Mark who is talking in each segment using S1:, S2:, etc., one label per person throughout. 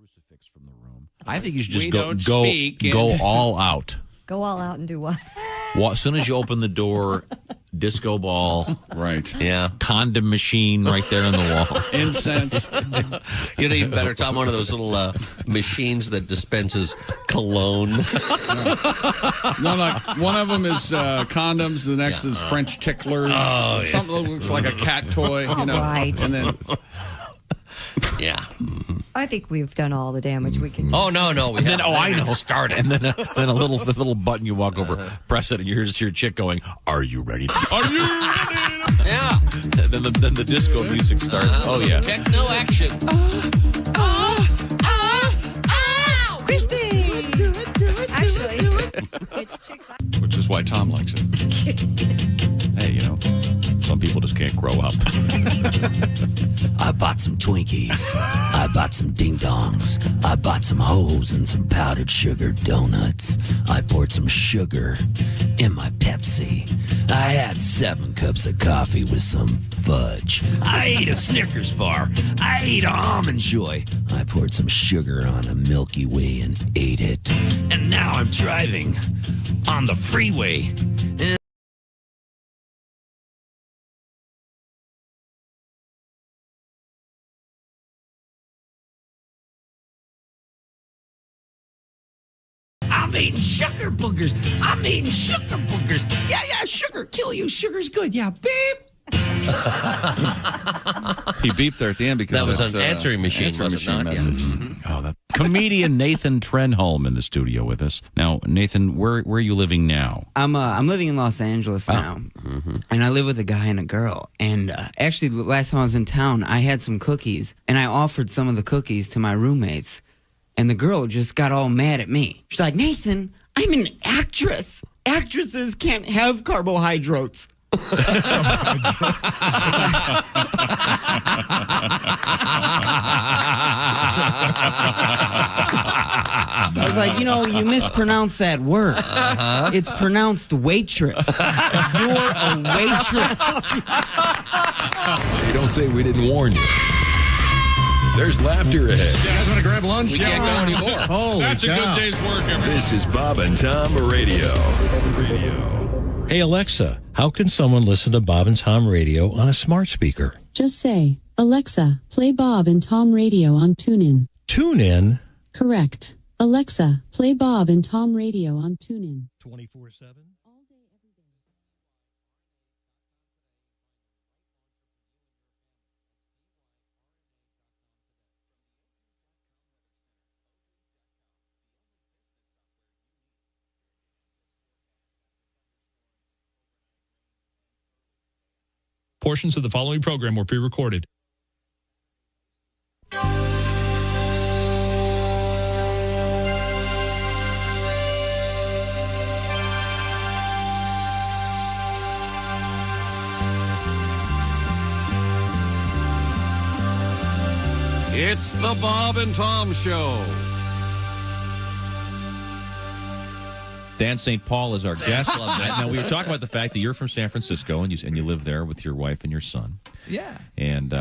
S1: crucifix from the room. I think you should just
S2: go
S1: all out.
S3: Go all out and do what?
S1: Well, as soon as you open the door, disco ball,
S2: right?
S4: Yeah,
S1: condom machine right there on the wall,
S2: incense.
S4: You know, even better, Tom. One of those little machines that dispenses cologne.
S2: No, like one of them is condoms. The next is French ticklers.
S4: Oh, yeah.
S2: Something that looks like a cat toy. You know,
S3: right.
S2: And then.
S4: Yeah.
S3: I think we've done all the damage we can do.
S4: Oh, no.
S1: I know. Start it. And then a little button you walk over, press it, and you hear your chick going, "Are you ready? Are you ready?"
S4: Yeah.
S1: Then the disco music starts. Oh, yeah.
S4: Techno action.
S3: Christy! Actually, it's chicks.
S2: Which is why Tom likes it.
S1: Hey, some people just can't grow up.
S5: I bought some Twinkies. I bought some ding-dongs. I bought some hoes and some powdered sugar donuts. I poured some sugar in my Pepsi. I had 7 cups of coffee with some fudge. I ate a Snickers bar. I ate a Almond Joy. I poured some sugar on a Milky Way and ate it. And now I'm driving on the freeway. I'm eating sugar boogers. I'm eating sugar boogers. Yeah, sugar. Kill you. Sugar's good. Yeah, beep.
S2: He beeped there at the end because
S4: that was an answering machine, was it not?
S2: Message.
S4: Yeah.
S1: Oh, that comedian Nathan Trenholm in the studio with us. Now, Nathan, where are you living now?
S6: I'm living in Los Angeles now, and I live with a guy and a girl. And actually, the last time I was in town, I had some cookies, and I offered some of the cookies to my roommates. And the girl just got all mad at me. She's like, "Nathan, I'm an actress. Actresses can't have carbohydrates." I was like, you mispronounced that word. It's pronounced waitress. You're a waitress.
S7: You don't say we didn't warn you. There's laughter ahead.
S8: You guys want to grab lunch?
S4: We can't go anymore.
S8: Holy
S2: That's
S8: cow.
S2: a good day's work, everybody.
S7: This is Bob and Tom Radio.
S9: Hey, Alexa, how can someone listen to Bob and Tom Radio on a smart speaker?
S10: Just say, "Alexa, play Bob and Tom Radio on TuneIn."
S9: TuneIn?
S10: Correct. Alexa, play Bob and Tom Radio on TuneIn.
S9: 24/7?
S11: Portions of the following program were pre-recorded.
S2: It's the Bob and Tom Show.
S1: Dan St. Paul is our guest. Love that. Now, we were talking about the fact that you're from San Francisco and you live there with your wife and your son.
S12: Yeah.
S1: And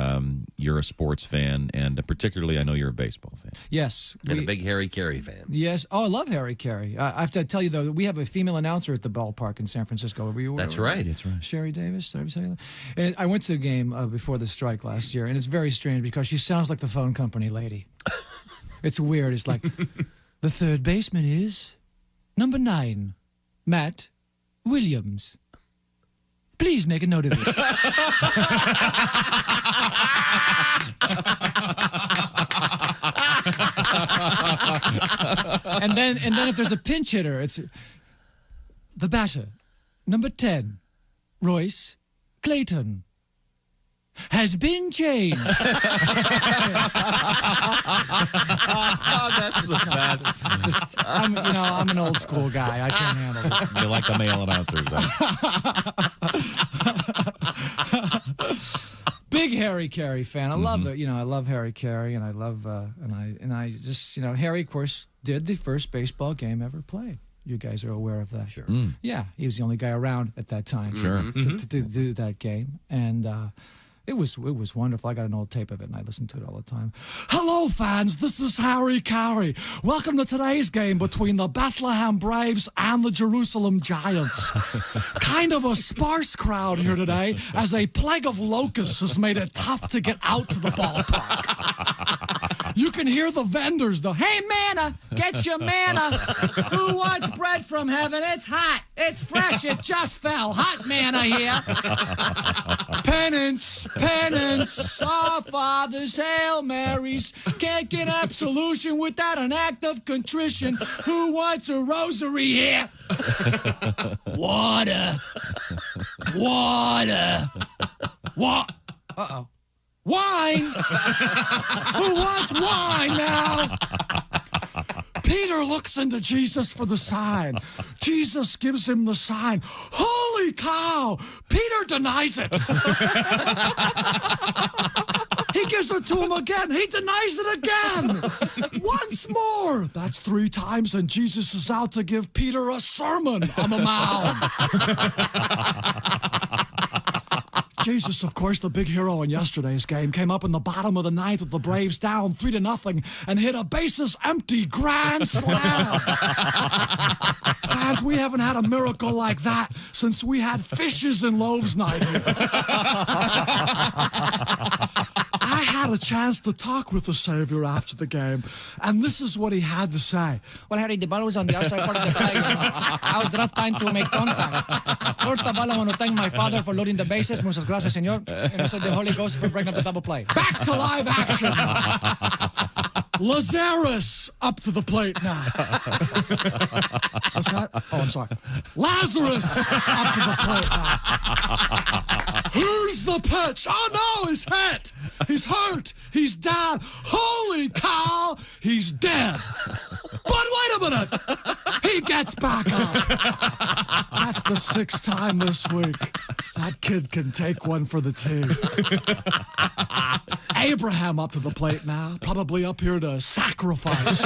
S1: you're a sports fan, and particularly, I know you're a baseball fan.
S12: Yes.
S4: And a big Harry Caray fan.
S12: Yes. Oh, I love Harry Caray. I have to tell you, though, we have a female announcer at the ballpark in San Francisco.
S4: That's right.
S1: That's right.
S12: Sherry Davis. Did I ever tell you that? And I went to the game before the strike last year, and it's very strange because she sounds like the phone company lady. It's weird. It's like, the third baseman is number 9, Matt Williams. Please make a note of it. and then if there's a pinch hitter, it's the batter, number 10, Royce Clayton, has been changed.
S1: Oh, that's the best.
S12: I'm an old school guy. I can't handle this.
S1: You like the male announcers,
S12: Big Harry Caray fan. I love it. I love Harry Caray, and I love and I just Harry, of course, did the first baseball game ever played. You guys are aware of that.
S4: Sure.
S12: Yeah, he was the only guy around at that time.
S1: Sure.
S12: To do that game, and It was wonderful. I got an old tape of it, and I listened to it all the time. Hello, fans. This is Harry Caray. Welcome to today's game between the Bethlehem Braves and the Jerusalem Giants. Kind of a sparse crowd here today, as a plague of locusts has made it tough to get out to the ballpark. You can hear the vendors, hey, manna, get your manna. Who wants bread from heaven? It's hot. It's fresh. It just fell. Hot manna here. Penance, our Father's Hail Marys. Can't get absolution without an act of contrition. Who wants a rosary here? Water. Uh-oh. Wine. Who wants wine now? Peter looks into Jesus for the sign. Jesus gives him the sign. Holy cow! Peter denies it. He gives it to him again. He denies it again. Once more. That's 3 times, and Jesus is out to give Peter a sermon on the Mount. Jesus, of course, the big hero in yesterday's game, came up in the bottom of the 9th with the Braves down 3-0 and hit a bases-empty grand slam. Fans, we haven't had a miracle like that since we had fishes and loaves night here. I had a chance to talk with the Savior after the game, and this is what he had to say. Well, Harry, the ball was on the outside part of the play. I was not time to make contact. First of all, I want to thank my father for loading the bases. Muchas gracias, señor. And also the Holy Ghost for breaking up the double play. Back to live action. Lazarus up to the plate now. What's that? Oh, I'm sorry. Lazarus up to the plate now. Here's the pitch. Oh, no, he's hit. He's hurt. He's down. Holy cow, he's dead. But wait a minute. He gets back up. That's the 6th time this week. That kid can take one for the team. Abraham up to the plate now, probably up here to sacrifice.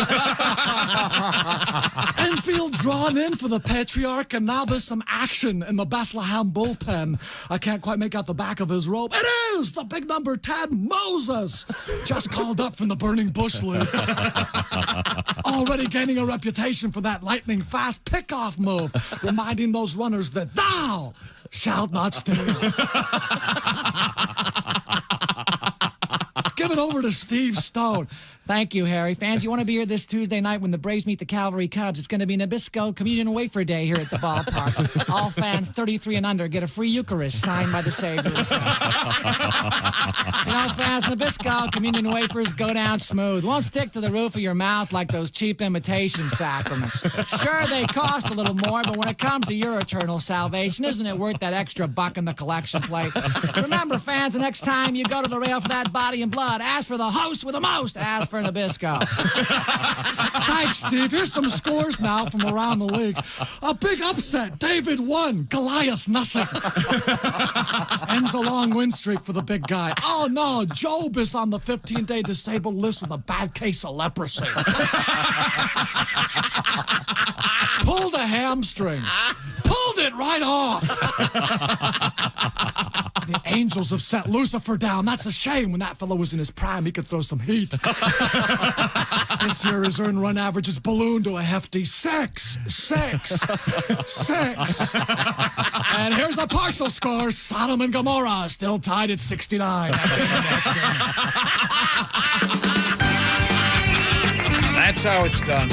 S12: Infield drawn in for the Patriarch, and now there's some action in the Bethlehem bullpen. I can't quite make out the back of his robe. It is the big number 10, Moses, just called up from the Burning Bush League. Already gaining a reputation for that lightning-fast pickoff move, reminding those runners that thou shalt not steal. Let's give it over to Steve Stone. Thank you, Harry. Fans, you want to be here this Tuesday night when the Braves meet the Cavalry Cubs. It's going to be Nabisco Communion Wafer Day here at the ballpark. All fans 33 and under get a free Eucharist signed by the Savior. Fans, Nabisco Communion Wafers go down smooth. Won't stick to the roof of your mouth like those cheap imitation sacraments. Sure, they cost a little more, but when it comes to your eternal salvation, isn't it worth that extra buck in the collection plate? Remember, fans, the next time you go to the rail for that body and blood, ask for the host with the most. Ask for Nabisco. Thanks, Steve. Here's some scores now from around the league. A big upset. David 1, Goliath nothing. Ends a long win streak for the big guy. Oh no, Job is on the 15-day disabled list with a bad case of leprosy. Pulled a hamstring. Pulled it right off. The Angels have sent Lucifer down. That's a shame. When that fellow was in his prime, he could throw some heat. This year, his earned run average is ballooned to a hefty 6. And here's the partial score. Sodom and Gomorrah still tied at 69.
S8: That's how it's done.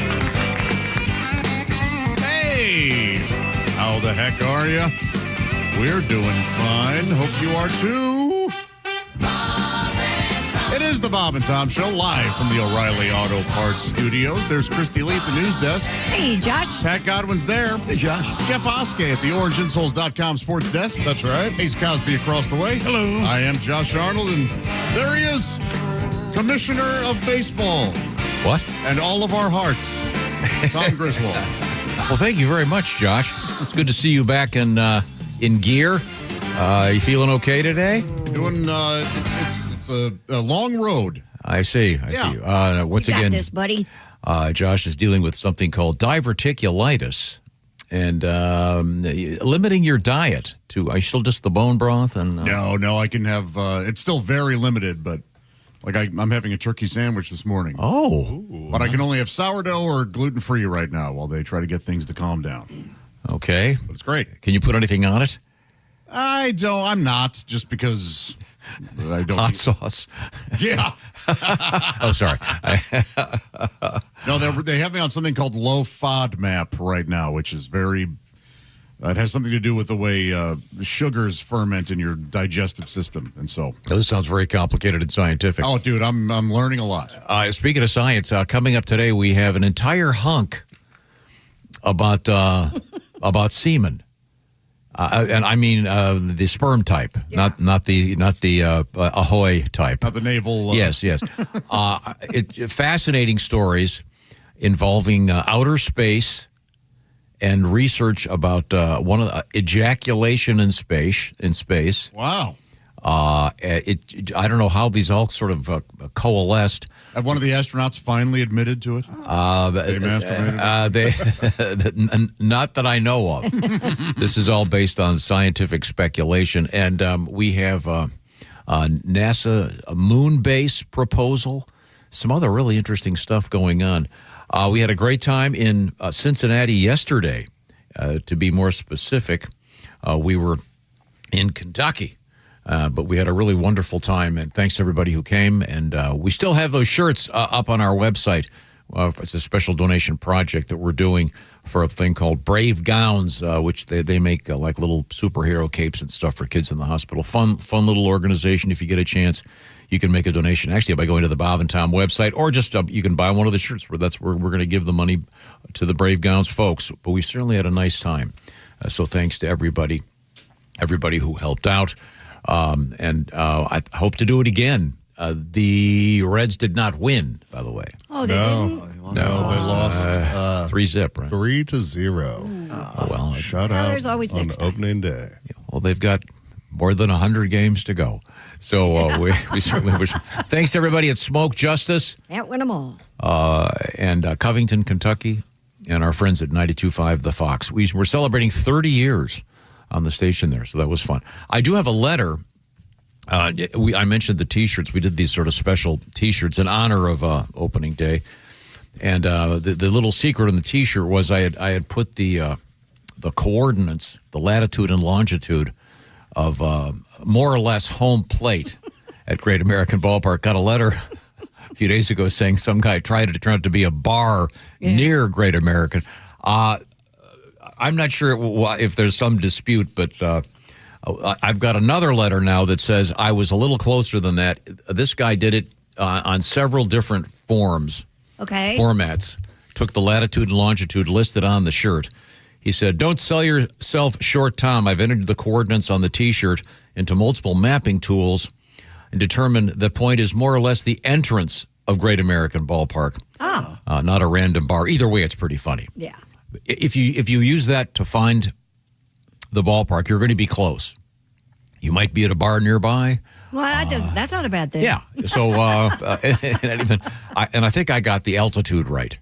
S13: Hey! How the heck are you? We're doing fine. Hope you are too. It is the Bob and Tom Show, live from the O'Reilly Auto Parts Studios. There's Christy Lee at the news desk.
S3: Hey, Josh.
S13: Pat Godwin's there.
S5: Hey, Josh.
S13: Jeff Oskey at the OrangeInsoles.com sports desk.
S2: That's right.
S13: Ace Cosby across the way.
S2: Hello.
S13: I am Josh Arnold, and there he is, Commissioner of Baseball.
S8: What?
S13: And all of our hearts, Tom Griswold.
S8: Well, thank you very much, Josh. It's good to see you back in gear. You feeling okay today?
S13: Doing, it's a long road.
S8: I see. Once
S3: You got
S8: again,
S3: this, buddy.
S8: Josh is dealing with something called diverticulitis. and limiting your diet to. Are you still just the bone broth? And
S13: No, I can have. It's still very limited, but like I'm having a turkey sandwich this morning.
S8: Oh,
S13: but I can only have sourdough or gluten free right now while they try to get things to calm down.
S8: Okay,
S13: but it's great.
S8: Can you put anything on it?
S13: I don't. I'm not just because I don't.
S8: Hot sauce.
S13: Yeah.
S8: Oh, sorry.
S13: No, they have me on something called low FODMAP right now, which is very. It has something to do with the way sugars ferment in your digestive system, and so.
S8: This sounds very complicated and scientific.
S13: Oh, dude, I'm learning a lot.
S8: Speaking of science, coming up today, we have an entire hunk about semen. And I mean the sperm type, not the ahoy type,
S13: not the naval.
S8: Yes. Fascinating stories involving outer space and research about one of the ejaculation in space.
S13: Wow.
S8: I don't know how these all sort of coalesced.
S13: Have one of the astronauts finally admitted to it? They masturbated?
S8: Not that I know of. This is all based on scientific speculation. And we have NASA moon base proposal, some other really interesting stuff going on. We had a great time in Cincinnati yesterday. To be more specific, we were in Kentucky. But we had a really wonderful time, and thanks to everybody who came. And we still have those shirts up on our website. It's a special donation project that we're doing for a thing called Brave Gowns, which they make like little superhero capes and stuff for kids in the hospital. Fun little organization. If you get a chance, you can make a donation, actually, by going to the Bob and Tom website, or just you can buy one of the shirts. That's where we're going to give the money to the Brave Gowns folks. But we certainly had a nice time. So thanks to everybody who helped out. And I hope to do it again. The Reds did not win, by the way.
S3: Oh, they didn't?
S13: No, they lost
S8: 3-0, right?
S13: 3-0.
S8: Oh, well,
S13: shut
S3: Well,
S13: out
S3: there's always
S13: on
S3: next time.
S13: opening day.
S8: Well, they've got more than 100 games to go. So we certainly wish. Thanks to everybody at Smoke Justice.
S3: Can't win them all.
S8: And Covington, Kentucky, and our friends at 92.5 The Fox. We're celebrating 30 years on the station there, so that was fun. I do have a letter. I mentioned the T-shirts. We did these sort of special T-shirts in honor of opening day, and the little secret in the T-shirt was I had put the coordinates, the latitude and longitude of more or less home plate at Great American Ballpark. Got a letter a few days ago saying some guy tried to turn out to be a bar near Great American. I'm not sure if there's some dispute, but I've got another letter now that says I was a little closer than that. This guy did it on several different formats. Took the latitude and longitude listed on the shirt. He said, "Don't sell yourself short, Tom. I've entered the coordinates on the T-shirt into multiple mapping tools and determined the point is more or less the entrance of Great American Ballpark, not a random bar. Either way, it's pretty funny.
S3: Yeah.
S8: If you use that to find the ballpark, you're going to be close. You might be at a bar nearby.
S3: Well, that's not a bad thing.
S8: Yeah. So, and I think I got the altitude right.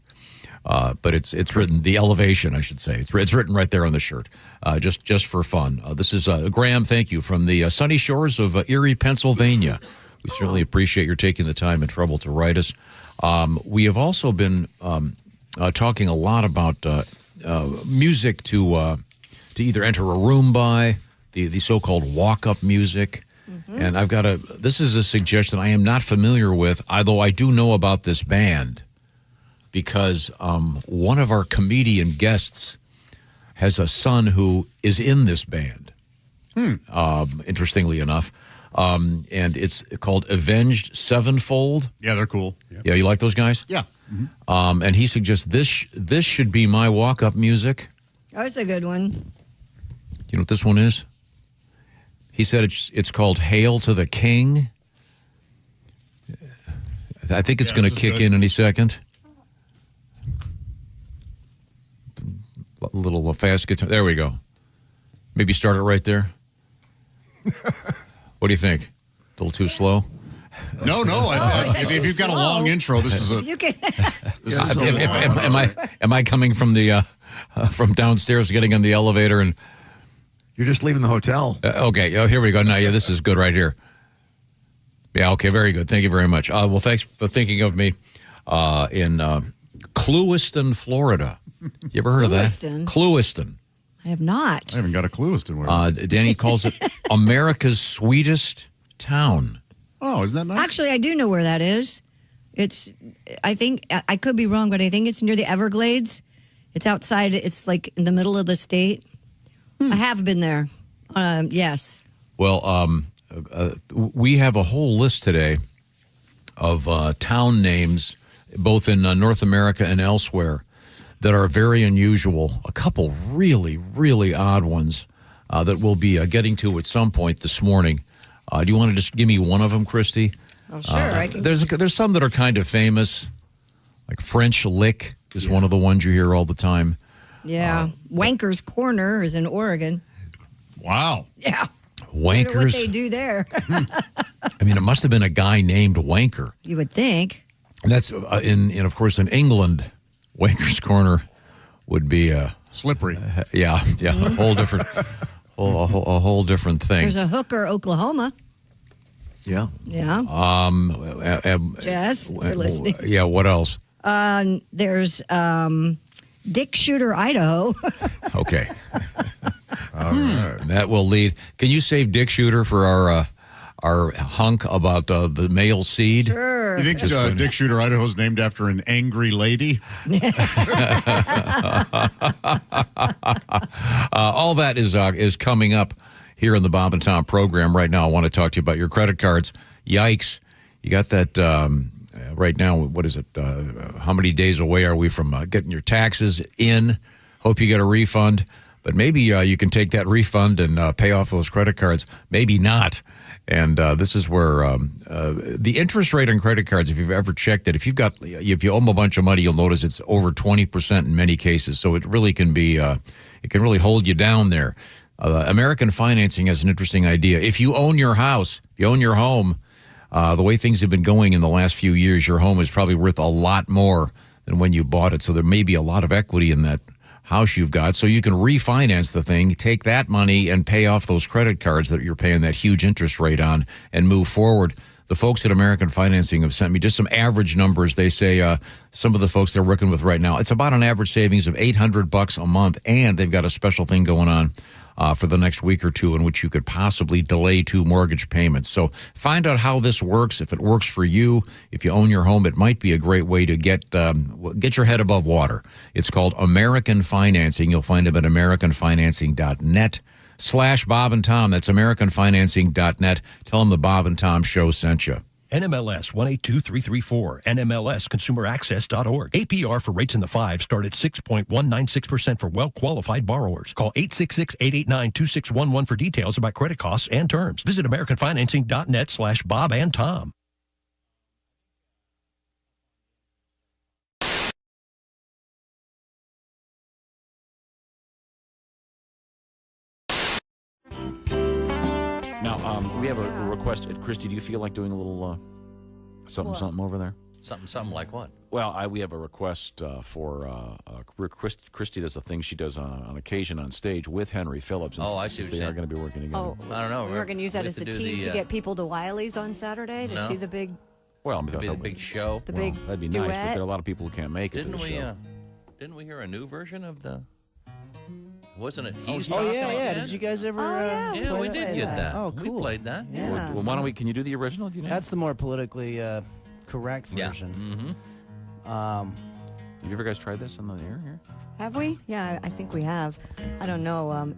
S8: But it's written, the elevation, I should say. It's written right there on the shirt, just for fun. This is Graham, thank you, from the sunny shores of Erie, Pennsylvania. We certainly appreciate your taking the time and trouble to write us. We have also been talking a lot about music to either enter a room by, the so-called walk-up music. Mm-hmm. And I've got this is a suggestion I am not familiar with, although I do know about this band, because one of our comedian guests has a son who is in this band, interestingly enough. And it's called Avenged Sevenfold.
S13: Yeah, they're cool.
S8: Yeah, you like those guys?
S13: Yeah. Mm-hmm.
S8: And he suggests this should be my walk-up music.
S3: Oh, it's a good one.
S8: You know what this one is? He said it's called Hail to the King. I think it's going to kick in any second. A little fast guitar. There we go. Maybe start it right there. What do you think? A little too slow?
S13: No. If you've got a long intro, this is a.
S3: You can.
S8: Am I coming from the from downstairs getting on the elevator and.
S14: You're just leaving the hotel.
S8: Okay. Oh, here we go. Now, yeah, this is good right here. Yeah. Okay. Very good. Thank you very much. Well, thanks for thinking of me. In Clewiston, Florida. You ever heard of that? Clewiston.
S3: I have not.
S13: I haven't got a Clewiston word.
S8: Danny calls it America's sweetest town.
S13: Oh, isn't that nice?
S3: Actually, I do know where that is. I think, I could be wrong, but I think it's near the Everglades. It's outside, it's like in the middle of the state. I have been there. Yes.
S8: Well, we have a whole list today of town names, both in North America and elsewhere, that are very unusual. A couple really, really odd ones that we'll be getting to at some point this morning. Do you want to just give me one of them, Christy?
S3: Oh, sure.
S8: There's some that are kind of famous, like French Lick is one of the ones you hear all the time.
S3: Yeah. Wanker's Corner is in Oregon.
S13: Wow.
S3: Yeah.
S8: Wankers.
S3: What they do there.
S8: I mean, it must have been a guy named Wanker.
S3: You would think.
S8: And that's of course, in England, Wanker's Corner would be
S13: slippery.
S8: Yeah, a whole different, a whole different thing.
S3: There's a Hooker, Oklahoma.
S14: Yeah.
S3: Yeah. Jess, you're listening.
S8: Yeah. What else?
S3: There's Dick Shooter, Idaho.
S8: Okay. All right. That will lead. Can you save Dick Shooter for our hunk about the male seed?
S3: Sure.
S13: You think Dick Shooter, Idaho is named after an angry lady?
S8: All that is coming up here in the Bob and Tom program right now. I want to talk to you about your credit cards. Yikes. You got that right now. What is it? How many days away are we from getting your taxes in? Hope you get a refund. But maybe you can take that refund and pay off those credit cards. Maybe not. And this is where the interest rate on credit cards, if you've ever checked it, if you owe them a bunch of money, you'll notice it's over 20% in many cases. So it really can be, it can really hold you down there. American Financing has an interesting idea. If you own your house, if you own your home, the way things have been going in the last few years, your home is probably worth a lot more than when you bought it. So there may be a lot of equity in that house you've got. So you can refinance the thing, take that money and pay off those credit cards that you're paying that huge interest rate on and move forward. The folks at American Financing have sent me just some average numbers. They say some of the folks they're working with right now, it's about an average savings of $800 a month, and they've got a special thing going on for the next week or two in which you could possibly delay 2 mortgage payments. So find out how this works. If it works for you, if you own your home, it might be a great way to get your head above water. It's called American Financing. You'll find them at americanfinancing.net/Bob and Tom. That's americanfinancing.net. Tell them the Bob and Tom Show sent you.
S15: NMLS 182334, NMLSconsumeraccess.org. APR for rates in the 5 start at 6.196% for well-qualified borrowers. Call 866-889-2611 for details about credit costs and terms. Visit americanfinancing.net/Bob and Tom.
S8: Now, we have a request. Christy, do you feel like doing a little something over there?
S4: Something like what?
S8: Well, we have a request for Christy does a thing she does on occasion on stage with Henry Phillips. And
S4: I see what
S8: they are going to be working together.
S3: Oh,
S4: I don't know.
S3: We're going to use that as the tease to get people to Wiley's on Saturday to see the big.
S8: Well,
S4: the big show.
S3: The big
S8: that'd be
S3: duet.
S8: nice, but there are a lot of people who can't make it.
S4: Didn't we hear a new version of the? Wasn't it?
S16: Yeah. Did you guys ever?
S4: Yeah, we did get that.
S16: Oh, cool.
S4: We played that.
S3: Yeah.
S8: Well, why don't we? Can you do the original? Do you know?
S16: That's the more politically correct version.
S4: Mm-hmm.
S8: Have you ever guys tried this on the air here?
S3: Have we? Yeah, I think we have. I don't know.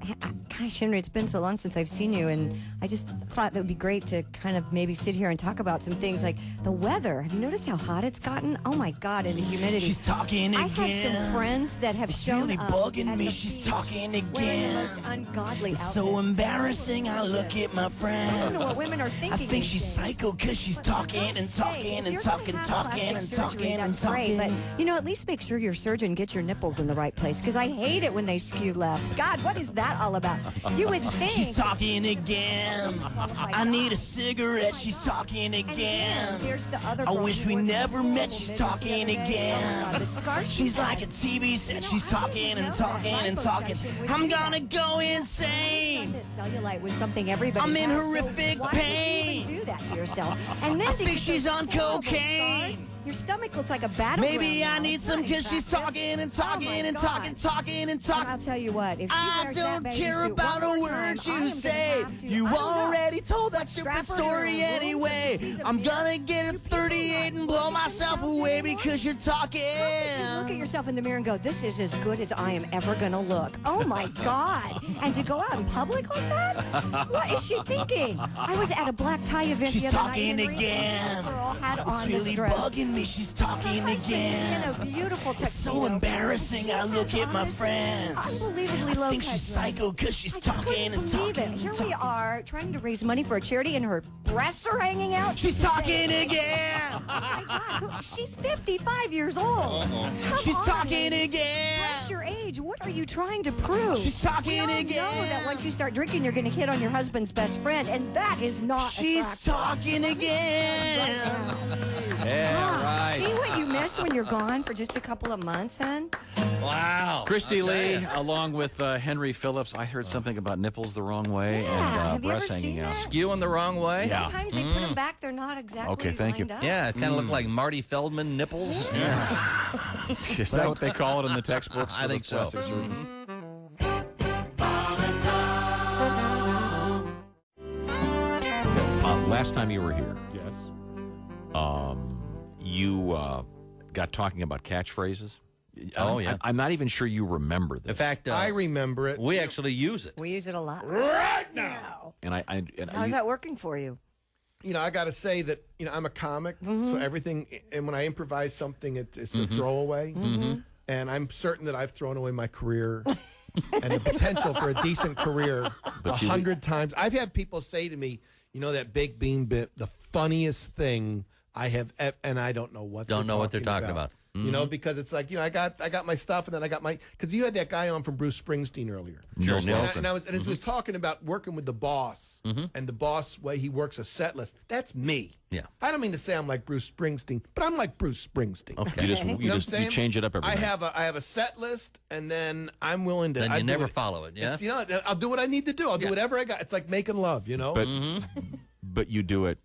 S3: Gosh, Henry, it's been so long since I've seen you, and I just thought that would be great to kind of maybe sit here and talk about some things like the weather. Have you noticed how hot it's gotten? Oh my God, and the humidity.
S16: She's talking again.
S3: I have some friends that have shown
S16: really
S3: up
S16: bugging me.
S3: at
S16: She's
S3: the
S16: talking
S3: beach wearing the
S16: again.
S3: most ungodly outfits.
S16: So embarrassing. I look at my friend.
S3: I don't know what women are thinking.
S16: I think she's psycho because she's talking and talking and talking and talking and talking and
S3: That's
S16: talking.
S3: great, but you know, at least make sure your surgeon gets your nipples in the right right place because I hate it when they skew left. God, what is that all about? You would think.
S16: She's talking again. I need a cigarette. She's talking
S3: And
S16: again.
S3: here's the other
S16: I
S3: girl
S16: wish
S3: who
S16: we
S3: wore this
S16: never
S3: horrible
S16: met. She's
S3: makeup
S16: talking
S3: the other day.
S16: again.
S3: Oh my God, the scar she
S16: She's
S3: had.
S16: like a TV set. She's talking and
S3: that
S16: talking and
S3: lipo
S16: talking.
S3: section would
S16: I'm
S3: do
S16: gonna
S3: that.
S16: go insane.
S3: That cellulite was something everybody
S16: I'm in
S3: has, so
S16: horrific
S3: why
S16: pain.
S3: would you even do that to yourself? And then
S16: I
S3: to
S16: think
S3: get
S16: she's
S3: those
S16: on
S3: horrible
S16: cocaine.
S3: scars, your stomach looks like a battleground.
S16: Maybe I
S3: now.
S16: need
S3: It's
S16: some
S3: not
S16: because she's
S3: attractive.
S16: talking and
S3: Oh
S16: talking
S3: my
S16: and
S3: God.
S16: talking, talking and
S3: And
S16: talking.
S3: I'll tell you what, if she
S16: I
S3: wears
S16: don't
S3: that
S16: care
S3: bathing suit
S16: about
S3: one
S16: a
S3: more
S16: word
S3: time, I am
S16: you
S3: gonna
S16: say.
S3: have to-
S16: You
S3: I don't know.
S16: already told that stupid
S3: Strap her to
S16: story
S3: her rooms
S16: anyway.
S3: and sees a
S16: I'm
S3: mirror.
S16: gonna get a 38 and blow myself away because you're talking.
S3: You look at yourself in the mirror and go, this is as good as I am ever going to look. Oh, my God. And to go out in public like that? What is she thinking? I was at a black tie event
S16: She's
S3: the other
S16: talking
S3: night. and
S16: again.
S3: The girl had
S16: It's
S3: on
S16: really
S3: this dress.
S16: bugging me. She's talking
S3: Her husband
S16: again.
S3: is in a beautiful
S16: It's so
S3: tuxedo.
S16: embarrassing.
S3: She
S16: I look
S3: has
S16: at
S3: on
S16: my
S3: this
S16: friends.
S3: Unbelievably
S16: I
S3: low
S16: think
S3: cut
S16: she's
S3: dress.
S16: psycho because she's
S3: I
S16: talking
S3: couldn't
S16: and
S3: believe
S16: talking.
S3: it. Here
S16: and
S3: we
S16: talking.
S3: are trying to raise money for a charity, and her breasts are hanging out.
S16: She's talking again.
S3: Oh my God, she's 55 years old. Come
S16: She's
S3: on,
S16: talking
S3: lady.
S16: again.
S3: What's your age? What are you trying to prove?
S16: She's talking
S3: we all
S16: again.
S3: know that once you start drinking, you're going to hit on your husband's best friend, and that is not
S16: She's
S3: attractive.
S16: talking again.
S1: Yeah,
S3: See what you miss when you're gone for just a couple of months, hon?
S4: Wow.
S1: Christy Lee, along with Henry Phillips. I heard something about nipples the wrong way
S3: have
S1: and
S3: you ever
S1: breasts hanging
S3: seen
S1: out.
S3: that?
S4: Skewing the wrong way?
S1: Yeah.
S3: Sometimes they put them back, they're not exactly
S1: Okay, thank you.
S3: lined up.
S4: Yeah, it kind of looked like Marty Feldman nipples.
S1: Is that what they call it in the textbooks?
S4: I
S1: for the
S4: think so.
S1: plastic surgeon? Last time you were here,
S2: Yes.
S1: you got talking about catchphrases.
S4: Oh, yeah.
S1: I'm not even sure you remember this.
S4: In fact,
S17: I remember it.
S4: we actually use it.
S3: We use it a lot.
S17: Right now.
S1: And
S3: How's that working for you?
S17: You know, I got to say that, you know, I'm a comic, so everything, and when I improvise something, it's a throwaway. And I'm certain that I've thrown away my career and the potential for a decent career 100 times. I've had people say to me, you know, that baked bean bit, the funniest thing I have, and I don't know what
S4: they're talking about.
S17: You know, because it's like, you know, I got my stuff, and then I got my, because you had that guy on from Bruce Springsteen earlier.
S1: Sure,
S17: And
S1: Nelson.
S17: I was talking about working with the boss and the boss way he works a set list. That's me.
S4: Yeah.
S17: I don't mean to say I'm like Bruce Springsteen, but I'm like Bruce Springsteen.
S1: Okay. You know what I'm saying?
S17: change
S1: it up every
S17: I
S1: night.
S17: have a set list, and then I'm willing to.
S4: Then
S17: I
S4: you
S17: do
S4: never
S17: it.
S4: follow it, yeah?
S17: It's, you know, I'll do what I need to do. I'll do whatever I got. It's like making love, you know.
S1: But but you do it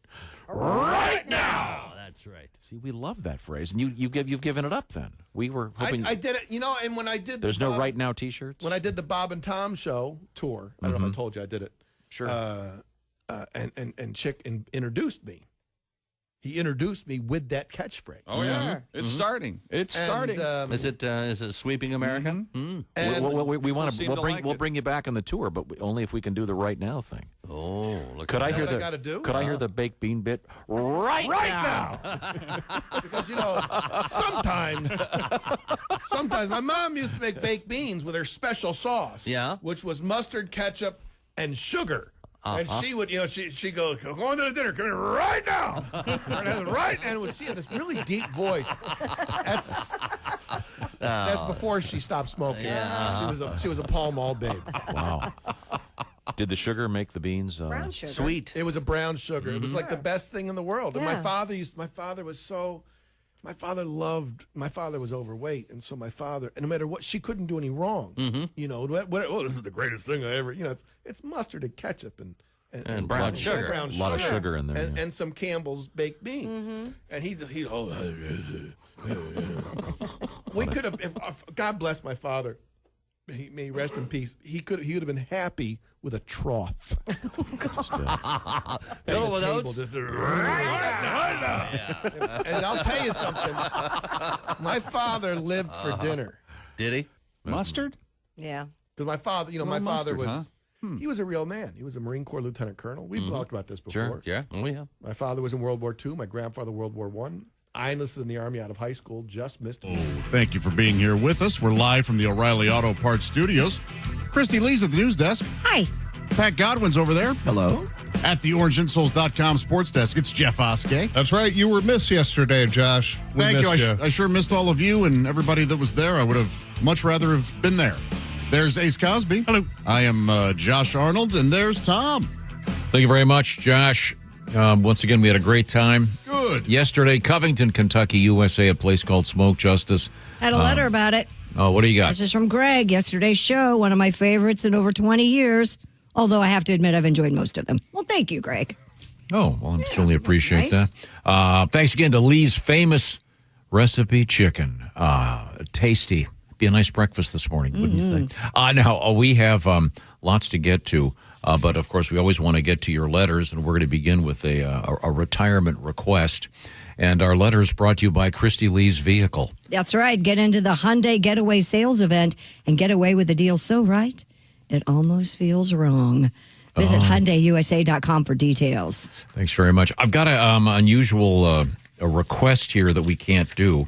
S17: right now.
S4: Oh, that's right.
S1: See, we love that phrase, and you've given it up. Then we were hoping.
S17: I did it, you know, and when I did,
S1: There's
S17: the
S1: no
S17: Bob-
S1: right now T-shirts.
S17: When I did the Bob and Tom show tour, I don't know if I told you I did it.
S1: Sure.
S17: And Chick introduced me. He introduced me with that catchphrase.
S2: Oh, yeah. It's starting. It's starting.
S4: Is it Sweeping America?
S17: And
S1: we want
S2: seem
S1: to.
S2: to
S1: We'll
S2: like
S1: bring you back on the tour, but only if we can do the right now thing.
S4: Oh, look
S1: Could
S4: at
S1: I
S4: that.
S1: hear
S17: what I
S1: the?
S17: gotta do?
S1: Could I hear the baked bean bit right now?
S17: because, you know, sometimes my mom used to make baked beans with her special sauce.
S4: Yeah.
S17: Which was mustard, ketchup, and sugar. And she would, you know, she goes, go on to the dinner, come here right now. Right, and she had this really deep voice. That's before she stopped smoking.
S4: Yeah.
S17: She was a Pall Mall babe.
S1: Wow. Did the sugar make the beans
S3: Brown sugar.
S4: Sweet.
S17: It was a brown sugar. It was like the best thing in the world. And
S3: Yeah.
S17: my father was overweight, and so my father, and no matter what, she couldn't do any wrong. You know, this is the greatest thing I ever. You know, it's mustard and ketchup and
S4: brown sugar.
S17: brown
S1: A lot of sugar in there.
S17: and,
S1: yeah.
S17: and some Campbell's baked beans. And he we could have. If God bless my father, may he rest in peace. He would have been happy with a trough.
S4: Fill it with oats.
S17: And I'll tell you something. My father lived for dinner.
S4: Did he?
S2: Mustard?
S3: Yeah.
S17: Because my father, you know, my father
S2: mustard,
S17: was, he was a real man. He was a Marine Corps lieutenant colonel. We've talked about this before.
S1: Sure.
S4: Yeah. Oh, yeah.
S17: My father was in World War II. My grandfather, World War I. I enlisted in the Army out of high school. Just missed it.
S13: Thank you for being here with us. We're live from the O'Reilly Auto Parts Studios. Christy Lee's at the news desk.
S3: Hi.
S13: Pat Godwin's over there.
S14: Hello.
S13: At the OrangeInsoles.com sports desk, it's Jeff Oskey.
S18: That's right. You were missed yesterday, Josh. We
S13: Thank you.
S18: missed
S13: I sure missed all of you and everybody that was there. I would have much rather have been there. There's Ace Cosby. Hello. I am Josh Arnold, and there's Tom.
S8: Thank you very much, Josh. Once again, we had a great time.
S13: Good.
S8: Yesterday, Covington, Kentucky, USA, a place called Smoke Justice.
S19: Had a letter about it.
S8: Oh, what do you got?
S19: This is from Greg. Yesterday's show, one of my favorites in over 20 years. Although I have to admit, I've enjoyed most of them. Well, thank you, Greg.
S8: Oh, well, I certainly appreciate
S19: nice.
S8: that. Thanks again to Lee's famous recipe chicken. Tasty. Be a nice breakfast this morning, wouldn't you think? Now, we have lots to get to, but of course, we always want to get to your letters, and we're going to begin with a retirement request. And our letter is brought to you by Christy Lee's Vehicle.
S19: That's right. Get into the Hyundai Getaway Sales Event and get away with a deal so right, it almost feels wrong. Visit HyundaiUSA.com for details.
S8: Thanks very much. I've got an unusual a request here that we can't do.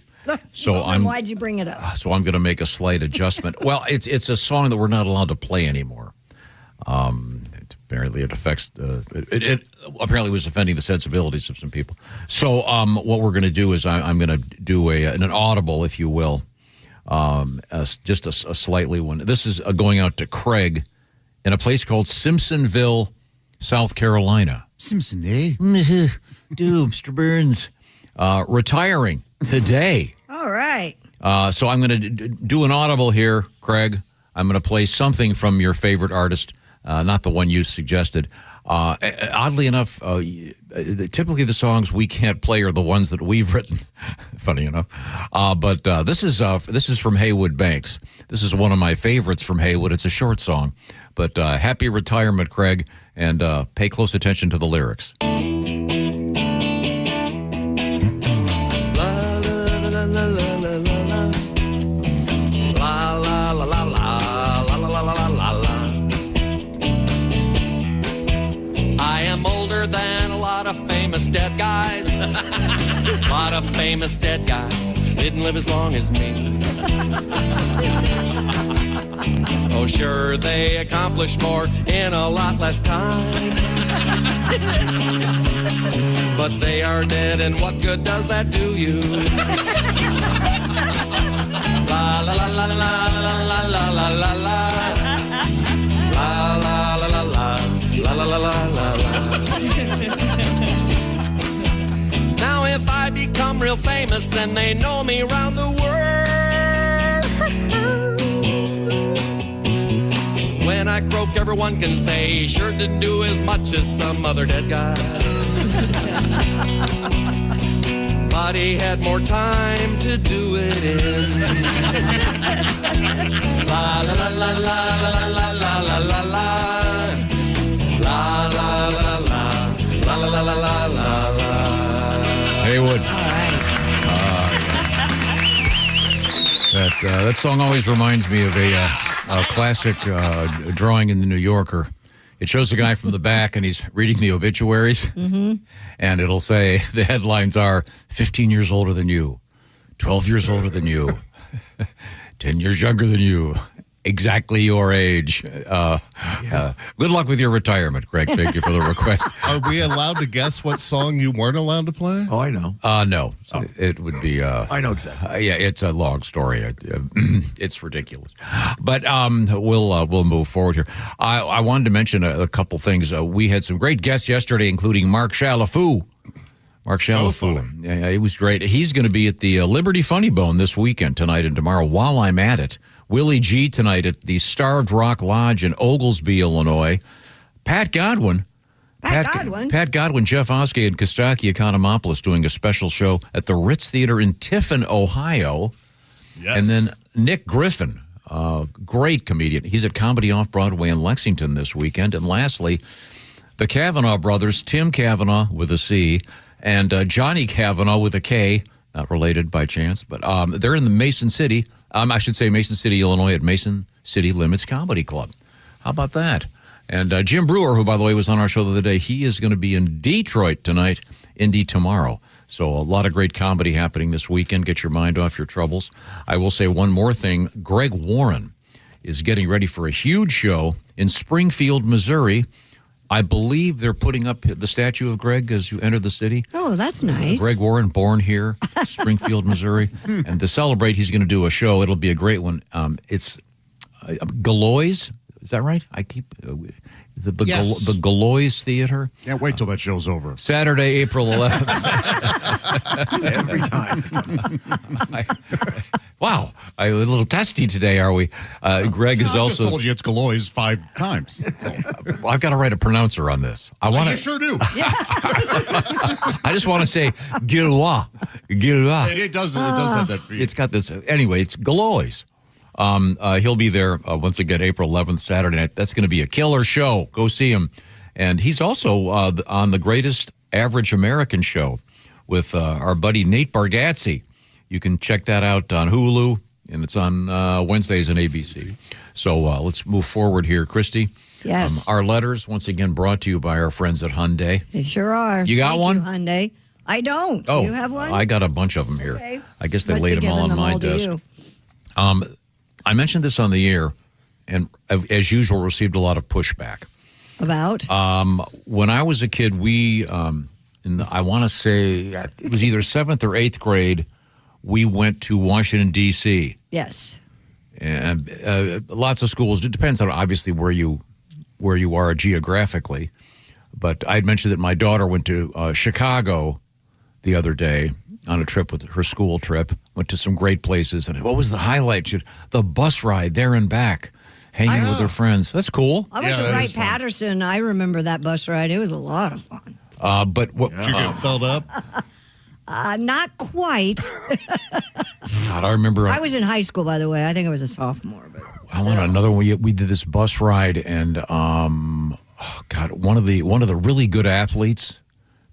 S8: So
S19: Well, why'd you bring it up?
S8: So I'm going to make a slight adjustment. Well, it's a song that we're not allowed to play anymore. Apparently, it affects it apparently was offending the sensibilities of some people. So what we're going to do is I'm going to do an audible, if you will, just a slightly one. This is going out to Craig in a place called Simpsonville, South Carolina.
S13: Simpson, eh?
S8: Mr. Burns, retiring today.
S19: All right.
S8: So I'm going to do an audible here, Craig. I'm going to play something from your favorite artist, not the one you suggested. Oddly enough, typically the songs we can't play are the ones that we've written. Funny enough, but this is from Haywood Banks. This is one of my favorites from Haywood. It's a short song, but happy retirement, Craig, and pay close attention to the lyrics.
S20: Dead guys, a lot of famous dead guys didn't live as long as me. Oh, sure, they accomplished more in a lot less time. But they are dead, and what good does that do you? La la la la la la la la la la la. La la la la la la la la la la. Now if I become real famous and they know me around the world, when I croak everyone can say he sure didn't do as much as some other dead guys. But he had more time to do it in. La la la la la la la la la la. La la la la la la la la la la.
S8: Haywood. That song always reminds me of a classic drawing in the New Yorker. It shows a guy from the back, and he's reading the obituaries, and it'll say, the headlines are, 15 years older than you, 12 years older than you, 10 years younger than you, exactly your age. Good luck with your retirement, Greg. Thank you for the request.
S18: Are we allowed to guess what song you weren't allowed to play?
S14: Oh, I know.
S8: No. It would be...
S14: I know exactly.
S8: Yeah, it's a long story. It's ridiculous. But we'll move forward here. I wanted to mention a couple things. We had some great guests yesterday, including Mark Chalafou. Yeah, it was great. He's going to be at the Liberty Funny Bone this weekend, tonight and tomorrow, while I'm at it. Willie G tonight at the Starved Rock Lodge in Oglesby, Illinois. Pat Godwin, Jeff Oskey, and Kostaki Economopoulos doing a special show at the Ritz Theater in Tiffin, Ohio.
S18: Yes.
S8: And then Nick Griffin, great comedian. He's at Comedy Off-Broadway in Lexington this weekend. And lastly, the Kavanaugh brothers, Tim Kavanaugh with a C, and Johnny Kavanaugh with a K, not related by chance, but they're in the Mason City, Illinois at Mason City Limits Comedy Club. How about that? And Jim Brewer, who, by the way, was on our show the other day, he is going to be in Detroit tonight, Indy tomorrow. So a lot of great comedy happening this weekend. Get your mind off your troubles. I will say one more thing. Greg Warren is getting ready for a huge show in Springfield, Missouri, I believe they're putting up the statue of Greg as you enter the city.
S19: Oh, that's nice.
S8: Greg Warren, born here, Springfield, Missouri. And to celebrate, he's going to do a show. It'll be a great one. It's Galois. Is that right? I keep... the Galois Theater.
S13: Can't wait till that show's over.
S8: Saturday, April 11th.
S14: Every time.
S8: Wow, a little testy today, are we? Greg is
S13: I
S8: also...
S13: just told you it's Galois 5 times.
S8: Well, I've got to write a pronouncer on this. I want
S13: You sure do.
S8: I just want to say Gilwa.
S13: It does have that feel.
S8: It's got this... Anyway, it's Galois. He'll be there once again, April 11th, Saturday night. That's going to be a killer show. Go see him. And he's also on the Greatest Average American show with our buddy Nate Bargatze. You can check that out on Hulu, and it's on Wednesdays on ABC. So let's move forward here. Christy?
S19: Yes.
S8: Our letters, once again, brought to you by our friends at Hyundai.
S19: They sure are.
S8: You got
S19: Thank
S8: one?
S19: You, Hyundai. I don't.
S8: Oh,
S19: you have one?
S8: I got a bunch of them here.
S19: Okay.
S8: I guess they
S19: Must
S8: laid
S19: have
S8: them all
S19: given
S8: on my
S19: all to
S8: desk.
S19: you.
S8: I mentioned this on the air, and as usual, received a lot of pushback.
S19: About?
S8: When I was a kid, we, I want to say, it was either 7th or 8th grade, we went to Washington, D.C.
S19: Yes.
S8: And lots of schools. It depends on, obviously, where you are geographically. But I'd mentioned that my daughter went to Chicago the other day on a trip with her school trip, went to some great places. And what was the highlight? The bus ride there and back, hanging with her friends. That's cool.
S19: I went to Wright-Patterson. I remember that bus ride. It was a lot of fun.
S8: But what,
S18: Did you get filled up?
S19: Not quite.
S8: God, I remember.
S19: I was in high school, by the way. I think I was a sophomore. But
S8: I want another one. We did this bus ride, and God, one of the really good athletes,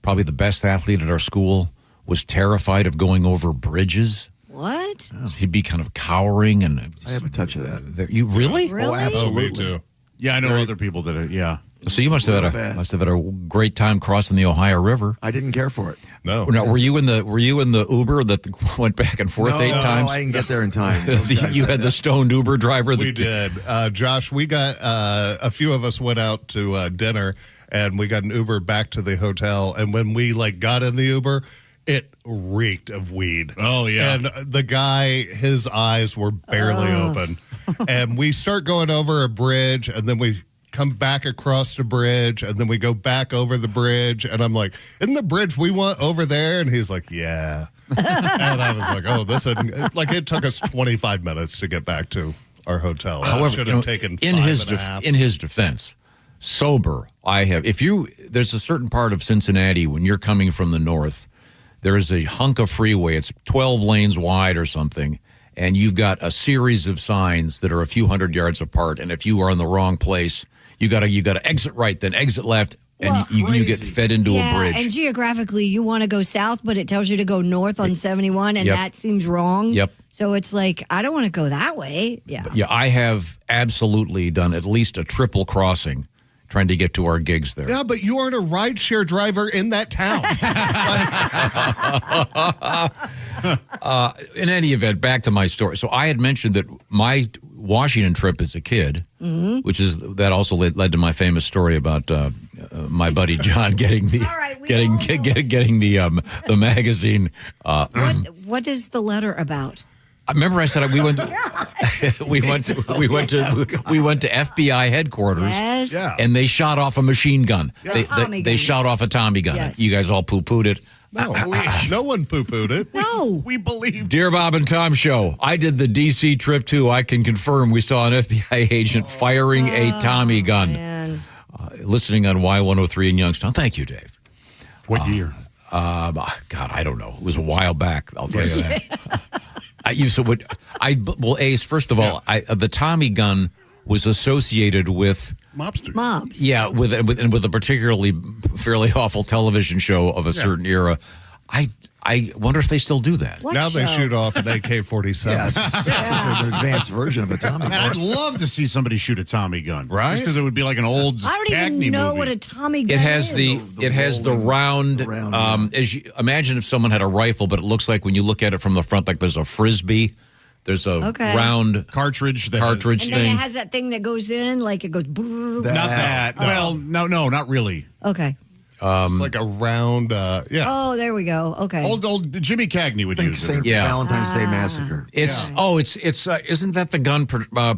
S8: probably the best athlete at our school, was terrified of going over bridges.
S19: What?
S8: He'd be kind of cowering, and
S14: I have a touch of that.
S8: You really?
S19: Really?
S14: Oh, absolutely.
S18: Me too.
S13: Yeah, I know other people that are, yeah.
S8: So you must have had a great time crossing the Ohio River.
S14: I didn't care for it.
S18: No.
S8: Now, were you in the Uber that went back and forth 8 times?
S14: No, I didn't get there in time.
S8: You had the stoned Uber driver.
S18: We did. Josh, we got a few of us went out to dinner, and we got an Uber back to the hotel. And when we got in the Uber, it reeked of weed.
S13: Oh, yeah.
S18: And the guy, his eyes were barely open. And we start going over a bridge, and then we come back across the bridge, and then we go back over the bridge. And I'm like, isn't the bridge we want over there? And he's like, yeah. And I was like, oh, this isn't, it took us 25 minutes to get back to our hotel.
S8: However,
S18: Should have taken
S8: in his
S18: defense.
S8: sober, there's a certain part of Cincinnati when you're coming from the north, there is a hunk of freeway. It's 12 lanes wide or something, and you've got a series of signs that are a few hundred yards apart. And if you are in the wrong place, you got to exit right, then exit left, and you get fed into a bridge.
S19: And geographically, you want to go south, but it tells you to go north on 71, and that seems wrong.
S8: Yep.
S19: So it's like, I don't want to go that way. Yeah.
S8: Yeah, I have absolutely done at least a triple crossing trying to get to our gigs there.
S18: Yeah, but you aren't a rideshare driver in that town.
S8: In any event, back to my story. So I had mentioned that my Washington trip as a kid, which is that also led to my famous story about my buddy John getting the getting the magazine.
S19: What is the letter about?
S8: I remember I said we went to FBI headquarters,
S19: Yes.
S18: Yeah.
S8: and they shot off a machine gun.
S19: Tommy
S8: They
S19: gun.
S8: shot off a Tommy gun.
S19: Yes.
S8: You guys all poo-pooed it.
S18: No, no one poo-pooed it.
S19: No.
S18: We believe.
S8: Dear Bob and Tom Show, I did the D.C. trip too. I can confirm we saw an FBI agent firing a Tommy gun.
S19: Man.
S8: Listening on Y103 in Youngstown. Thank you, Dave.
S13: What year?
S8: God, I don't know. It was a while back. I'll tell you that. Ace, first of all, the Tommy gun was associated with
S18: Mobsters.
S19: Mobs.
S8: Yeah, with a particularly fairly awful television show of a certain era. I wonder if they still do that.
S18: Now they shoot off an AK-47.
S14: Yes. It's an advanced version of a Tommy
S13: Man,
S14: gun.
S13: I'd love to see somebody shoot a Tommy gun,
S18: Right?
S13: Just because it would be like an old
S19: I don't
S13: Cagney
S19: even know
S13: movie.
S19: what a Tommy gun
S8: It has
S19: is.
S8: the round. As you imagine, if someone had a rifle, but it looks like when you look at it from the front, like there's a frisbee There's a
S3: Okay.
S8: round
S13: cartridge
S3: And then
S8: thing.
S3: it has that thing that goes in, like it goes. Brrr.
S13: Not that. Well, no, not really.
S3: Okay.
S18: It's like a round,
S3: Oh, there we go. Okay.
S13: Old Jimmy Cagney would use
S14: St.
S13: it.
S14: Valentine's Day Massacre.
S8: It's isn't that the gun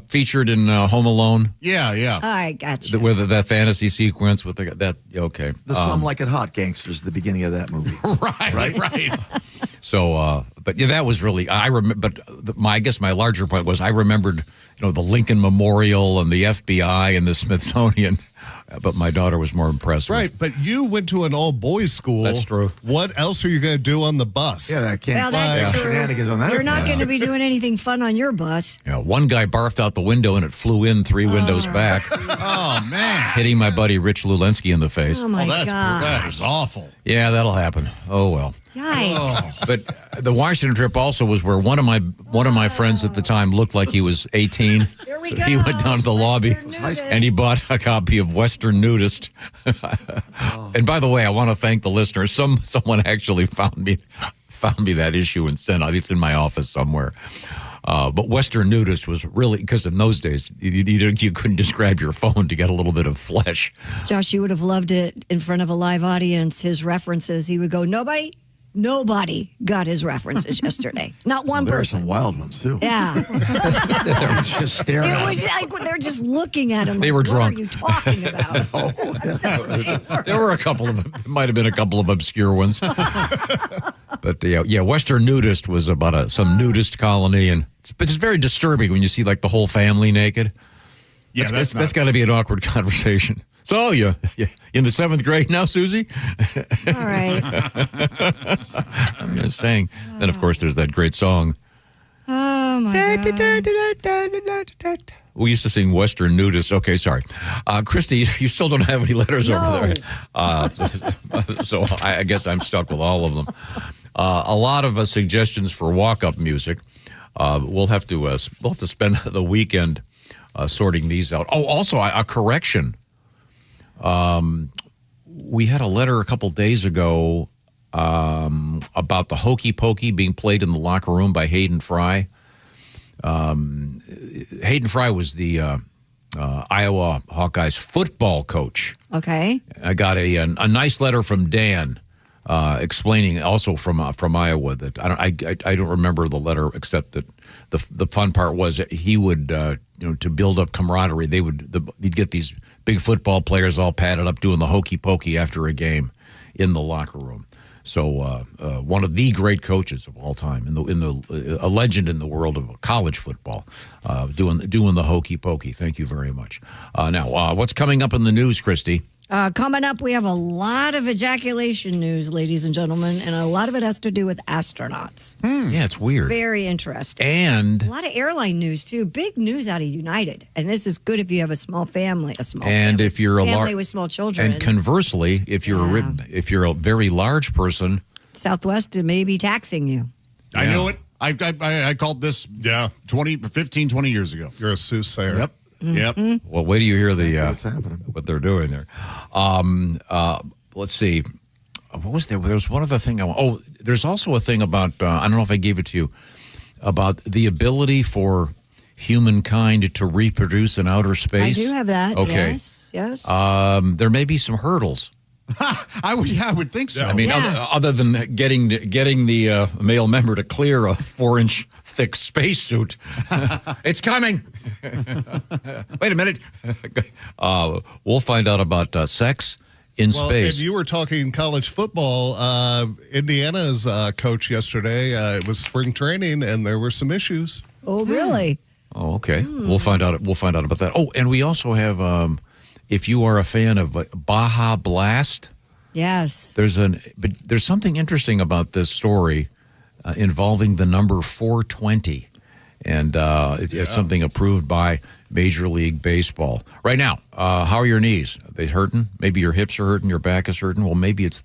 S8: featured in Home Alone?
S13: Yeah.
S3: I gotcha.
S8: With that fantasy sequence with that. Okay.
S14: The Some Like It Hot gangsters, the beginning of that movie.
S13: Right.
S8: So, but yeah, that was really I remember. But I guess my larger point was I remembered, the Lincoln Memorial and the FBI and the Smithsonian. But my daughter was more impressed.
S18: Right, but you went to an all-boys school.
S8: That's true.
S18: What else are you going to do on the bus?
S14: Yeah, I can't
S3: Well, that's true.
S14: shenanigans on that.
S3: You're not going to be doing anything fun on your bus.
S8: Yeah, one guy barfed out the window and it flew in 3 windows back,
S13: Oh man.
S8: hitting my buddy Rich Lulensky in the face.
S3: Oh my
S13: that
S3: god.
S13: is awful.
S8: Yeah, that'll happen. Oh well.
S3: Yikes.
S8: But the Washington trip also was where one of my friends at the time looked like he was 18.
S3: Here we
S8: So
S3: go.
S8: he went down to the lobby
S3: Nudist.
S8: and he bought a copy of Western Nudist. And by the way, I want to thank the listeners. Someone actually found me that issue and sent it. It's in my office somewhere. But Western Nudist was really, because in those days, you couldn't just grab your phone to get a little bit of flesh.
S3: Josh, you would have loved it in front of a live audience. His references, he would go, Nobody got his references yesterday. Not one
S14: There are
S3: person.
S14: some wild ones, too.
S3: Yeah.
S14: They're just staring at
S3: It was
S14: us.
S3: like they're just looking at him.
S8: They
S3: like,
S8: were drunk.
S3: What are you talking about?
S8: There were a couple of, might have been a couple of obscure ones. But yeah, Western Nudist was about some nudist colony, and it's very disturbing when you see like the whole family naked.
S13: Yeah,
S8: that's got to be an awkward conversation. So you in the 7th grade now, Susie?
S3: All right.
S8: I'm just saying. Then of course there's that great song.
S3: Oh my God.
S8: We used to sing Western Nudist. Okay, sorry. Christy, you still don't have any letters over there. So I guess I'm stuck with all of them. A lot of suggestions for walk-up music. We'll have to spend the weekend sorting these out. Oh, also a correction. We had a letter a couple days ago about the Hokey Pokey being played in the locker room by Hayden Fry. Hayden Fry was the Iowa Hawkeyes football coach.
S3: Okay.
S8: I got a nice letter from Dan explaining, also from Iowa, that I don't remember the letter except that the fun part was that he would to build up camaraderie. They'd get these big football players all padded up doing the Hokey Pokey after a game in the locker room. So one of the great coaches of all time, a legend in the world of college football, doing the Hokey Pokey. Thank you very much. Now, what's coming up in the news, Christy?
S3: Coming up, we have a lot of ejaculation news, ladies and gentlemen, and a lot of it has to do with astronauts.
S8: Yeah, it's weird.
S3: Very interesting.
S8: And
S3: a lot of airline news too. Big news out of United, and this is good if you have a small family.
S8: If you're
S3: family with small children.
S8: and conversely, if you're a very large person,
S3: Southwest may be taxing you.
S13: I knew it. I called this 15, 20 years ago.
S18: You're a soothsayer.
S13: Yep. Yep.
S8: Well, wait till you hear
S14: what's happening.
S8: what they're doing there. Let's see. What was there? There was one other thing. There's also a thing about, I don't know if I gave it to you, about the ability for humankind to reproduce in outer space.
S3: I do have that.
S8: Okay.
S3: Yes.
S8: There may be some hurdles.
S13: I would think so.
S8: I mean, other than getting the male member to clear a 4-inch thick spacesuit, it's coming. Wait a minute. We'll find out about sex in space.
S18: And you were talking college football. Indiana's coach yesterday. It was spring training, and there were some issues.
S3: Oh, really?
S8: Oh, okay. We'll find out. We'll find out about that. Oh, and we also have. If you are a fan of Baja Blast,
S3: yes,
S8: but there's something interesting about this story involving the number 420, and it's something approved by Major League Baseball. Right now, how are your knees? Are they hurting? Maybe your hips are hurting, your back is hurting. Well, maybe it's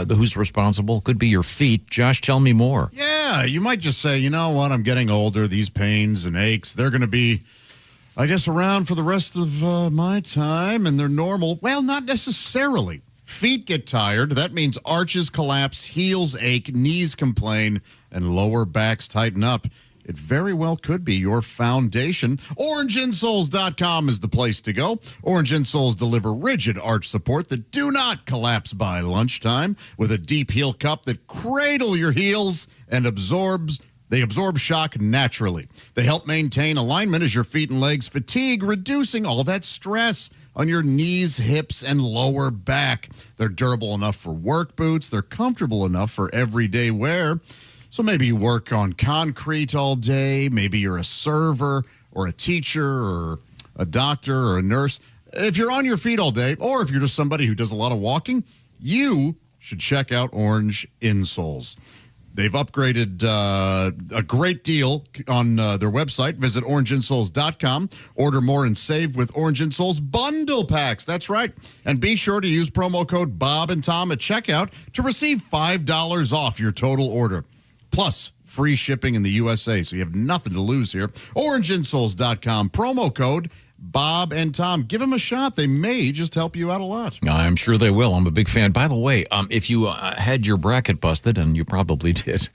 S8: who's responsible. Could be your feet. Josh, tell me more.
S13: Yeah, you might just say, you know what? I'm getting older. These pains and aches, they're going to be, I guess, around for the rest of my time, and they're normal. Well, not necessarily. Feet get tired. That means arches collapse, heels ache, knees complain, and lower backs tighten up. it very well could be your foundation. OrangeInsoles.com is the place to go. Orange Insoles deliver rigid arch support that do not collapse by lunchtime with a deep heel cup that cradle your heels and They absorb shock naturally. They help maintain alignment as your feet and legs fatigue, reducing all that stress on your knees, hips, and lower back. They're durable enough for work boots. They're comfortable enough for everyday wear. So maybe you work on concrete all day. Maybe you're a server or a teacher or a doctor or a nurse. If you're on your feet all day, or if you're just somebody who does a lot of walking, you should check out Orange Insoles. They've upgraded a great deal on their website. Visit orangeinsoles.com. Order more and save with Orange Insoles bundle packs. That's right. And be sure to use promo code Bob and Tom at checkout to receive $5 off your total order. Plus, free shipping in the USA, so you have nothing to lose here. Orangeinsoles.com. Promo code Bob and Tom. Give them a shot. They may just help you out a lot.
S8: I'm sure they will. I'm a big fan. By the way, if you had your bracket busted, and you probably did,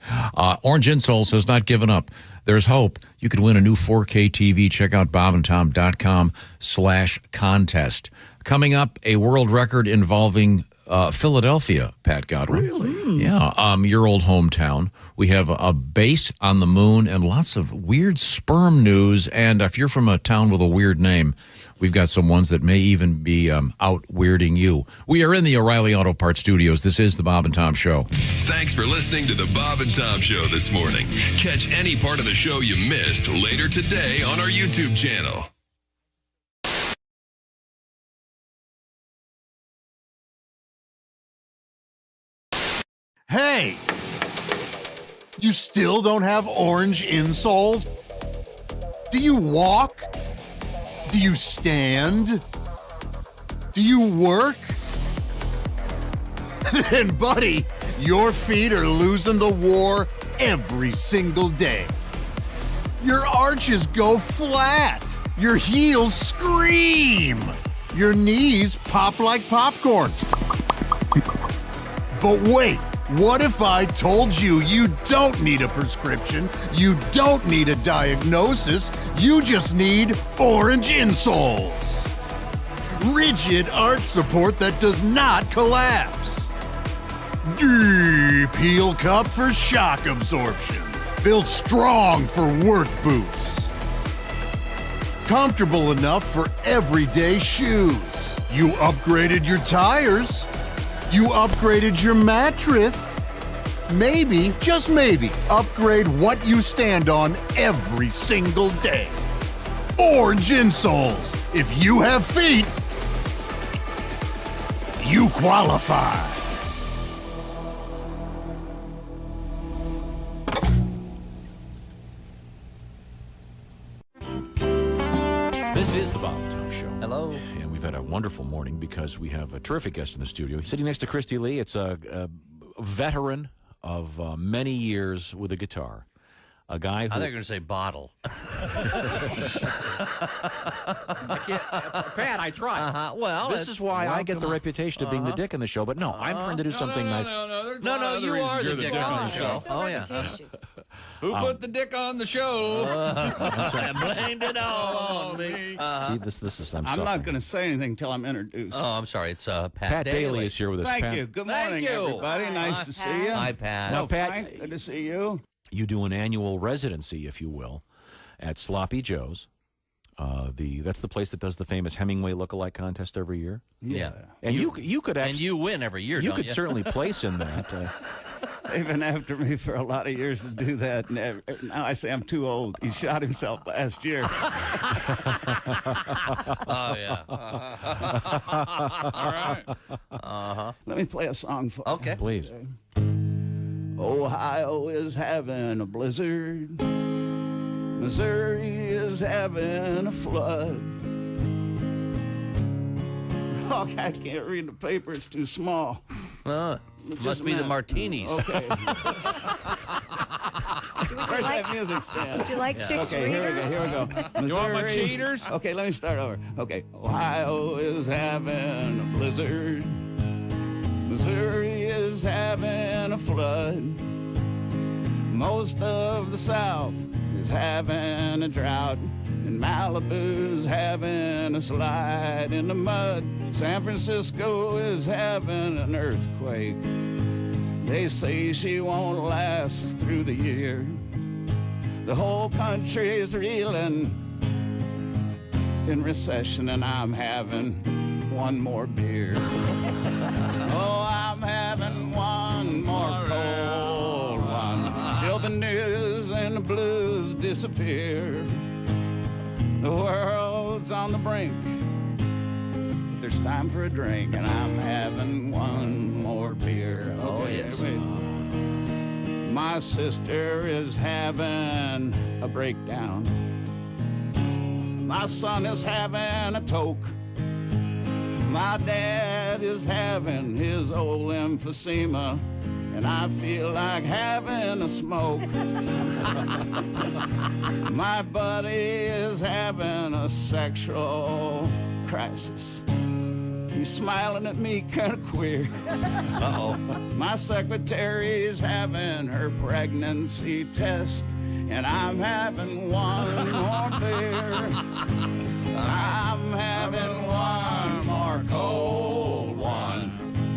S8: Orange Insoles has not given up. There's hope. You could win a new 4K TV. Check out bobandtom.com/contest. Coming up, a world record involving Philadelphia, Pat Godwin.
S14: Really?
S8: Yeah, your old hometown. We have a base on the moon and lots of weird sperm news. And if you're from a town with a weird name, we've got some ones that may even be out weirding you. We are in the O'Reilly Auto Parts Studios. This is the Bob and Tom Show.
S7: Thanks for listening to the Bob and Tom Show this morning. Catch any part of the show you missed later today on our YouTube channel.
S21: Hey! You still don't have orange insoles? Do you walk? Do you stand? Do you work? Then, buddy, your feet are losing the war every single day. Your arches go flat. Your heels scream. Your knees pop like popcorn. But wait. What if I told you you don't need a prescription, you don't need a diagnosis, you just need orange insoles? Rigid arch support that does not collapse. Deep heel cup for shock absorption. Built strong for work boots. Comfortable enough for everyday shoes. You upgraded your tires. You upgraded your mattress. Maybe, just maybe, upgrade what you stand on every single day. Orange insoles. If you have feet, you qualify.
S8: This is the Bob and Tom Show.
S4: Hello.
S8: And we've had a wonderful morning because we have a terrific guest in the studio. He's sitting next to Christy Lee. It's a veteran of many years with a guitar. A guy who...
S4: I think you're going to say bottle.
S8: I can't, Pat, I tried.
S4: Well,
S8: this is why I get the reputation of being the dick in the show, but no, I'm trying to do something nice.
S4: No, you are the dick on the show. Oh, yeah.
S2: Who put the dick on the show?
S4: I blamed it all on me.
S8: See, this is, I'm
S2: not going to say anything until I'm introduced.
S4: Oh, I'm sorry. It's
S8: Pat Daly is here with us.
S2: Thank
S8: Pat.
S2: you. Good morning, everybody. Nice to see you.
S4: Hi, Pat.
S8: Now, Pat,
S2: Frank, good to see you.
S8: You do an annual residency, if you will, at Sloppy Joe's. That's the place that does the famous Hemingway lookalike contest every year.
S4: Yeah.
S8: And you could actually,
S4: and you win every year.
S8: You could certainly place in that.
S2: They've been after me for a lot of years to do that. And now I say I'm too old. He shot himself last year.
S4: Oh, yeah.
S2: All right. Let me play a song for you.
S4: Okay.
S8: Please.
S2: Ohio is having a blizzard. Missouri is having a flood. Oh, I can't read the paper. It's too small.
S4: Must be the martinis.
S2: Okay. Where's that music stand?
S3: Would you like chicks
S2: Okay,
S3: readers?
S2: here we go.
S3: You want my
S2: cheaters? Okay, let me start over. Okay, Ohio is having a blizzard. Missouri is having a flood. Most of the South is having a drought, and Malibu's having a slide in the mud. San Francisco is having an earthquake. They say she won't last through the year. The whole country's reeling in recession, and I'm having one more beer. Oh, I'm having one more cold one till the news and the blues disappear. The world's on the brink. There's time for a drink, and I'm having one more beer.
S4: Oh, yes.
S2: My sister is having a breakdown. My son is having a toke. My dad is having his old emphysema, and I feel like having a smoke. My buddy is having a sexual crisis. He's smiling at me kind of queer.
S4: Uh-oh.
S2: My secretary's having her pregnancy test, and I'm having one more beer. I'm having one more cold one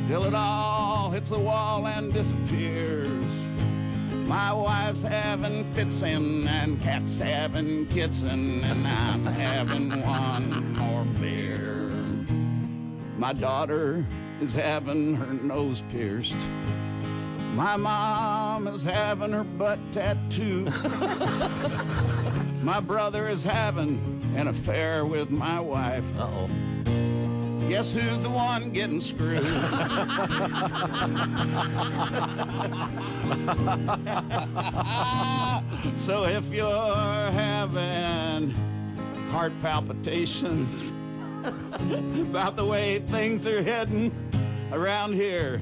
S2: till it all hits the wall and disappears. My wife's having fitsin' and cat's having kitsin', and I'm having one more beer. My daughter is having her nose pierced. My mom is having her butt tattooed. My brother is having an affair with my wife.
S4: Uh-oh.
S2: Guess who's the one getting screwed? So if you're having heart palpitations about the way things are heading around here,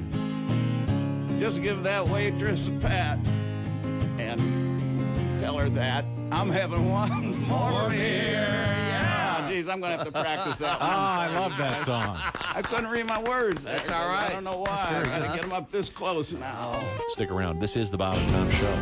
S2: just give that waitress a pat and tell her that I'm having one more beer. Yeah, geez, I'm gonna have to practice that one.
S8: I love that song.
S2: I couldn't read my words.
S4: That's all right.
S2: I don't know why. I gotta get them up this close now.
S1: Stick around. This is the Bob and Tom Show.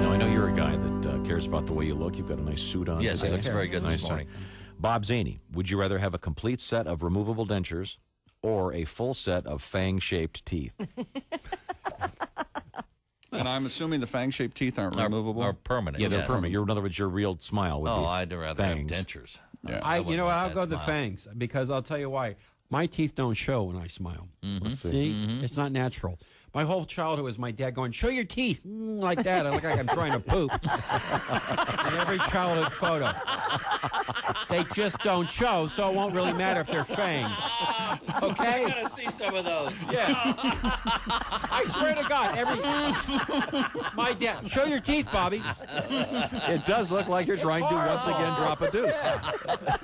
S1: Now, I know you're a guy that cares about the way you look. You've got a nice suit on.
S4: Yes, he looks very good
S1: nice
S4: this morning.
S1: tie. Bob Zaney, would you rather have a complete set of removable dentures or a full set of fang-shaped teeth?
S6: And I'm assuming the fang-shaped teeth aren't removable?
S4: Are permanent.
S1: Yeah, they're
S4: yes.
S1: permanent. In other words, your real smile would be
S4: I'd rather
S1: fangs.
S4: have dentures.
S6: Yeah.
S22: You know what? I'll
S4: that
S22: go the
S4: smile.
S22: fangs because I'll tell you why. My teeth don't show when I smile.
S1: Let's see.
S22: See? It's not natural. My whole childhood was my dad going, show your teeth, like that. I look like I'm trying to poop. In every childhood photo. They just don't show, so it won't really matter if they're fangs. Okay?
S4: I gotta see some of those.
S22: Yeah. I swear to God, my dad, show your teeth, Bobby.
S1: It does look like you're trying to once again drop a deuce.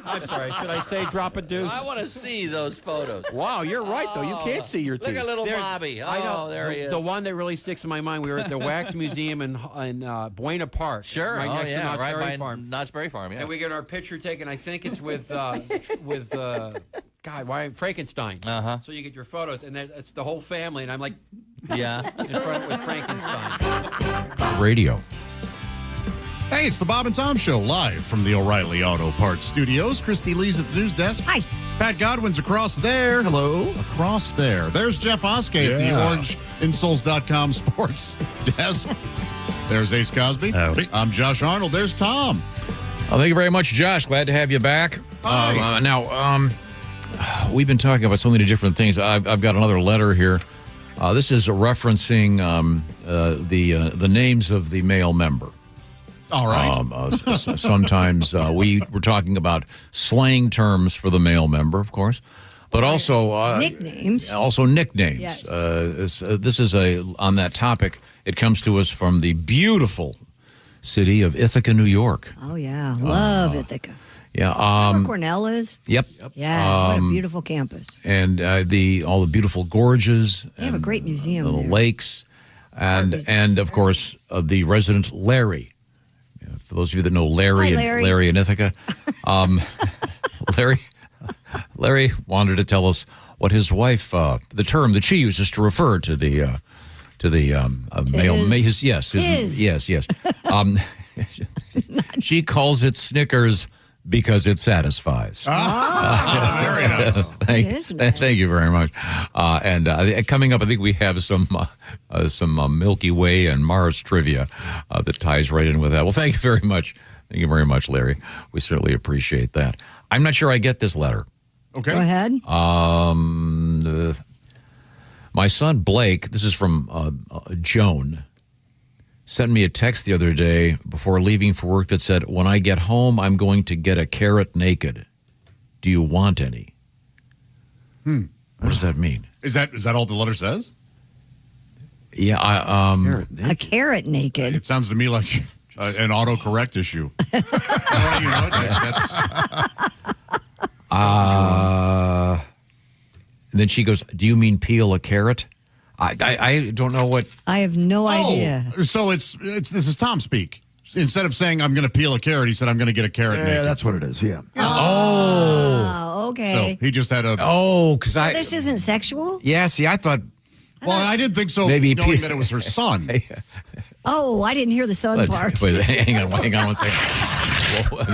S22: I'm sorry, should I say drop a deuce?
S4: I want to see those photos.
S1: Wow, you're right, though. You can't see your teeth.
S4: Look at little Bobby.
S22: I know.
S4: There he is.
S22: The one that really sticks in my mind, we were at the Wax Museum in Buena Park.
S4: Sure.
S22: Right next to Knott's
S4: right
S22: Berry
S4: by
S22: Farm.
S4: Knott's Berry Farm, yeah.
S22: And we get our picture taken. I think it's with Frankenstein.
S4: Uh-huh.
S22: So you get your photos, and it's the whole family, and I'm like,
S4: yeah,
S22: in front with Frankenstein.
S8: Radio.
S13: Hey, it's the Bob and Tom Show, live from the O'Reilly Auto Parts Studios. Christy Lee's at the news desk.
S19: Hi.
S13: Pat Godwin's across there. Hello. Across there. There's Jeff Oskey at the OrangeInsoles.com sports desk. There's Ace Cosby.
S8: Howdy.
S13: I'm Josh Arnold. There's Tom.
S8: Well, thank you very much, Josh. Glad to have you back. Now, we've been talking about so many different things. I've got another letter here. This is referencing the names of the male member.
S13: All right.
S8: Sometimes we were talking about slang terms for the male member, of course, but also
S19: nicknames.
S8: Also nicknames.
S19: Yes.
S8: This is on that topic. It comes to us from the beautiful city of Ithaca, New York.
S19: Oh, yeah. Love Ithaca.
S8: Yeah.
S19: Where Cornell is?
S8: Yep.
S19: Yeah, what a beautiful campus.
S8: And all the beautiful gorges.
S19: They have a great museum
S8: The
S19: there.
S8: lakes. And of course, the resident Larry. For those of you that know Larry,
S19: Hi, Larry.
S8: Larry in Ithaca, Larry wanted to tell us what his wife, the term that she uses to refer to the male. Yes. She calls it Snickers because it satisfies.
S13: Very nice.
S8: Thank you very much. And coming up, I think we have some Milky Way and Mars trivia that ties right in with that. Well, thank you very much. Thank you very much, Larry. We certainly appreciate that. I'm not sure I get this letter.
S13: Okay.
S19: Go ahead.
S8: My son Blake, this is from Joan, sent me a text the other day before leaving for work that said, "When I get home, I'm going to get a carrot naked. Do you want any?" What does that mean?
S13: Is that all the letter says?
S8: Yeah,
S19: a carrot naked.
S13: It sounds to me like an autocorrect issue.
S8: And then she goes, "Do you mean peel a carrot?" I don't know what.
S19: I have no idea.
S13: So this is Tom speak. Instead of saying I'm going to peel a carrot, he said I'm going to get a carrot naked.
S14: Yeah, that's what it is. Yeah.
S19: Oh, okay.
S13: So he just had a.
S8: Because
S19: so this isn't sexual?
S8: Yeah. See, I thought.
S13: Well, I didn't think so.
S8: Maybe
S13: knowing that it was her son.
S19: Oh, I didn't hear the son part.
S8: Wait, hang on 1 second. Well,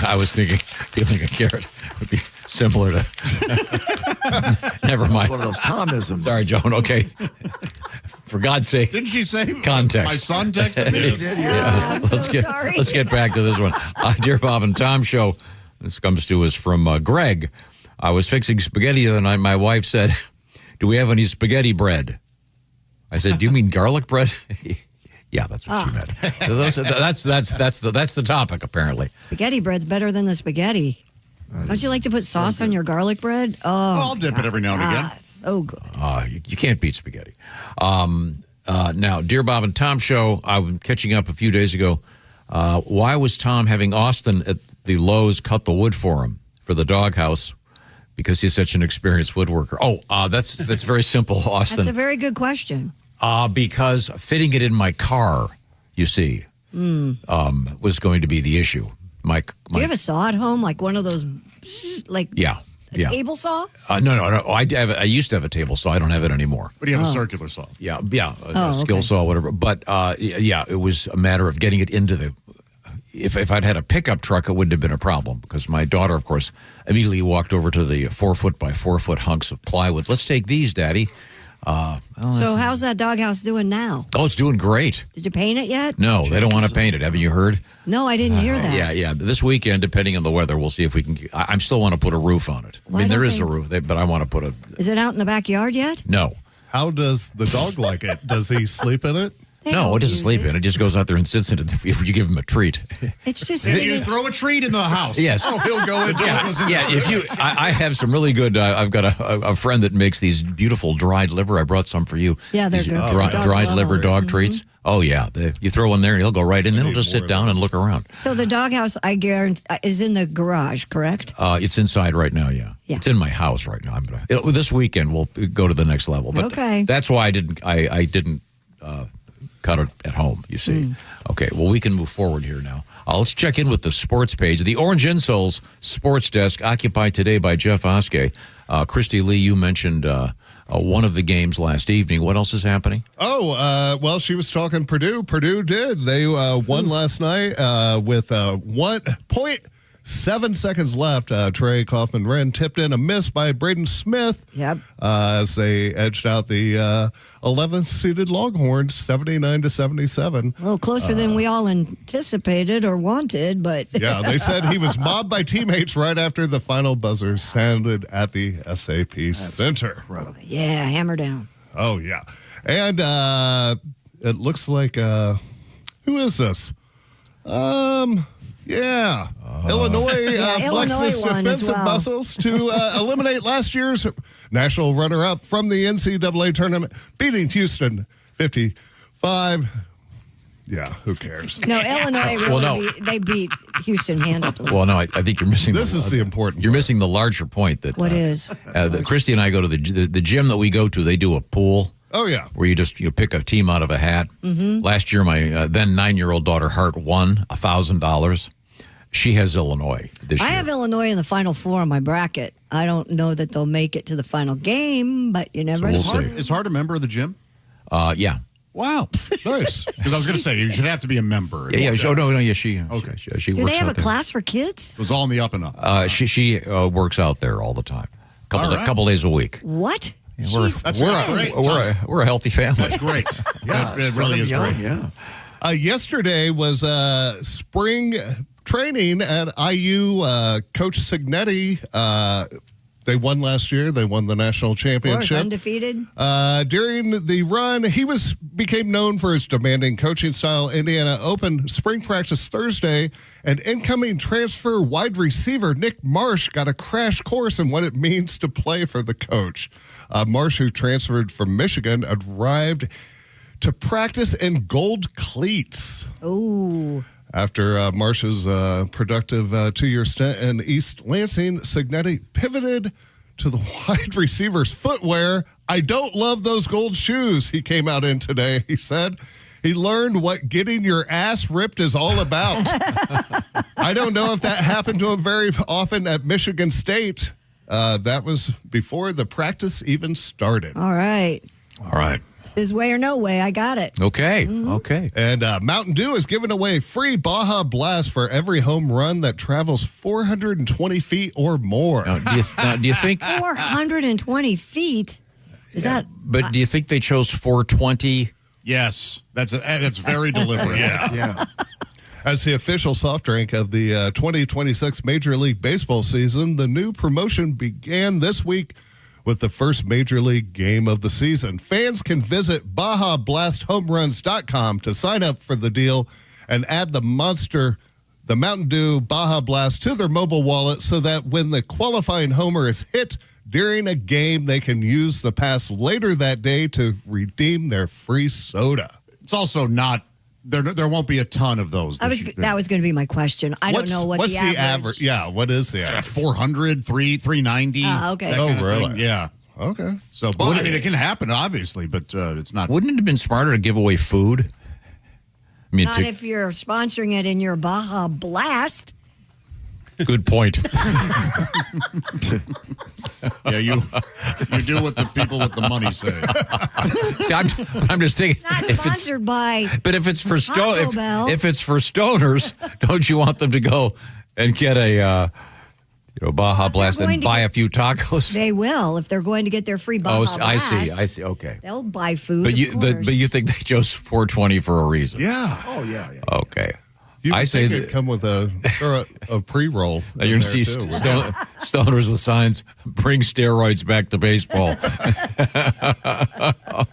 S8: I was thinking peeling a carrot would be similar to. Never mind.
S14: One of those Tomisms.
S8: Sorry, Joan. Okay. For God's sake.
S13: Didn't she say
S8: context?
S13: My son texted me.
S14: She did, yeah.
S8: Let's get back to this one. Dear Bob and Tom show. This comes to us from Greg. I was fixing spaghetti the other night. My wife said, "Do we have any spaghetti bread?" I said, "Do you mean garlic bread?" Yeah, that's what she meant. So that's the topic apparently.
S19: Spaghetti bread's better than the spaghetti. Don't you like to put sauce on your garlic bread? Oh,
S13: I'll dip it every now and again.
S19: Oh, good.
S8: You can't beat spaghetti. Now, dear Bob and Tom show, I was catching up a few days ago. Why was Tom having Austin at the Lowe's cut the wood for him for the doghouse? Because he's such an experienced woodworker. That's very simple, Austin.
S19: That's a very good question.
S8: Because fitting it in my car, you see, was going to be the issue.
S19: Do you have a saw at home, like one of those, table saw?
S8: No. I used to have a table saw. I don't have it anymore.
S13: But you have a circular saw.
S8: Yeah, a skill saw, whatever. But it was a matter of getting it into the. If I'd had a pickup truck, it wouldn't have been a problem because my daughter, of course, immediately walked over to the 4-foot by 4-foot hunks of plywood. "Let's take these, Daddy."
S19: So how's that doghouse doing now?
S8: Oh, it's doing great.
S19: Did you paint it yet?
S8: No, they don't want to paint it. Haven't you heard?
S19: No, I didn't hear that.
S8: Yeah. This weekend, depending on the weather, we'll see if we can. I still want to put a roof on it. I mean, there is a roof, but I want to put a.
S19: Is it out in the backyard yet?
S8: No.
S18: How does the dog like it? Does he sleep in it?
S8: No, it doesn't sleep in it. It just goes out there and sits in it if you give him a treat.
S19: It's just
S13: you throw a treat in the house.
S8: Yes.
S13: Oh, he'll go into it.
S8: Yeah. If you, I have some really good. I've got a friend that makes these beautiful dried liver. I brought some for you.
S19: Yeah, they're
S8: These
S19: good.
S8: Dried liver dog treats. Oh yeah, you throw one there and he'll go right in. Then he'll just sit down and look around.
S19: So the doghouse, I guarantee, is in the garage, correct?
S8: It's inside right now. Yeah. It's in my house right now. This weekend we'll go to the next level. But
S19: okay.
S8: That's why I didn't cut it at home. You see. Okay. Well, we can move forward here now. Let's check in with the sports page. The Orange Insoles Sports Desk, occupied today by Jeff Oskey. Christy Lee, you mentioned one of the games last evening. What else is happening?
S18: Well, she was talking Purdue. Purdue did. They won last night with 1.7 seconds left. Trey Kaufman-Wren tipped in a miss by Braden Smith.
S19: Yep.
S18: As they edged out the 11th seeded Longhorns 79-77.
S19: A little closer than we all anticipated or wanted, but
S18: yeah, they said he was mobbed by teammates right after the final buzzer sounded at the SAP Center.
S14: Incredible.
S19: Yeah, hammer down.
S18: Oh yeah, and it looks like who is this? Illinois flexed its defensive muscles to eliminate last year's national runner-up from the NCAA tournament, beating Houston 55. Yeah, who cares?
S19: No, Illinois they beat Houston handily.
S8: Well, no, I think you're missing.
S18: This is the important.
S8: You're missing the larger point that.
S19: What is?
S8: Christy and I go to the gym that we go to. They do a pool.
S18: Oh yeah,
S8: where you just pick a team out of a hat. Mm-hmm. Last year, my then 9-year-old daughter Hart won $1,000. She has Illinois this
S19: I
S8: year.
S19: have Illinois in the Final Four on my bracket. I don't know that they'll make it to the final game, but you never
S8: we'll
S19: know.
S8: see.
S13: Is Hart a member of the gym?
S8: Yeah.
S13: Wow, nice. Because I was going to say you should have to be a member.
S8: Yeah. Oh no. Yeah. She.
S13: Okay.
S8: She
S19: Do
S8: works
S19: they have
S8: out
S19: a
S8: there.
S19: class for kids?
S13: It was all in the up and up.
S8: She works out there all the time.
S13: All right.
S8: Couple days a week.
S19: What?
S8: Yeah,
S19: Jeez,
S8: we're a healthy family.
S13: That's great.
S14: Yeah,
S13: it really is great.
S14: Yeah.
S18: Yesterday was spring training at IU. Coach Signetti, they won last year. They won the national
S19: Of course,
S18: championship.
S19: undefeated.
S18: During the run, he became known for his demanding coaching style. Indiana opened spring practice Thursday, and incoming transfer wide receiver Nick Marsh got a crash course in what it means to play for the coach. Marsh, who transferred from Michigan, arrived to practice in gold cleats.
S19: Ooh.
S18: After Marsh's productive 2-year stint in East Lansing, Signetti pivoted to the wide receiver's footwear. I don't love those gold shoes he came out in today, he said. He learned what getting your ass ripped is all about. I don't know if that happened to him very often at Michigan State. That was before the practice even started.
S19: All right.
S8: All right.
S19: His way or no way, I got it.
S8: Okay. Okay.
S18: And Mountain Dew is giving away free Baja Blast for every home run that travels 420 feet or more.
S8: Now, do you think?
S19: 420 feet? Is that?
S8: But do you think they chose 420?
S13: Yes, that's very deliberate.
S18: Yeah. As the official soft drink of the 2026 Major League Baseball season, the new promotion began this week with the first Major League game of the season. Fans can visit BajaBlastHomeRuns.com to sign up for the deal and add the Mountain Dew Baja Blast to their mobile wallet so that when the qualifying homer is hit during a game, they can use the pass later that day to redeem their free soda.
S13: It's also not, there won't be a ton of those.
S19: That was going to be my question. I don't know what's the average.
S18: Yeah, what is the average?
S13: 400, 390.
S19: Okay.
S13: That kind of
S18: really?
S13: thing. Yeah.
S18: Okay.
S13: So, but, I mean, it can happen, obviously, but it's not.
S8: Wouldn't it have been smarter to give away food? I mean,
S19: Not if you're sponsoring it in your Baja Blast.
S8: Good point.
S13: Yeah, you do what the people with the money say.
S8: See, I'm just thinking.
S19: Not sponsored by.
S8: But if it's for
S19: Taco Bell.
S8: if it's for stoners, don't you want them to go and get a Baja Blast and buy a few tacos?
S19: They will if they're going to get their free Baja Blast.
S8: I see. Okay.
S19: They'll buy food.
S8: But
S19: of course.
S8: but you think they chose 420 for a reason?
S18: Yeah.
S14: Oh, yeah.
S8: Okay.
S18: I say
S8: that
S18: it'd come with a pre-roll.
S8: you're going to see stoners with signs, bring steroids back to baseball.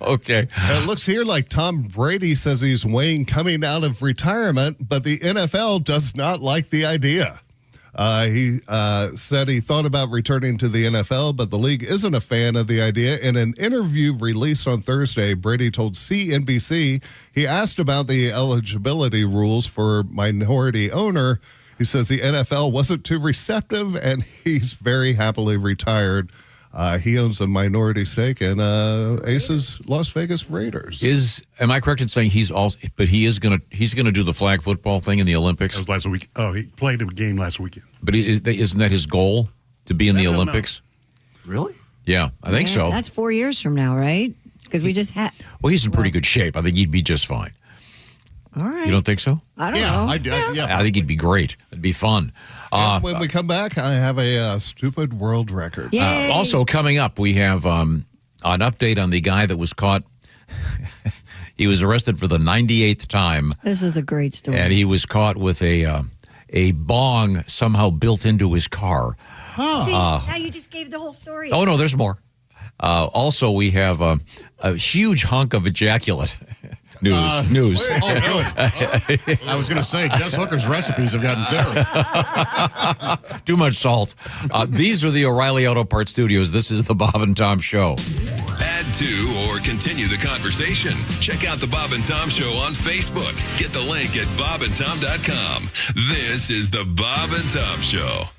S8: Okay.
S18: It looks here like Tom Brady says he's weighing coming out of retirement, but the NFL does not like the idea. He said he thought about returning to the NFL, but the league isn't a fan of the idea. In an interview released on Thursday, Brady told CNBC he asked about the eligibility rules for minority owner. He says the NFL wasn't too receptive, and he's very happily retired. He owns a minority stake in Aces Las Vegas Raiders.
S8: Am I correct in saying he's gonna do the flag football thing in the Olympics?
S9: That was last week. Oh, he played a game last weekend.
S8: But isn't that his goal to be in the Olympics?
S14: Really?
S8: Yeah, I think so.
S19: That's 4 years from now, right? Because we just had.
S8: Well, he's in pretty good shape. I think he'd be just fine.
S19: All right.
S8: You don't think so?
S19: I don't know.
S13: I do. Yeah.
S8: I think he'd be great. It'd be fun.
S18: When we come back, I have a stupid world record.
S8: Also coming up, we have an update on the guy that was caught. He was arrested for the 98th time.
S19: This is a great story.
S8: And he was caught with a bong somehow built into his car.
S19: See, now you just gave the whole story.
S8: Oh, no, there's more. Also, we have a huge hunk of ejaculate. News.
S13: Oh, good. I was going to say, Jess Hooker's recipes have gotten terrible.
S8: Too much salt. These are the O'Reilly Auto Parts Studios. This is the Bob and Tom Show.
S7: Add to or continue the conversation. Check out the Bob and Tom Show on Facebook. Get the link at bobandtom.com. This is the Bob and Tom Show.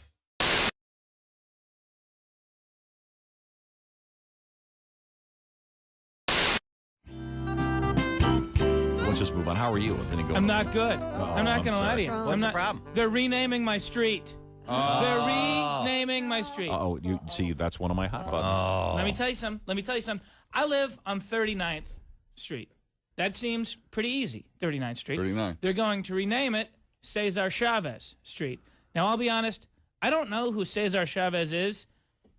S1: Let's just move on. How are you? Everything going?
S10: I'm not good. I'm not going to lie to you.
S4: What's the problem?
S10: They're renaming my street. They're renaming my street.
S1: Oh, you see, that's one of my hot buttons.
S10: Oh. Let me tell you something. I live on 39th Street. That seems pretty easy, 39th Street.
S6: 39.
S10: They're going to rename it Cesar Chavez Street. Now, I'll be honest, I don't know who Cesar Chavez is,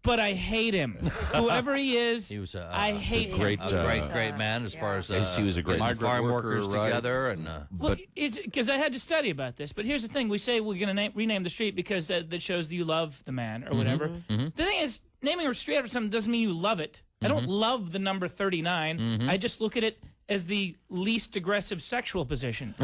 S10: but I hate him. Whoever he is, I hate him.
S4: Great man as far as
S1: he was a great
S4: getting farm workers together. And
S10: well, it's because I had to study about this. But here's the thing: we say we're going to rename the street because that shows that you love the man or whatever. The thing is, naming a street after something doesn't mean you love it. I don't love the number 39. I just look at it as the least aggressive sexual position.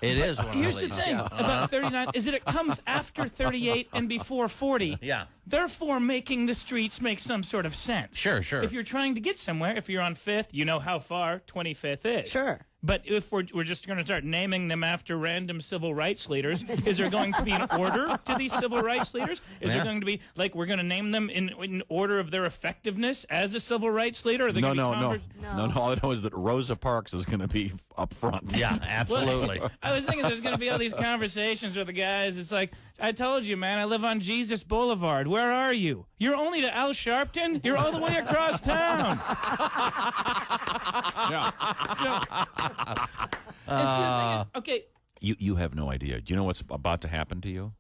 S4: It is one
S10: Here's
S4: of
S10: the
S4: these.
S10: thing about 39 is that it comes after 38 and before 40.
S4: Yeah.
S10: Therefore, making the streets make some sort of sense.
S4: Sure.
S10: If you're trying to get somewhere, if you're on 5th, you know how far 25th is.
S3: Sure.
S10: But if we're just going to start naming them after random civil rights leaders, is there going to be an order to these civil rights leaders? Is there going to be, like, we're going to name them in order of their effectiveness as a civil rights leader?
S1: No. All I know is that Rosa Parks is going to be up front.
S4: Yeah, absolutely.
S10: Well, I was thinking there's going to be all these conversations with the guys. It's like, I told you, man, I live on Jesus Boulevard. Where are you? You're only to Al Sharpton? You're all the way across town. Okay.
S1: You have no idea. Do you know what's about to happen to you?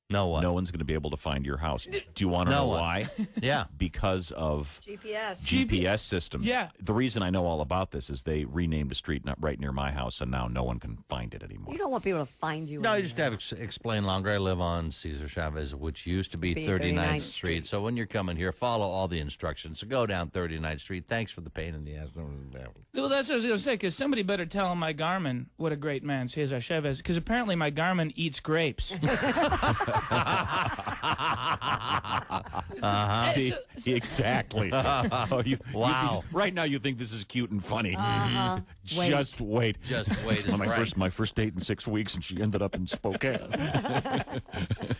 S4: No one.
S1: No one's going to be able to find your house. Do you want to know why?
S4: Yeah.
S1: Because of GPS systems.
S10: Yeah.
S1: The reason I know all about this is they renamed a street right near my house, and now no one can find it anymore.
S3: You don't want people to find you.
S4: No, you just have to explain longer. I live on Cesar Chavez, which used to be 39th Street. So when you're coming here, follow all the instructions. So go down 39th Street. Thanks for the pain in the ass.
S10: Well, that's what I was going to say, because somebody better tell my Garmin what a great man Cesar Chavez, because apparently my Garmin eats grapes.
S1: See, exactly.
S4: Wow.
S1: Right now you think this is cute and funny. Just wait.
S4: Just wait.
S1: It's my first date in 6 weeks, and she ended up in Spokane.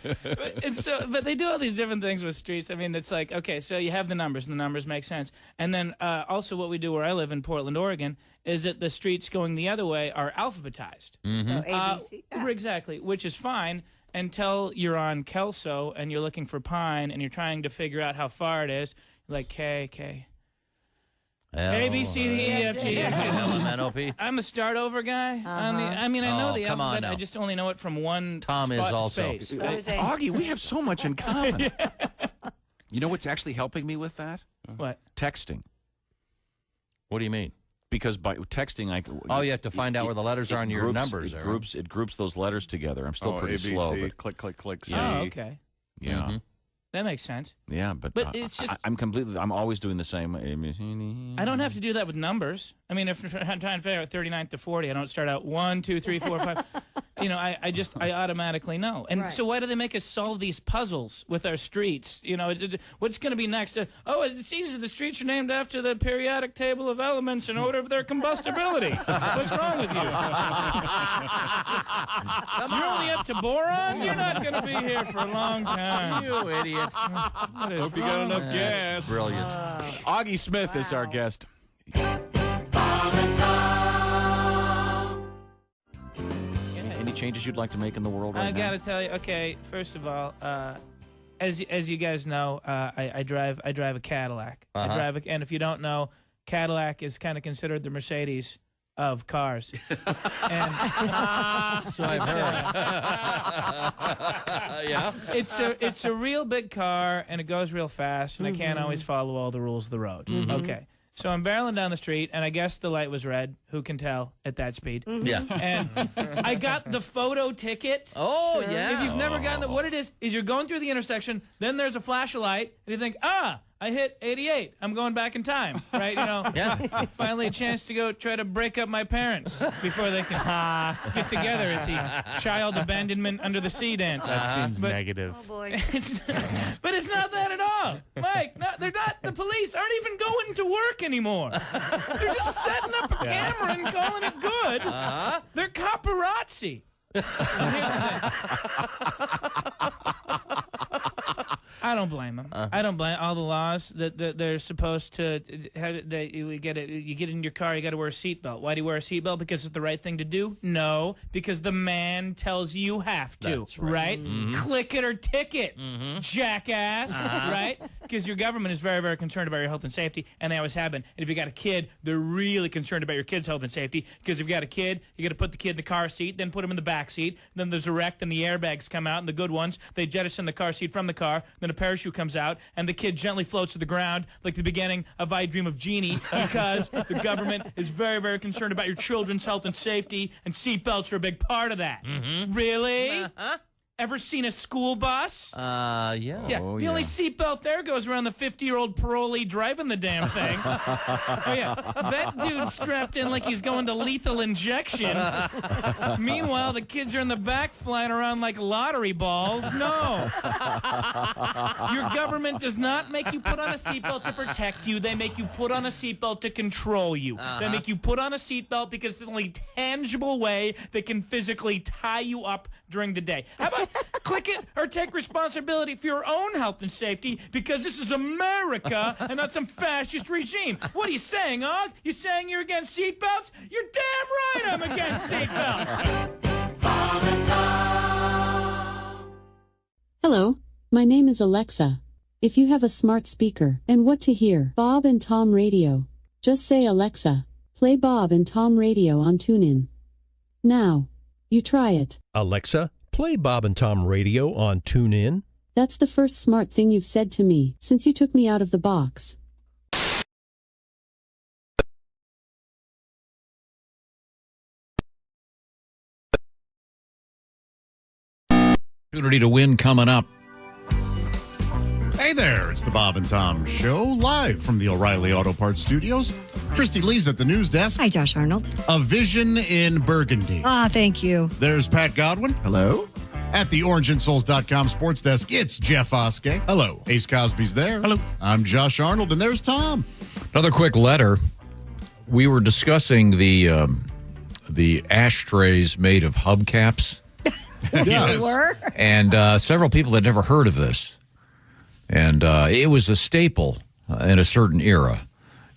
S10: But they do all these different things with streets. I mean, it's like, okay, so you have the numbers, and the numbers make sense. And then also what we do where I live in Portland, Oregon, is that the streets going the other way are alphabetized.
S3: So ABC.
S10: Exactly, which is fine until you're on Kelso and you're looking for Pine and you're trying to figure out how far it is. You're like K. A, B, C, D, E, F, G,
S4: LMNOP.
S10: I'm a start over guy. I know the alphabet.
S4: now.
S10: I just only know it from one
S4: Tom
S10: spot
S4: is also.
S10: space.
S1: Augie, we have so much in common. You know what's actually helping me with that?
S10: What?
S1: Texting.
S4: What do you mean?
S1: Because by texting,
S4: you have to find out where the letters are on your numbers.
S1: It groups those letters together. I'm still pretty slow. But,
S6: click, C.
S10: Oh, okay.
S1: Yeah.
S10: That makes sense.
S1: Yeah, but
S10: it's just
S1: I'm always doing the same.
S10: I don't have to do that with numbers. I mean, if I'm trying to figure out 39th to 40, I don't start out 1, 2, 3, 4, 5. I automatically know. And so why do they make us solve these puzzles with our streets? What's going to be next? It's easy. The streets are named after the periodic table of elements in order of their combustibility. What's wrong with you? You're only up to boron? You're not going to be here for a long time.
S4: You idiot.
S1: Hope you got enough gas.
S4: Brilliant.
S1: Auggie Smith is our guest. Any changes you'd like to make in the world right now?
S10: I got to tell you, okay, first of all, as you guys know, I drive a Cadillac. And if you don't know, Cadillac is kind of considered the Mercedes of cars. And
S4: so I've heard. Yeah.
S10: It's a real big car, and it goes real fast, and I can't always follow all the rules of the road. Okay. So I'm barreling down the street, and I guess the light was red. Who can tell at that speed?
S4: Yeah.
S10: And I got the photo ticket.
S4: Oh, yeah.
S10: If you've never gotten that, what it is you're going through the intersection, then there's a flashlight, and you think, I hit 88. I'm going back in time, right?
S4: Yeah.
S10: Finally a chance to go try to break up my parents before they can get together at the child abandonment under the sea dance.
S11: That seems negative.
S3: Oh boy.
S10: But it's not that at all, Mike. They're not. The police aren't even going to work anymore. They're just setting up a camera and calling it good. They're paparazzi. I don't blame them. I don't blame all the laws that they're supposed to have. You get in your car, you got to wear a seatbelt. Why do you wear a seatbelt? Because it's the right thing to do? No, because the man tells you have to.
S4: That's right.
S10: Click it or ticket, jackass. Right? Because your government is very, very concerned about your health and safety, and they always have been. And if you got a kid, they're really concerned about your kid's health and safety. Because if you got a kid, you got to put the kid in the car seat, then put him in the back seat. Then there's a wreck, and the airbags come out, and the good ones, they jettison the car seat from the car. Then a parachute comes out, and the kid gently floats to the ground like the beginning of I Dream of Jeannie, because the government is very, very concerned about your children's health and safety, and seatbelts are a big part of that. Really? Ever seen a school bus?
S4: Yeah.
S10: Yeah. The only seatbelt there goes around the 50-year-old parolee driving the damn thing. Oh, yeah. That dude's strapped in like he's going to lethal injection. Meanwhile, the kids are in the back flying around like lottery balls. No. Your government does not make you put on a seatbelt to protect you. They make you put on a seatbelt to control you. They make you put on a seatbelt because it's the only tangible way they can physically tie you up during the day. How about click it or take responsibility for your own health and safety, because this is America and not some fascist regime. What are you saying, Ogg? You saying you're against seatbelts? You're damn right I'm against seatbelts. Bob and Tom.
S11: Hello, my name is Alexa. If you have a smart speaker and what to hear, Bob and Tom Radio, just say Alexa, play Bob and Tom Radio on TuneIn. Now, you try it.
S15: Alexa, play Bob and Tom Radio on TuneIn.
S11: That's the first smart thing you've said to me since you took me out of the box.
S8: Opportunity to win coming up.
S13: Hey there, it's the Bob and Tom Show, live from the O'Reilly Auto Parts Studios. Christy Lee's at the news desk.
S19: Hi, Josh Arnold.
S13: A Vision in Burgundy.
S19: Thank you.
S13: There's Pat Godwin.
S14: Hello.
S13: At the OrangeandSouls.com sports desk, it's Jeff Oskey.
S8: Hello.
S13: Ace Cosby's there.
S8: Hello.
S13: I'm Josh Arnold, and there's Tom.
S8: Another quick letter. We were discussing the ashtrays made of hubcaps.
S19: Yes. We were.
S8: And several people had never heard of this. And it was a staple in a certain era.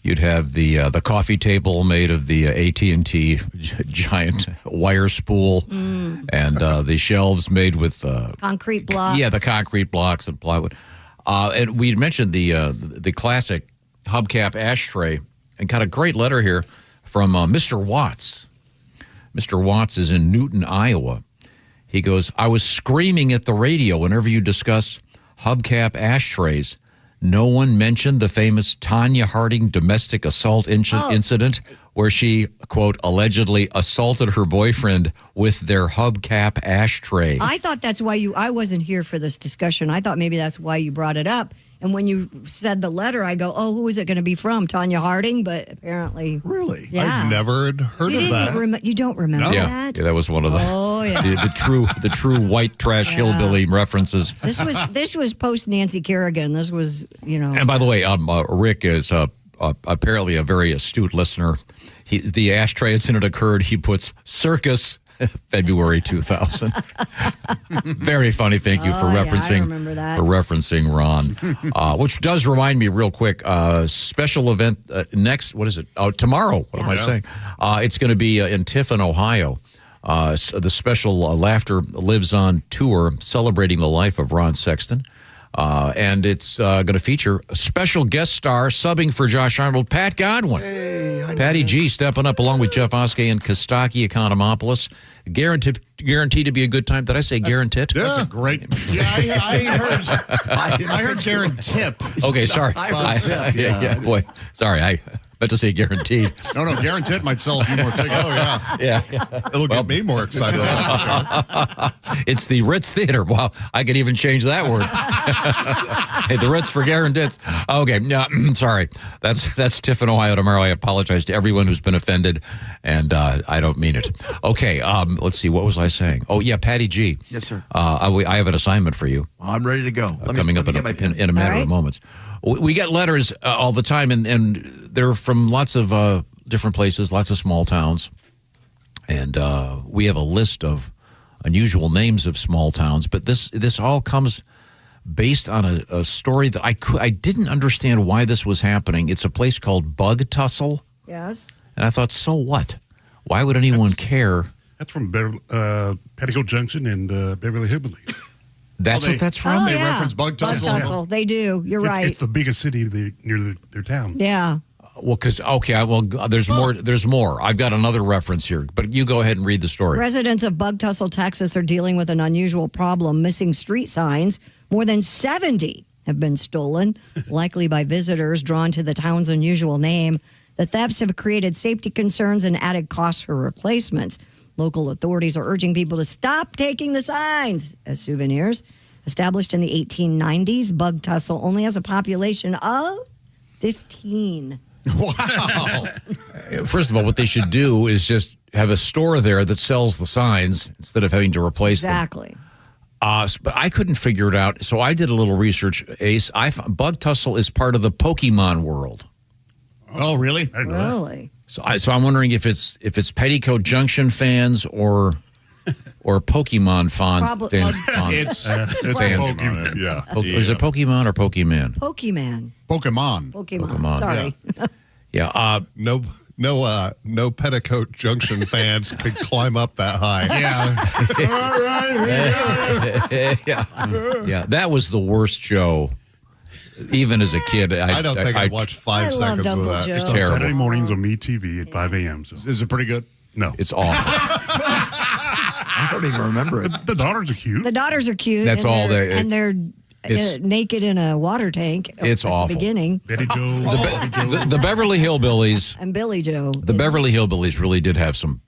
S8: You'd have the coffee table made of the AT&T giant wire spool, and the shelves made with
S19: concrete blocks.
S8: Yeah, the concrete blocks and plywood. And we mentioned the classic hubcap ashtray, and got a great letter here from Mr. Watts. Mr. Watts is in Newton, Iowa. He goes, I was screaming at the radio whenever you discuss hubcap ashtrays. No one mentioned the famous Tanya Harding domestic assault incident where she, quote, allegedly assaulted her boyfriend with their hubcap ashtray.
S19: I thought that's why I wasn't here for this discussion. I thought maybe that's why you brought it up. And when you said the letter, I go, who is it going to be from? Tanya Harding? But apparently.
S14: Really?
S19: Yeah.
S18: I've never heard of that.
S19: You don't remember that?
S8: Yeah, that was one of the, the true white trash hillbilly references.
S19: This was post Nancy Kerrigan. This was,
S8: And by the way, Rick is apparently a very astute listener. The ashtray incident occurred. He puts circus February 2000. Very funny. Thank you for referencing.
S19: I remember that.
S8: For referencing Ron, which does remind me real quick. Special event next. What is it? Tomorrow. What am I saying? It's going to be in Tiffin, Ohio. The special Laughter Lives On tour celebrating the life of Ron Sexton. And it's going to feature a special guest star subbing for Josh Arnold, Pat Godwin.
S14: Hey,
S8: Patty G stepping up along with Jeff Oskey and Kostaki Economopoulos. Guaranteed to be a good time. Did I say guaranteed?
S13: That's a great. Yeah, I heard guaranteed.
S8: Okay, sorry. Boy, sorry. I meant to say guaranteed.
S13: No, guaranteed might sell a few more tickets.
S8: Yeah.
S13: It'll get me more excited.
S8: It's the Ritz Theater. Wow, I could even change that word. Hey, the Ritz for guaranteed. Okay, no, sorry. That's Tiffin, Ohio tomorrow. I apologize to everyone who's been offended, and I don't mean it. Okay, let's see. What was I saying? Oh, yeah, Patty G.
S14: Yes, sir.
S8: I have an assignment for you.
S14: I'm ready to go.
S8: Coming up in a matter of moments. We get letters all the time, and they're from lots of different places, lots of small towns. And we have a list of unusual names of small towns, but this all comes based on a story that I didn't understand why this was happening. It's a place called Bug Tussle.
S19: Yes.
S8: And I thought, so what? Why would anyone care?
S9: That's from Petticoat Junction and Beverly Hillbillies.
S8: That's what that's from?
S13: They reference Bug Tussle.
S19: Bug Tussle. They do. You're right.
S9: It's the biggest city near their town.
S19: Yeah.
S8: Well, there's more. There's more. I've got another reference here, but you go ahead and read the story.
S19: Residents of Bug Tussle, Texas are dealing with an unusual problem, missing street signs. More than 70 have been stolen, likely by visitors drawn to the town's unusual name. The thefts have created safety concerns and added costs for replacements. Local authorities are urging people to stop taking the signs as souvenirs. Established in the 1890s, Bug Tussle only has a population of 15.
S13: Wow.
S8: First of all, what they should do is just have a store there that sells the signs instead of having to replace them.
S19: Exactly.
S8: But I couldn't figure it out, so I did a little research, Ace. Bug Tussle is part of the Pokemon world.
S13: Oh, really?
S9: I didn't know
S8: Really? So I'm wondering if it's Petticoat Junction fans or Pokemon fans.
S13: It's Pokemon. Yeah.
S8: Is it Pokemon or Pokemon?
S19: Pokemon.
S8: Pokemon.
S19: Sorry.
S8: Yeah.
S18: No Petticoat Junction fans could climb up that high.
S8: Yeah. That was the worst show. Even as a kid,
S18: I don't think I watched 5 seconds of that.
S8: It's terrible.
S9: Saturday mornings on MeTV at 5 a.m. So.
S13: Is it pretty good?
S9: No.
S8: It's awful.
S14: I don't even remember it.
S9: The daughters are cute.
S19: The daughters are cute.
S8: That's
S19: and
S8: all
S19: they're-
S8: they-
S19: And they're
S8: it's-
S19: naked in a water tank.
S8: It's
S19: at
S8: awful.
S19: The beginning.
S9: Betty Joe.
S8: The Beverly Hillbillies.
S19: And Billy Joe.
S8: The Beverly Hillbillies really did have some,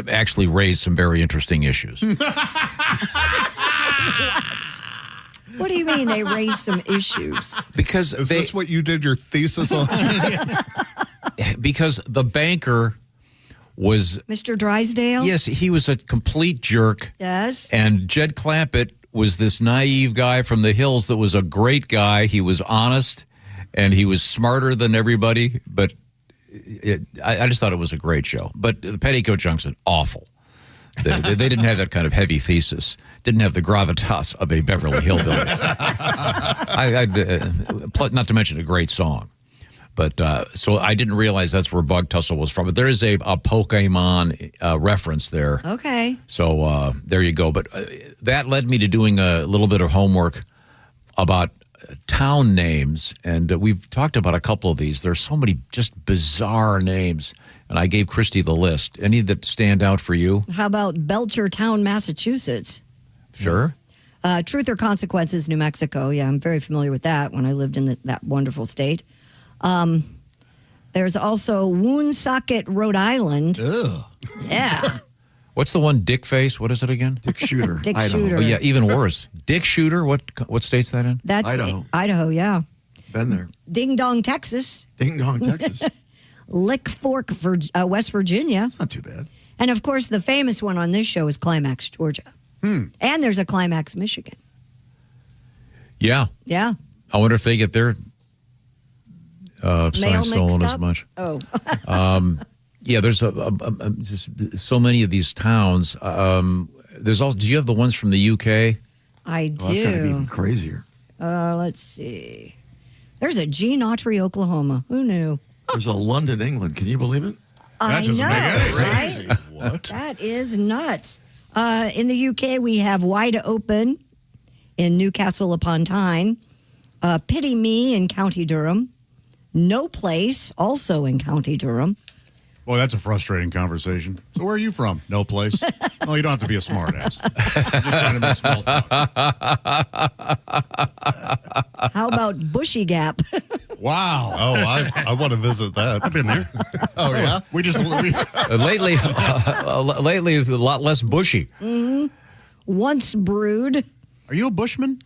S8: actually raised some very interesting issues.
S19: What do you mean they raised some issues?
S8: Because
S18: Is this what you did your thesis on?
S8: Because the banker was,
S19: Mr. Drysdale?
S8: yes, he was a complete jerk.
S19: Yes.
S8: And Jed Clampett was this naive guy from the hills that was a great guy. He was honest and he was smarter than everybody. But I just thought it was a great show. But the Petticoat Junction, awful. They didn't have that kind of heavy thesis. Didn't have the gravitas of a Beverly Hillbillies. Not to mention a great song. But so I didn't realize that's where Bug Tussle was from. But there is a Pokemon reference there.
S19: Okay.
S8: So there you go. But that led me to doing a little bit of homework about town names. And we've talked about a couple of these. There's so many just bizarre names. And I gave Christy the list. Any that stand out for you?
S19: How about Belchertown, Massachusetts?
S8: Sure.
S19: Truth or Consequences, New Mexico. Yeah, I'm very familiar with that when I lived in that wonderful state. There's also Woonsocket, Rhode Island.
S13: Ugh.
S19: Yeah.
S8: What's the one, Dick Face? What is it again?
S14: Dick Shooter.
S19: Dick
S14: Idaho.
S19: Shooter.
S8: Oh, yeah, even worse. Dick Shooter? What state's that in?
S19: That's
S14: Idaho.
S19: Idaho, yeah.
S14: Been there.
S19: Ding Dong, Texas.
S14: Ding Dong, Texas.
S19: Lick Fork, West Virginia.
S14: It's not too bad.
S19: And of course, the famous one on this show is Climax, Georgia. And there's a Climax, Michigan.
S8: Yeah.
S19: Yeah.
S8: I wonder if they get their signs stolen
S19: mixed
S8: as
S19: up?
S8: much.
S19: Oh.
S8: Yeah, there's just so many of these towns. There's also. Do you have the ones from the UK?
S19: I do.
S14: Well, that's got to be even crazier.
S19: Let's see. There's a Gene Autry, Oklahoma. Who knew?
S14: There's a London, England. Can you believe it?
S19: I
S13: doesn't
S19: know,
S13: make any
S19: right?
S13: sense. What?
S19: That is nuts. In the UK, we have Wide Open in Newcastle upon Tyne, Pity Me in County Durham, No Place, also in County Durham.
S13: Boy, that's a frustrating conversation. So where are you from? No place. Oh, you don't have to be a smart ass. I'm just trying to make small talk.
S19: How about Bushy Gap?
S13: Wow.
S18: Oh, I want to visit that.
S9: I've been there.
S13: Oh, yeah?
S8: Lately, it's a lot less bushy.
S19: Once Brewed.
S13: Are you a Bushman,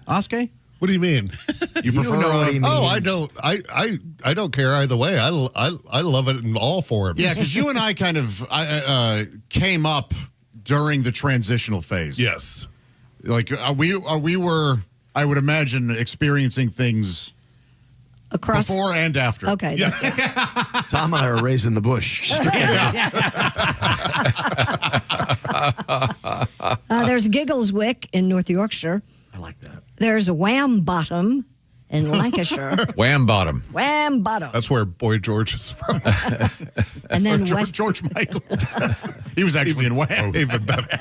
S13: Oskar?
S18: What do you mean?
S13: You prefer?
S14: know what he means.
S18: Oh, I don't. I don't care either way. I love it in all forms.
S13: Yeah, because you and I kind of came up during the transitional phase.
S18: Yes.
S13: Like we were, I would imagine, experiencing things
S19: Across
S13: before and after.
S19: Okay.
S18: Yes.
S14: Tom and I are raising the bush.
S19: There's Giggleswick in North Yorkshire.
S14: I like that.
S19: There's Wham Bottom in Lancashire.
S8: Wham Bottom.
S19: Wham Bottom.
S18: That's where Boy George is from.
S19: And then
S13: George Michael. He was actually in Wham.
S18: Even better.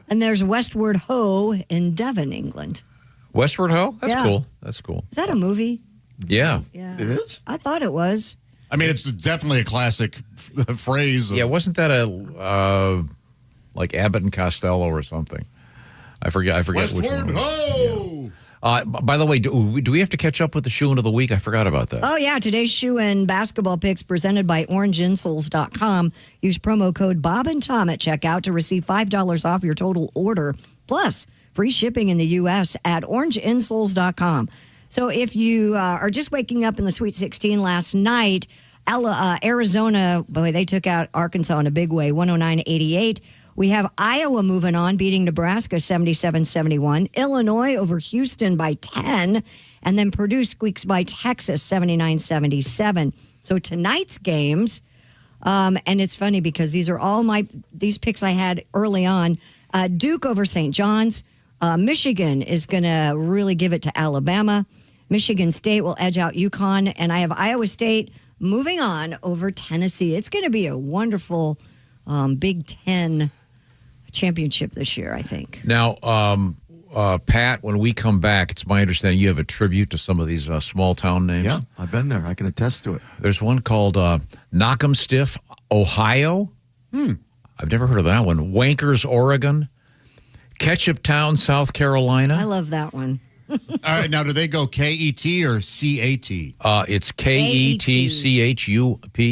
S19: And there's Westward Ho in Devon, England.
S8: Westward Ho? That's
S19: Yeah.
S8: cool. That's cool.
S19: Is that a movie?
S8: Yeah.
S19: Yeah.
S14: It is?
S19: I thought it was.
S13: I mean, it's definitely a classic phrase.
S8: Yeah, wasn't that a like Abbott and Costello or something? I forget which
S13: Westward
S8: one.
S13: Ho!
S8: By the way, do we have to catch up with the shoe of the week? I forgot about that.
S19: Oh, yeah. Today's shoe and basketball picks presented by orangeinsoles.com. Use promo code Bob and Tom at checkout to receive $5 off your total order. Plus, free shipping in the U.S. at orangeinsoles.com. So if you are just waking up in the Sweet 16 last night, Arizona, boy, they took out Arkansas in a big way, 109-88. We have Iowa moving on, beating Nebraska 77-71. Illinois over Houston by 10. And then Purdue squeaks by Texas 79-77. So tonight's games, and it's funny because these are all these picks I had early on. Duke over St. John's. Michigan is going to really give it to Alabama. Michigan State will edge out UConn. And I have Iowa State moving on over Tennessee. It's going to be a wonderful Big Ten championship this year, I think.
S8: Now, Pat, when we come back, it's my understanding you have a tribute to some of these small town names.
S14: Yeah, I've been there. I can attest to it.
S8: There's one called Knock'em Stiff, Ohio. I've never heard of that one. Wankers, Oregon. Ketchup Town, South Carolina.
S19: I love that one.
S13: All right, now do they go K-E-T or C-A-T?
S8: It's Ketchup.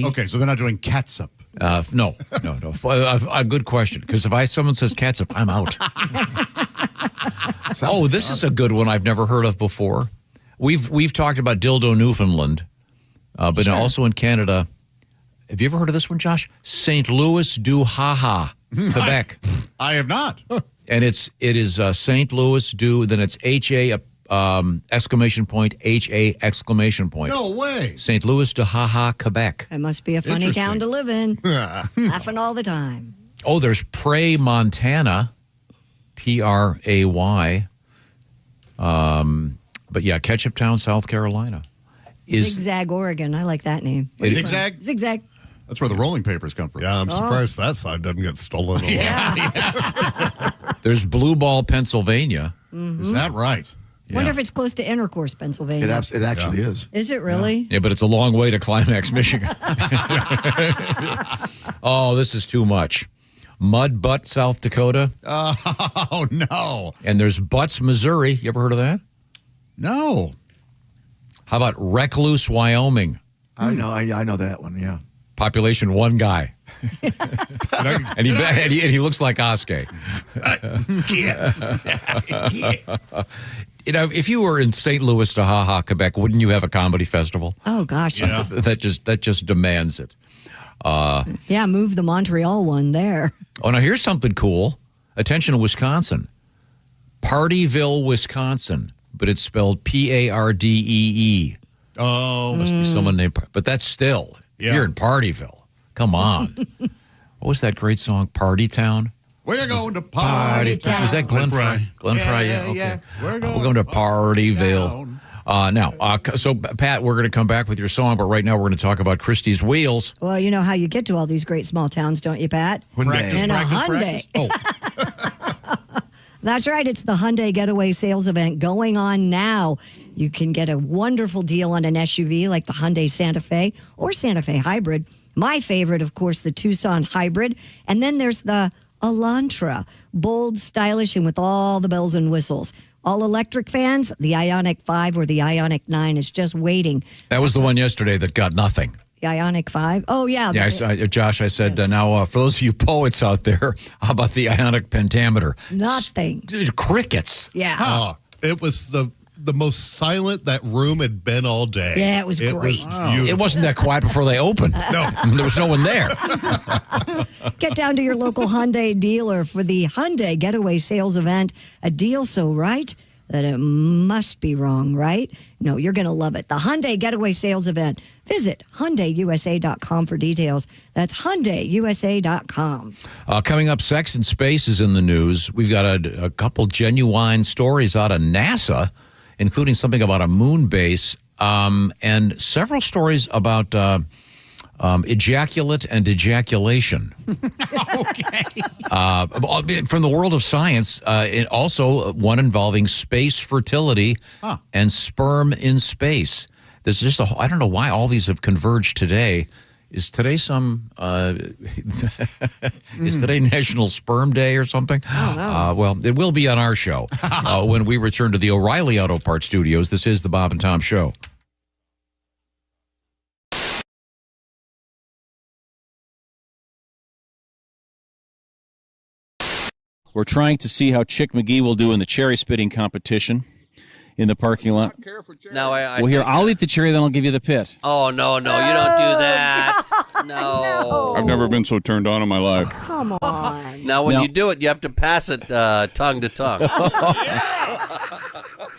S13: Okay, so they're not doing catsup.
S8: No. A good question, because if someone says catsup, I'm out. This is a good one I've never heard of before. We've talked about Dildo, Newfoundland, but also in Canada. Have you ever heard of this one, Josh? St. Louis du Haha, Quebec.
S13: I have not.
S8: And it is St. Louis du, then it's H-A exclamation point, H-A exclamation point.
S13: No way.
S8: St. Louis du Haha, Quebec.
S19: It must be a funny town to live in. Laughing all the time.
S8: Oh, there's Pray, Montana, P-R-A-Y. But yeah, Ketchup Town, South Carolina.
S19: Zigzag, Oregon. I like that name.
S13: Zigzag?
S19: Zigzag.
S13: That's where the rolling papers come from.
S18: Yeah, I'm surprised that sign doesn't get stolen.
S8: There's Blue Ball, Pennsylvania.
S19: Mm-hmm.
S13: Is that right?
S19: Wonder if it's close to Intercourse, Pennsylvania.
S14: It actually is.
S19: Is it really?
S8: Yeah, but it's a long way to Climax, Michigan. Oh, this is too much. Mud Butt, South Dakota.
S13: Oh, no.
S8: And there's Butts, Missouri. You ever heard of that?
S13: No.
S8: How about Recluse, Wyoming?
S14: I know that one, yeah.
S8: Population, one guy. and he looks like Oskay. You know, if you were in St. Louis to Haha, Quebec, wouldn't you have a comedy festival?
S19: Oh gosh,
S8: yeah. That just demands it.
S19: Yeah, move the Montreal one there.
S8: Oh, now here's something cool. Attention, Wisconsin. Partyville, Wisconsin, but it's spelled P-A-R-D-E-E.
S13: Oh,
S8: must be someone named. But that's still here in Partyville. Come on. What was that great song, Party Town?
S13: We're going to Party Town.
S8: Was that Glenn Fry? Glenn Fry, yeah. Okay.
S13: Yeah. We're
S8: going to Partyville. So Pat, we're going to come back with your song, but right now we're going to talk about Christie's Wheels.
S19: Well, you know how you get to all these great small towns, don't you, Pat?
S13: Practice,
S19: In a Hyundai.
S13: Oh.
S19: That's right. It's the Hyundai Getaway Sales Event going on now. You can get a wonderful deal on an SUV like the Hyundai Santa Fe or Santa Fe Hybrid. My favorite, of course, the Tucson Hybrid. And then there's the Elantra, bold, stylish, and with all the bells and whistles. All electric fans, the Ioniq 5 or the Ioniq 9 is just waiting.
S8: That was the one yesterday that got nothing.
S19: The Ioniq 5? Oh, yeah.
S8: Yeah, Josh, I said, now for those of you poets out there, how about the Ioniq pentameter?
S19: Nothing.
S8: Crickets.
S19: Yeah.
S18: Oh, it was the most silent that room had been all day.
S19: Yeah, it was great.
S18: It was beautiful.
S8: It wasn't that quiet before they opened.
S18: No.
S8: There was no one there.
S19: Get down to your local Hyundai dealer for the Hyundai Getaway Sales Event. A deal so right that it must be wrong, right? No, you're going to love it. The Hyundai Getaway Sales Event. Visit HyundaiUSA.com for details. That's HyundaiUSA.com.
S8: Coming up, sex and space is in the news. We've got a couple genuine stories out of NASA, including something about a moon base, and several stories about ejaculate and ejaculation.
S13: Okay.
S8: From the world of science, also one involving space fertility and sperm in space. There's just I don't know why all these have converged today. Is today is today National Sperm Day or something? Well, it will be on our show when we return to the O'Reilly Auto Parts Studios. This is the Bob and Tom Show.
S5: We're trying to see how Chick McGee will do in the cherry spitting competition in the parking lot.
S4: No,
S5: well, here, I'll eat the cherry, then I'll give you the pit.
S4: Oh, no, you don't do that. No.
S6: I've never been so turned on in my life.
S19: Come on.
S4: Now, when you do it, you have to pass it tongue to tongue.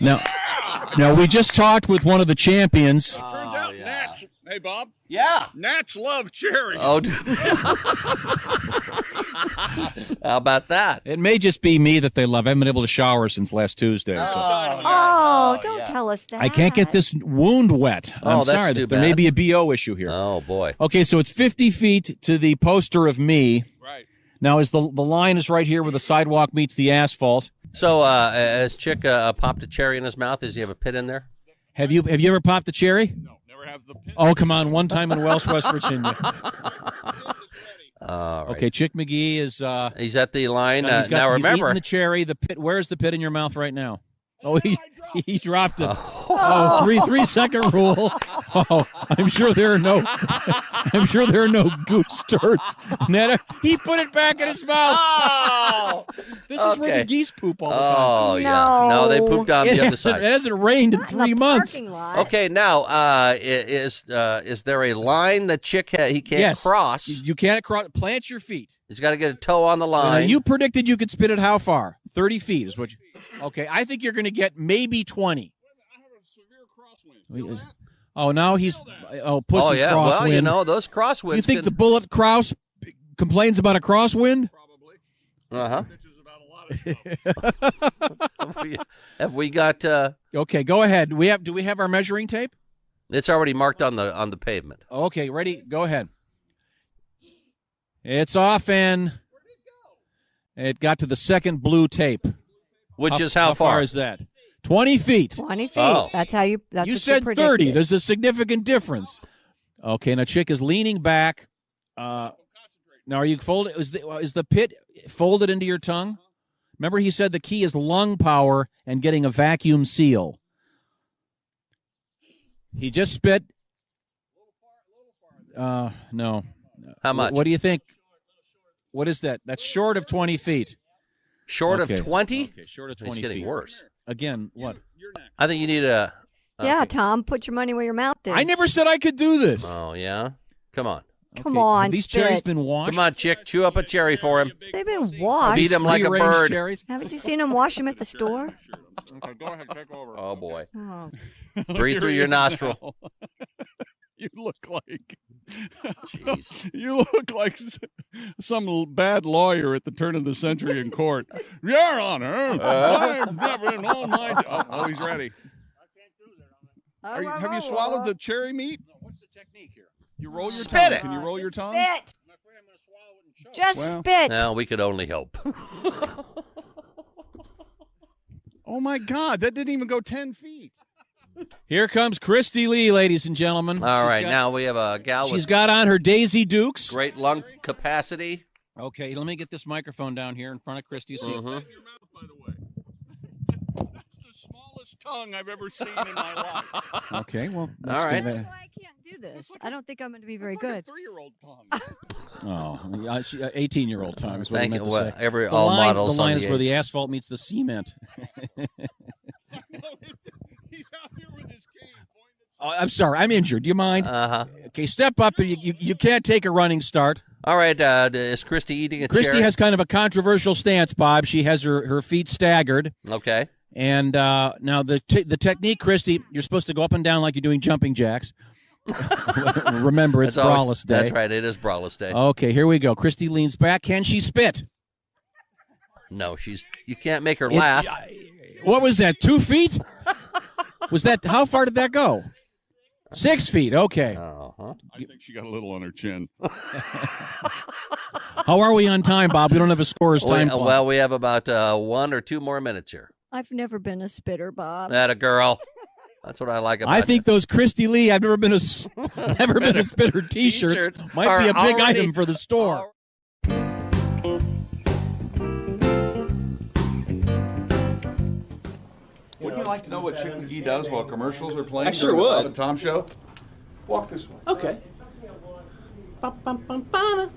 S5: Now, we just talked with one of the champions.
S6: Turns out Nats. Hey, Bob.
S4: Yeah.
S6: Gnats love cherry.
S4: Oh, how about that?
S5: It may just be me that they love. I haven't been able to shower since last Tuesday.
S19: Don't tell us that.
S5: I can't get this wound wet. I'm
S4: that's
S5: sorry.
S4: too
S5: There may
S4: bad.
S5: be a BO issue here.
S4: Oh, boy.
S5: Okay, so it's 50 feet to the poster of me.
S6: Right.
S5: Now, is the line is right here where the sidewalk meets the asphalt.
S4: So, has Chick popped a cherry in his mouth? Does he have a pit in there?
S5: Have you ever popped a cherry?
S6: No, never have the pit.
S5: Oh, come on. One time in Welsh, West Virginia.
S4: All right.
S5: Okay, Chick McGee is...
S4: he's at the line.
S5: Now,
S4: Now,
S5: he's
S4: remember...
S5: eating the cherry. The pit. Where's the pit in your mouth right now? Oh, he dropped it. Oh, 3-second rule. Oh, I'm sure there are no goose turds. Netta, he put it back in his mouth.
S4: Oh,
S5: this is where the geese poop all the time.
S4: Oh, yeah. No, they pooped on the other side.
S5: It hasn't rained in 3 months.
S4: Okay, now, is there a line that Chick he can't cross?
S5: You can't cross. Plant your feet.
S4: He's got to get a toe on the line.
S5: Now, you predicted you could spit it how far? 30 feet is what you... Okay, I think you're going to get maybe 20. Oh, now he's... Oh, pussy
S4: Oh, yeah.
S5: crosswind.
S4: Well, you know, those crosswinds...
S5: You think the bullet Kraus complains about a crosswind?
S4: Uh-huh. Have we got...
S5: Okay, go ahead. Do we have our measuring tape?
S4: It's already marked on the pavement.
S5: Okay, ready? Go ahead. It's off, and it got to the second blue tape.
S4: Which is how
S5: far is that? 20 feet.
S3: 20 feet.
S4: Oh.
S3: That's how you. That's
S5: You
S3: what
S5: said
S3: you
S5: 30. There's a significant difference. Okay, now Chick is leaning back. Now, are you folded? Is the pit folded into your tongue? Remember, he said the key is lung power and getting a vacuum seal. He just spit. No.
S4: How much?
S5: What do you think? What is that? That's short of 20 feet.
S4: Short of 20?
S5: Okay, short of 20
S4: It's getting
S5: feet.
S4: worse.
S5: Again, what?
S4: I think you need a...
S3: Yeah, Tom, put your money where your mouth is.
S5: I never said I could do this.
S4: Oh, yeah? Come on.
S3: Come on,
S5: Have these
S3: spit.
S5: cherries been washed?
S4: Come on, Chick. Chew up a cherry for him.
S3: They've been washed.
S4: Beat him like a bird.
S5: Cherries?
S3: Haven't you seen them wash them at the store?
S6: Okay, go ahead, take over.
S4: Oh, boy.
S3: Oh.
S4: Breathe through your nostril.
S6: You look like...
S4: Jeez.
S6: You look like some bad lawyer at the turn of the century in court. Your Honor, I've never known my... Oh, he's ready. Have you swallowed the cherry meat?
S5: No, what's the technique here?
S6: You roll your
S4: Spit
S6: tongue.
S4: it.
S6: Can you roll your tongue?
S3: Spit. Just
S6: Well,
S3: spit.
S4: Now, we could only hope.
S6: Oh, my God. That didn't even go 10 feet.
S5: Here comes Christy Lee, ladies and gentlemen.
S4: All right, now we have a gal
S5: She's
S4: with
S5: got on her Daisy Dukes.
S4: great lung capacity.
S5: Okay, let me get this microphone down here in front of Christy. See.
S4: Mhm.
S6: Smallest tongue I've ever seen in my life.
S5: Okay, well,
S4: All right.
S3: That's why I can't do this. I don't think I'm going to be very good.
S6: 3-year-old tongue.
S5: Oh, 18-year-old time is what I
S4: Thank
S5: meant
S4: you.
S5: to
S4: Well,
S5: say.
S4: all models
S5: The line
S4: on
S5: is
S4: the
S5: where the
S4: age.
S5: asphalt meets the cement.
S6: He's out here with his cane.
S5: Oh, I'm sorry, I'm injured. Do you mind?
S4: Uh-huh.
S5: Okay, step up. You can't take a running start.
S4: All right, is Christy eating a
S5: Christy
S4: cherry?
S5: has kind of a controversial stance, Bob. She has her feet staggered.
S4: Okay.
S5: And now the technique, Christy, you're supposed to go up and down like you're doing jumping jacks. Remember, it's braless day.
S4: That's right. It is braless day.
S5: Okay, here we go. Christy leans back. Can she spit?
S4: No, you can't make her laugh.
S5: What was that, 2 feet? Was that, how far did that go? 6 feet, okay.
S6: I think she got a little on her chin.
S5: How are we on time, Bob? We don't have a scorer's time clock.
S4: Well, we have about 1 or 2 more minutes here.
S19: I've never been a spitter, Bob.
S4: That a girl. That's what I like about
S5: I think those Christy Lee, I've never been a spitter T-shirts might be a big item for the store.
S6: Wouldn't you like to know what Chick McGee does while commercials are playing?
S12: I sure
S6: during the
S12: would.
S6: Bob and Tom Show? Walk this way.
S12: Okay. Ba-bum-bum-ba-da.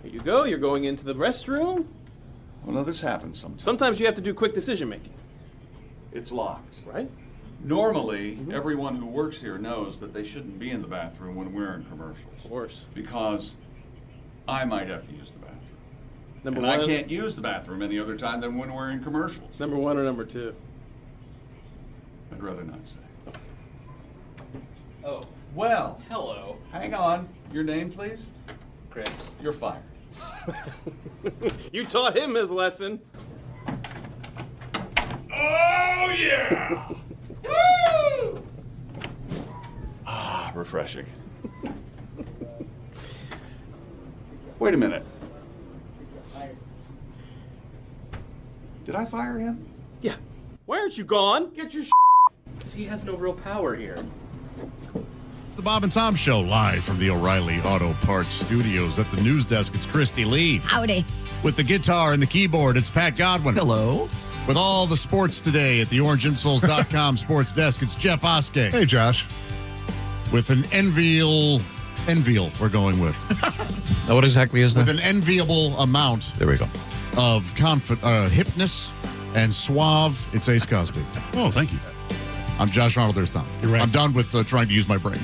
S12: Here you go. You're going into the restroom.
S6: Well, no, this happens sometimes.
S12: Sometimes you have to do quick decision making.
S6: It's locked.
S12: Right?
S6: Normally, everyone who works here knows that they shouldn't be in the bathroom when we're in commercials.
S12: Of course.
S6: Because I might have to use the bathroom.
S12: Number
S6: and
S12: one.
S6: I can't use the bathroom any other time than when we're in commercials.
S12: Number 1 or number 2?
S6: I'd rather not say.
S12: Oh.
S6: Well.
S12: Hello.
S6: Hang on. Your name, please?
S12: Chris.
S6: You're fired.
S12: You taught him his lesson.
S6: Oh, yeah! Woo! Ah, refreshing. Wait a minute. Did I fire him?
S12: Yeah. Why aren't you gone?
S6: Get your
S12: Because he has no real power here.
S13: It's the Bob and Tom Show, live from the O'Reilly Auto Parts Studios. At the news desk, it's Christy Lee.
S19: Howdy.
S13: With the guitar and the keyboard, it's Pat Godwin.
S14: Hello.
S13: With all the sports today at the OrangeInsoles.com sports desk, it's Jeff Oskey.
S18: Hey, Josh.
S13: With an enviable, we're going with.
S8: Now, what exactly is that?
S13: With an enviable amount.
S8: There we go.
S13: Of hipness and suave, it's Ace Cosby.
S9: Oh, thank you.
S13: I'm Josh Arnold. There's Tom.
S9: You're right.
S13: I'm done with trying to use my brain.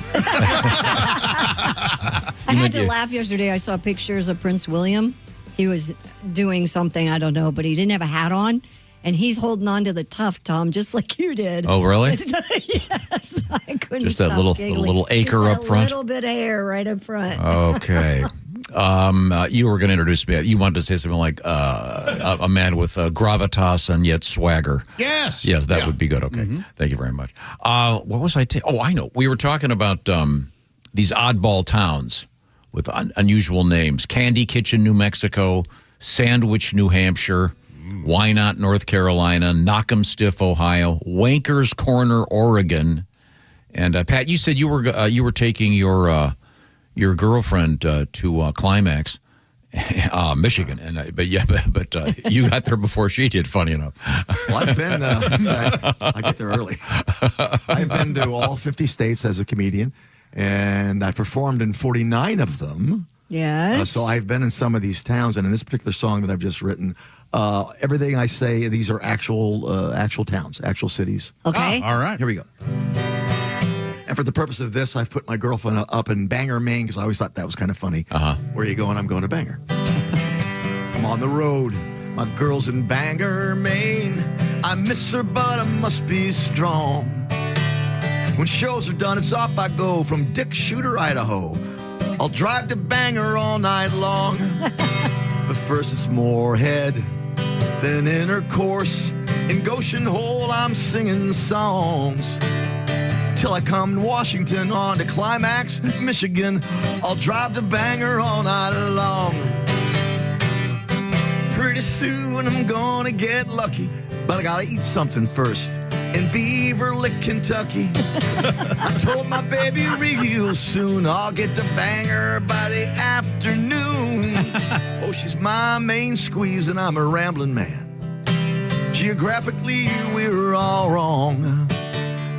S19: I had to laugh yesterday. I saw pictures of Prince William. He was doing something, I don't know, but he didn't have a hat on. And he's holding on to the tuft, Tom, just like you did.
S8: Oh, really?
S19: Yes. I couldn't
S8: Just that
S19: stop
S8: little
S19: giggling.
S8: acre
S19: Just
S8: up front?
S19: A little bit of hair right up front.
S8: Okay. You were going to introduce me. You wanted to say something like a man with gravitas and yet swagger.
S13: Yes.
S8: Yes, that would be good. Okay. Thank you very much. What was I? Oh, I know. We were talking about these oddball towns with unusual names: Candy Kitchen, New Mexico; Sandwich, New Hampshire; Wynot, North Carolina; Knock'em Ohio; Wankers Corner, Oregon. And Pat, you said you were taking your girlfriend to Climax, Michigan, and but you got there before she did. Funny enough.
S14: Well, I've been. I get there early. I've been to all 50 states as a comedian, and I performed in 49 of them.
S19: Yes.
S14: So I've been in some of these towns, and in this particular song that I've just written, everything I say, these are actual towns, actual cities.
S19: Okay.
S13: All right.
S14: Here we go. And for the purpose of this, I've put my girlfriend up in Bangor, Maine, because I always thought that was kind of funny. Where are you going? I'm going to Bangor. I'm on the road. My girl's in Bangor, Maine. I miss her, but I must be strong. When shows are done, it's off I go from Dick Shooter, Idaho. I'll drive to Bangor all night long. But first it's Moorhead, then Intercourse. In Goshen Hole, I'm singing songs. Till I come to Washington on to Climax, Michigan. I'll drive to Bangor all night long. Pretty soon I'm gonna get lucky, but I gotta eat something first. In Beaver Lick, Kentucky. I told my baby real soon I'll get to Bangor by the afternoon. Oh, she's my main squeeze and I'm a rambling man. Geographically, we're all wrong.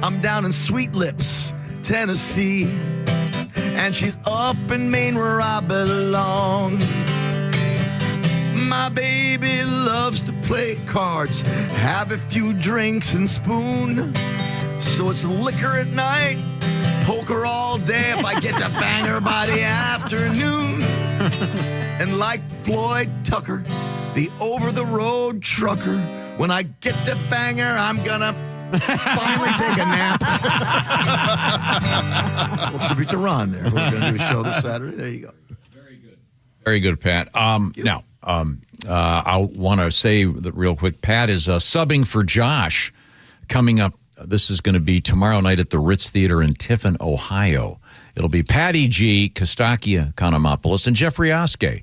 S14: I'm down in Sweet Lips, Tennessee, and she's up in Maine where I belong. My baby loves to play cards, have a few drinks and spoon. So it's liquor at night, poker all day if I get to Bangor by the afternoon. And like Floyd Tucker, the over-the-road trucker, When I get to Bangor, I'm gonna finally take a nap. Well, tribute to Ron there. We're going to do a show this Saturday. There you go.
S8: Very good, Pat. Now, I want to say that real quick, Pat is subbing for Josh coming up. This is going to be tomorrow night at the Ritz Theater in Tiffin, Ohio. It'll be Patty G, Kostaki Economopoulos, and Jeffrey Oskey.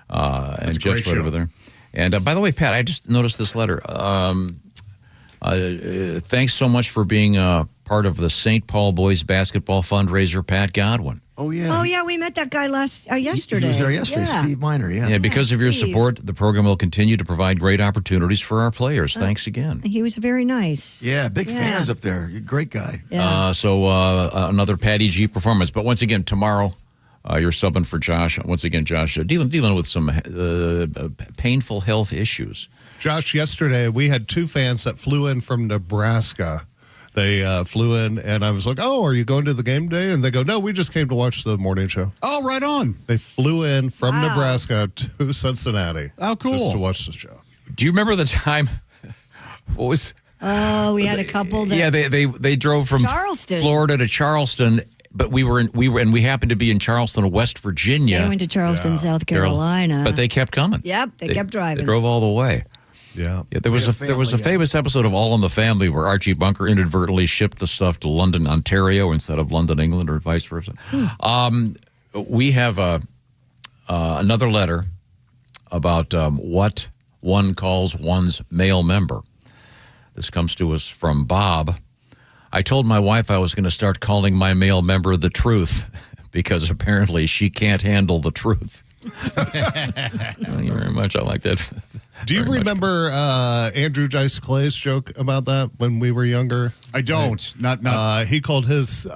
S8: And Jeff's right over there. And by the way, Pat, I just noticed this letter. Thanks so much for being part of the St. Paul Boys basketball fundraiser, Pat Godwin.
S14: Oh, yeah.
S19: Oh, yeah, we met that guy yesterday.
S14: He was there yesterday,
S19: Yeah.
S14: Steve Miner,
S8: Yeah, because of your support, the program will continue to provide great opportunities for our players. Thanks again.
S19: He was very nice.
S14: Yeah, big fans up there. You're a great guy.
S8: So another Patty G performance. But once again, tomorrow, you're subbing for Josh. Once again, Josh, dealing with some painful health issues.
S18: Josh, yesterday we had two fans that flew in from Nebraska. They flew in, and I was like, "Oh, are you going to the game today?" And they go, "No, we just came to watch the morning show."
S13: Oh, right on.
S18: They flew in from Nebraska to Cincinnati.
S13: Oh, cool.
S18: Just to watch the show.
S8: Do you remember the time? What was?
S19: Oh, we had a couple that...
S8: Yeah, they drove from
S19: Charleston.
S8: Florida to Charleston, but we happened to be in Charleston, West Virginia.
S19: They went to Charleston, South Carolina.
S8: But they kept coming.
S19: Yep, they kept driving.
S8: They drove all the way.
S18: Yeah.
S8: There was a famous episode of All in the Family where Archie Bunker inadvertently shipped the stuff to London, Ontario instead of London, England, or vice versa. We have another letter about what one calls one's male member. This comes to us from Bob. I told my wife I was going to start calling my male member the truth because apparently she can't handle the truth. Thank you very much. I like that.
S18: Do you remember Andrew Dice Clay's joke about that when we were younger?
S13: I don't. Not.
S18: He called his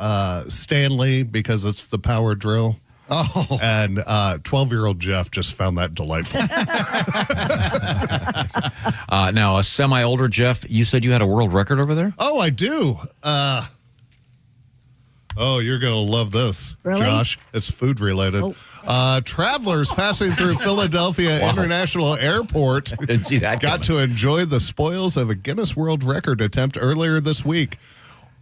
S18: Stanley because it's the power drill.
S13: Oh.
S18: And 12-year-old Jeff just found that delightful.
S8: Now, a semi-older Jeff, you said you had a world record over there?
S18: Oh, I do. You're going to love this,
S19: Really?
S18: Josh. It's food related. Travelers passing through Philadelphia International Airport
S8: Didn't see that
S18: got to enjoy the spoils of a Guinness World Record attempt earlier this week.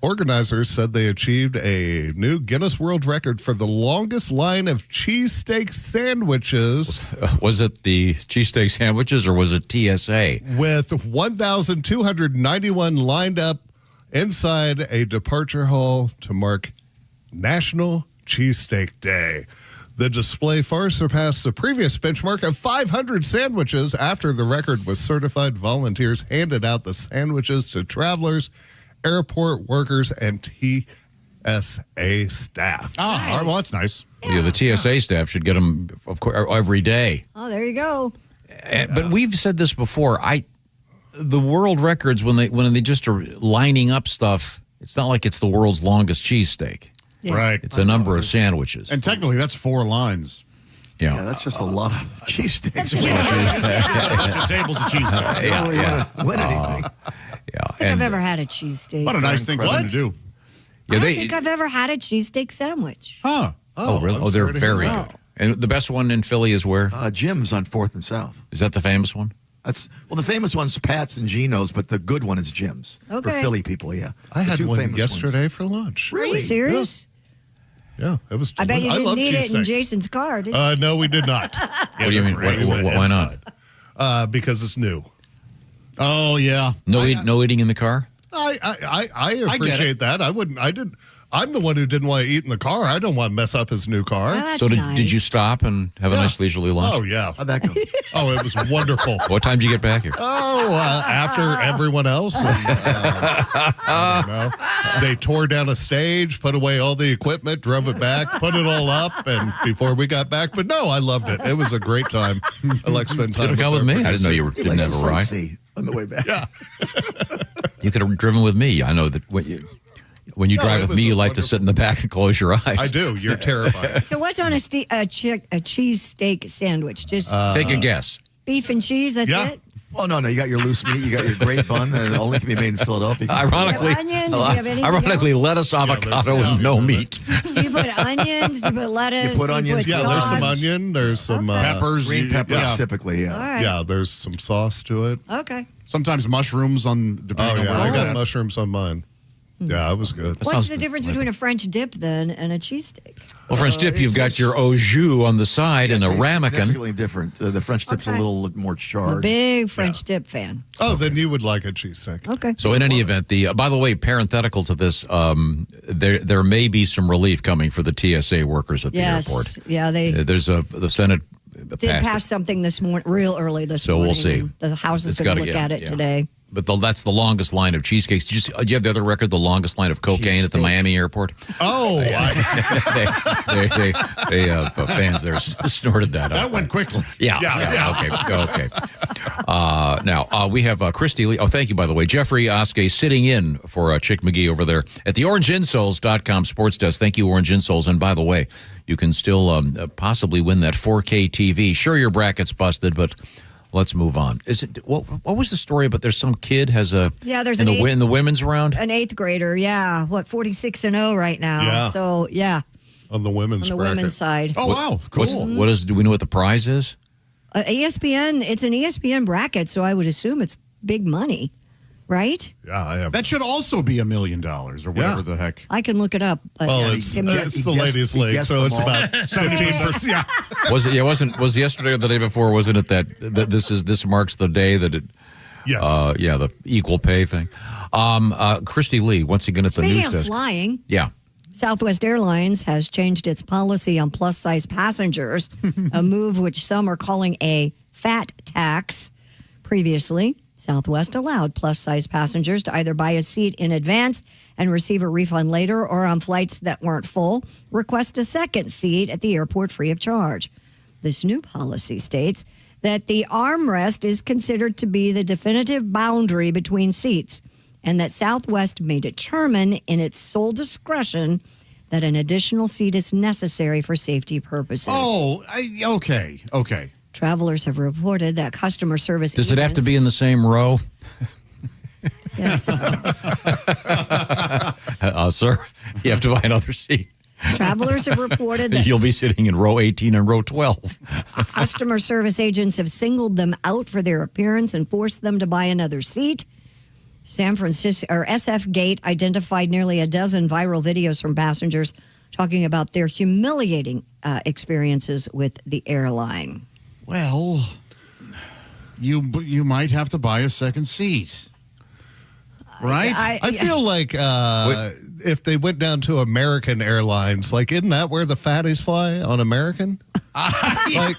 S18: Organizers said they achieved a new Guinness World Record for the longest line of cheesesteak sandwiches.
S8: Was it the cheesesteak sandwiches or was it TSA?
S18: With 1,291 lined up inside a departure hall to mark National Cheesesteak Day. The display far surpassed the previous benchmark of 500 sandwiches. After the record was certified, volunteers handed out the sandwiches to travelers, airport workers, and TSA staff.
S13: Oh, well, that's nice.
S8: Yeah, the TSA staff should get them, of course, every day.
S19: Oh, there you go.
S8: But we've said this before. The world records, when they just are lining up stuff, it's not like it's the world's longest cheesesteak.
S19: Yeah.
S13: Right.
S8: It's a number of sandwiches.
S13: And technically, that's 4 lines.
S8: Yeah,
S14: that's just a lot of cheesesteaks.
S13: A bunch of tables of cheesesteak.
S14: Win anything.
S19: I don't think I've ever had a cheesesteak.
S13: What a nice thing for them to do.
S8: Yeah,
S19: I don't think I've ever had a cheesesteak sandwich.
S13: Huh.
S8: Oh, really? Oh, they're very good. And the best one in Philly is where?
S14: Jim's on 4th and South.
S8: Is that the famous one?
S14: The famous one's Pat's and Gino's, but the good one is Jim's.
S19: Okay.
S14: For Philly people, yeah.
S18: I had
S14: two
S18: one
S14: famous
S18: yesterday for lunch.
S19: Are you serious?
S18: Yeah, it was.
S19: I bet you didn't
S18: love
S19: need it in
S18: cheesesteak.
S19: Jason's car, did you?
S18: No, we did not.
S8: What do you mean? Why not?
S18: Because it's new.
S13: Oh yeah.
S8: No eating in the car.
S18: I appreciate that. I'm the one who didn't want to eat in the car. I don't want to mess up his new car.
S19: Well, that's
S8: So
S19: nice.
S8: did you stop and have a nice leisurely lunch?
S18: Oh yeah.
S14: How'd that go?
S18: Oh, it was wonderful.
S8: What time did you get back here?
S18: Oh, after everyone else. And, I don't know. They tore down a stage, put away all the equipment, drove it back, put it all up, and before we got back. But no, I loved it. It was a great time. I like spending time.
S8: Should have come with me. I didn't know you didn't have a ride.
S14: On the way back.
S18: Yeah.
S8: You could have driven with me. I know that when you drive with me, you like to sit in the back and close your eyes.
S18: I do. You're terrifying.
S19: So what's on a cheesesteak sandwich? Just
S8: take a guess.
S19: beef and cheese, that's it?
S14: Oh, no. You got your loose meat. You got your great bun, and it only can be made in Philadelphia.
S8: Ironically, lettuce, avocado, and no meat.
S19: Do you put onions? Do you put lettuce?
S14: You put onions.
S18: Yeah, there's some onion. There's some
S13: peppers.
S14: Green peppers, typically,
S19: All right.
S18: Yeah, there's some sauce to it.
S19: Okay.
S13: Sometimes mushrooms depending on where
S18: I
S13: you
S18: got
S13: get.
S18: mushrooms on mine. Yeah, it was good.
S19: What's the difference between a French dip, then, and a cheesesteak?
S8: Well, French dip, you've got your au jus on the side and a ramekin.
S14: Significantly different. The French dip's a little more
S19: I'm a
S14: charred.
S19: big French dip fan.
S18: Oh, then you would like a cheesesteak.
S19: Okay.
S8: So in any event, by the way, parenthetical to this, there may be some relief coming for the TSA workers at the airport.
S19: Yeah,
S8: There's the Senate
S19: did pass something this morning, real early this morning.
S8: So we'll see.
S19: The House is going to look at it today.
S8: But that's the longest line of cheesecakes. Do you have the other record, the longest line of cocaine at the Miami airport?
S18: Oh,
S8: fans there snorted that up.
S13: That went quickly.
S8: Yeah. Okay. Now, we have Christy Lee. Oh, thank you, by the way. Jeffrey Oskey sitting in for Chick McGee over there at the OrangeInsoles.com sports desk. Thank you, Orange Insoles. And by the way, you can still possibly win that 4K TV. Sure, your bracket's busted, but let's move on. What was the story about? There's some kid has a in the women's round,
S19: an 8th grader. Yeah, 46-0 right now.
S18: Yeah.
S19: So
S18: on the women's
S19: side.
S13: Oh wow, cool.
S8: Do we know what the prize is?
S19: ESPN. It's an ESPN bracket, so I would assume it's big money, right?
S18: Yeah, I have.
S13: That should also be $1 million or whatever the heck.
S19: I can look it up. But
S18: it's the ladies' league, so it's about 17%. Yeah.
S8: Was it? Was yesterday or the day before? Wasn't it that this marks the day that it?
S18: Yes.
S8: The equal pay thing. Christy Lee, once again at the news
S19: Speaking of
S8: desk.
S19: flying.
S8: Yeah.
S19: Southwest Airlines has changed its policy on plus-size passengers, a move which some are calling a fat tax. Previously, Southwest allowed plus-size passengers to either buy a seat in advance and receive a refund later, or on flights that weren't full, request a second seat at the airport free of charge. This new policy states that the armrest is considered to be the definitive boundary between seats, and that Southwest may determine in its sole discretion that an additional seat is necessary for safety purposes.
S13: Oh, okay.
S19: Travelers have reported that customer service
S8: Does it have to be in the same row?
S19: Yes.
S8: Sir, you have to buy another seat.
S19: Travelers have reported that
S8: you'll be sitting in row 18 and row 12.
S19: Customer service agents have singled them out for their appearance and forced them to buy another seat. San Francisco or SF Gate identified nearly a dozen viral videos from passengers talking about their humiliating experiences with the airline.
S13: Well, you might have to buy a second seat, right?
S18: I feel like if they went down to American Airlines, isn't that where the fatties fly on American?
S13: I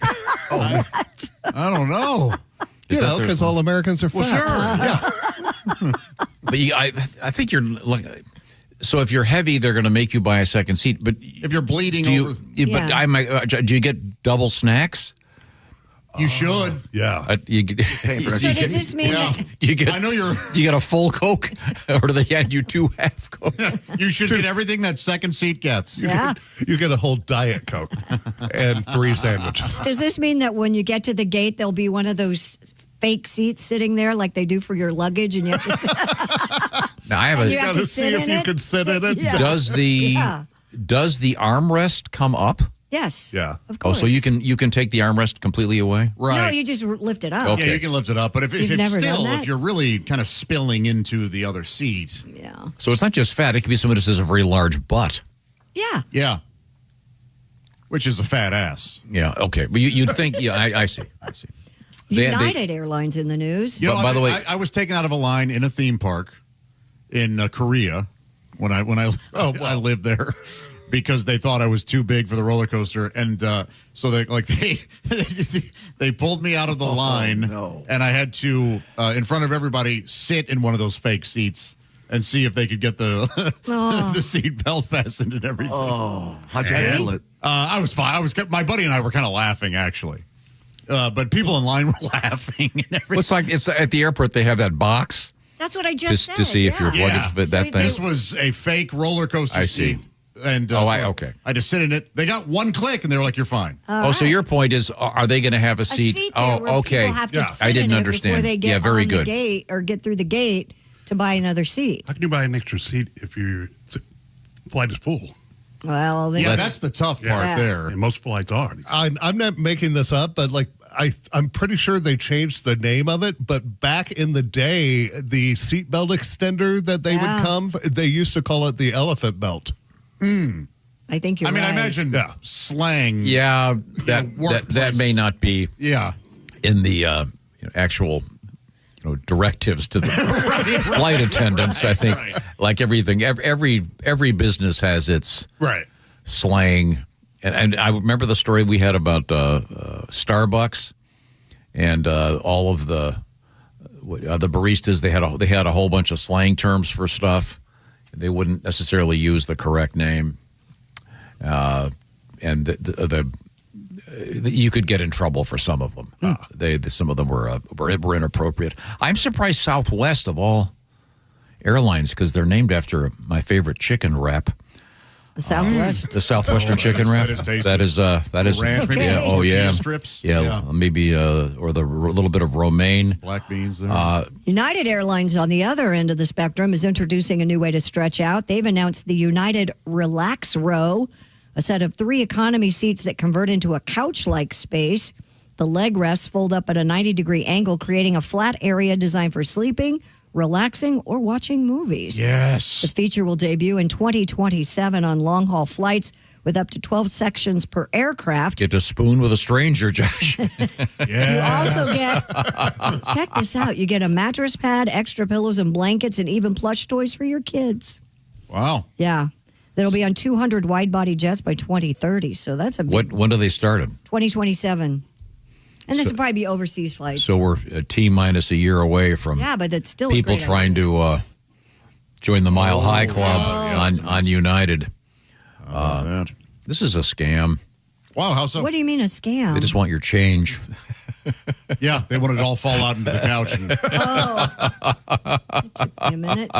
S13: don't know.
S18: Because all Americans are fat.
S13: Well, sure. Yeah.
S8: But I think you're so if you're heavy, they're going to make you buy a second seat. But
S13: if you're bleeding,
S8: do you get double snacks?
S13: You should.
S18: Yeah.
S19: So does this mean
S8: Do you get a full Coke, or do they hand you 2 half Coke?
S13: You should get everything that second seat gets.
S19: Yeah.
S18: You get a whole Diet Coke and 3 sandwiches.
S19: Does this mean that when you get to the gate, there'll be one of those fake seats sitting there like they do for your luggage, and you have to sit?
S8: Now, I have
S19: you have to see if you
S18: can sit in it.
S19: Yeah.
S8: Does the armrest come up?
S19: Yes.
S18: Yeah.
S19: Of course.
S8: Oh, so you can take the armrest completely away?
S13: Right.
S19: No, you just lift it up.
S8: Okay.
S13: Yeah, you can lift it up. But if you're really kind of spilling into the other seat.
S19: Yeah.
S8: So it's not just fat. It could be someone who has a very large butt.
S19: Yeah.
S13: Yeah. Which is a fat ass.
S8: Yeah, okay. But you'd think, I see.
S19: United Airlines in the news.
S8: By the way,
S13: I was taken out of a line in a theme park in Korea when I lived there because they thought I was too big for the roller coaster, and so they pulled me out of the line, and I had to in front of everybody sit in one of those fake seats and see if they could get the the seat belt fastened and everything.
S14: Oh, how'd you handle it?
S13: I was fine. My buddy and I were kind of laughing actually. But people in line were laughing and everything.
S8: It's at the airport. They have that box.
S19: That's what I just said.
S8: To see if your luggage fit that thing.
S13: This was a fake roller coaster seat. And
S8: okay.
S13: I just sit in it. They got one click, and they were like, "You're fine."
S8: So your point is, are they going to have a seat?
S19: there where
S8: okay.
S19: people have to sit
S8: I didn't
S19: in it
S8: understand.
S19: Before they get
S8: very
S19: on
S8: good.
S19: the gate or get through the gate to buy another seat.
S9: How can you buy an extra seat if your flight is full?
S19: Well,
S13: that's the tough part there.
S9: And most flights are.
S18: I'm not making this up, but like I'm pretty sure they changed the name of it. But back in the day, the seatbelt extender that they would come, they used to call it the elephant belt.
S19: I think you're right.
S13: I imagine slang.
S8: Yeah, that may not be. In the actual. Directives to the flight attendants. I think, like everything, every business has its slang. And I remember the story we had about Starbucks and all of the baristas. They had a whole bunch of slang terms for stuff. They wouldn't necessarily use the correct name, and you could get in trouble for some of them. Some of them were inappropriate. I'm surprised Southwest of all airlines, because they're named after my favorite chicken wrap.
S19: The Southwest,
S8: the Southwestern chicken wrap.
S13: That is ranch, maybe tortilla strips.
S8: Maybe or the little bit of romaine,
S13: black beans. There.
S19: United Airlines, on the other end of the spectrum, is introducing a new way to stretch out. They've announced the United Relax Row, a set of 3 economy seats that convert into a couch-like space. The leg rests fold up at a 90-degree angle, creating a flat area designed for sleeping, relaxing, or watching movies.
S13: Yes.
S19: The feature will debut in 2027 on long-haul flights with up to 12 sections per aircraft.
S8: Get to spoon with a stranger, Josh.
S19: You also get, check this out, you get a mattress pad, extra pillows and blankets, and even plush toys for your kids.
S13: Wow.
S19: Yeah. That'll be on 200 wide-body jets by 2030. So that's a big...
S8: When do they start them?
S19: 2027. And this will probably be overseas flights.
S8: So we're a T-minus a year away from
S19: but it's still
S8: people
S19: a great
S8: trying to join the Mile High Club on United. This is a scam.
S13: Wow, how so?
S19: What do you mean a scam?
S8: They just want your change.
S13: Yeah, they want it all fall out into the couch.
S19: It took me a minute.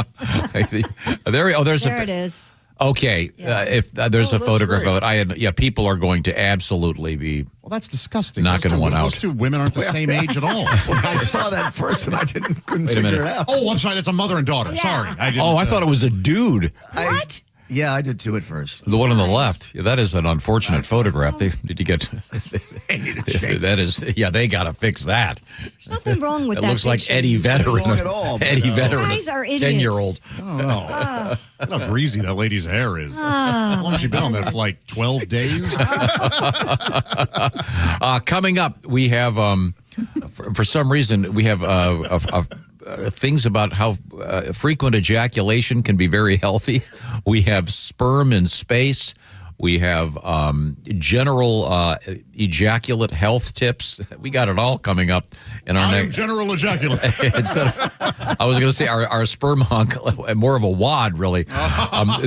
S8: There's
S19: there it is.
S8: Okay, if there's a photograph of it, people are going to absolutely be.
S13: Well, that's disgusting.
S8: Knocking one out.
S13: Those 2 women aren't the same age at all.
S14: I saw that first and I couldn't figure it out.
S13: Oh, I'm sorry. That's a mother and daughter. Sorry.
S8: I thought it was a dude.
S19: What?
S14: Yeah, I did too at first.
S8: The one on the left. That is an unfortunate photograph. Did you get? That is. They got to fix that.
S19: There's nothing wrong with
S8: it
S19: that.
S8: It looks like
S19: picture.
S8: Eddie Vedder. Eddie Vedder.
S19: Guys are idiots.
S8: 10-year-old.
S13: Oh, how greasy that lady's hair is. How long has she been on that flight? 12 days?
S8: Coming up, we have, for some reason, we have things about how frequent ejaculation can be very healthy. We have sperm in space. We have general ejaculate health tips. We got it all coming up in our next
S13: general ejaculate.
S8: Instead of, I was going to say our sperm hunk, more of a wad, really.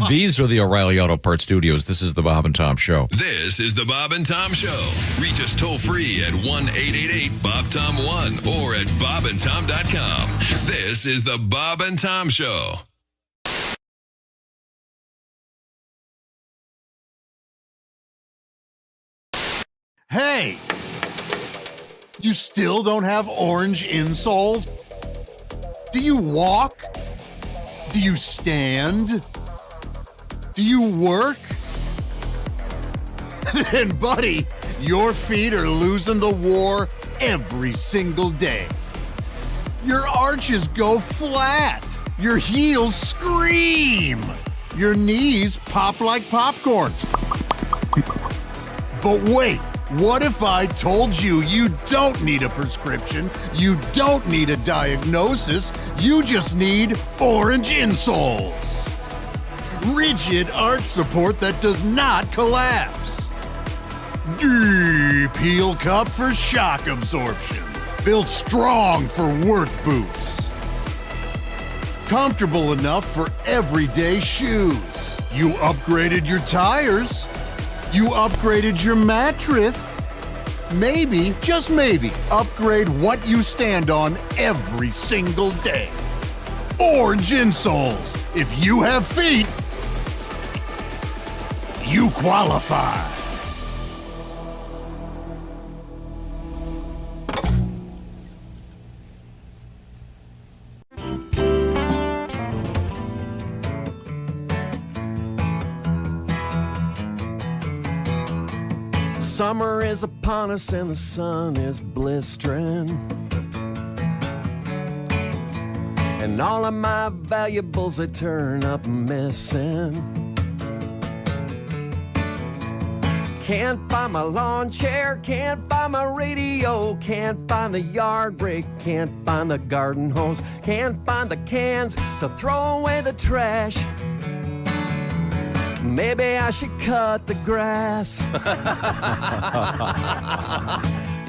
S8: These are the O'Reilly Auto Parts Studios. This is the Bob and Tom Show.
S7: This is the Bob and Tom Show. Reach us toll free at 1-888-BOB-TOM-1 or at bobandtom.com. This is the Bob and Tom Show.
S21: Hey! You still don't have orange insoles? Do you walk? Do you stand? Do you work? Then, buddy, your feet are losing the war every single day. Your arches go flat. Your heels scream. Your knees pop like popcorn. But wait. What if I told you you don't need a prescription, you don't need a diagnosis, you just need orange insoles? Rigid arch support that does not collapse. Deep heel cup for shock absorption. Built strong for work boots. Comfortable enough for everyday shoes. You upgraded your tires. You upgraded your mattress. Maybe, just maybe, upgrade what you stand on every single day. Orange insoles. If you have feet, You qualify.
S16: Summer is upon us and the sun is blistering, and all of my valuables they turn up missing. Can't find my lawn chair, can't find my radio, can't find the yard brake, can't find the garden hose, can't find the cans to throw away the trash. Maybe I should cut the grass.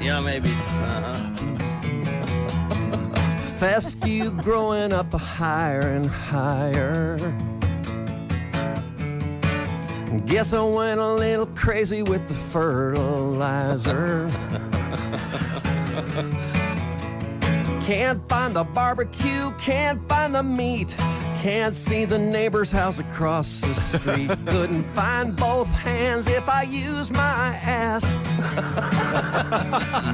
S4: Yeah, maybe.
S16: Fescue growing up higher and higher. Guess I went a little crazy with the fertilizer. Can't find the barbecue, can't find the meat, can't see the neighbor's house across the street. Couldn't find both hands if I use my ass.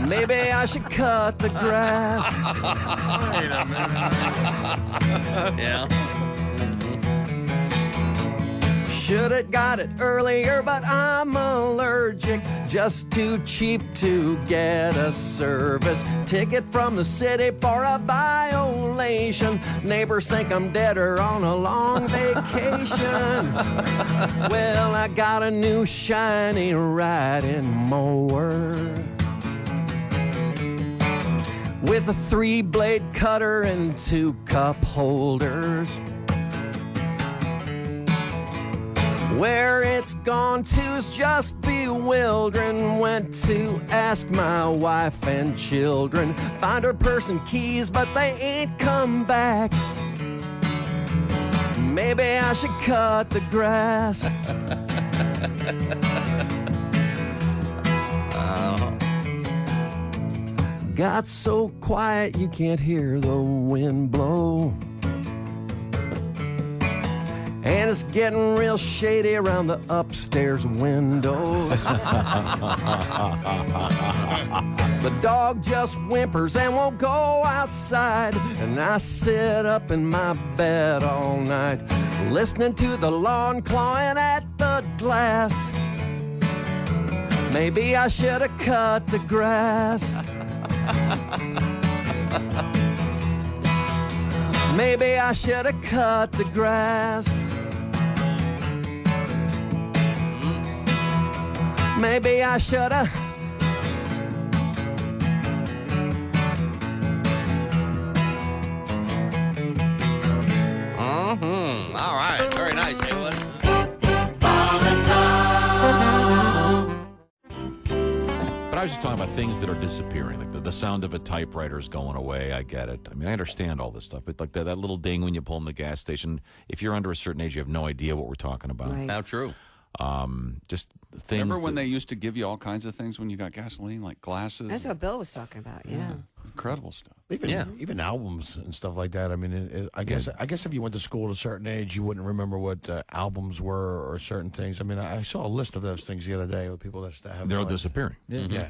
S16: Maybe I should cut the grass.
S4: Wait a minute. Yeah.
S16: Should've got it earlier, but I'm allergic. Just too cheap to get a service ticket from the city for a violation. Neighbors think I'm dead or on a long vacation. Well, I got a new shiny riding mower with a 3-blade cutter and 2 cup holders. Where it's gone to is just bewildering. Went to ask my wife and children, find her purse and keys, but they ain't come back. Maybe I should cut the grass. Got so quiet you can't hear the wind blow. And it's getting real shady around the upstairs windows. The dog just whimpers and won't go outside. And I sit up in my bed all night, listening to the lawn clawing at the glass. Maybe I should have cut the grass. Maybe I should have cut the grass. Maybe I should have.
S4: All right. Very nice, Haywood.
S1: But I was just talking about things that are disappearing, like the sound of a typewriter is going away. I get it. I mean, I understand all this stuff, but like that little ding when you pull in the gas station, if you're under a certain age, you have no idea what we're talking about.
S3: Right.
S4: How true.
S1: Just things.
S6: Remember when they used to give you all kinds of things when you got gasoline, like glasses?
S3: That's what Bill was talking about. Yeah.
S6: Incredible stuff.
S17: Even albums and stuff like that. I mean, I guess if you went to school at a certain age, you wouldn't remember what albums were or certain things. I mean, I saw a list of those things the other day with people that have.
S1: They're all disappearing.
S5: Yeah.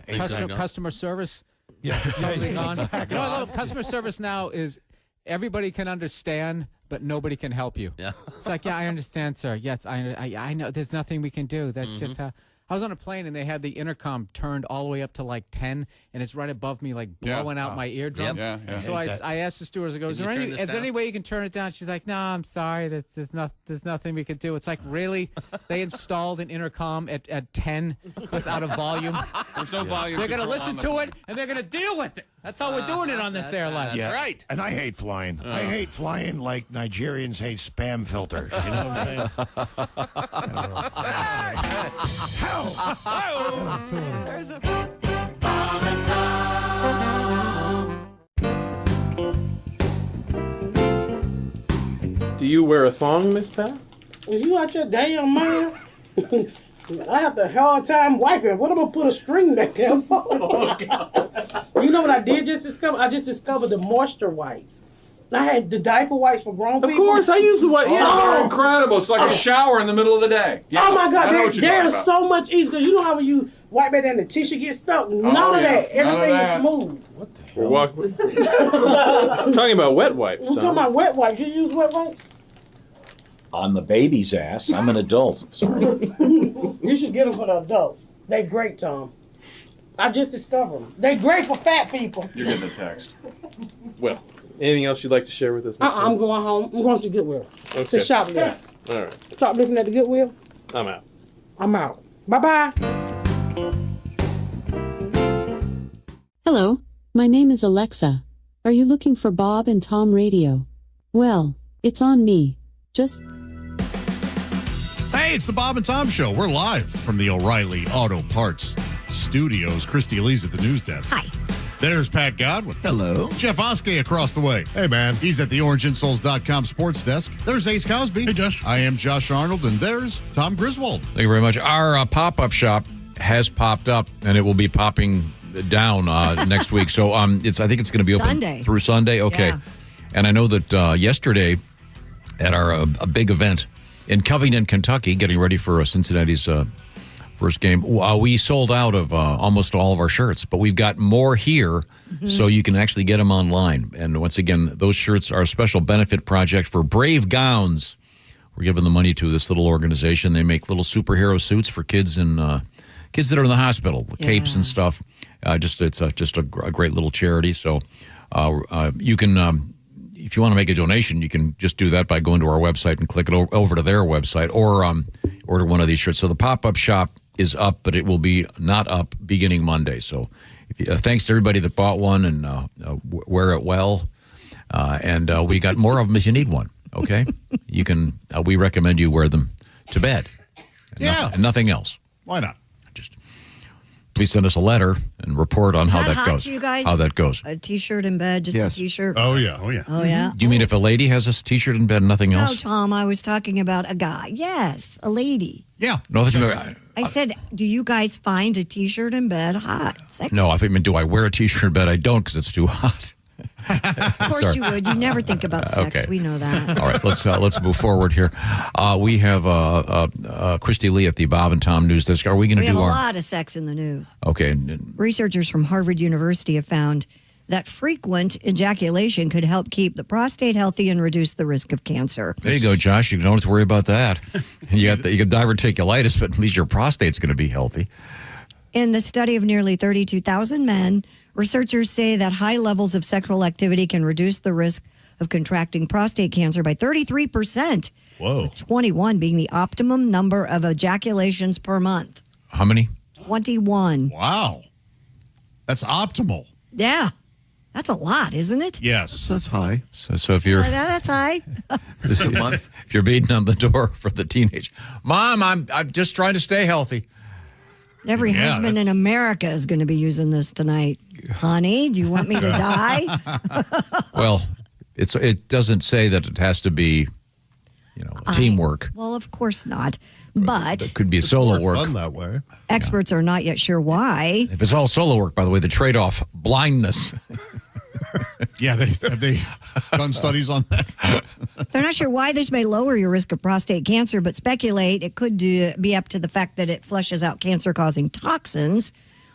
S5: Customer service.
S17: Yeah.
S5: Totally gone.
S17: Exactly.
S5: You know, I love customer service now is everybody can understand, but nobody can help you.
S4: Yeah.
S5: It's like, yeah, I understand, sir. Yes, I know. There's nothing we can do. That's just how. I was on a plane and they had the intercom turned all the way up to like 10, and it's right above me, like blowing out my eardrum.
S6: Yep. Yeah.
S5: So I asked the stewardess, I go, is there any way you can turn it down? She's like, no, I'm sorry. There's nothing we can do. It's like, really? They installed an intercom at 10 without a volume?
S6: There's no volume.
S5: They're going to
S6: control
S5: listen to it, and they're going to deal with it. That's how we're doing it on this airline.
S17: Yeah.
S4: Right.
S17: And I hate flying. I hate flying like Nigerians hate spam filters. You know what I'm saying?
S20: There's a
S12: Do you wear a thong, Miss Pat?
S23: Is you out your damn mind? I have the hard time wiping. What am I gonna put a string back there for? Oh, God. You know what I did just discover? I just discovered the moisture wipes. I had the diaper wipes for grown people.
S12: Of course, I use the wipe. Yeah,
S23: Oh.
S12: they're incredible. It's like a shower in the middle of the day. Yeah,
S23: Oh my God,
S12: I know what you're
S23: they're
S12: talking about.
S23: so much easier because you know how when you wipe it and the tissue gets stuck. None of
S12: yeah.
S23: that. Everything
S12: None of that.
S23: is smooth.
S12: I'm talking about wet wipes.
S23: We're talking about wet wipes. You use wet wipes?
S2: On the baby's ass. I'm an adult. Sorry.
S23: You should get them for the adults. They're great, Tom. I just discovered them. They're great for fat people.
S12: You're getting a text. Well, anything else you'd like to share with us?
S23: I'm going home. I'm going to Goodwill.
S12: Okay.
S23: To shop there.
S12: All right.
S23: Stop listening at the Goodwill.
S12: I'm out.
S23: I'm out. Bye-bye.
S11: Hello, my name is Alexa. Are you looking for Bob and Tom Radio? Well, it's on me. Just...
S13: Hey, it's the Bob and Tom Show. We're live from the O'Reilly Auto Parts Studios. Christy Lee's at the news desk.
S3: Hi.
S13: There's Pat Godwin.
S14: Hello.
S13: Jeff Oskey across the way.
S18: Hey, man.
S13: He's at the OrangeInsoles.com sports desk. There's Ace Cosby.
S18: Hey, Josh.
S13: I am Josh Arnold, and there's Tom Griswold.
S8: Thank you very much. Our pop-up shop has popped up, and it will be popping down next week. So I think it's going to be open
S3: Sunday.
S8: through Sunday. Okay.
S3: Yeah.
S8: And I know that yesterday at our a big event in Covington, Kentucky, getting ready for Cincinnati's first game, we sold out of almost all of our shirts, but we've got more here, so you can actually get them online. And once again, those shirts are a special benefit project for Brave Gowns. We're giving the money to this little organization. They make little superhero suits for kids and kids that are in the hospital, capes and stuff. It's just a great little charity. So you can. If you want to make a donation, you can just do that by going to our website and click it over to their website, or order one of these shirts. So the pop-up shop is up, but it will be not up beginning Monday. So thanks to everybody that bought one, and wear it well. And we got more of them if you need one, okay? You can. We recommend you wear them to bed. And nothing else.
S13: Why not?
S8: Please send us a letter and report on how
S3: that
S8: that
S3: hot
S8: goes.
S3: to you guys?
S8: How that goes.
S3: A T-shirt in bed, just a T-shirt.
S18: Oh, yeah.
S3: Oh, yeah.
S8: Do you mean if a lady has a T-shirt in bed and nothing
S3: No,
S8: else?
S3: Tom, I was talking about a guy. Yes, a lady.
S13: Yeah.
S8: No,
S3: I said, do you guys find a T-shirt in bed hot? Sexy?
S8: no, I think, do I wear a T-shirt in bed? I don't because it's too hot.
S3: Of course you would. You never think about sex.
S8: Okay.
S3: We know that.
S8: All right, let's move forward here. We have Christy Lee at the Bob and Tom News Desk. Are we going to
S3: We
S8: do
S3: have a
S8: our...
S3: lot of sex in the news.
S8: Okay.
S3: Researchers from Harvard University have found that frequent ejaculation could help keep the prostate healthy and reduce the risk of cancer.
S8: There you go, Josh. You don't have to worry about that. You got diverticulitis, but at least your prostate's going to be healthy.
S3: In the study of nearly 32,000 men, researchers say that high levels of sexual activity can reduce the risk of contracting prostate cancer by 33%.
S18: Whoa.
S3: With 21 being the optimum number of ejaculations per month.
S8: How many?
S3: 21.
S13: Wow. That's optimal.
S3: Yeah. That's a lot, isn't it?
S13: Yes.
S14: That's high.
S8: So if you're...
S3: That's high.
S8: if you're beating on the door for the teenage, Mom, I'm just trying to stay healthy.
S3: Every husband in America is going to be using this tonight. Honey, do you want me to die?
S8: Well, it doesn't say that it has to be, teamwork.
S3: Well, of course not. But
S8: It could be solo work.
S18: Fun that way.
S3: experts are not yet sure why.
S8: If it's all solo work, by the way, the trade-off, blindness.
S13: Yeah, have they done studies on that?
S3: They're not sure why this may lower your risk of prostate cancer, but speculate it could be up to the fact that it flushes out cancer-causing toxins.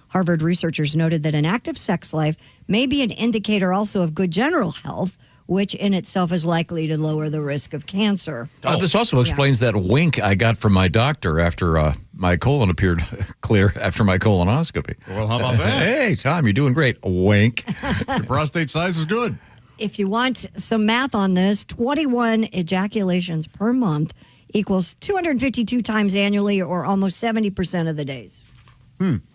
S3: Harvard researchers noted that an active sex life may be an indicator also of good general health, which in itself is likely to lower the risk of cancer.
S8: This also explains that wink I got from my doctor after my colon appeared clear after my colonoscopy.
S13: Well, how about that?
S8: Hey, Tom, you're doing great. Wink.
S13: Your prostate size is good.
S3: If you want some math on this, 21 ejaculations per month equals 252 times annually, or almost 70% of the days.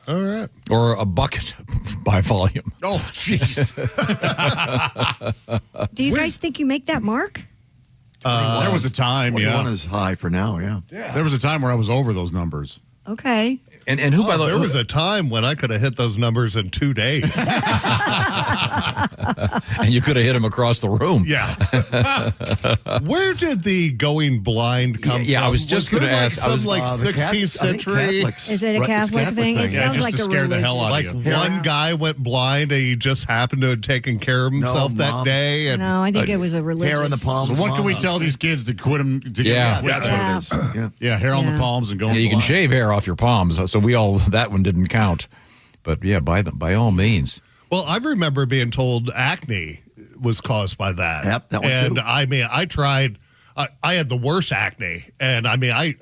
S18: All right.
S8: Or a bucket by volume.
S13: Oh, jeez.
S3: Do you guys think you make that mark?
S13: There was a time,
S14: 21 is high for now, yeah.
S13: There was a time where I was over those numbers.
S3: Okay.
S8: And who, by the way,
S18: there was a time when I could have hit those numbers in 2 days.
S8: And you could have hit him across the room.
S18: Yeah. Where did the going blind come from?
S8: I was just going to ask.
S18: Some 16th century.
S19: Is it a Catholic thing? It sounds like
S18: to
S19: a
S18: scare the hell out
S19: religious.
S18: of you. One guy went blind and he just happened to have taken care of himself that day. And
S19: No, I think it was a religious.
S14: Hair on the palms.
S13: So what can we tell these kids to quit them?
S8: Yeah.
S13: That's what it is. Yeah, hair on the palms and going.
S8: Yeah, you can
S13: blind.
S8: shave hair off your palms, so that one didn't count. But yeah, by all means.
S18: Well, I remember being told acne was caused by that.
S14: Yep, that one
S18: and
S14: too.
S18: I mean, I tried. I had the worst acne, and I mean, I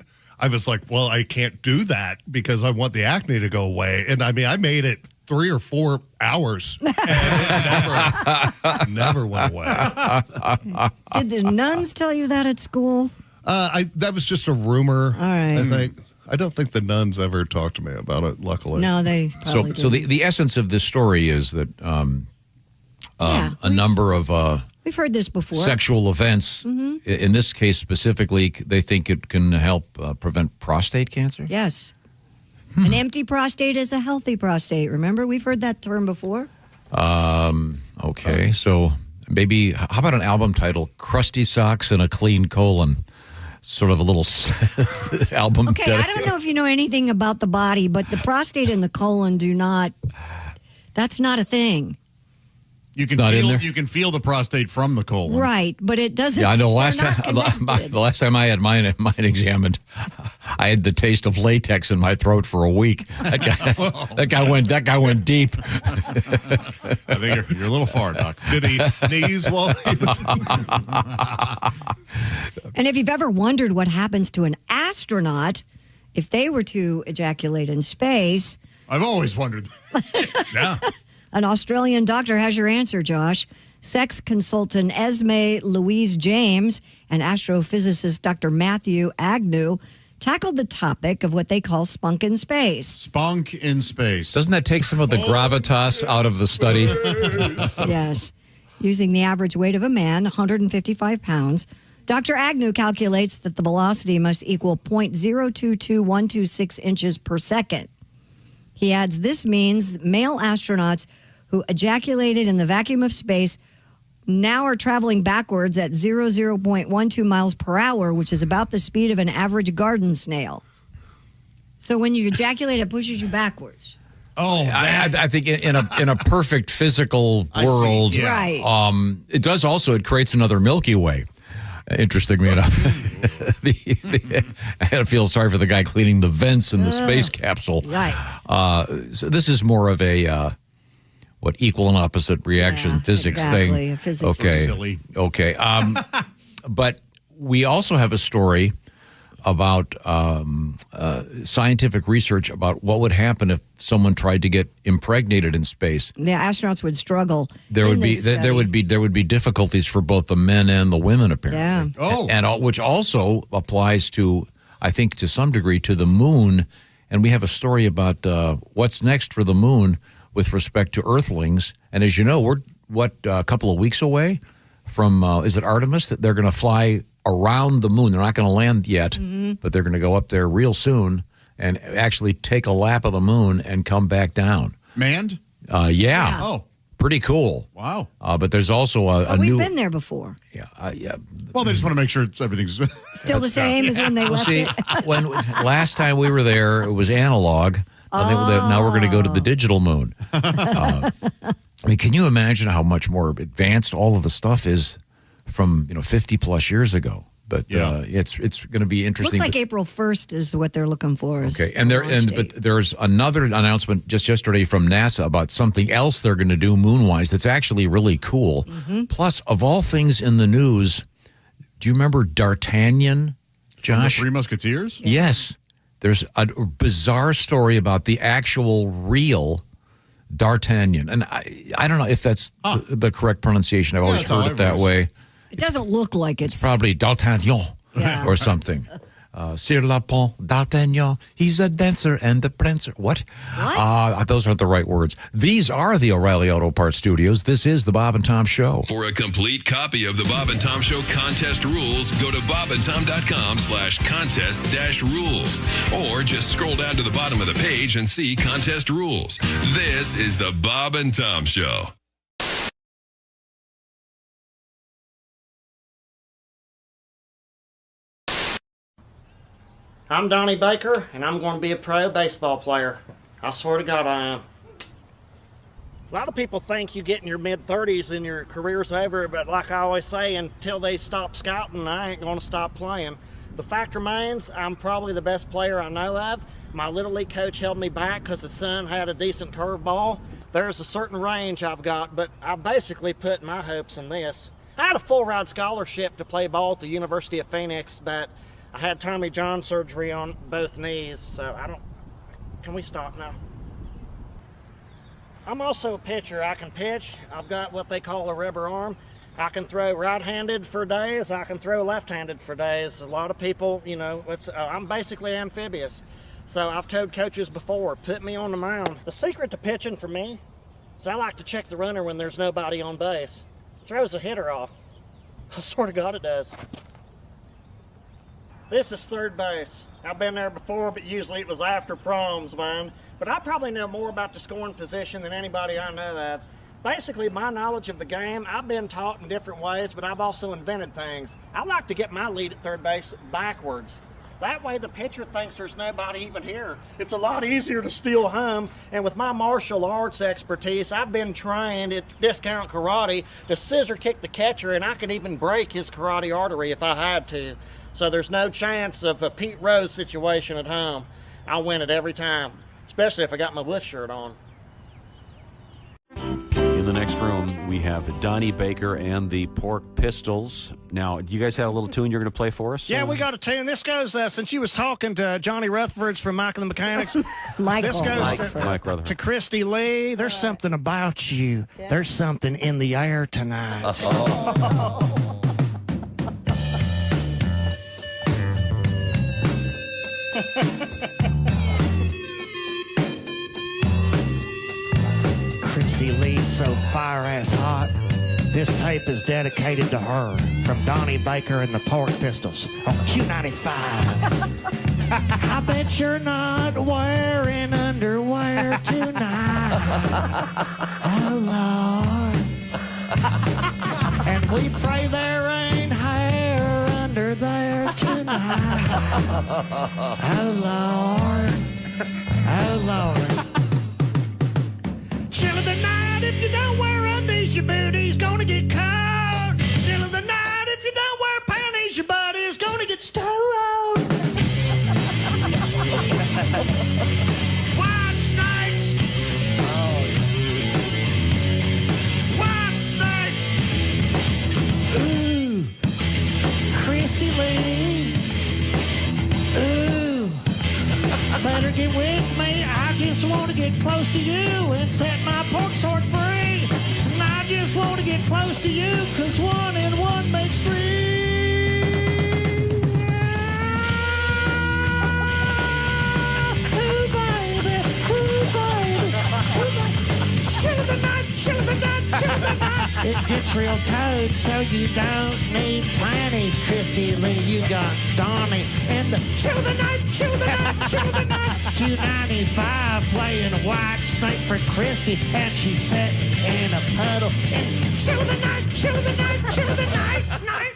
S18: was like, well, I can't do that because I want the acne to go away. And I mean, I made it 3 or 4 hours, and it never went away.
S19: Did the nuns tell you that at school?
S18: That was just a rumor.
S19: All right.
S18: I think. I don't think the nuns ever talked to me about it. Luckily,
S19: No, they.
S8: So the essence of this story is that a number of
S19: We've heard this before.
S8: sexual events, in this case specifically, they think it can help prevent prostate cancer.
S19: Yes. An empty prostate is a healthy prostate. Remember, we've heard that term before.
S8: Okay, so maybe how about an album title, "Crusty Socks and a Clean Colon"? Sort of a little album.
S19: Okay, I don't know if you know anything about the body, but the prostate and the colon that's not a thing.
S13: You can feel the prostate from the colon.
S19: Right, but it doesn't.
S8: Yeah, I know.
S19: The
S8: The last time I had mine examined, I had the taste of latex in my throat for a week. That guy went deep.
S13: I think you're a little far, Doc.
S18: Did he sneeze while he was?
S19: And if you've ever wondered what happens to an astronaut if they were to ejaculate in space,
S13: I've always wondered.
S18: Yeah.
S19: an Australian doctor has your answer, Josh. Sex consultant Esme Louise James and astrophysicist Dr. Matthew Agnew tackled the topic of what they call spunk in space.
S13: Spunk in space.
S8: Doesn't that take some of the gravitas out of the study?
S19: Yes. Using the average weight of a man, 155 pounds, Dr. Agnew calculates that the velocity must equal 0.022126 inches per second. He adds this means male astronauts who ejaculated in the vacuum of space now are traveling backwards at 0.12 miles per hour, which is about the speed of an average garden snail. So when you ejaculate, it pushes you backwards.
S13: Oh,
S8: I think in a perfect physical world,
S19: Right.
S8: It does also. It creates another Milky Way. Interestingly enough, I had to feel sorry for the guy cleaning the vents in the space capsule.
S19: Yikes.
S8: So this is more of a equal and opposite reaction physics
S19: exactly,
S8: thing.
S19: a physics
S8: okay,
S19: thing.
S13: Silly.
S8: Okay. But we also have a story about scientific research about what would happen if someone tried to get impregnated in space.
S19: The astronauts would struggle.
S8: There would be difficulties for both the men and the women, apparently.
S19: Yeah.
S13: Oh.
S8: And which also applies to, I think, to some degree, to the moon. And we have a story about what's next for the moon with respect to Earthlings. And as you know, we're a couple of weeks away from is it Artemis that they're going to fly around the moon. They're not going to land yet, but they're going to go up there real soon and actually take a lap of the moon and come back down.
S13: Manned?
S8: Yeah.
S13: Oh.
S8: Pretty cool.
S13: Wow.
S8: But there's also a
S19: We've
S8: new.
S19: been there before.
S8: Yeah.
S13: Well, they just want to make sure everything's
S19: Still the same as when they left it.
S8: When last time we were there, it was analog. Now we're going to go to the digital moon. I mean, can you imagine how much more advanced all of the stuff is from 50 plus years ago? But it's going to be interesting.
S19: Looks like April 1st is what they're looking for.
S8: Okay, but there's another announcement just yesterday from NASA about something else they're going to do moon-wise that's actually really cool. Plus, of all things in the news, do you remember Dartanion, Josh?
S13: From the Three Musketeers?
S8: Yes. There's a bizarre story about the actual real Dartanion. And I don't know if that's the correct pronunciation. I've always heard it that way.
S19: It doesn't look like
S8: It's probably Dartanion or something. Sur le pont Dartanion, he's a dancer and a prancer. What? Those aren't the right words. These are the O'Reilly Auto Parts Studios. This is the Bob and Tom Show.
S7: For a complete copy of the Bob and Tom Show contest rules, go to bobandtom.com/contest-rules. Or just scroll down to the bottom of the page and see contest rules. This is the Bob and Tom Show.
S10: I'm Donnie Baker, and I'm going to be a pro baseball player. I swear to God I am. A lot of people think you get in your mid-30s and your career's over, but like I always say, until they stop scouting, I ain't going to stop playing. The fact remains, I'm probably the best player I know of. My Little League coach held me back because his son had a decent curveball. There's a certain range I've got, but I basically put my hopes in this. I had a full-ride scholarship to play ball at the University of Phoenix, but I had Tommy John surgery on both knees, so can we stop now? I'm also a pitcher. I can pitch. I've got what they call a rubber arm. I can throw right-handed for days. I can throw left-handed for days. A lot of people, I'm basically amphibious. So I've told coaches before, put me on the mound. The secret to pitching for me is I like to check the runner when there's nobody on base. It throws a hitter off. I swear to God it does. This is third base. I've been there before, but usually it was after proms, man. But I probably know more about the scoring position than anybody I know of. Basically, my knowledge of the game, I've been taught in different ways, but I've also invented things. I like to get my lead at third base backwards. That way the pitcher thinks there's nobody even here. It's a lot easier to steal home, and with my martial arts expertise, I've been trained at Discount Karate to scissor kick the catcher, and I could even break his karate artery if I had to. So there's no chance of a Pete Rose situation at home. I'll win it every time, especially if I got my Wolf shirt on.
S1: In the next room, we have Donnie Baker and the Pork Pistols. Now, do you guys have a little tune you're going to play for us?
S10: Yeah, we got a tune. This goes, since you was talking to Johnny Rutherford from Mike and the Mechanics. This goes
S1: Mike Rutherford.
S10: to Christy Lee. There's something about you. Yeah. There's something in the air tonight. Christy Lee's so fire-ass hot. This tape is dedicated to her from Donnie Baker and the Pork Pistols on Q95. I bet you're not wearing underwear tonight. Oh, Lord. And we pray there ain't hair under there tonight. Oh, Lord. Oh, Lord. Chill of the night, if you don't wear undies, your booty's gonna get cold. Chill of the night, if you don't wear panties, your body's gonna get stoned. White snakes. White snake. Ooh. Christy Lee. Ooh. Better get with me. I just want to get close to you and set my pork sword free. And I just want to get close to you, 'cause 1 and 1 makes 3. Ooh, baby. Ooh, baby. Ooh, baby. Chill of the night, chill of the night, chill of the night. It gets real cold, so you don't need panties, Christy Lee. You got Donnie and the chill of the night, chill of the night, chill of the night. 295 playing White Snake for Christy, and she's sitting in a puddle. And chill of the night, chill of the night, chill of the night, night.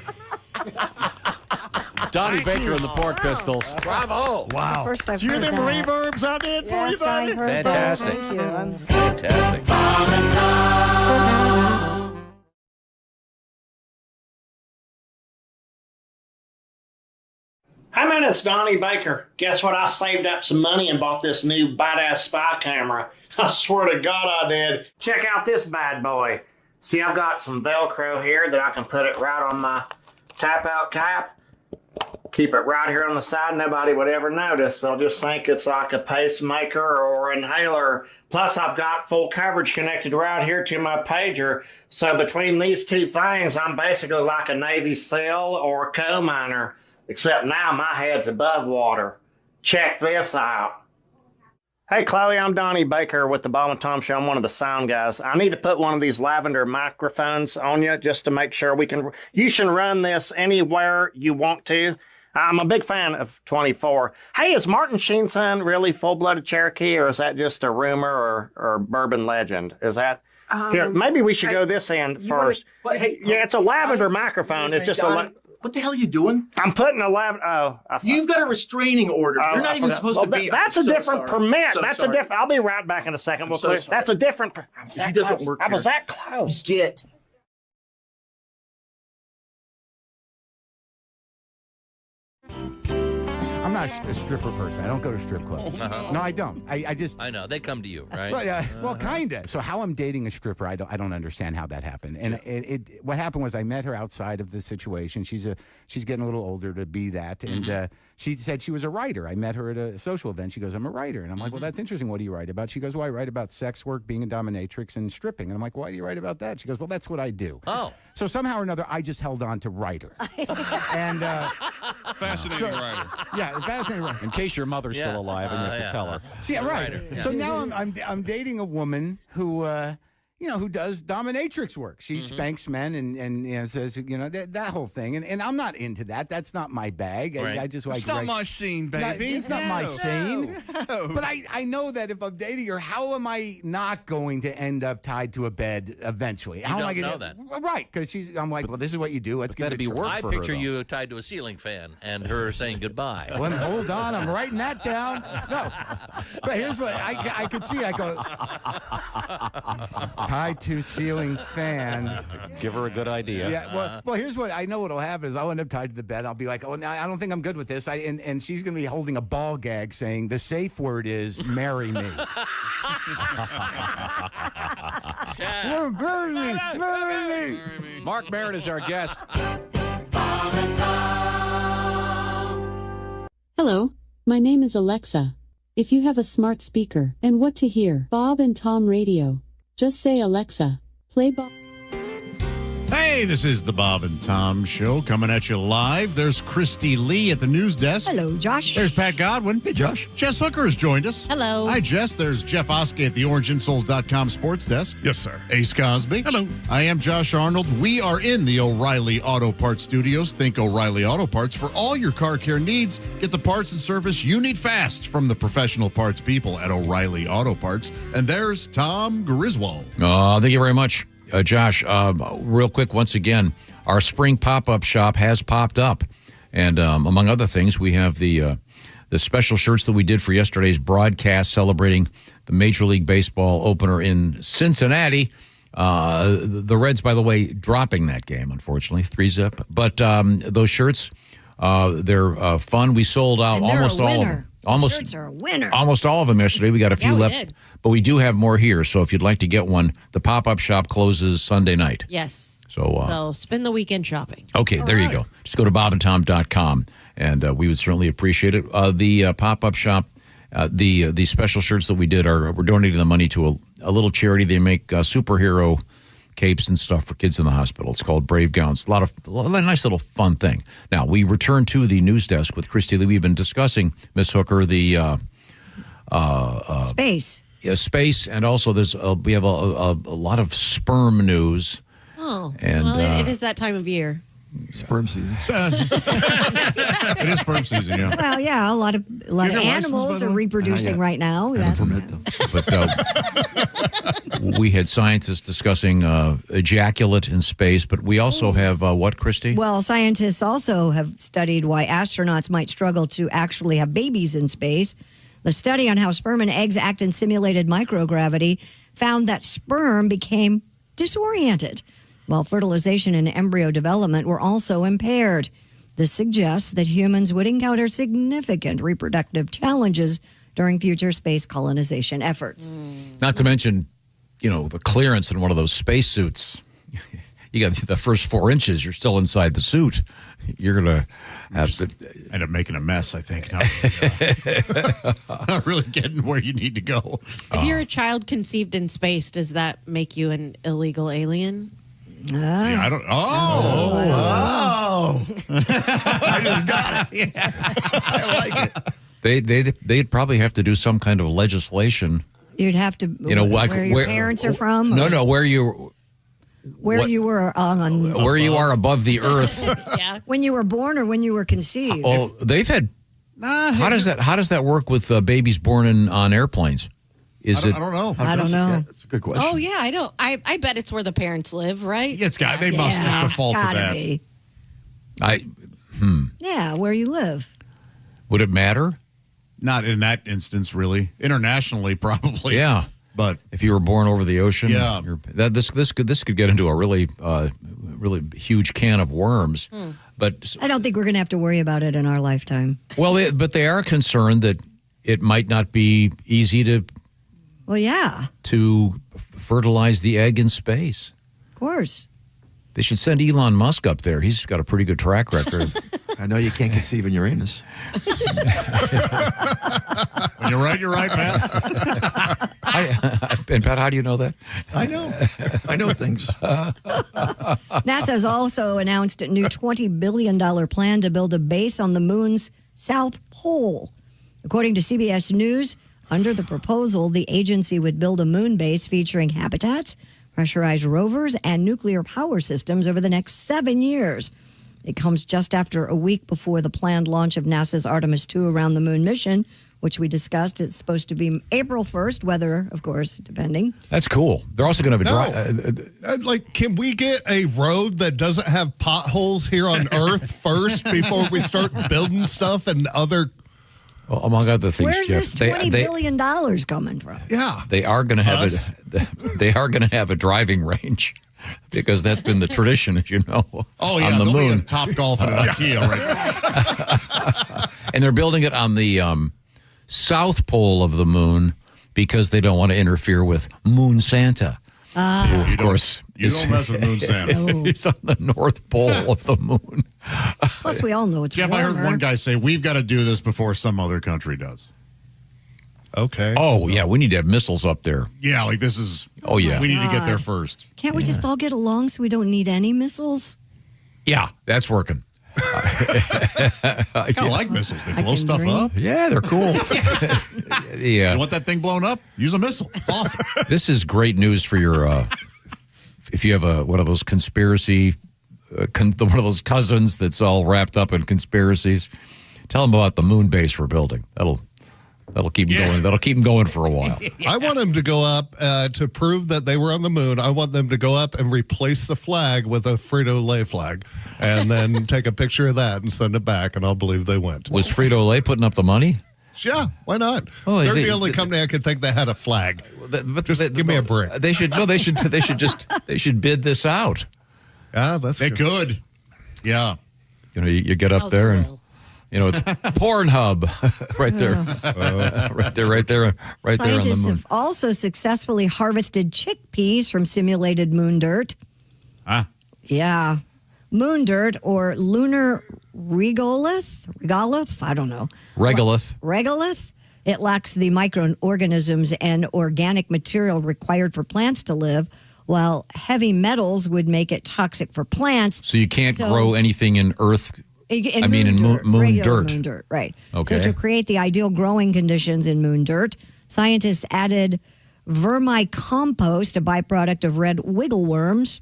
S1: Donnie Baker and the Pork Pistols.
S4: Bravo.
S3: It's
S10: Wow.
S3: the first I've
S10: Did you hear
S3: heard
S10: them
S3: that.
S10: reverbs I did for you,
S3: Yes, I
S10: buddy?
S3: heard
S4: Fantastic.
S3: that. Thank you.
S4: Fantastic.
S20: Bob and Tom.
S10: Hey man, it's Donnie Baker. Guess what? I saved up some money and bought this new badass spy camera. I swear to God I did. Check out this bad boy. See, I've got some Velcro here that I can put it right on my tap-out cap. Keep it right here on the side. Nobody would ever notice. They'll just think it's like a pacemaker or inhaler. Plus, I've got full coverage connected right here to my pager. So between these two things, I'm basically like a Navy SEAL or a coal miner. Except now my head's above water. Check this out. Hey, Chloe, I'm Donnie Baker with the Bob and Tom Show. I'm one of the sound guys. I need to put one of these lavender microphones on you just to make sure we can... You should run this anywhere you want to. I'm a big fan of 24. Hey, is Martin Sheen's son really full-blooded Cherokee, or is that just a rumor or bourbon legend? Is that... Here, maybe we should go this end first. Yeah, it's a lavender microphone. It's just a...
S9: What the hell are you doing?
S10: I'm putting a lavender... Oh,
S9: You've got a restraining order. You're not even supposed to be...
S10: That's a different permit. That's a different... I'll be right back in a second. That's a different...
S9: He doesn't work
S10: I was that close.
S9: Get...
S15: I'm not a stripper person. I don't go to strip clubs. No, I don't. I just...
S4: I know. They come to you, right?
S15: Well, kind of. So how I'm dating a stripper, I don't understand how that happened. And what happened was I met her outside of the situation. She's getting a little older to be that. And she said she was a writer. I met her at a social event. She goes, I'm a writer. And I'm like, well, that's interesting. What do you write about? She goes, well, I write about sex work, being a dominatrix, and stripping. And I'm like, why do you write about that? She goes, well, that's what I do.
S4: Oh.
S15: So somehow or another, I just held on to writer. And
S6: fascinating writer.
S15: Yeah, fascinating writer.
S8: In case your mother's still alive and you have to tell her.
S15: See, right. So now I'm dating a woman who who does dominatrix work. She spanks men and says that whole thing. And I'm not into that. That's not my bag.
S6: Right.
S15: I just
S6: it's not my scene, baby.
S15: It's not my scene. No. But I know that if I'm dating her, how am I not going to end up tied to a bed eventually? How
S4: You
S15: am I
S4: don't
S15: gonna,
S4: know that.
S15: Right, because I'm like, well, this is what you do. Let's get it.
S4: I picture you tied to a ceiling fan and her saying goodbye.
S15: Well, hold on, I'm writing that down. No, but here's what I could see. I go tied to ceiling fan.
S8: Give her a good idea.
S15: Yeah. Well, here's what I know. What'll happen is I'll end up tied to the bed. I'll be like, oh, no, I don't think I'm good with this. And she's gonna be holding a ball gag, saying the safe word is "marry me."
S8: Marry me. Mark Meritt is our guest.
S11: Hello, my name is Alexa. If you have a smart speaker and what to hear, Bob and Tom Radio, just say Alexa, play Bob.
S13: Hey, this is the Bob and Tom Show coming at you live. There's Christy Lee at the news desk.
S19: Hello, Josh.
S13: There's Pat Godwin. Hey, Josh. Jess Hooker has joined us.
S22: Hello.
S13: Hi, Jess. There's Jeff Oskey at the OrangeInsoles.com sports desk.
S6: Yes, sir.
S13: Ace Cosby.
S6: Hello.
S13: I am Josh Arnold. We are in the O'Reilly Auto Parts Studios. Think O'Reilly Auto Parts for all your car care needs. Get the parts and service you need fast from the professional parts people at O'Reilly Auto Parts. And there's Tom Griswold.
S8: Thank you very much. Josh, real quick, once again, our spring pop-up shop has popped up. And among other things, we have the special shirts that we did for yesterday's broadcast celebrating the Major League Baseball opener in Cincinnati. The Reds, by the way, dropping that game, unfortunately, 3-zip. But those shirts, they're fun. We sold out almost all of them.
S19: Shirts are a winner.
S8: Almost all of them yesterday. We got a few left.
S22: Did.
S8: But we do have more here, so if you'd like to get one, the pop-up shop closes Sunday night.
S22: Yes.
S8: So
S22: spend the weekend shopping.
S8: Okay, there you go. Just go to bobandtom.com, and we would certainly appreciate it. The pop-up shop, the special shirts that we did, we're donating the money to a little charity. They make superhero capes and stuff for kids in the hospital. It's called Brave Gowns. A nice little fun thing. Now, we return to the news desk with Christy Lee. We've been discussing, Miss Hooker, the...
S19: Space.
S8: Yeah, space, and also we have a lot of sperm news.
S22: Oh,
S8: and
S22: well, it is that time of year.
S14: Sperm season.
S13: It is sperm season, yeah.
S19: Well, yeah, a lot of animals are reproducing right now.
S8: But we had scientists discussing ejaculate in space, but we also have what, Christy?
S19: Well, scientists also have studied why astronauts might struggle to actually have babies in space. The study on how sperm and eggs act in simulated microgravity found that sperm became disoriented, while fertilization and embryo development were also impaired. This suggests that humans would encounter significant reproductive challenges during future space colonization efforts.
S8: Not to mention, the clearance in one of those spacesuits. You got the first 4 inches, you're still inside the suit. You're going to have to
S13: end up making a mess, I think. Not really getting where you need to go.
S22: If you're a child conceived in space, does that make you an illegal alien?
S13: Yeah, I don't. Oh,
S14: Oh, I just got it. Yeah, I like it.
S8: They'd probably have to do some kind of legislation.
S19: You'd have to, where your parents are from?
S8: No, where you
S19: were on.
S8: Where you are above the earth.
S19: Yeah. When you were born or when you were conceived.
S8: Well, they've had. How does that work with babies born on airplanes?
S13: I don't know.
S19: I don't know.
S14: Yeah, that's a good question.
S22: Oh, yeah, I don't. I bet it's where the parents live, right?
S13: They must just default to that.
S19: Be. Yeah, where you live.
S8: Would it matter?
S13: Not in that instance, really. Internationally, probably.
S8: Yeah,
S13: but
S8: if you were born over the ocean,
S13: yeah,
S8: this could get into a really huge can of worms. But
S19: I don't think we're going to have to worry about it in our lifetime.
S8: Well, but they are concerned that it might not be easy to.
S19: Well, yeah.
S8: To fertilize the egg in space.
S19: Of course.
S8: They should send Elon Musk up there. He's got a pretty good track record.
S14: I know you can't conceive in Uranus.
S13: When you're right, man.
S8: And Pat, how do you know that?
S14: I know things.
S19: NASA has also announced a new $20 billion plan to build a base on the moon's south pole. According to CBS News, under the proposal, the agency would build a moon base featuring habitats, pressurized rovers, and nuclear power systems over the next 7 years. It comes just after a week before the planned launch of NASA's Artemis 2 around the moon mission, which we discussed. It's supposed to be April 1st, weather, of course, depending.
S8: That's cool. They're also going to have a drive.
S18: Can we get a road that doesn't have potholes here on Earth first before we start building stuff and other...
S8: Well, among other things,
S19: where's
S8: Jeff,
S19: this $20 billion coming from?
S18: Yeah,
S8: they are going to have they are going to have a driving range because that's been the tradition, as you know.
S13: Oh yeah,
S8: on the moon,
S13: Top Golf and IKEA right now.
S8: And they're building it on the south pole of the moon because they don't want to interfere with Moon Santa. Who, of course,
S13: you don't mess with Moon Santa.
S8: He's on the north pole of the moon.
S19: Plus, we all know it's
S13: Jeff,
S19: warmer.
S13: I heard one guy say, we've got to do this before some other country does.
S18: Okay.
S8: Oh, yeah, we need to have missiles up there.
S13: Yeah, like this is...
S8: Oh, yeah.
S13: We need to get there first.
S19: Can't we just all get along so we don't need any missiles?
S8: Yeah, that's working.
S13: I kind of like missiles. They blow stuff up.
S8: Yeah, they're cool. Yeah.
S13: You want that thing blown up? Use a missile. It's awesome.
S8: This is great news for your... if you have one of those conspiracy... one of those cousins that's all wrapped up in conspiracies, tell them about the moon base we're building. That'll keep them going. That'll keep them going for a while.
S18: I want them to go up to prove that they were on the moon. I want them to go up and replace the flag with a Frito-Lay flag and then take a picture of that and send it back, and I'll believe they went.
S8: Was Frito-Lay putting up the money?
S18: Yeah, why not?
S8: Oh,
S18: They're the only company I could think that had a flag. Just give me a break.
S8: They should bid this out.
S18: Yeah,
S13: they could. Yeah.
S8: You know, you get up there and it's Pornhub right there. Right there on
S19: Scientists
S8: the moon.
S19: have also successfully harvested chickpeas from simulated moon dirt.
S13: Huh?
S19: Yeah. Moon dirt or lunar regolith? I don't know. Regolith. It lacks the microorganisms and organic material required for plants to live, while heavy metals would make it toxic for plants.
S8: So you can't grow anything in earth.
S19: In
S8: moon
S19: dirt,
S8: moon
S19: regular
S8: dirt.
S19: Moon dirt, right.
S8: Okay.
S19: So to create the ideal growing conditions in moon dirt, scientists added vermicompost, a byproduct of red wiggleworms,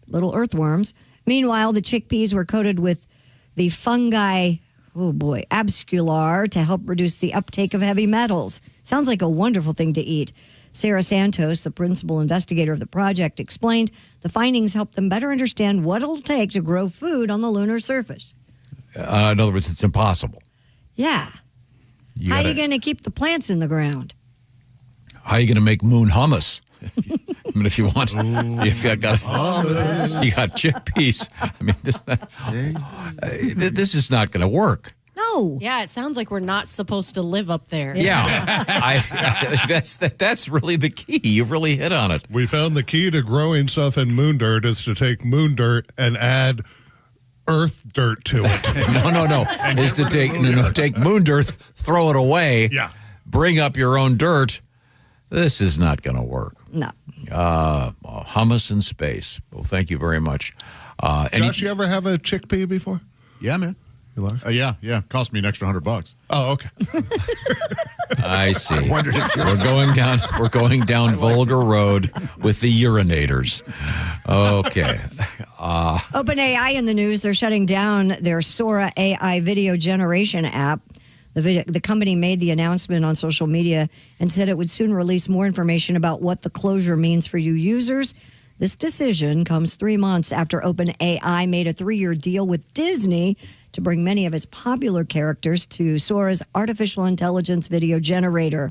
S19: little earthworms. Meanwhile, the chickpeas were coated with the fungi, abscular, to help reduce the uptake of heavy metals. Sounds like a wonderful thing to eat. Sarah Santos, the principal investigator of the project, explained the findings help them better understand what it'll take to grow food on the lunar surface.
S8: In other words, it's impossible.
S19: Yeah. How are you going to keep the plants in the ground?
S8: How are you going to make moon hummus? If you want, if you got chickpeas. This is not going to work.
S19: No.
S22: Yeah, it sounds like we're not supposed to live up there.
S8: Yeah, that's really the key. You really hit on it.
S18: We found the key to growing stuff in moon dirt is to take moon dirt and add earth dirt to it.
S8: No. Is to take moon dirt, throw it away.
S18: Yeah.
S8: Bring up your own dirt. This is not going to work.
S19: No.
S8: Hummus in space. Well, thank you very much.
S18: Josh, you ever have a chickpea before?
S13: Yeah, man.
S18: You are?
S13: Yeah. Cost me an extra $100.
S18: Oh, okay.
S8: I see. We're going down Volga Road with the urinators. Okay.
S19: OpenAI in the news. They're shutting down their Sora AI video generation app. The company made the announcement on social media and said it would soon release more information about what the closure means for you users. This decision comes 3 months after OpenAI made a 3-year deal with Disney to bring many of its popular characters to Sora's artificial intelligence video generator.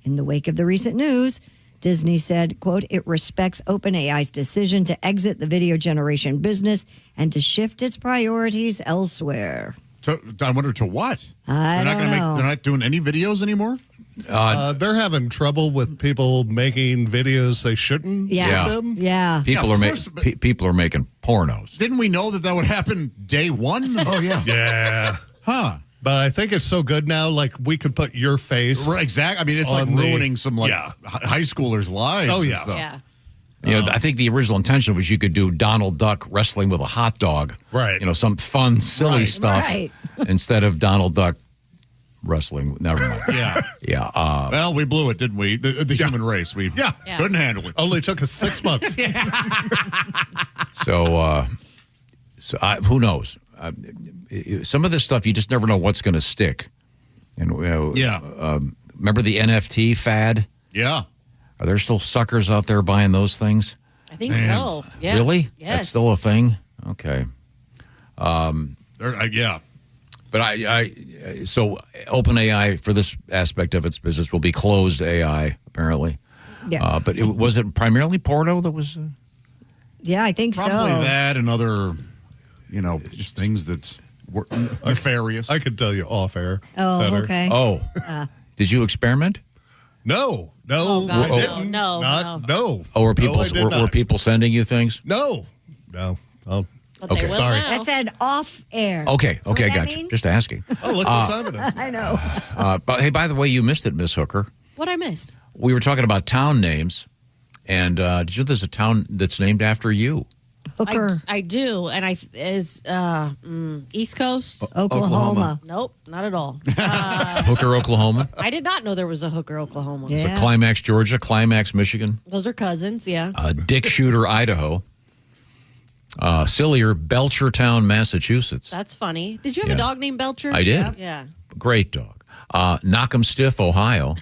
S19: In the wake of the recent news, Disney said, quote, it respects OpenAI's decision to exit the video generation business and to shift its priorities elsewhere.
S13: I wonder to what?
S19: I don't know.
S13: They're not doing any videos anymore?
S18: They're having trouble with people making videos they shouldn't.
S19: Yeah.
S18: With them.
S19: Yeah.
S8: People are making pornos.
S13: Didn't we know that would happen day one?
S14: Oh, yeah.
S18: Yeah.
S13: Huh.
S18: But I think it's so good now, like we could put your face.
S13: Right, exactly. I mean, it's like ruining some high schoolers' lives.
S18: Oh, yeah.
S13: And stuff.
S22: Yeah.
S8: You know, I think the original intention was you could do Donald Duck wrestling with a hot dog.
S18: Right.
S8: You know, some fun, silly stuff.
S19: Right.
S8: Instead of Donald Duck wrestling. Never mind.
S13: Yeah.
S8: Yeah.
S13: Well, we blew it, didn't we? The human race. We couldn't handle it.
S18: Only took us 6 months.
S8: So who knows? Some of this stuff, you just never know what's going to stick. And remember the NFT fad?
S13: Yeah.
S8: Are there still suckers out there buying those things?
S22: I think so. Yeah.
S8: Really?
S22: Yes.
S8: That's still a thing? Okay.
S13: Yeah.
S8: But so OpenAI for this aspect of its business will be closed AI apparently.
S19: Yeah.
S8: But was it primarily porno that was?
S19: Yeah, I think
S13: Probably
S19: so.
S13: that and other, just things that were nefarious.
S18: I could tell you off air.
S19: Oh,
S18: better.
S19: okay.
S8: Oh. Did you experiment?
S18: No.
S22: Oh, God,
S18: I didn't.
S22: no.
S18: No.
S8: Oh, were
S18: No,
S8: people sending you things?
S18: No. Oh.
S22: But
S8: Okay,
S22: they will
S8: sorry.
S22: now.
S19: That said off air.
S8: Okay,
S19: Know what
S8: I
S19: that
S8: got you.
S19: means?
S8: Just asking.
S18: Oh, look what time it is.
S19: I know.
S8: But hey, by the way, you missed it, Miss Hooker.
S22: What'd I miss?
S8: We were talking about town names, and did you know there's a town that's named after you?
S19: Hooker.
S22: I do, and is East Coast?
S19: Oklahoma.
S22: Nope, not at all.
S8: Hooker, Oklahoma.
S22: I did not know there was a Hooker, Oklahoma.
S8: There's a Climax, Georgia, Climax, Michigan,
S22: Those are cousins, yeah.
S8: Dick Shooter, Idaho, Sillier, Belchertown, Massachusetts.
S22: That's funny. Did you have
S8: Yeah.
S22: a dog named Belcher?
S8: I did.
S22: Yeah,
S8: Great dog. Knock'em Stiff, Ohio.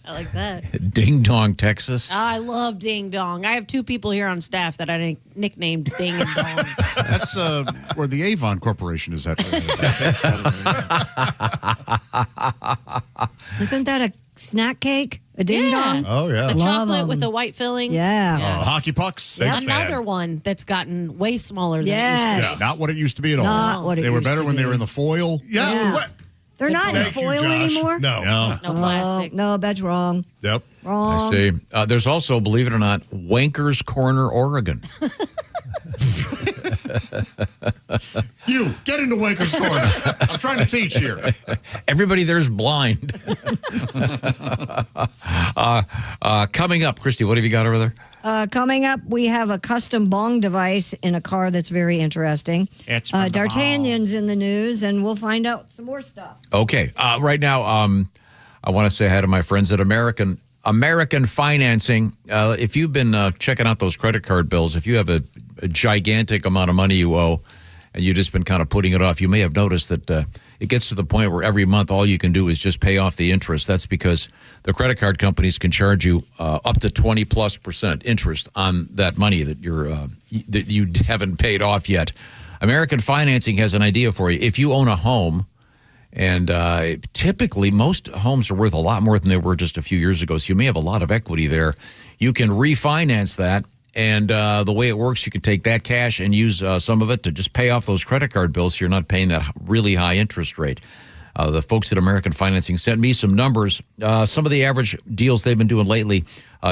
S22: I like that.
S8: Ding Dong, Texas.
S22: I love Ding Dong. I have 2 people here on staff that I nicknamed Ding and Dong.
S13: That's where the Avon Corporation is at.
S19: Isn't that a snack cake? A ding dong?
S18: Oh, yeah.
S22: The
S19: Love
S22: chocolate
S19: 'em.
S22: with the white filling.
S19: Yeah.
S13: Hockey pucks.
S18: Big
S22: Another
S18: fan.
S22: one that's gotten way smaller than
S19: Yes.
S22: it used to be.
S13: Not what it used to be at all.
S19: Not what it
S13: They were
S19: used
S13: better
S19: to
S13: when they
S19: be.
S13: were in the foil.
S18: Yeah.
S19: Yeah.
S18: What?
S19: They're not in
S18: Thank you,
S19: foil
S18: Josh.
S19: anymore?
S18: No.
S22: No plastic.
S19: No, that's wrong.
S18: Yep.
S19: Wrong.
S8: I see. There's also, believe it or not, Wanker's Corner, Oregon.
S13: You, get into Wanker's Corner. I'm trying to teach here.
S8: Everybody there's blind. Coming up, Christy, what have you got over there?
S19: Coming up, we have a custom bong device in a car that's very interesting.
S13: It's from the
S19: Dartanion's in the news, and we'll find out some more stuff.
S8: Okay. Right now, I want to say hi to my friends at American Financing. If you've been checking out those credit card bills, if you have a gigantic amount of money you owe and you've just been kind of putting it off, you may have noticed that it gets to the point where every month all you can do is just pay off the interest. That's because the credit card companies can charge you up to 20+% interest on that money that you haven't paid off yet. American Financing has an idea for you. If you own a home, and typically most homes are worth a lot more than they were just a few years ago, so you may have a lot of equity there. You can refinance that, and the way it works, you can take that cash and use some of it to just pay off those credit card bills so you're not paying that really high interest rate. The folks at American Financing sent me some numbers. Some of the average deals they've been doing lately,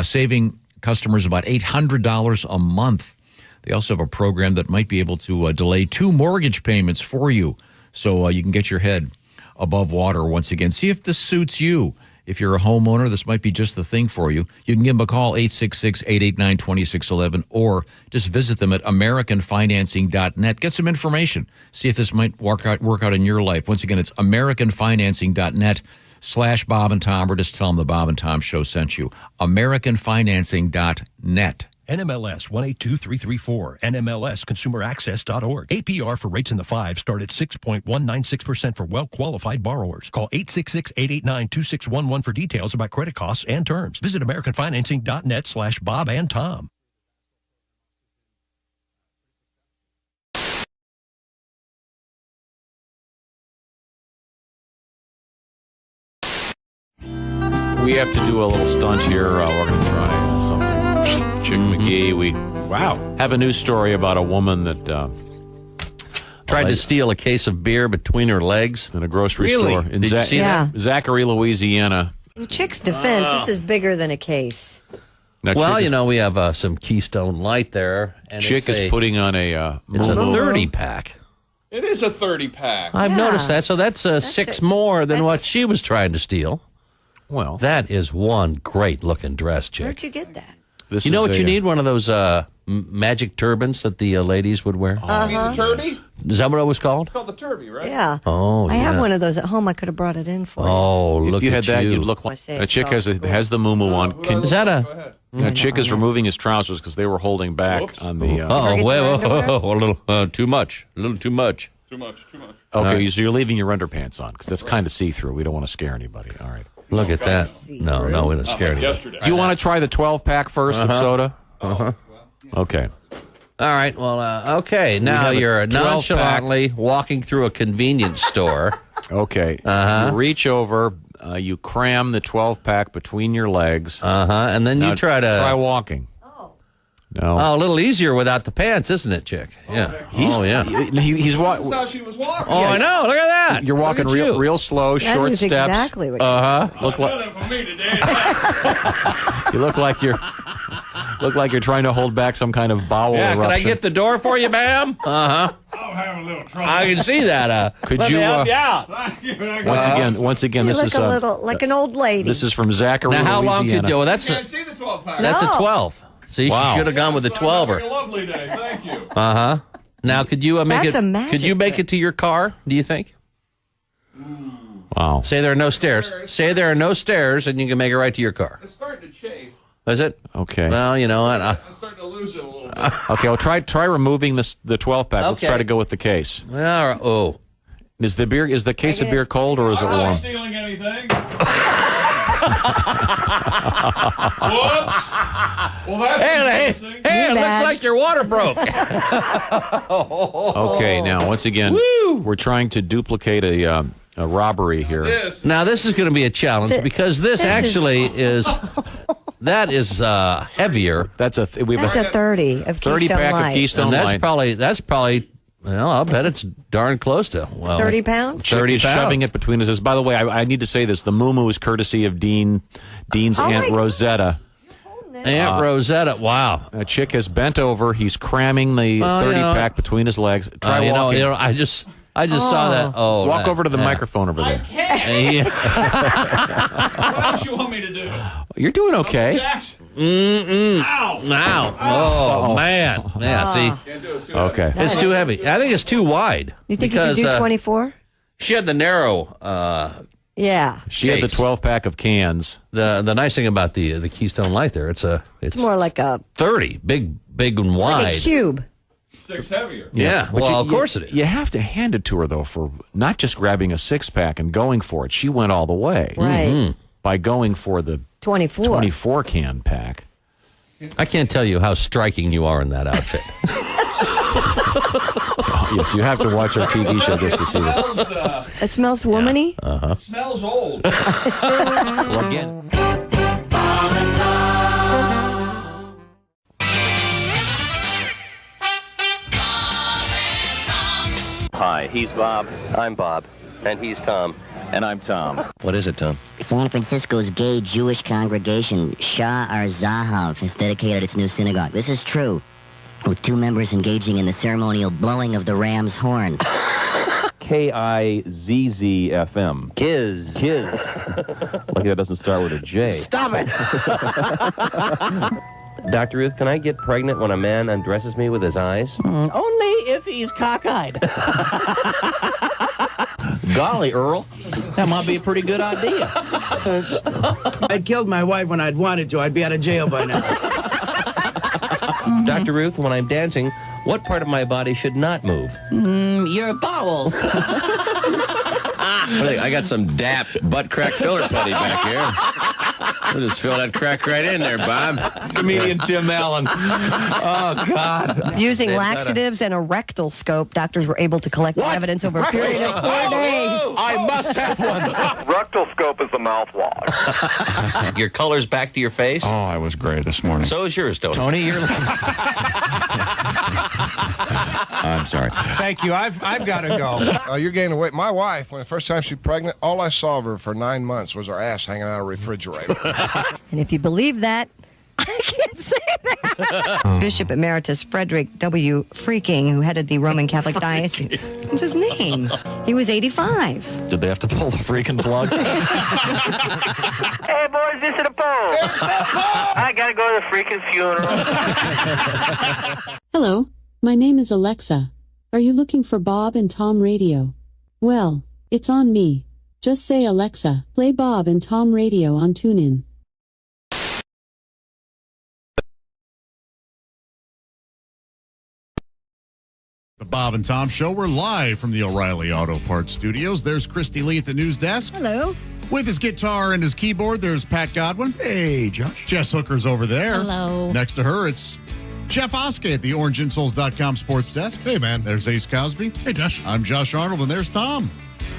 S8: saving customers about $800 a month. They also have a program that might be able to delay 2 mortgage payments for you so you can get your head above water once again. See if this suits you. if you're a homeowner, this might be just the thing for you. You can give them a call, 866-889-2611, or just visit them at AmericanFinancing.net. Get some information. See if this might work out in your life. Once again, it's AmericanFinancing.net/Bob and Tom, or just tell them the Bob and Tom Show sent you. AmericanFinancing.net.
S5: NMLS 182334, NMLSConsumerAccess.org. APR for rates in the 5 start at 6.196% for well-qualified borrowers. Call 866-889-2611 for details about credit costs and terms. Visit AmericanFinancing.net/Bob and Tom.
S1: We have to do a little stunt here. We're going to try something. Chick McGee. We have a news story about a woman that
S4: tried to steal a case of beer between her legs
S1: in a grocery store in
S4: Did you see that?
S1: Zachary, Louisiana.
S3: In Chick's defense, this is bigger than a case.
S1: Now,
S4: well, we have some Keystone Light there. And
S1: Chick is putting on a
S4: it's a 30-pack.
S12: It is a 30-pack.
S4: I've noticed that. So that's 6 more than what she was trying to steal.
S1: Well,
S4: that is one great-looking dress, Chick.
S3: Where'd you get that?
S4: You know what you need? One of those magic turbans that the ladies would wear.
S12: You mean the turby?
S4: Is that what it was called?
S12: It's called the turby, right?
S3: Yeah.
S4: Oh,
S3: I
S4: yeah.
S3: have one of those at home. I could have brought it in for you.
S4: Oh,
S1: if
S4: look
S1: you
S4: at
S1: had that,
S4: you.
S1: you'd look like a Chick has the muumuu on.
S4: Is that a?
S1: Chick is removing his trousers because they were holding back on the.
S4: Whoa, a little too much. A little too much.
S12: Too much.
S1: Okay, so you're leaving your underpants on because that's kind of see-through. We don't want to scare anybody. All right.
S4: Look at that. No, we don't scare anybody.
S1: Do you want to try the 12-pack first of soda? Okay.
S4: All right. Well, okay. Now you're nonchalantly walking through a convenience store.
S1: Okay. You reach over. You cram the 12-pack between your legs.
S4: And then you try
S1: walking. No.
S4: Oh, a little easier without the pants, isn't it, Chick? Yeah.
S1: He's walking.
S12: That's how she was walking.
S4: Oh, I know. Look at that.
S1: You're walking real slow,
S3: That
S1: short
S3: is
S1: steps.
S3: exactly what she
S1: Look you look like you're trying to hold back some kind of bowel eruption.
S4: Can I get the door for you, ma'am?
S12: I'm having a little trouble.
S4: I can see that.
S1: Could
S4: let
S1: you
S4: me help you out?
S1: Once again,
S3: You
S1: this
S3: look
S1: is
S3: a little like an old lady.
S1: This is from Zachary,
S4: Now, how long
S1: Louisiana.
S4: could you? Well,
S12: You can't see the 12-pack.
S4: That's a 12. See,
S1: Wow.
S4: she should have gone with the 12er.
S12: A lovely day. Thank you.
S4: Now, could you make
S3: That's
S4: it?
S3: a magic
S4: Could you make
S3: trick.
S4: it to your car? Do you think?
S1: Wow.
S4: Say there are no stairs. Say there are no stairs, and you can make it right to your car.
S12: It's starting to chafe.
S4: Is it?
S1: Okay.
S4: Well, you know what?
S12: I'm starting to lose it a little bit.
S1: Okay, well, try removing the 12-pack. Let's
S4: Okay.
S1: try to go with the case.
S4: All right. Oh.
S1: Is the case of beer cold or is it
S12: I'm not
S1: warm?
S12: stealing anything. Whoops. Well, that's embarrassing.
S4: Hey, it looks like your water broke.
S1: Okay, now once again, we're trying to duplicate a robbery here.
S4: Now this is going to be a challenge because this actually is that is heavier.
S1: That's a
S3: 30 of
S1: 30
S3: Keystone
S1: pack
S3: Light.
S1: of Keystone
S4: And
S1: Light.
S4: that's probably. Well, I'll bet it's darn close to
S3: 30 pounds.
S4: 30
S1: Chick is
S4: pounds.
S1: shoving it between his. By the way, I need to say this: the muumuu is courtesy of Dean's Aunt Rosetta.
S4: Aunt Rosetta. Wow.
S1: Chick has bent over. He's cramming the 30-pack between his legs. Try walking.
S4: I just saw that. Oh,
S1: Walk over to the microphone over there.
S12: What else you want me to do?
S1: You're doing okay.
S12: Ow.
S4: Now. Oh, man. Yeah, see.
S1: Okay.
S4: It's too heavy. I think it's too wide.
S3: You think you could do 24?
S4: She had the narrow.
S3: Yeah.
S1: She had the 12-pack of cans.
S4: The nice thing about the Keystone Light there, it's
S3: more like a
S4: 30, big and wide.
S3: like a cube.
S12: 6 heavier.
S4: Yeah.
S1: But
S4: Well, of course it is.
S1: You have to hand it to her, though, for not just grabbing a 6-pack and going for it. She went all the way.
S3: Right.
S1: By going for the
S3: 24
S1: can pack.
S4: I can't tell you how striking you are in that outfit.
S1: Yes, you have to watch our TV show just to see that.
S3: It smells womany.
S12: It smells old.
S1: Well, again.
S16: Hi, he's Bob. I'm Bob. And he's Tom. And I'm Tom. What is it, Tom?
S21: San Francisco's gay Jewish congregation, Shah Ar-Zahav, has dedicated its new synagogue. This is true, with 2 members engaging in the ceremonial blowing of the ram's horn.
S16: KIZZ-FM.
S21: Kiz.
S16: Lucky that doesn't start with a J.
S21: Stop it!
S16: Dr. Ruth, can I get pregnant when a man undresses me with his eyes?
S21: Only if he's cockeyed.
S16: Golly, Earl.
S21: That might be a pretty good idea.
S2: I killed my wife when I'd wanted to. I'd be out of jail by now.
S16: Dr. Ruth, when I'm dancing, what part of my body should not move?
S21: Your bowels.
S17: I got some DAP butt crack filler putty back here. We'll just fill that crack right in there, Bob.
S4: Comedian Tim Allen. Oh, God.
S23: Using laxatives and a rectal scope, doctors were able to collect evidence over a period of 4 days.
S4: I must have one.
S24: Rectal scope is the mouthwash.
S4: Your color's back to your face?
S25: Oh, I was gray this morning.
S4: So is yours, Tony.
S17: Tony, you're... I'm sorry.
S26: Thank you. I've got to go. You're gaining weight. My wife, when the first time she was pregnant, all I saw of her for 9 months was her ass hanging out of a refrigerator.
S19: And if you believe that, I can't say that. Bishop Emeritus Frederick W. Freaking, who headed the Roman Catholic Diocese. That's his name. He was 85.
S1: Did they have to pull the freaking plug?
S24: Hey, boys, this is the Pope. I gotta go to the freaking funeral.
S11: Hello, my name is Alexa. Are you looking for Bob and Tom Radio? Well, it's on me. Just say, Alexa, play Bob and Tom Radio on TuneIn.
S13: The Bob and Tom Show. We're live from the O'Reilly Auto Parts Studios. There's Christy Lee at the news desk.
S19: Hello.
S13: With his guitar and his keyboard, there's Pat Godwin.
S14: Hey, Josh.
S13: Jess Hooker's over there.
S22: Hello.
S13: Next to her, it's Jeff Oskey at the OrangeInsoles.com sports desk. Hey, man. There's Ace Cosby. Hey, Josh. I'm Josh Arnold, and there's Tom.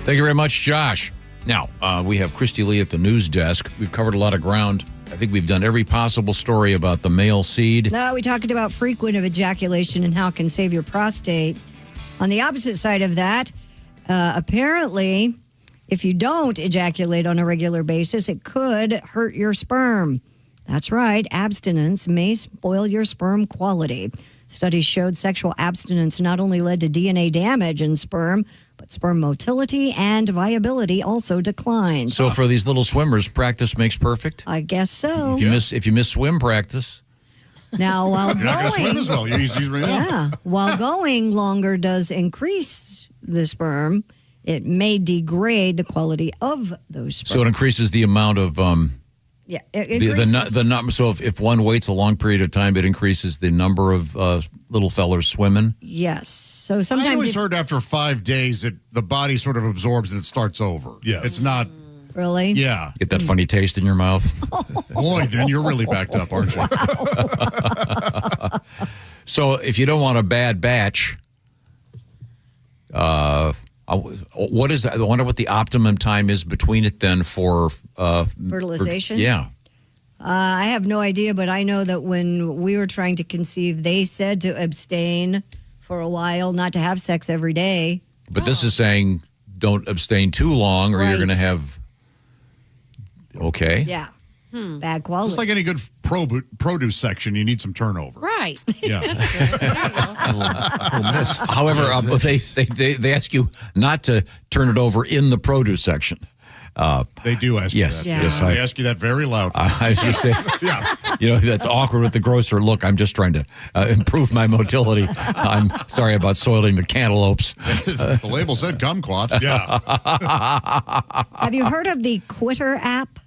S8: Thank you very much, Josh. Now, we have Christy Lee at the news desk. We've covered a lot of ground. I think we've done every possible story about the male seed.
S19: No, we talked about frequent ejaculation and how it can save your prostate. On the opposite side of that, apparently, if you don't ejaculate on a regular basis, it could hurt your sperm. That's right. Abstinence may spoil your sperm quality. Studies showed sexual abstinence not only led to DNA damage in sperm, but sperm motility and viability also declined.
S8: So for these little swimmers, practice makes perfect?
S19: I guess so.
S8: If you miss swim practice.
S19: Now, while
S13: You're not going to swim as well. You're easy right now.
S19: Yeah. While going longer does increase the sperm, it may degrade the quality of those sperm.
S8: So it increases the amount of
S19: yeah, it increases.
S8: the number. So if one waits a long period of time, it increases the number of little fellers swimming.
S19: Yes. So sometimes
S13: I always heard after 5 days, the body sort of absorbs and it starts over. Yeah, it's not.
S19: Really?
S13: Yeah.
S8: Get that funny taste in your mouth.
S13: Boy, then you're really backed up, aren't you?
S8: So if you don't want a bad batch, what is that? I wonder what the optimum time is between it then for
S19: fertilization?
S8: Yeah.
S19: I have no idea, but I know that when we were trying to conceive, they said to abstain for a while, not to have sex every day.
S8: But this is saying don't abstain too long or you're going to have... Okay.
S19: Yeah. Bad quality.
S13: Just like any good produce section, you need some turnover.
S22: Right.
S13: Yeah.
S8: However, they ask you not to turn it over in the produce section.
S13: They do ask you that.
S19: Yeah.
S8: Yes,
S13: they ask you that very loud.
S8: I was just saying,
S13: yeah.
S8: You know, that's awkward with the grocer. Look, I'm just trying to improve my motility. I'm sorry about soiling the cantaloupes.
S13: The label said kumquat. Yeah.
S19: Have you heard of the Quitter app?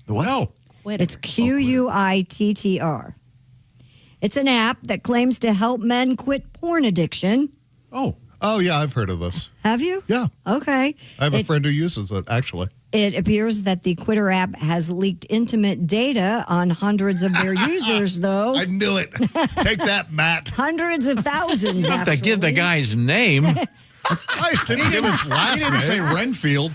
S13: The what? No.
S19: It's Quittr. It's an app that claims to help men quit porn addiction.
S18: Oh, yeah, I've heard of this.
S19: Have you?
S18: Yeah.
S19: Okay.
S18: I have a friend who uses it, actually.
S19: It appears that the Quitter app has leaked intimate data on hundreds of their users, though.
S18: I knew it. Take that, Matt.
S19: Hundreds of thousands,
S8: You have to give the guy's name.
S18: I didn't give his last
S13: He didn't say Renfield.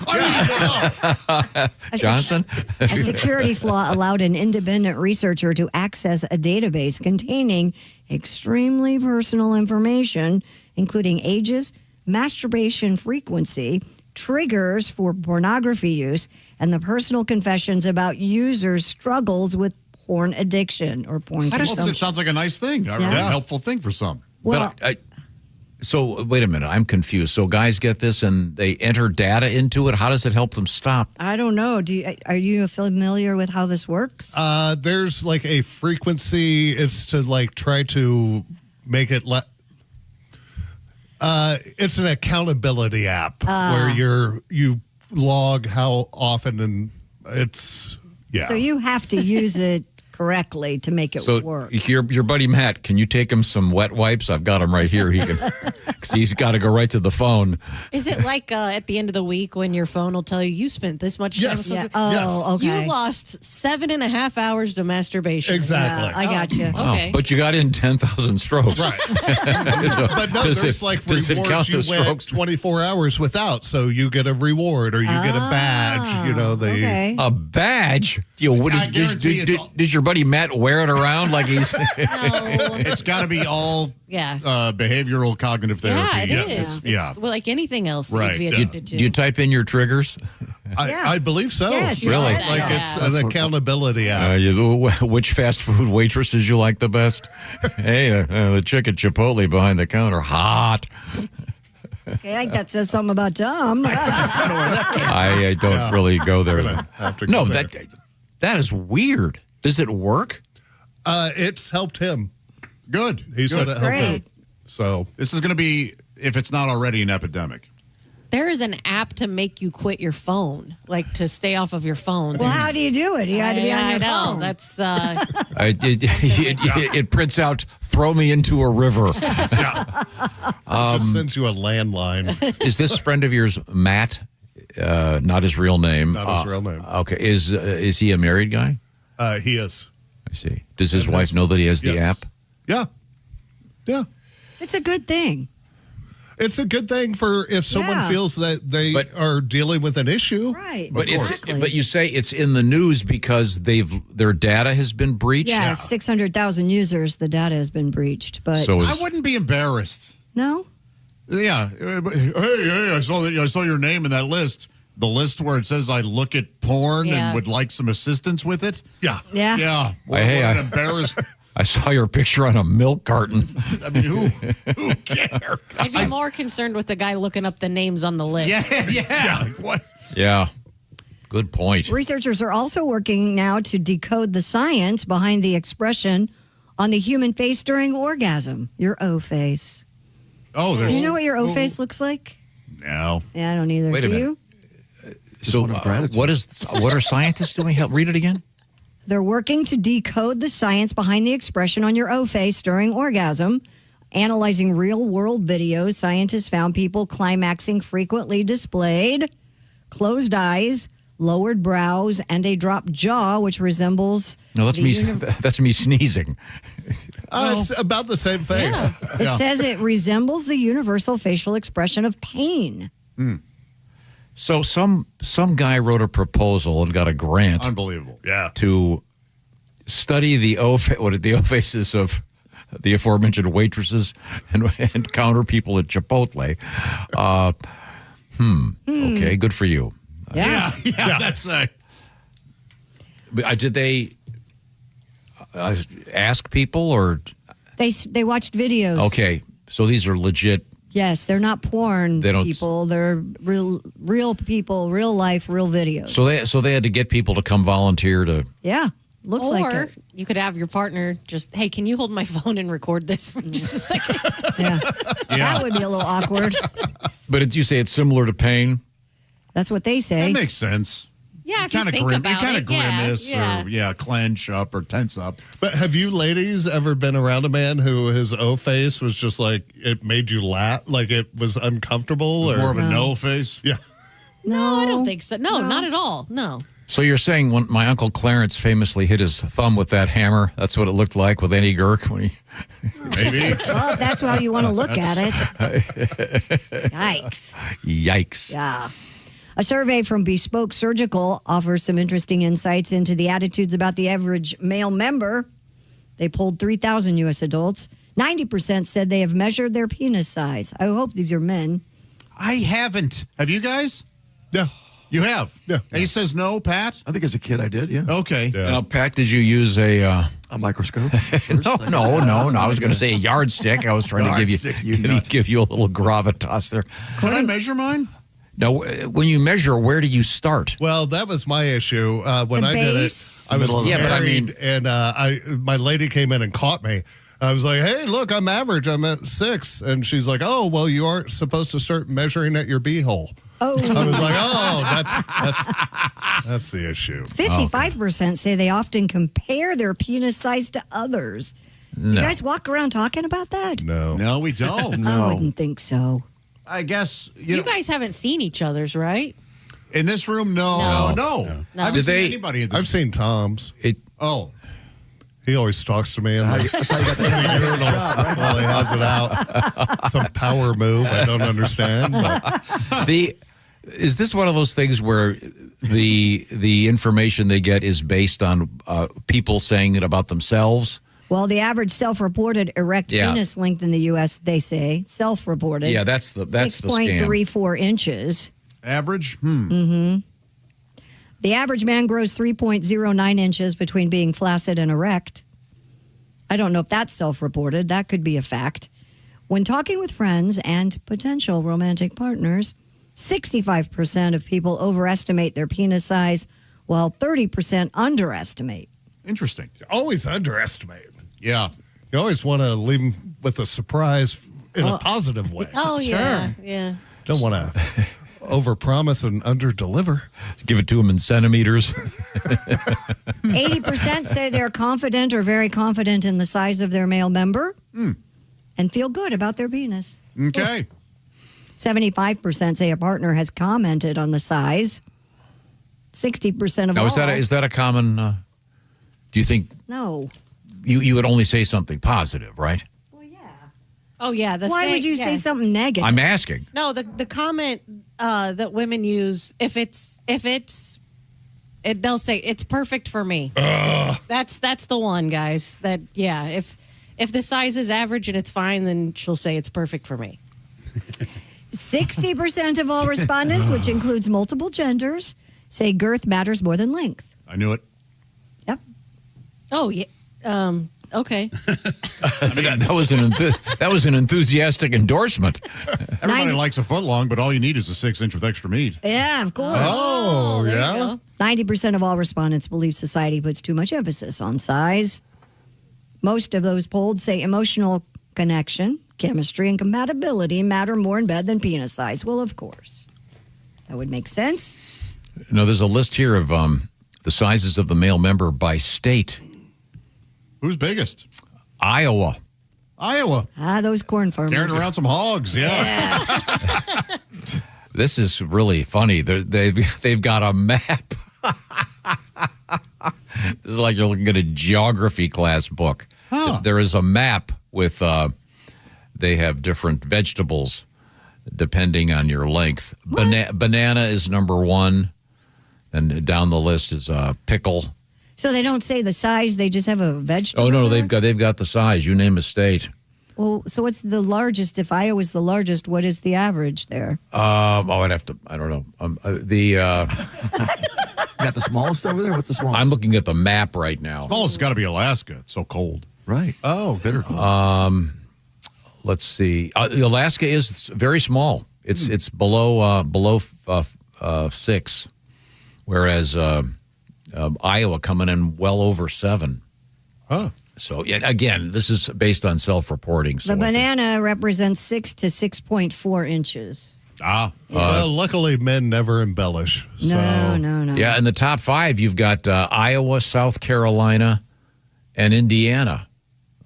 S8: Johnson?
S19: A security flaw allowed an independent researcher to access a database containing extremely personal information, including ages, masturbation frequency, triggers for pornography use, and the personal confessions about users' struggles with porn addiction or porn consumption.
S13: It sounds like a nice thing, a
S19: Yeah.
S13: helpful thing for some.
S19: Well,
S8: But So wait a minute, I'm confused. So guys get this and they enter data into it. How does it help them stop?
S19: I don't know. Are you familiar with how this works?
S18: There's like a frequency. It's to like try to make it it's an accountability app where you log how often, and it's
S19: So you have to use it correctly to make it work.
S8: Your buddy Matt, can you take him some wet wipes? I've got him right here. He can, because he's got to go right to the phone.
S22: Is it like at the end of the week when your phone will tell you spent this much time?
S18: Yes.
S22: Yeah.
S19: Oh, okay.
S22: You lost 7.5 hours to masturbation.
S18: Exactly.
S19: I got you.
S8: Wow.
S22: Okay.
S8: But you got in 10,000 strokes.
S18: Right.
S8: So
S18: But no, there's like
S8: does it
S18: rewards
S8: count
S18: you
S8: as
S18: went
S8: strokes?
S18: 24 hours without, so you get a reward or you get a badge. You know,
S8: A badge? Does your buddy Matt wear it around like he's?
S13: It's got to be all behavioral cognitive therapy.
S22: Yeah, it
S13: Yes.
S22: is. It's well, like anything else that
S13: Right.
S22: you could be
S13: Yeah.
S22: addicted to.
S8: Do you type in your triggers?
S18: I believe so.
S19: Yes,
S8: Really?
S18: Like it's an accountability app.
S8: Which fast food waitresses you like the best? Hey, the chick at Chipotle behind the counter, hot.
S19: Okay, I think that says something about Tom.
S8: I don't really go there. No, that is weird. Does it work?
S18: It's helped him.
S13: Good.
S18: He said it helped him.
S19: Great.
S18: So
S13: this is going to be, if it's not already, an epidemic.
S22: There is an app to make you quit your phone, like to stay off of your phone.
S19: Well, how do you do it? You had to be on your phone.
S22: That's
S8: it prints out, throw me into a river.
S18: Just sends you a landline.
S8: Is this friend of yours, Matt? Not his real name.
S18: Not his real name.
S8: Okay. Is he a married guy?
S18: He is.
S8: I see. Does his wife know that he has the app?
S18: Yeah. Yeah.
S19: It's a good thing.
S18: It's a good thing for if someone feels that they are dealing with an issue.
S19: Right.
S8: But but you say it's in the news because their data has been breached?
S19: Yeah, 600,000 users, the data has been breached. But
S13: I wouldn't be embarrassed.
S19: No?
S13: Yeah. Hey, I saw your name in that list. The list where it says I look at porn and would like some assistance with it.
S18: Yeah.
S19: Yeah.
S13: Yeah. Well,
S8: Hey,
S13: embarrassed.
S8: I saw your picture on a milk carton.
S13: I mean, who cares?
S22: I'd be more concerned with the guy looking up the names on the list.
S13: Yeah. Like, what?
S8: Yeah. Good point.
S19: Researchers are also working now to decode the science behind the expression on the human face during orgasm, your O face.
S13: Oh,
S19: do you know what your O face looks like?
S13: No.
S19: Yeah, I don't either.
S8: Wait a
S19: Do
S8: minute.
S19: you?
S8: So what are scientists doing? Read it again.
S19: They're working to decode the science behind the expression on your O face during orgasm. Analyzing real-world videos, scientists found people climaxing frequently displayed closed eyes, lowered brows, and a dropped jaw, which resembles...
S8: No, that's me. That's me sneezing.
S18: It's about the same face.
S19: Yeah. It says it resembles the universal facial expression of pain.
S8: So some guy wrote a proposal and got a grant.
S13: Unbelievable.
S18: Yeah.
S8: To study the O faces of the aforementioned waitresses and counter people at Chipotle. Okay, good for you.
S13: Yeah. That's
S8: Did they ask people or?
S19: They watched videos.
S8: Okay, so these are legit.
S19: Yes, they're not porn people. They're real people, real life, real videos.
S8: So they had to get people to come volunteer to.
S19: Yeah, looks like it.
S22: Or you could have your partner just, hey, can you hold my phone and record this for just a second?
S19: Yeah. That would be a little awkward.
S8: But did you say it's similar to pain?
S19: That's what they say.
S13: That makes sense.
S22: Yeah, if you
S13: Kind of
S22: think about
S13: kind
S22: it,
S13: of grimace or clench up or tense up.
S18: But have you ladies ever been around a man who his O face was just like it made you laugh, like it was uncomfortable, or
S13: More of a no face?
S18: Yeah.
S22: No, I don't think so. No, not at all. No.
S8: So you're saying when my Uncle Clarence famously hit his thumb with that hammer, that's what it looked like with Eddie Girk when he...
S13: Maybe.
S19: Well, if that's how you want to look at it. Yikes.
S8: Yikes.
S19: Yeah. A survey from Bespoke Surgical offers some interesting insights into the attitudes about the average male member. They polled 3,000 U.S. adults. 90% said they have measured their penis size. I hope these are men.
S13: I haven't. Have you guys?
S18: Yeah.
S13: You have?
S18: Yeah.
S13: He says no, Pat?
S14: I think as a kid I did, yeah.
S13: Okay.
S8: Now, Pat, did you use a
S14: A microscope?
S8: No. I was going to say a yardstick. I was trying to give you a little gravitas there.
S13: Can I measure mine?
S8: No, when you measure, where do you start?
S18: Well, that was my issue when I did it. I was married, and my lady came in and caught me. I was like, "Hey, look, I'm average. I'm at 6," and she's like, "Oh, well, you aren't supposed to start measuring at your beehole."
S19: Oh,
S18: I was like, "Oh, that's the issue."
S19: 55% say they often compare their penis size to others.
S8: No.
S19: You guys walk around talking about that?
S13: No, we don't.
S19: I wouldn't think so.
S13: I guess
S22: You guys haven't seen each other's, right?
S13: in this room. No.
S22: No.
S13: I haven't seen anybody in this.
S18: I've seen Tom's.
S13: Oh.
S18: He always talks to me.
S14: That's how you got the
S18: urinal while he has it out. Some power move I don't understand. But.
S8: Is this one of those things where the information they get is based on people saying it about themselves?
S19: Well, the average self-reported erect penis length in the U.S., they say, self-reported.
S8: Yeah, that's the scam.
S19: 6.34 inches.
S13: Average?
S19: Mm-hmm. The average man grows 3.09 inches between being flaccid and erect. I don't know if that's self-reported. That could be a fact. When talking with friends and potential romantic partners, 65% of people overestimate their penis size, while 30% underestimate.
S13: Interesting.
S18: You always underestimate.
S13: Yeah.
S18: You always want to leave them with a surprise in a positive way.
S22: Oh, yeah. Yeah.
S18: Don't want to overpromise and underdeliver.
S8: Give it to them in centimeters.
S19: 80% say they're confident or very confident in the size of their male member and feel good about their penis.
S13: Okay.
S19: 75% say a partner has commented on the size. 60% of
S8: Now,
S19: all.
S8: is that a common? Do you think?
S19: No.
S8: You would only say something positive, right?
S22: Oh, yeah.
S19: Why would you say something negative?
S8: I'm asking.
S22: No, the comment that women use, they'll say it's perfect for me. That's the one, guys. That if the size is average and it's fine, then she'll say it's perfect for me.
S19: 60% of all respondents, which includes multiple genders, say girth matters more than length.
S13: I knew it.
S19: Yep.
S22: Oh, yeah. Okay.
S8: That was an enthusiastic endorsement.
S13: Everybody likes a foot long, but all you need is a 6-inch with extra meat.
S19: Yeah, of course.
S18: Oh, yeah.
S19: 90% of all respondents believe society puts too much emphasis on size. Most of those polled say emotional connection, chemistry, and compatibility matter more in bed than penis size. Well, of course. That would make sense.
S8: No, there's a list here of the sizes of the male member by state.
S13: Who's biggest?
S8: Iowa.
S19: Those corn farmers.
S13: Carrying around some hogs, yeah.
S8: This is really funny. They've got a map. This is like you're looking at a geography class book. Huh. There is a map with, they have different vegetables depending on your length. Banana is number 1, and down the list is pickle.
S19: So they don't say the size; they just have a vegetable.
S8: Oh no,
S19: there?
S8: they've got the size. You name a state.
S19: Well, so what's the largest? If Iowa's the largest, what is the average there?
S8: I'd have to. I don't know. You
S14: got the smallest over there? What's the smallest?
S8: I'm looking at the map right now.
S13: Smallest has got to be Alaska. It's so cold.
S14: Right.
S13: Oh,
S14: bitter cold.
S8: Let's see. Alaska is very small. It's below 6, whereas Iowa coming in well over 7.
S18: Huh.
S8: So again, this is based on self-reporting. So
S19: the banana represents 6 to 6.4 inches.
S18: Well, luckily men never embellish. So.
S19: No.
S8: Yeah, in the top 5, you've got Iowa, South Carolina, and Indiana,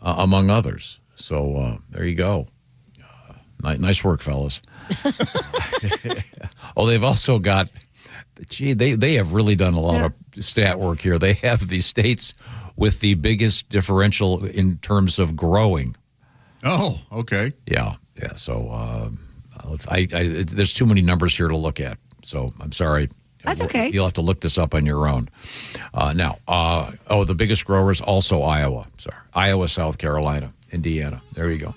S8: among others. So there you go. Nice work, fellas. They've also got, they have really done a lot of stat work here. They have the states with the biggest differential in terms of growing.
S13: Oh, okay.
S8: Yeah. So there's too many numbers here to look at. So I'm sorry.
S19: That's okay.
S8: You'll have to look this up on your own. The biggest growers also Iowa. Sorry, Iowa, South Carolina, Indiana. There you go,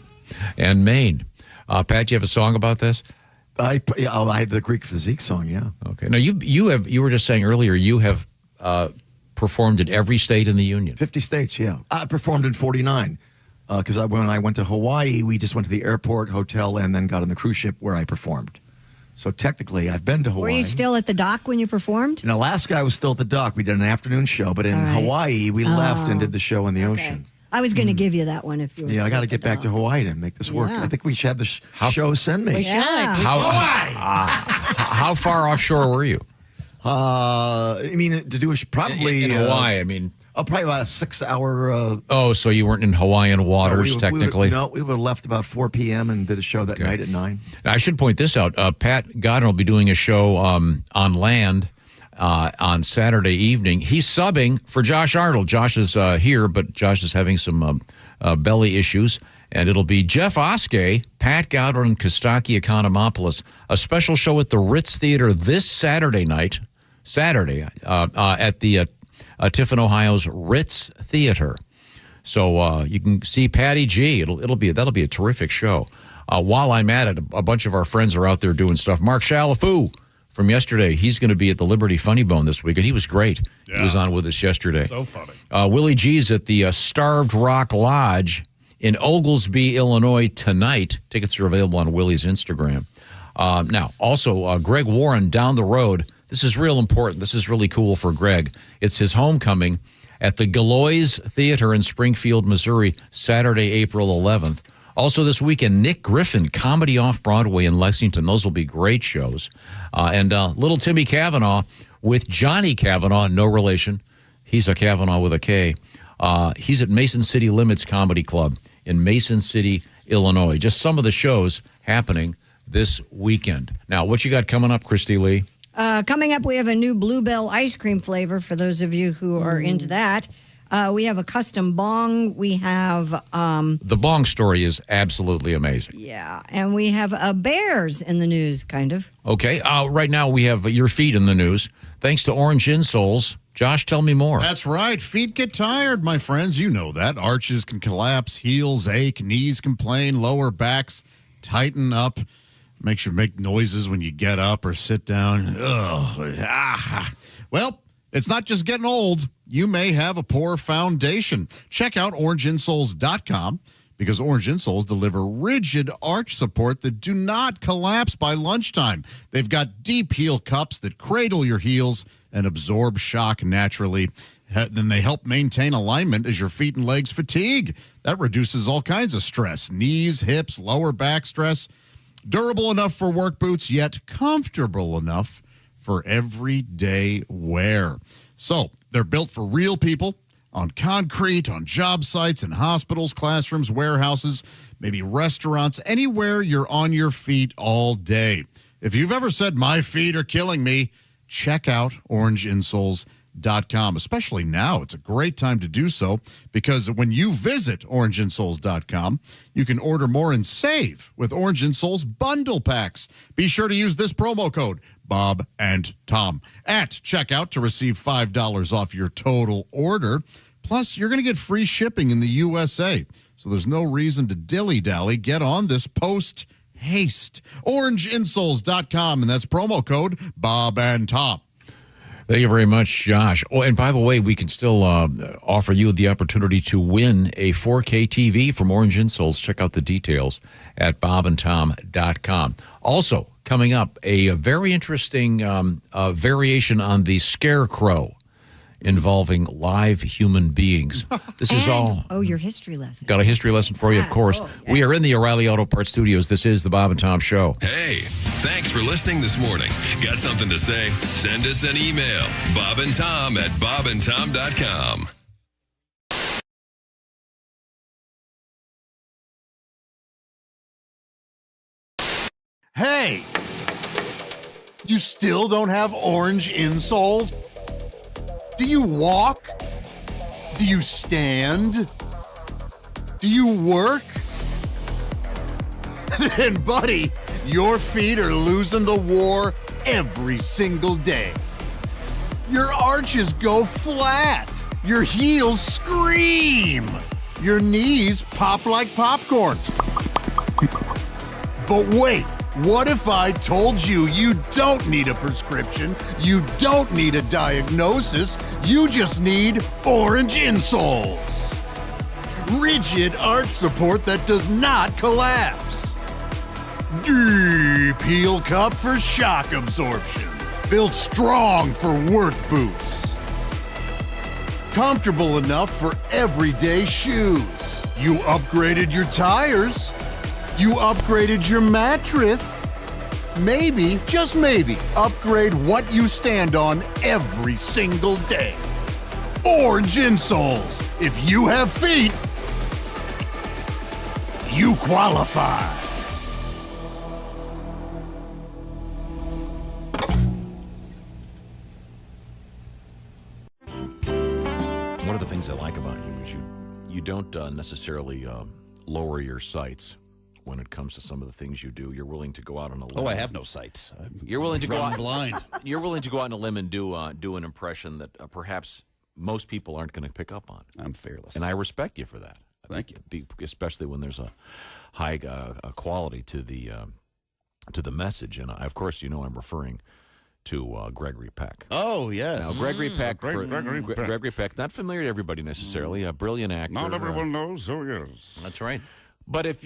S8: and Maine. Pat, you have a song about this?
S14: I have the Greek physique song. Yeah.
S8: Okay. Now you were just saying earlier you have performed in every state in the union.
S14: 50 states, yeah. I performed in 49. Because when I went to Hawaii, we just went to the airport, hotel, and then got on the cruise ship where I performed. So technically, I've been to Hawaii.
S19: Were you still at the dock when you performed?
S14: In Alaska, I was still at the dock. We did an afternoon show, but in Hawaii, we left and did the show in the ocean.
S19: I was going to give you that one if you were.
S14: Yeah, I got to get back to Hawaii to make this work.
S19: Yeah.
S14: I think we should have the show send me.
S19: We should.
S8: How far offshore were you?
S14: I mean, to do probably
S8: in Hawaii. I mean,
S14: probably about a 6-hour.
S8: So you weren't in Hawaiian waters technically?
S14: We would have left about 4 p.m. and did a show that night at 9.
S8: I should point this out. Pat Godwin will be doing a show on land on Saturday evening. He's subbing for Josh Arnold. Josh is here, but Josh is having some belly issues. And it'll be Jeff Oskey, Pat Godwin, Kostaki Economopoulos. A special show at the Ritz Theater this Saturday night. At the Tiffin, Ohio's Ritz Theater. So you can see Patty G. That'll be a terrific show. While I'm at it, a bunch of our friends are out there doing stuff. Mark Shalafoo from yesterday, he's going to be at the Liberty Funny Bone this week, and he was great. Yeah. He was on with us yesterday.
S6: So funny.
S8: Willie G's at the Starved Rock Lodge in Oglesby, Illinois tonight. Tickets are available on Willie's Instagram. Now, also, Greg Warren down the road. This is real important. This is really cool for Greg. It's his homecoming at the Galois Theater in Springfield, Missouri, Saturday, April 11th. Also this weekend, Nick Griffin, Comedy Off-Broadway in Lexington. Those will be great shows. And little Timmy Cavanaugh with Johnny Cavanaugh, no relation. He's a Cavanaugh with a K. He's at Mason City Limits Comedy Club in Mason City, Illinois. Just some of the shows happening this weekend. Now, what you got coming up, Christy Lee?
S19: Coming up, we have a new Bluebell ice cream flavor for those of you who are into that. We have a custom bong. We have...
S8: the bong story is absolutely amazing.
S19: Yeah, and we have bears in the news, kind of.
S8: Okay, right now we have your feet in the news. Thanks to Orange Insoles. Josh, tell me more.
S13: That's right. Feet get tired, my friends. You know that. Arches can collapse, heels ache, knees complain, lower backs tighten up. Makes you make noises when you get up or sit down. Well, it's not just getting old. You may have a poor foundation. Check out orangeinsoles.com because Orange Insoles deliver rigid arch support that do not collapse by lunchtime. They've got deep heel cups that cradle your heels and absorb shock naturally. Then they help maintain alignment as your feet and legs fatigue. That reduces all kinds of stress, knees, hips, lower back stress. Durable enough for work boots, yet comfortable enough for everyday wear. So they're built for real people on concrete, on job sites, in hospitals, classrooms, warehouses, maybe restaurants, anywhere you're on your feet all day. If you've ever said, my feet are killing me, check out orangeinsoles.com. Especially now, it's a great time to do so because when you visit orangeinsoles.com, you can order more and save with Orange Insoles bundle packs. Be sure to use this promo code Bob and Tom at checkout to receive $5 off your total order. Plus, you're going to get free shipping in the USA. So there's no reason to dilly-dally. Get on this post-haste. Orangeinsoles.com, and that's promo code Bob and Tom.
S8: Thank you very much, Josh. Oh, and by the way, we can still offer you the opportunity to win a 4K TV from Orange Insoles. Check out the details at bobandtom.com. Also, coming up, a very interesting variation on the scarecrow involving live human beings. This is all...
S19: Oh, your history lesson.
S8: Got a history lesson for you, of course. We are in the O'Reilly Auto Parts Studios. This is the Bob and Tom Show.
S7: Hey, thanks for listening this morning. Got something to say? Send us an email. bobandtom@bobandtom.com.
S9: Hey! You still don't have Orange Insoles? Do you walk? Do you stand? Do you work? Then, buddy, your feet are losing the war every single day. Your arches go flat. Your heels scream. Your knees pop like popcorn. But wait, What if I told you you don't need a prescription, you don't need a diagnosis, you just need orange insoles? Rigid arch support that does not collapse. Deep heel cup for shock absorption. Built strong for work boots. Comfortable enough for everyday shoes. You upgraded your tires. You upgraded your mattress. Maybe, just maybe, upgrade what you stand on every single day. Orange insoles. If you have feet, you qualify.
S1: One of the things I like about you is you don't necessarily lower your sights when it comes to some of the things you do. You're willing to go out on a limb.
S3: Oh, I have no sights.
S1: You're willing to go out
S3: blind.
S1: You're willing to go out on a limb and do an impression that perhaps most people aren't going to pick up on.
S3: I'm fearless,
S1: and I respect you for that.
S3: Thank you.
S1: Especially when there's a high quality to the message, and of course, I'm referring to Gregory Peck.
S3: Oh, yes.
S1: Now, Gregory Peck,
S3: Gregory
S1: Peck, not familiar to everybody necessarily, a brilliant actor.
S6: Not everyone knows who he is.
S1: That's right. But if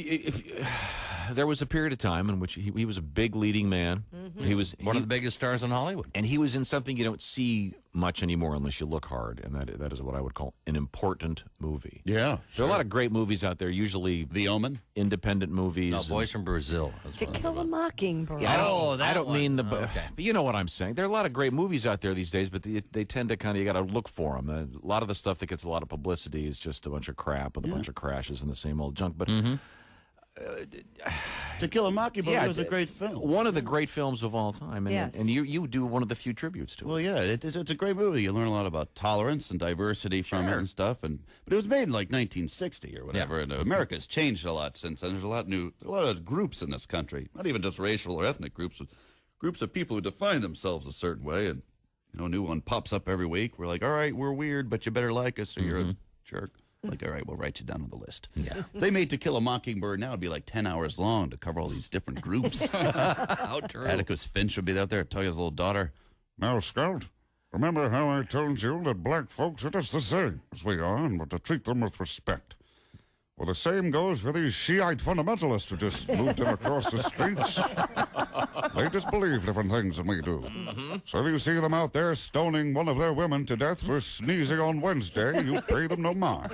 S1: there was a period of time in which he was a big leading man.
S4: Mm-hmm.
S1: He was
S4: one of the biggest stars in Hollywood.
S1: And he was in something you don't see much anymore unless you look hard, and that is what I would call an important movie.
S3: Yeah.
S1: There are a lot of great movies out there, usually
S3: The Omen,
S1: independent movies.
S4: No, Boys from Brazil.
S23: To Kill a Mockingbird.
S1: Yeah, I don't mean the. But you know what I'm saying. There are a lot of great movies out there these days, but they tend to you got to look for them. A lot of the stuff that gets a lot of publicity is just a bunch of crap with a bunch of crashes and the same old junk. But
S3: To Kill a Mockingbird was a great film.
S1: One of the great films of all time. And,
S3: Yes.
S1: and you do one of the few tributes to it.
S3: Well, yeah, it's a great movie. You learn a lot about tolerance and diversity from it and stuff. But it was made in like 1960 or whatever. And America's changed a lot since then. There's a lot of groups in this country, not even just racial or ethnic groups, but groups of people who define themselves a certain way. And a new one pops up every week. We're like, all right, we're weird, but you better like us or you're a jerk. Like, all right, we'll write you down on the list.
S1: Yeah.
S3: If they made To Kill a Mockingbird now, it'd be like 10 hours long to cover all these different groups.
S4: How true.
S3: Atticus Finch would be out there, tell his little daughter.
S6: Now, Scout, remember how I told you that black folks are just the same as we are, and we're to treat them with respect. Well, the same goes for these Shiite fundamentalists who just moved in across the streets. They just believe different things than we do. So if you see them out there stoning one of their women to death for sneezing on Wednesday, you pay them no mind.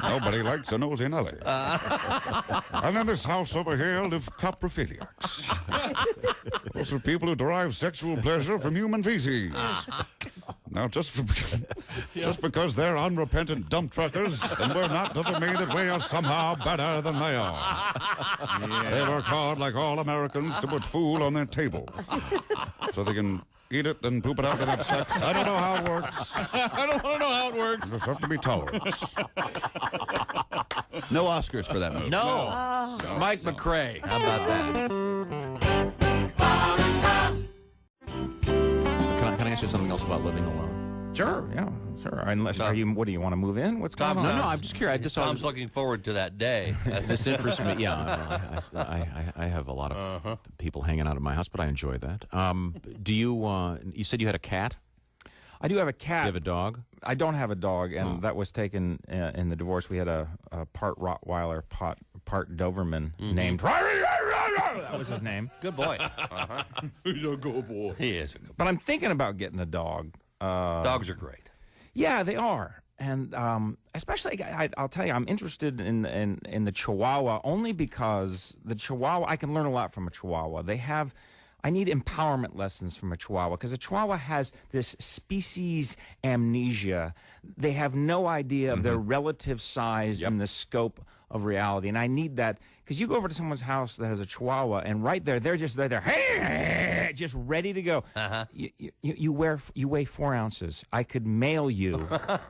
S6: Nobody likes a nosy Nelly. And in this house over here live coprophiliacs. Those are people who derive sexual pleasure from human feces. Now, just because they're unrepentant dump truckers and we're not doesn't mean that we are somehow better than they are. They work hard like all Americans to put food on their table so they can eat it and poop it out and have sex. I don't know how it works. I don't want to know how it works. There's have to be tolerance.
S3: No Oscars for that movie.
S1: No. Mike McCrae.
S4: How about that?
S1: Can I ask you something else about living alone?
S5: Sure, yeah, sure. Unless, what do you want to move in? What's going on?
S1: No, I'm just curious.
S4: Tom's looking forward to that day.
S1: This interests me. Yeah, I have a lot of people hanging out at my house, but I enjoy that. Do you? You said you had a cat?
S5: I do have a cat.
S1: Do you have a dog?
S5: I don't have a dog, and that was taken in the divorce. We had a part Rottweiler, part Doberman named. That was his name.
S4: Good boy.
S6: He's a good boy.
S4: He is a good boy.
S5: But I'm thinking about getting a dog.
S4: Dogs are great.
S5: Yeah, they are, and especially I'll tell you, I'm interested in the Chihuahua only because the Chihuahua, I can learn a lot from a Chihuahua. I need empowerment lessons from a Chihuahua because a Chihuahua has this species amnesia. They have no idea of their relative size and the scope of reality, and I need that because you go over to someone's house that has a Chihuahua, and right there, they're hey, just ready to go. You weigh 4 ounces. I could mail you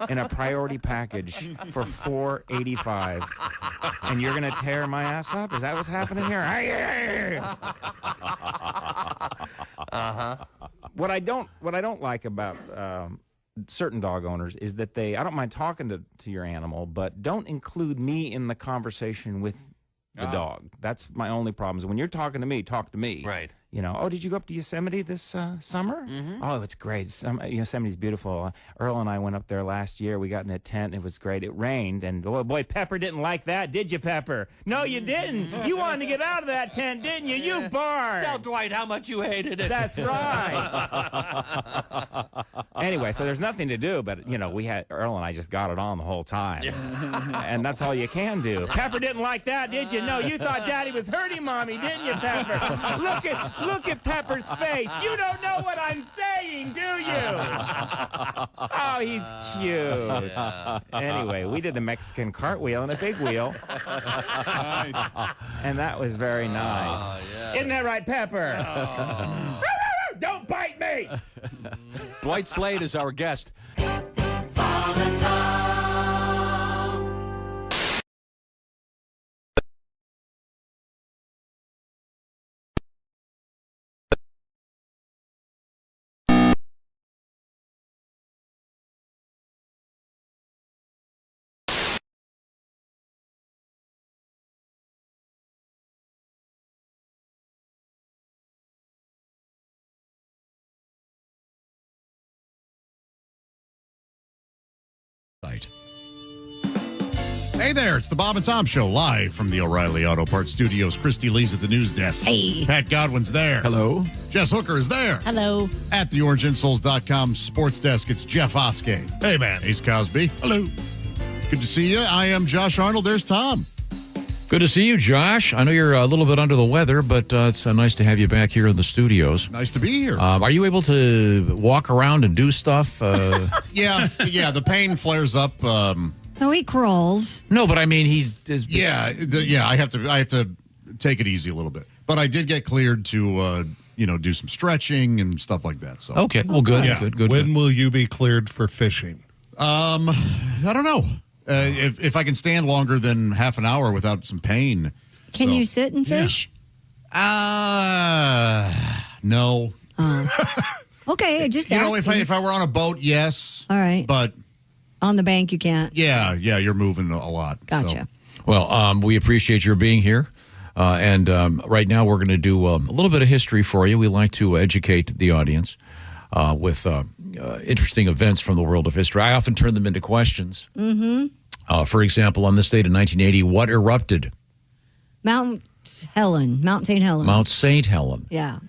S5: in a priority package for $4.85, and you're gonna tear my ass up. Is that what's happening here? What I don't like about certain dog owners is that I don't mind talking to your animal, but don't include me in the conversation with the dog. That's my only problem. Is when you're talking to me, talk to me.
S4: Right.
S5: You know, oh, did you go up to Yosemite this summer? Oh, it's great. Yosemite's beautiful. Earl and I went up there last year. We got in a tent. It was great. It rained, and oh boy, Pepper didn't like that, did you, Pepper? No, you didn't. You wanted to get out of that tent, didn't you? You barred.
S4: Tell Dwight how much you hated it.
S5: That's right. Anyway, so there's nothing to do, but you know, Earl and I just got it on the whole time, and that's all you can do. Pepper didn't like that, did you? No, you thought Daddy was hurting Mommy, didn't you, Pepper? Look at Pepper's face. You don't know what I'm saying, do you? Oh, he's cute. Anyway, we did the Mexican cartwheel and a big wheel. And that was very nice.
S4: Oh, yeah.
S5: Isn't that right, Pepper? Don't bite me!
S1: Dwight Slade is our guest.
S13: Hey there, it's the Bob and Tom Show, live from the O'Reilly Auto Parts Studios. Christy Lee's at the news desk.
S22: Hey.
S13: Pat Godwin's there.
S14: Hello.
S13: Jess Hooker is there.
S22: Hello.
S13: At the OrangeInsoles.com sports desk, it's Jeff Oskey. Hey, man. Ace Cosby. Hello. Good to see you. I am Josh Arnold. There's Tom.
S8: Good to see you, Josh. I know you're a little bit under the weather, but it's nice to have you back here in the studios.
S13: Nice to be here.
S8: Are you able to walk around and do stuff?
S13: Yeah, the pain flares up.
S19: No, he crawls.
S8: No, but I mean,
S13: I have to take it easy a little bit. But I did get cleared to do some stretching and stuff like that. So
S8: okay, well, good,
S13: yeah.
S8: good.
S18: When will you be cleared for fishing?
S13: I don't know. If I can stand longer than half an hour without some pain.
S19: Can you sit and fish?
S13: No.
S19: Okay, just
S13: if I were on a boat, yes.
S19: All right.
S13: But
S19: on the bank, you can't.
S13: Yeah, you're moving a lot.
S19: Gotcha.
S13: So.
S8: Well, we appreciate your being here. And right now we're going to do a little bit of history for you. We like to educate the audience with interesting events from the world of history. I often turn them into questions. Mm-hmm. For example, on this date in 1980, what erupted?
S19: Mount St. Helens.
S8: Mount St. Helens.
S19: Yeah.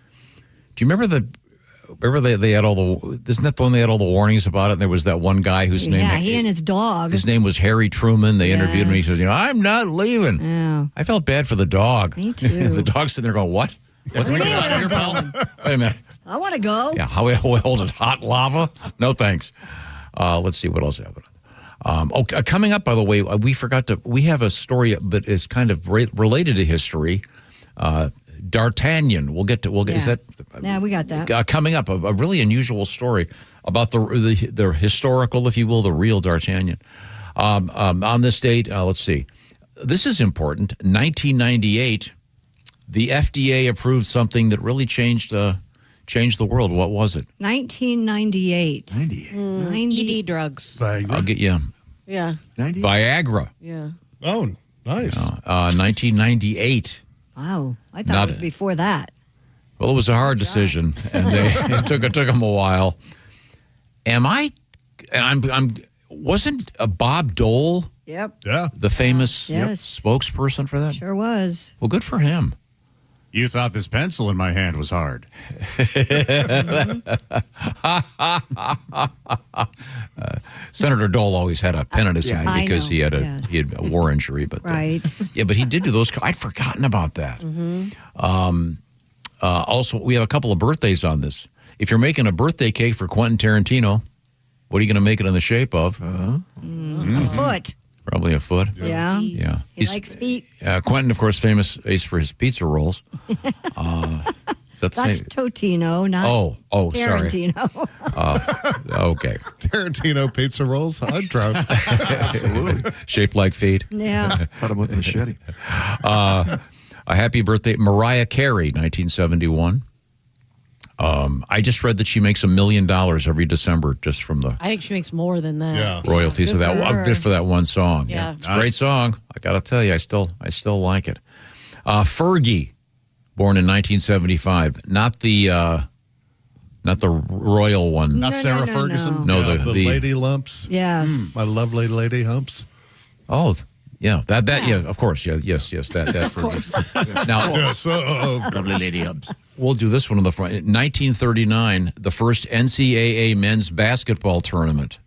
S8: Do you remember they had all the, isn't that the one they had all the warnings about it? And there was that one guy whose name.
S19: Yeah, he and his dog.
S8: His name was Harry Truman. They interviewed him. And he says, I'm not leaving.
S19: Yeah.
S8: I felt bad for the dog.
S19: Me too.
S8: The dog's sitting there going, what? What's going on here, pal? Wait a minute.
S19: I want to go.
S8: Yeah, how we hold it? Hot lava? No, thanks. Let's see what else happened. Coming up, by the way, we have a story that is kind of related to history. Dartanion. We'll get. Is that?
S19: Yeah, we got that.
S8: Coming up, a really unusual story about the historical, if you will, the real Dartanion. On this date, let's see. This is important. 1998, the FDA approved something that really changed the world. What was it?
S19: 1998.
S22: 90 drugs.
S8: I'll get you.
S22: Yeah.
S14: 90?
S8: Viagra.
S22: Yeah.
S18: Oh, nice.
S8: 1998.
S19: Wow. I thought it was before that.
S8: Well, it was a hard decision, and it took them a while. Wasn't Bob Dole?
S19: Yep.
S18: Yeah.
S8: The famous
S19: Yes.
S8: spokesperson for that?
S19: Sure was.
S8: Well, good for him.
S13: You thought this pencil in my hand was hard.
S8: Senator Dole always had a pen in his hand because he had a war injury. But
S19: right.
S8: But he did do those. I'd forgotten about that.
S19: Mm-hmm.
S8: Also, we have a couple of birthdays on this. If you're making a birthday cake for Quentin Tarantino, what are you going to make it in the shape of?
S19: A foot.
S8: Probably a foot.
S19: Yeah.
S8: Yeah.
S19: He likes feet.
S8: Quentin, of course, famous for his pizza rolls.
S19: That's Totino, not Tarantino.
S8: Sorry. Okay.
S18: Tarantino pizza rolls. I'd try.
S8: Absolutely. Shaped like feet.
S19: Yeah.
S14: Cut him with a machete.
S8: A happy birthday, Mariah Carey, 1971. I just read that she makes $1 million every December just from the
S22: I think she makes more than that.
S8: royalties of that just for that one song.
S22: Yeah.
S8: It's a great song. I got to tell you, I still like it. Fergie, born in 1975. Not the royal one.
S18: Not Sarah Ferguson?
S8: No,
S18: the
S8: the
S18: lady lumps.
S19: Yes.
S18: My lovely lady humps.
S8: Oh, yeah. That yeah, of course. Yeah, yes, that Fergie. Now,
S18: Yes,
S8: lovely lady humps. We'll do this one on the front. In 1939, the first NCAA men's basketball tournament.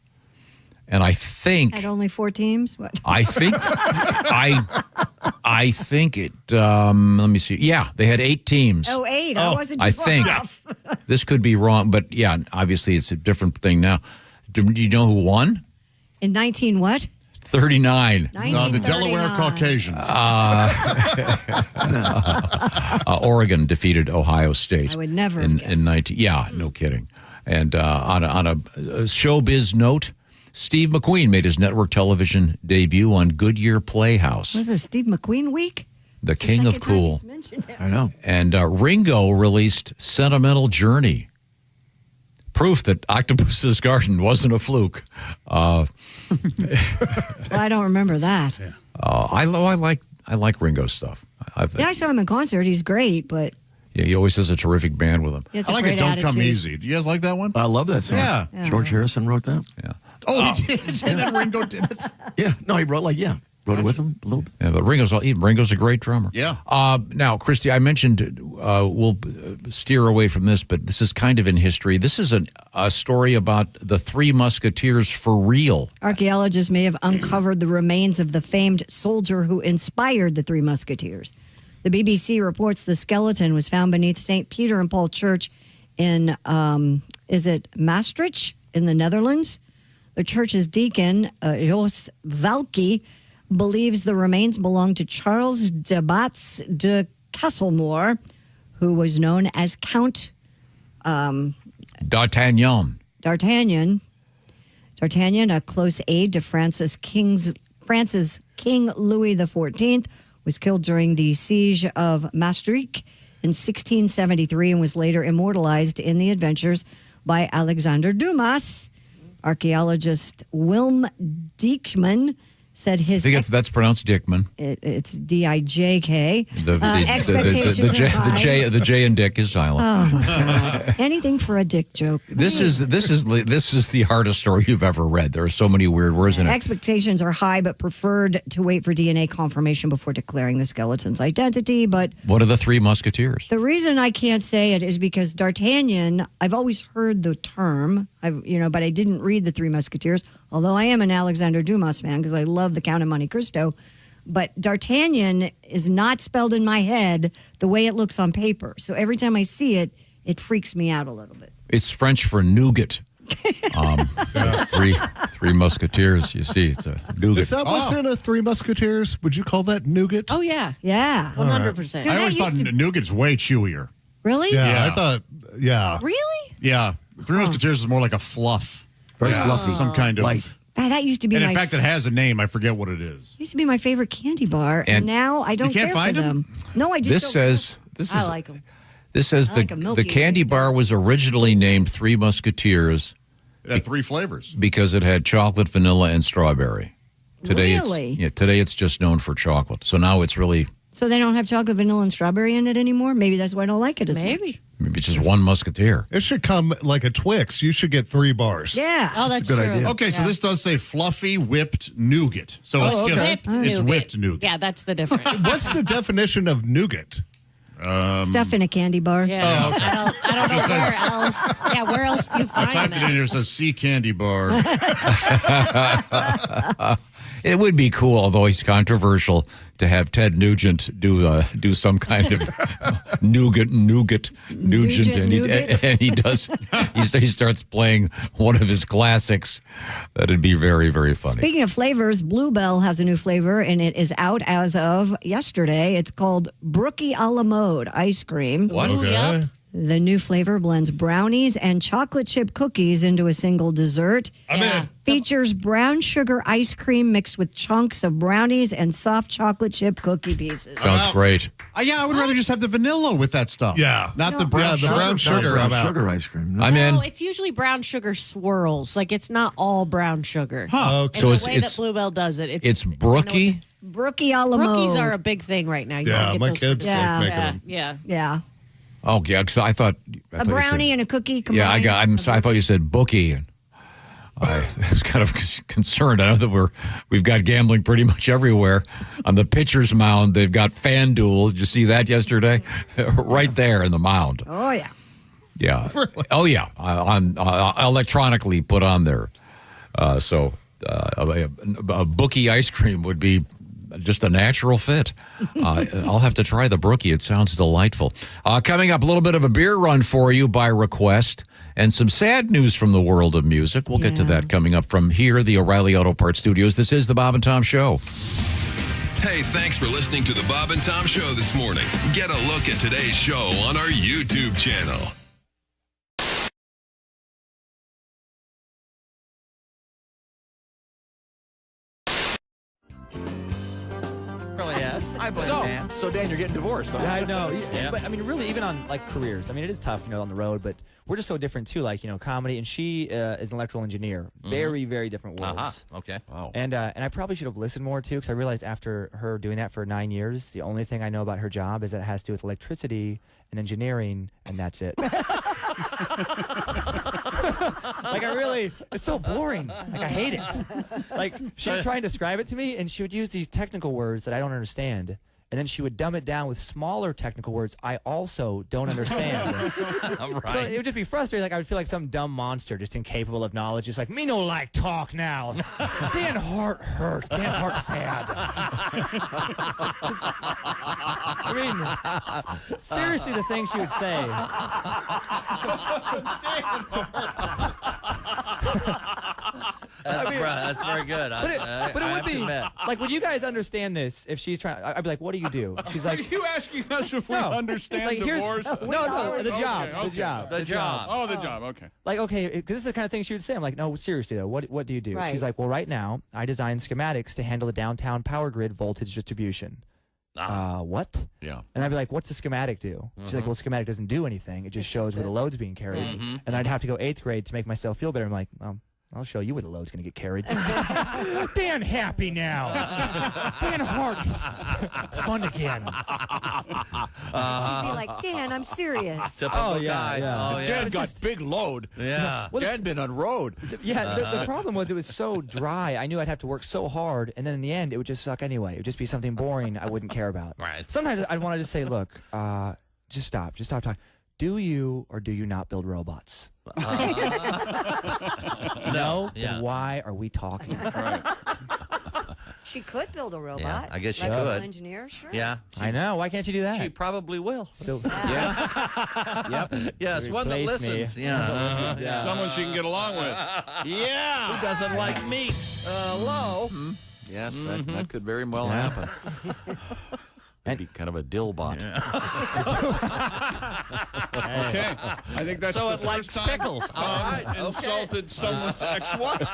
S8: And I think
S19: Had only 4 teams? What?
S8: I think it. Let me see. Yeah, they had 8 teams.
S19: Oh, 8. I wasn't too
S8: I
S19: far
S8: think
S19: off.
S8: this could be wrong, but yeah, obviously it's a different thing now. Do you know who won?
S19: In 19 what?
S8: 39.
S13: The Delaware Caucasians.
S8: Oregon defeated Ohio State.
S19: I would never
S8: in
S19: have guessed.
S8: 19. Yeah, no kidding. And on a showbiz note, Steve McQueen made his network television debut on Goodyear Playhouse.
S19: Was it Steve McQueen week?
S8: The king of cool.
S14: I know.
S8: And Ringo released Sentimental Journey. Proof that Octopus's Garden wasn't a fluke.
S19: Well, I don't remember that.
S8: I like Ringo's stuff.
S19: Yeah, I saw him in concert. He's great, but
S8: Yeah, he always has a terrific band with him.
S19: he has a
S13: I like
S19: great
S13: it. Don't Come
S19: attitude.
S13: Easy. Do you guys like that one?
S14: I love that song.
S13: Yeah.
S14: George Harrison wrote that.
S8: Yeah.
S13: Oh, he did. And then Ringo did it.
S14: Yeah. No, he wrote wrote it with him a little bit.
S8: Yeah, but Ringo's a great drummer.
S13: Yeah.
S8: Now, Christy, I mentioned we'll steer away from this, but this is kind of in history. This is a story about the Three Musketeers for real.
S19: Archaeologists may have uncovered the remains of the famed soldier who inspired the Three Musketeers. The BBC reports the skeleton was found beneath St. Peter and Paul Church in, Maastricht in the Netherlands? The church's deacon, Jos Valky, believes the remains belong to Charles de Batz de Castlemore, who was known as Count
S8: Dartanion.
S19: Dartanion, a close aide to France's King Louis XIV, was killed during the siege of Maastricht in 1673 and was later immortalized in the adventures by Alexander Dumas. Archaeologist Wilm Dijkman said his...
S8: I think that's pronounced Dickman.
S19: It's D-I-J-K. Expectations
S8: the
S19: are high.
S8: J and Dick is silent.
S19: Oh, my God. Anything for a dick joke.
S8: This is the hardest story you've ever read. There are so many weird words in it.
S19: Expectations are high, but preferred to wait for DNA confirmation before declaring the skeleton's identity. But
S8: what are the Three Musketeers?
S19: the reason I can't say it is because D'Artagnan, I've always heard the term, but I didn't read the Three Musketeers, although I am an Alexander Dumas fan because I love the Count of Monte Cristo. But D'Artagnan is not spelled in my head the way it looks on paper. So every time I see it, it freaks me out a little bit.
S8: It's French for nougat. Three Musketeers. You see, it's a nougat.
S18: Is that what's in a Three Musketeers? Would you call that nougat?
S22: Oh, yeah.
S19: Yeah.
S22: 100%.
S13: I always thought nougat's way chewier.
S19: Really?
S18: Yeah, I thought, yeah.
S19: Really?
S13: Yeah. Three Musketeers is more like a fluff.
S14: Very fluffy.
S13: Some kind of...
S14: Light.
S19: That used to be
S13: And
S19: my
S13: in fact, it has a name. I forget what it is.
S19: used to be my favorite candy bar, and now I don't
S13: You can't
S19: care
S13: find
S19: for
S13: them?
S19: No, I just
S8: I
S19: like them.
S8: This says
S19: I like a Milky
S8: the candy bar was originally named Three Musketeers
S13: It had 3 flavors.
S8: because it had chocolate, vanilla, and strawberry. Today
S19: Really?
S8: today it's just known for chocolate. So now it's really
S19: So they don't have chocolate, vanilla, and strawberry in it anymore? Maybe that's why I don't like it as much.
S8: maybe just one Musketeer.
S18: It should come like a Twix. You should get 3 bars.
S19: Yeah.
S22: Oh, that's true.
S13: Okay, so this does say fluffy whipped nougat. So it's just it's whipped nougat.
S22: Yeah, that's the difference.
S18: What's the definition of nougat?
S19: Stuff in a candy bar.
S22: Yeah, I don't know where else. Yeah, where else do you
S13: I
S22: find
S13: typed it in here. It says sea candy bar.
S8: It would be cool, although he's controversial, to have Ted Nugent do some kind of Nugent, and he starts playing one of his classics. That'd be very, very funny.
S19: Speaking of flavors, Bluebell has a new flavor, and it is out as of yesterday. It's called Brookie a la mode ice cream.
S8: What?
S22: Ooh, yep.
S19: The new flavor blends brownies and chocolate chip cookies into a single dessert.
S18: I'm in.
S19: Features brown sugar ice cream mixed with chunks of brownies and soft chocolate chip cookie pieces.
S8: Sounds great.
S13: Yeah, I would rather just have the vanilla with that stuff.
S18: Yeah.
S13: Not the brown
S18: the brown sugar.
S14: Brown
S18: I'm out.
S14: sugar ice cream.
S8: I'm in.
S22: No, it's usually brown sugar swirls. Like it's not all brown sugar.
S13: Huh.
S22: And
S8: So
S22: the
S8: it's-
S22: way
S8: it's-
S22: that Bluebell does it,
S8: It's brookie.
S19: Brookie a la
S22: Brookies
S19: mode.
S22: are a big thing right now. You
S18: Yeah,
S22: wanna get
S18: my
S22: those
S18: kids
S22: for-
S18: like making
S22: yeah,
S18: them.
S22: yeah.
S19: Yeah.
S8: Oh, yeah, because I thought
S19: A brownie and a cookie combined.
S8: Yeah, I thought you said bookie, and I was kind of concerned. I know that we've got gambling pretty much everywhere. On the pitcher's mound, they've got FanDuel. Did you see that yesterday? Right there in the mound.
S19: Oh, yeah.
S8: Yeah. Oh, yeah. On electronically put on there. So a bookie ice cream would be just a natural fit. I'll have to try the brookie. It sounds delightful. Coming up, a little bit of a beer run for you by request and some sad news from the world of music. We'll get to that coming up from here, the O'Reilly Auto Parts Studios. This is the Bob and Tom Show.
S7: Hey, thanks for listening to the Bob and Tom Show this morning. Get a look at today's show on our YouTube channel.
S5: So Dan, you're getting divorced. Huh?
S2: I know. Yeah. But I mean, really, even on like careers, I mean, it is tough, on the road, but we're just so different too. Like, comedy, and she is an electrical engineer. Very, very different worlds.
S4: Okay.
S8: Wow.
S2: And I probably should have listened more too, because I realized after her doing that for 9 years, the only thing I know about her job is that it has to do with electricity and engineering, and that's it. Like, it's so boring. Like, I hate it. Like, she would try and describe it to me, and she would use these technical words that I don't understand. And then she would dumb it down with smaller technical words I also don't understand.
S4: Right.
S2: So it would just be frustrating. Like, I would feel like some dumb monster just incapable of knowledge. Just like, me no like talk now. Dan Hart hurts. Dan Hart sad. I mean, seriously, the things she would say.
S4: That's very good.
S2: But it would be like, would you guys understand this if she's trying? I'd be like, what do you do? She's like,
S6: Are you asking us if we understand
S2: like,
S6: divorce?
S2: No, the job.
S6: Oh, the job. Okay.
S2: Like, okay, because this is the kind of thing she would say. I'm like, no, seriously though, what do you do?
S23: Right.
S2: She's like, well, right now I design schematics to handle the downtown power grid voltage distribution. What?
S1: Yeah.
S2: And I'd be like, what's a schematic do? She's like, well, schematic doesn't do anything. It just shows where the load's being carried. And I'd have to go 8th grade to make myself feel better. I'm like, I'll show you where the load's going to get carried. Dan happy now. Dan Hart is fun again.
S23: She'd be like, Dan, I'm serious.
S4: Typical guy. Oh, yeah.
S1: Dan got big load.
S4: Yeah.
S1: Dan been on road.
S2: Yeah, the problem was it was so dry. I knew I'd have to work so hard, and then in the end, it would just suck anyway. It would just be something boring I wouldn't care about.
S4: Right.
S2: Sometimes I'd want to just say, look, just stop talking. Do you or do you not build robots? No?
S4: Yeah.
S2: Then why are we talking?
S1: Right.
S23: She could build a robot.
S4: Yeah, I guess she
S23: Electrical
S4: could.
S23: engineer, sure.
S4: Yeah.
S2: I know. Why can't you do that?
S4: She probably will.
S2: Still.
S4: Yep. Yes, one that
S2: Replace me.
S4: listens. Yeah.
S6: Someone she can get along with.
S4: Yeah. Who doesn't like meat? Hello.
S1: Yes, that could very well happen. Maybe kind of a dill bot.
S6: Okay. I think that's
S4: So
S6: the
S4: it likes
S6: first time
S4: pickles.
S6: Tom insulted someone's ex-wife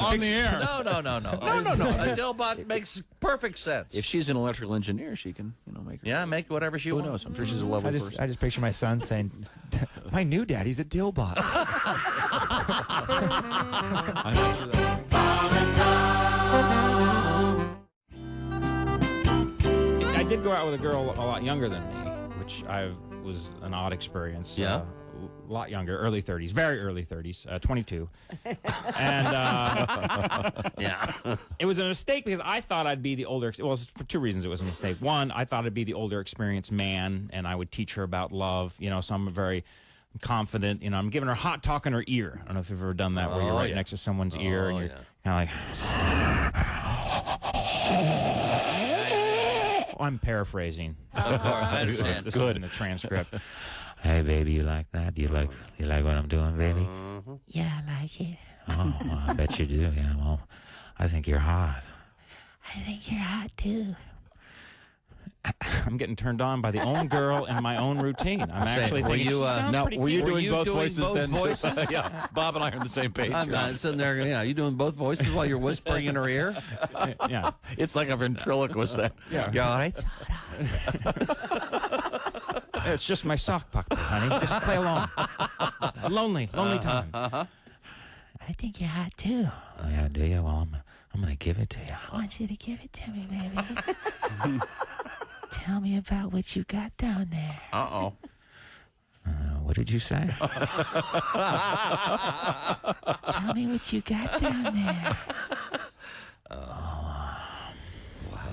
S6: on the air.
S4: No. A Dillbot makes perfect sense.
S1: If she's an electrical engineer, she can, make her.
S4: Yeah, make whatever she
S1: Who
S4: wants.
S1: knows? I'm sure she's a lovely person.
S2: I just picture my son saying, my new daddy's a dillbot.
S1: I'm not sure that.
S5: I did go out with a girl a lot younger than me, which was an odd experience.
S4: Yeah.
S5: A lot younger, early 30s, very early 30s, 22. And
S4: Yeah.
S5: it was a mistake because I thought I'd be the older, well, for two reasons it was a mistake. One, I thought I'd be the older experienced man and I would teach her about love, so I'm very confident, I'm giving her hot talk in her ear. I don't know if you've ever done that where you're right next to someone's ear and you're kind of like... I'm paraphrasing.
S4: Of course, I understand.
S5: This is in the transcript. Hey, baby, you like that? You like what I'm doing, baby?
S21: Yeah, I like it.
S5: Oh, well, I bet you do. Yeah, well, I think you're hot.
S21: I think you're hot too.
S5: I'm getting turned on by the own girl in my own routine. I'm actually thinking,
S1: were you doing both
S4: doing
S1: voices
S4: both
S1: then?
S4: voices?
S1: Yeah, Bob and I are on the same page.
S4: I'm not sitting there. Yeah, you doing both voices while you're whispering in her ear?
S5: Yeah,
S1: it's like a ventriloquist.
S5: Yeah.
S4: You all right?
S5: It's just my sock puppet, honey. Just play along. Lonely time. I think you're hot too. Oh yeah, do you? Well, I'm gonna give it to you. I want you to give it to me, baby. Tell me about what you got down there.
S4: Uh-oh.
S5: What did you say? Tell me what you got down there.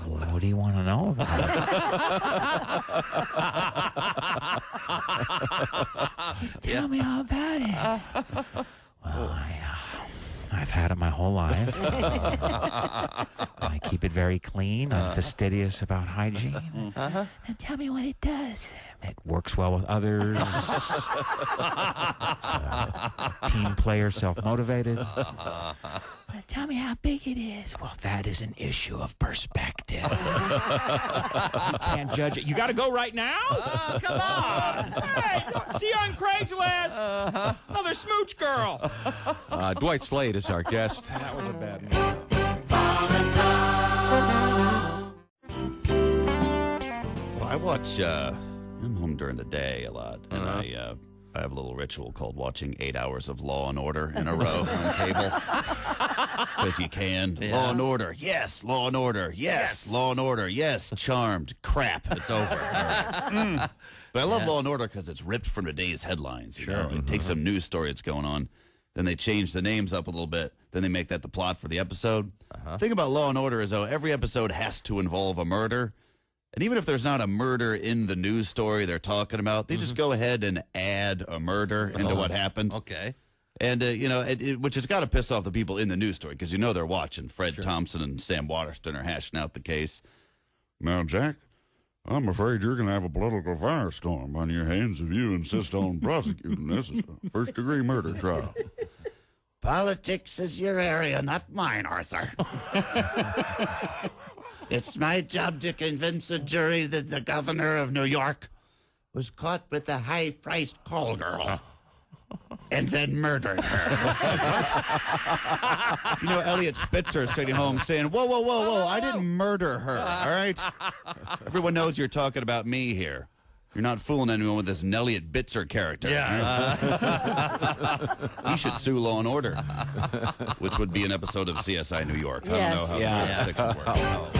S5: What do you want to know about it? Just tell me all about it. Well, I've had it my whole life. I keep it very clean. I'm fastidious about hygiene. Now tell me what it does. It works well with others. It's team player, self-motivated. Tell me how big it is. Well, that is an issue of perspective. You can't judge it. You got to go right now? Come on. Hey, see you on Craigslist. Another smooch girl.
S1: Dwight Slade is our guest.
S5: That was a bad move.
S3: Well, I watch. I'm home during the day a lot, and I have a little ritual called watching 8 hours of Law and Order in a row on cable. Because you can. Yeah. Law and Order, yes. Law and Order, yes. Law and Order, yes. Charmed, crap, it's over. Right. But I love Law and Order because it's ripped from today's headlines. You know? It takes some news story that's going on, then they change the names up a little bit, then they make that the plot for the episode. The thing about Law and Order is, though, every episode has to involve a murder. And even if there's not a murder in the news story they're talking about, they just go ahead and add a murder into what happened.
S4: Okay.
S3: And, which has got to piss off the people in the news story, because they're watching. Fred Thompson and Sam Waterston are hashing out the case.
S6: Now, Jack, I'm afraid you're going to have a political firestorm on your hands if you insist on prosecuting this as a first-degree murder trial.
S3: Politics is your area, not mine, Arthur. It's my job to convince a jury that the governor of New York was caught with a high-priced call girl and then murdered her. Elliot Spitzer is sitting home saying, whoa, I didn't murder her, all right? Everyone knows you're talking about me here. You're not fooling anyone with this Elliot Bitzer character. Yeah. He should sue Law and Order, which would be an episode of CSI New York. I don't know how the jurisdiction works.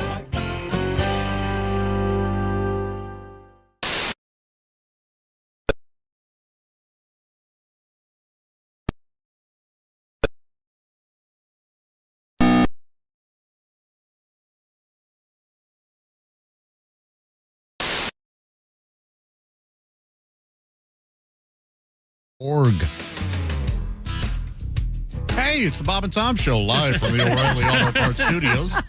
S13: Org. Hey, it's the Bob and Tom Show live from the O'Reilly Auto Parts Studios.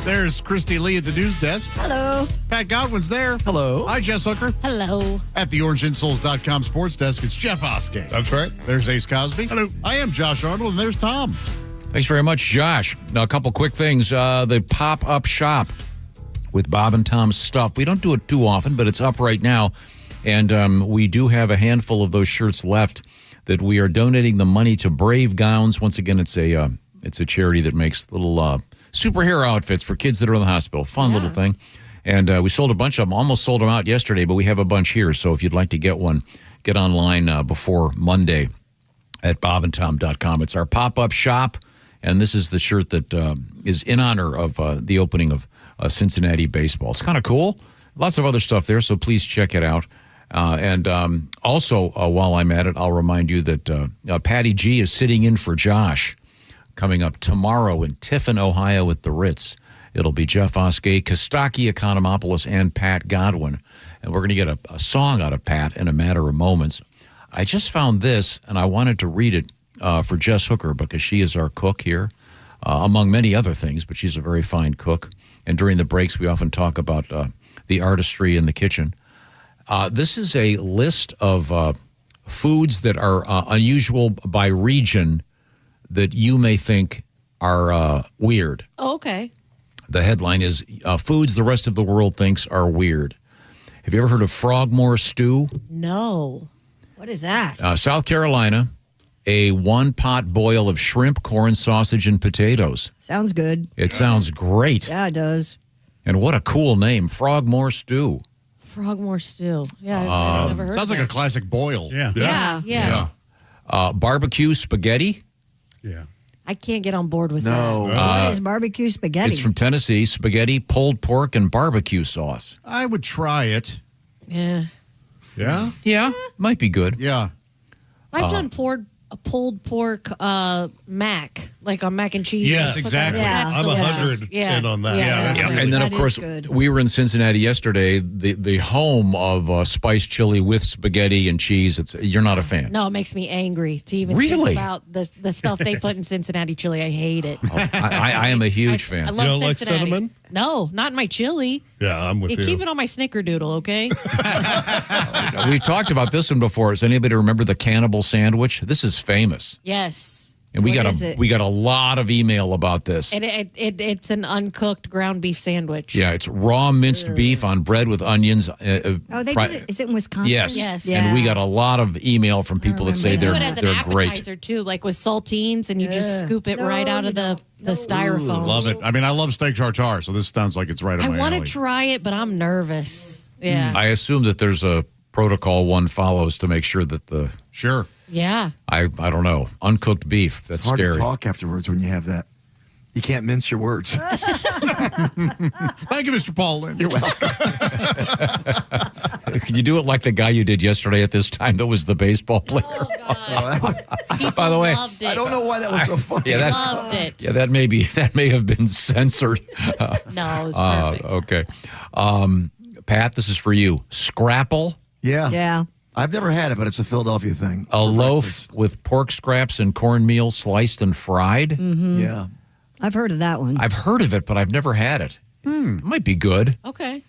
S13: There's Christy Lee at the news desk.
S19: Hello.
S13: Pat Godwin's there.
S14: Hello.
S13: Hi, Jess Hooker.
S22: Hello.
S13: At the OrangeInsoles.com sports desk, it's Jeff Oskey.
S18: That's right.
S13: There's Ace Cosby.
S18: Hello.
S13: I am Josh Arnold, and there's Tom.
S8: Thanks very much, Josh. Now, a couple quick things. The pop-up shop with Bob and Tom's stuff. We don't do it too often, but it's up right now. And we do have a handful of those shirts left that we are donating the money to Brave Gowns. Once again, it's a charity that makes little superhero outfits for kids that are in the hospital. Fun little thing. And we sold a bunch of them. Almost sold them out yesterday, but we have a bunch here. So if you'd like to get one, get online before Monday at bobandtom.com. It's our pop-up shop, and this is the shirt that is in honor of the opening of Cincinnati baseball. It's kind of cool. Lots of other stuff there, so please check it out. Also, while I'm at it, I'll remind you that Patty G is sitting in for Josh coming up tomorrow in Tiffin, Ohio at the Ritz. It'll be Jeff Oskey, Kostaki Economopoulos, and Pat Godwin. And we're going to get a song out of Pat in a matter of moments. I just found this, and I wanted to read it for Jess Hooker because she is our cook here, among many other things, but she's a very fine cook. And during the breaks, we often talk about the artistry in the kitchen. This is a list of foods that are unusual by region that you may think are weird.
S22: Oh, okay.
S8: The headline is Foods the Rest of the World Thinks Are Weird. Have you ever heard of Frogmore stew?
S19: No. What is that?
S8: South Carolina, a one-pot boil of shrimp, corn, sausage, and potatoes.
S19: Sounds good.
S8: It sounds great.
S19: Yeah, it does.
S8: And what a cool name, Frogmore stew.
S22: Frogmore stew. Yeah, I've never heard
S13: Sounds
S22: of
S13: like a
S22: that.
S13: classic boil.
S22: Yeah.
S8: Barbecue spaghetti.
S22: I can't get on board with
S14: No.
S19: What is barbecue spaghetti?
S8: It's from Tennessee. Spaghetti, pulled pork, and barbecue sauce.
S13: I would try it.
S22: that. Yeah.
S13: Yeah?
S8: Yeah, might be good.
S13: Yeah.
S22: I've done pulled pork mac, like on mac and cheese.
S18: Yes,
S22: Put that-
S18: exactly.
S22: that's
S18: I'm
S22: delicious.
S18: 100 in on that.
S22: Yeah,
S18: Yeah.
S8: And then, of
S22: that
S8: course,
S22: is good.
S8: we were in Cincinnati yesterday, the home of spiced chili with spaghetti and cheese. You're not a fan.
S22: No, it makes me angry to even
S8: Really?
S22: think about the stuff they put in Cincinnati chili. I hate it.
S8: I am a huge fan.
S22: I love
S18: You don't like
S22: Cincinnati.
S18: cinnamon?
S22: No, not in my chili.
S18: Yeah, I'm with you.
S22: Keep it on my snickerdoodle, okay?
S8: We talked about this one before. Does anybody remember the cannibal sandwich? This is famous.
S22: Yes.
S8: And we
S22: What
S8: got
S22: is it?
S8: a lot of email about this.
S22: And it's an uncooked ground beef sandwich.
S8: Yeah, it's raw minced beef on bread with onions.
S19: Oh, they do it. Is it in Wisconsin?
S8: Yes.
S22: Yes.
S8: And we got a lot of email from people that say
S22: They do
S8: they're
S22: it as an
S8: great.
S22: appetizer too, like with saltines, and you just scoop it right out of the styrofoam.
S13: Love it. I mean, I love steak tartare, so this sounds like it's right up
S22: I
S13: my
S22: want to
S13: alley.
S22: try it, but I'm nervous. Yeah.
S8: I assume that there's a protocol one follows to make sure that the
S13: Sure.
S22: Yeah.
S8: I don't know, uncooked beef. That's
S14: It's hard
S8: scary.
S14: to talk afterwards when you have that. You can't mince your words.
S13: Thank you, Mr. Paul Lynn.
S14: You're welcome.
S8: Could you do it like the guy you did yesterday at this time that was the baseball player?
S22: Oh, God.
S8: By the way,
S22: Loved it.
S14: I don't know why that was so funny.
S8: Yeah,
S22: Loved it.
S8: Yeah, that may have been censored.
S22: No, it was perfect.
S8: Okay. Pat, this is for you. Scrapple.
S14: Yeah.
S19: Yeah.
S14: I've never had it, but it's a Philadelphia thing.
S8: A loaf with pork scraps and cornmeal sliced and fried.
S19: Mm-hmm.
S14: Yeah.
S19: I've heard of that one.
S8: I've heard of it, but I've never had it. It might be good.
S22: Okay.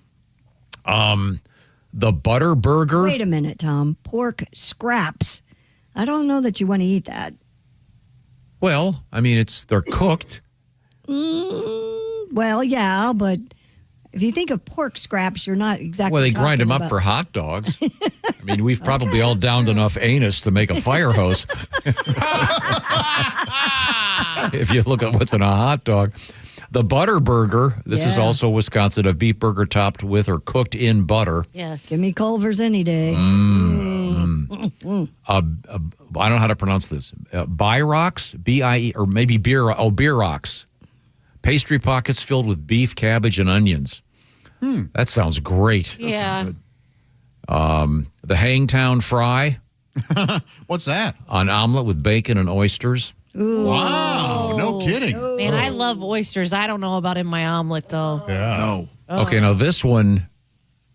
S8: The butter burger.
S19: Wait a minute, Tom. Pork scraps. I don't know that you want to eat that.
S8: Well, I mean, they're cooked.
S19: Well, yeah, but if you think of pork scraps, you're not exactly.
S8: Well, they grind them
S19: talking
S8: up
S19: about-
S8: for hot dogs. I mean, we've probably all downed enough anus to make a fire hose. If you look at what's in a hot dog. The butter burger, this is
S19: Yeah.
S8: also Wisconsin, a beef burger topped with or cooked in butter.
S22: Yes.
S19: Give me Culver's any day.
S8: I don't know how to pronounce this. Bierox, B-I-E, or maybe Bierox. Pastry pockets filled with beef, cabbage, and onions. That sounds great.
S22: Yeah.
S8: The Hangtown fry.
S13: What's that?
S8: An omelet with bacon and oysters.
S22: Ooh.
S13: Wow, no kidding.
S22: Man, I love oysters. I don't know about in my omelet though.
S18: Yeah.
S14: No.
S8: Okay, now this one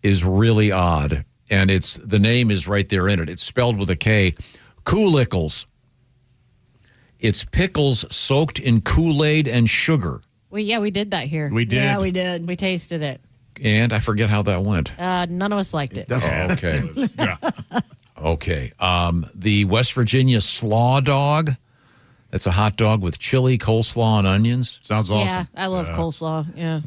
S8: is really odd, and the name is right there in it. It's spelled with a K. Koolickles. It's pickles soaked in Kool-Aid and sugar.
S22: We did that here.
S13: We did.
S19: Yeah, we did.
S22: We tasted it.
S8: And I forget how that went.
S22: None of us liked it.
S8: Okay. Okay. The West Virginia slaw dog. That's a hot dog with chili, coleslaw, and onions.
S13: Sounds
S22: Yeah, I love coleslaw. Yeah.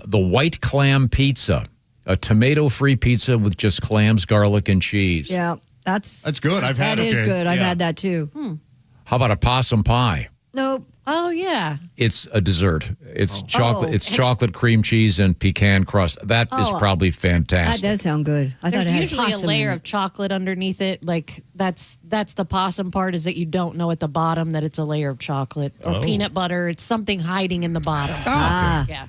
S8: The white clam pizza. A tomato-free pizza with just clams, garlic, and cheese.
S19: Yeah, that's
S13: good. I've had
S19: that.
S13: it.
S19: That is
S13: Okay.
S19: good. I've
S13: Yeah.
S19: had that too.
S8: How about a possum pie?
S19: Nope.
S22: Oh yeah.
S8: It's a dessert. It's chocolate. It's chocolate cream cheese and pecan crust. That is
S19: Oh,
S8: probably
S19: That
S8: fantastic.
S19: does sound good. I thought
S22: There's
S19: it had
S22: usually a
S19: possum
S22: layer
S19: in
S22: of chocolate underneath it. Like that's the possum part is that you don't know at the bottom that it's a layer of chocolate or peanut butter. It's something hiding in the bottom. Yeah.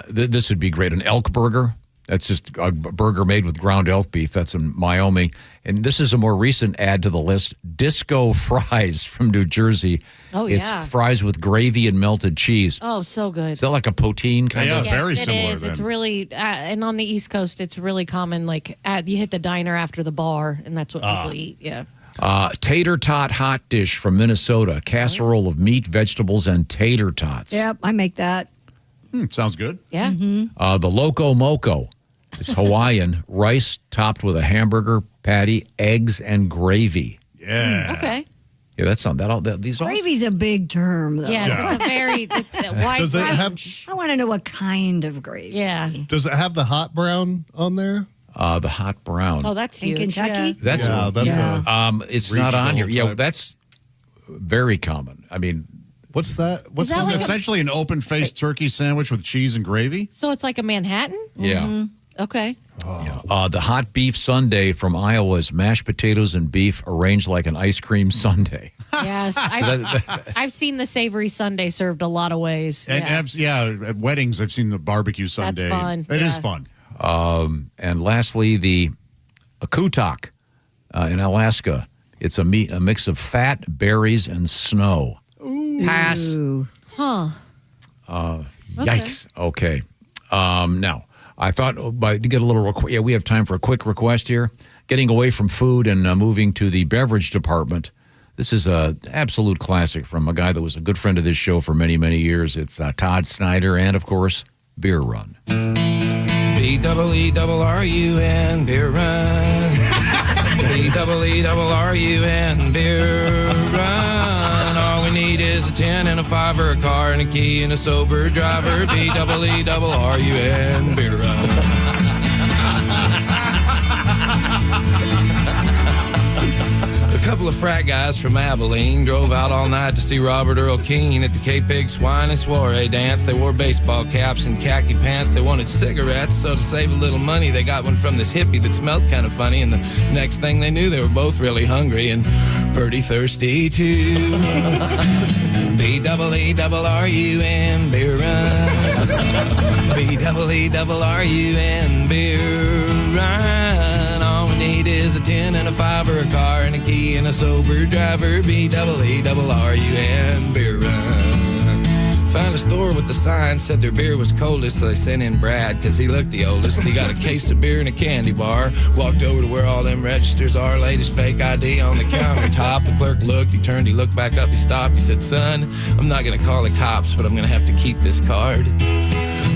S8: This would be great. An elk burger. That's just a burger made with ground elk beef. That's in Wyoming. And this is a more recent add to the list. Disco fries from New Jersey.
S22: Oh,
S8: It's
S22: yeah.
S8: fries with gravy and melted cheese.
S22: Oh, so good.
S8: Is that like a poutine kind of?
S22: Yes,
S13: very
S22: it
S13: similar
S22: is.
S13: then.
S22: It's really, and on the East Coast, it's really common. Like you hit the diner after the bar, and that's what people eat. Yeah.
S8: Tater tot hot dish from Minnesota. Casserole of meat, vegetables, and tater tots.
S19: Yep, I make that.
S13: Sounds good.
S22: Yeah.
S8: The Loco Moco. It's Hawaiian. Rice topped with a hamburger patty, eggs, and gravy.
S13: Yeah.
S22: Okay.
S8: Yeah, that's not that. These
S19: Gravy's a big term, though.
S22: Yes, it's a very wide
S18: Does it have?
S22: range.
S19: I want to know what kind of gravy.
S22: Yeah.
S18: Does it have the hot brown on there?
S8: The hot brown.
S22: Oh, that's
S19: In
S22: huge.
S19: Kentucky?
S22: Yeah.
S8: It's not on here.
S18: regional
S8: Yeah, that's very common. I mean,
S18: what's that? What's
S22: that like a-
S13: essentially an open-faced turkey sandwich with cheese and gravy?
S22: So it's like a Manhattan?
S8: yeah.
S22: Okay.
S8: The hot beef sundae from Iowa is mashed potatoes and beef arranged like an ice cream sundae.
S22: Yes. I've seen the savory sundae served a lot of ways.
S13: And
S22: Yeah.
S13: at weddings, I've seen the barbecue sundae.
S22: fun,
S13: It is
S22: yeah.
S13: fun.
S8: And lastly, the akutak in Alaska. It's a mix of fat, berries, and snow. Pass.
S22: Huh.
S8: Yikes. Okay. Now, I thought to get a little we have time for a quick request here. Getting away from food and moving to the beverage department. This is an absolute classic from a guy that was a good friend of this show for many, many years. It's Todd Snyder and, of course, Beer Run.
S10: B-double-E-double-R-U-N, Beer Run. B-double-E-double-R-U-N, Beer Run. All we need is a 10 and a 5 or a car and a key and a sober driver. B-double-E-double-R-U-N, Beer Run. A couple of frat guys from Abilene drove out all night to see Robert Earl Keen at the K-Pig Swine and Soiree dance. They wore baseball caps and khaki pants. They wanted cigarettes, so to save a little money, they got one from this hippie that smelled kind of funny. And the next thing they knew, they were both really hungry and pretty thirsty, too. B-double-E-double-R-U-N, Beer Run. B-double-E-double-R-U-N, Beer Run. All we need is a 10 and a 5 or a car and a key and a sober driver. B-double-E-double-R-U-N, Beer Run. Found a store with the sign, said their beer was coldest, so they sent in Brad, because he looked the oldest. He got a case of beer and a candy bar, walked over to where all them registers are, laid his fake ID on the countertop. The clerk looked, he turned, he looked back up, he stopped, he said, "Son, I'm not going to call the cops, but I'm going to have to keep this card."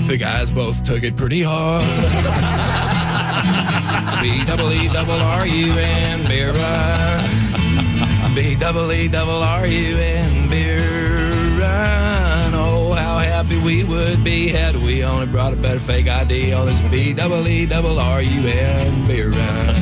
S10: The guys both took it pretty hard. B-double-E-double-R-U-N, Beer Run. B-double-E-double-R-U-N, Beer Run. Oh, how happy we would be had we only brought a better fake ID on this B-double-E-double-R-U-N, Beer Run.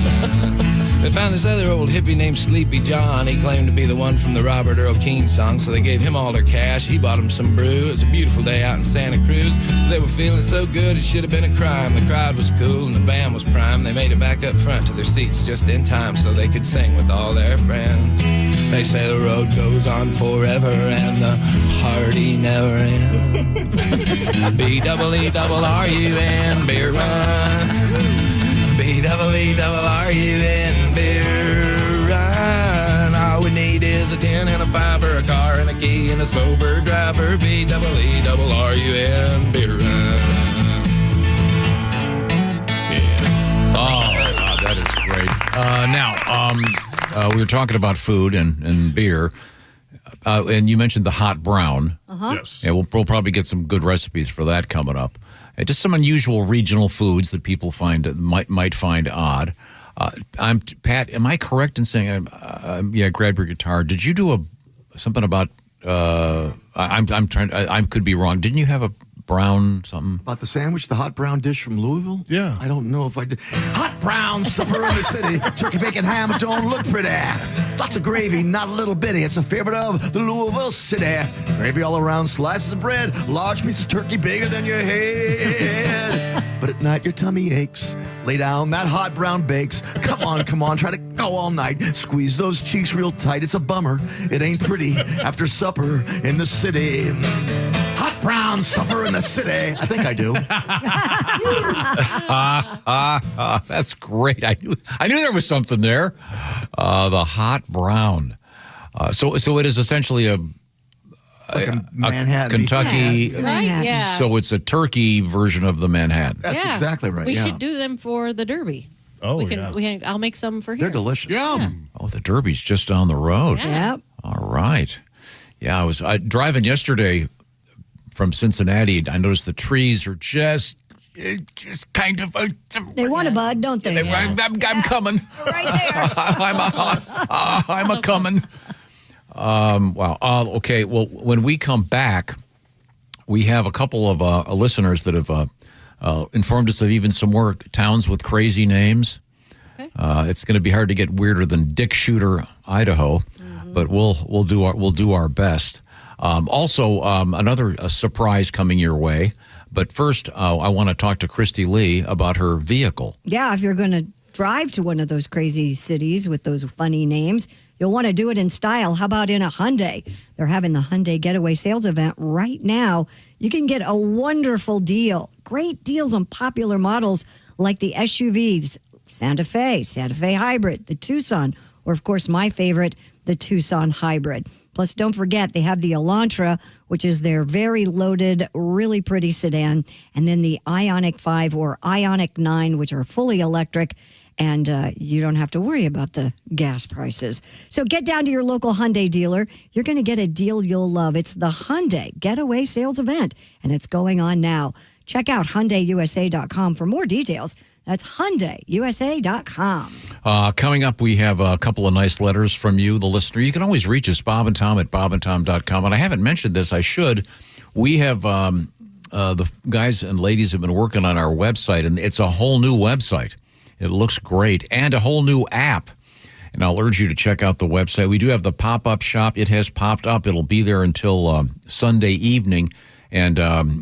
S10: They found this other old hippie named Sleepy John. He claimed to be the one from the Robert Earl Keen song, so they gave him all their cash. He bought them some brew. It was a beautiful day out in Santa Cruz. They were feeling so good it should have been a crime. The crowd was cool and the band was prime. They made it back up front to their seats just in time so they could sing with all their friends. They say the road goes on forever and the party never ends. B-double-E-double-R-U-N, Beer Run. B-double-E-double-R-U-N, Beer Run. All we need is a 10 and a 5 or a car and a key and a sober driver. B-double-E-double-R-U-N, Beer Run.
S8: Yeah. Oh, that is great. We were talking about food and beer, and you mentioned the hot brown.
S18: Yes.
S8: Yeah, we'll probably get some good recipes for that coming up. Just some unusual regional foods that people might find odd. Pat, am I correct in saying? Grab your guitar. Did you do something about? I could be wrong. Didn't you have a brown something
S14: about the sandwich, the hot brown dish from Louisville?
S18: Yeah,
S14: I don't know if I did. Hot brown supper in the city. Turkey, bacon, ham don't look pretty. Lots of gravy, not a little bitty. It's a favorite of the Louisville city. Gravy all around, slices of bread, large piece of turkey bigger than your head. But at night your tummy aches. Lay down, that hot brown bakes. Come on, try to go all night. Squeeze those cheeks real tight. It's a bummer. It ain't pretty after supper in the city. Hot brown supper in the city. I think I do.
S8: That's great. I knew there was something there. The hot brown. So it is essentially a
S14: Manhattan.
S8: Kentucky.
S22: Yeah, right? Yeah.
S8: So it's a turkey version of the Manhattan.
S14: That's exactly right.
S22: We should do them for the Derby.
S18: Oh,
S22: I'll make some for here.
S14: They're delicious.
S18: Yum.
S8: Oh, the Derby's just down the road.
S22: Yeah.
S19: Yep.
S8: All right. Yeah, I was driving yesterday from Cincinnati. I noticed the trees are just kind of.
S19: They want a bud, don't they?
S8: I'm coming.
S19: Right there.
S8: I'm a coming. Wow. Okay. Well, when we come back, we have a couple of listeners that have informed us of even some more towns with crazy names. Okay. It's going to be hard to get weirder than Dick Shooter, Idaho, but we'll do our best. Also, another surprise coming your way. But first, I want to talk to Christy Lee about her vehicle.
S19: Yeah, if you're going to drive to one of those crazy cities with those funny names, you'll want to do it in style. How about in a Hyundai? They're having the Hyundai Getaway Sales event right now. You can get a wonderful deal. Great deals on popular models like the SUVs, Santa Fe Hybrid, the Tucson, or of course my favorite, the Tucson Hybrid. Plus, don't forget, they have the Elantra, which is their very loaded, really pretty sedan, and then the Ioniq 5 or Ioniq 9, which are fully electric, and you don't have to worry about the gas prices. So get down to your local Hyundai dealer. You're going to get a deal you'll love. It's the Hyundai Getaway Sales Event, and it's going on now. Check out HyundaiUSA.com for more details. That's HyundaiUSA.com.
S8: Coming up, we have a couple of nice letters from you, the listener. You can always reach us, Bob and Tom at bobandtom.com. And I haven't mentioned this. I should. We have the guys and ladies have been working on our website, and it's a whole new website. It looks great, and a whole new app. And I'll urge you to check out the website. We do have the pop-up shop. It has popped up. It'll be there until Sunday evening. And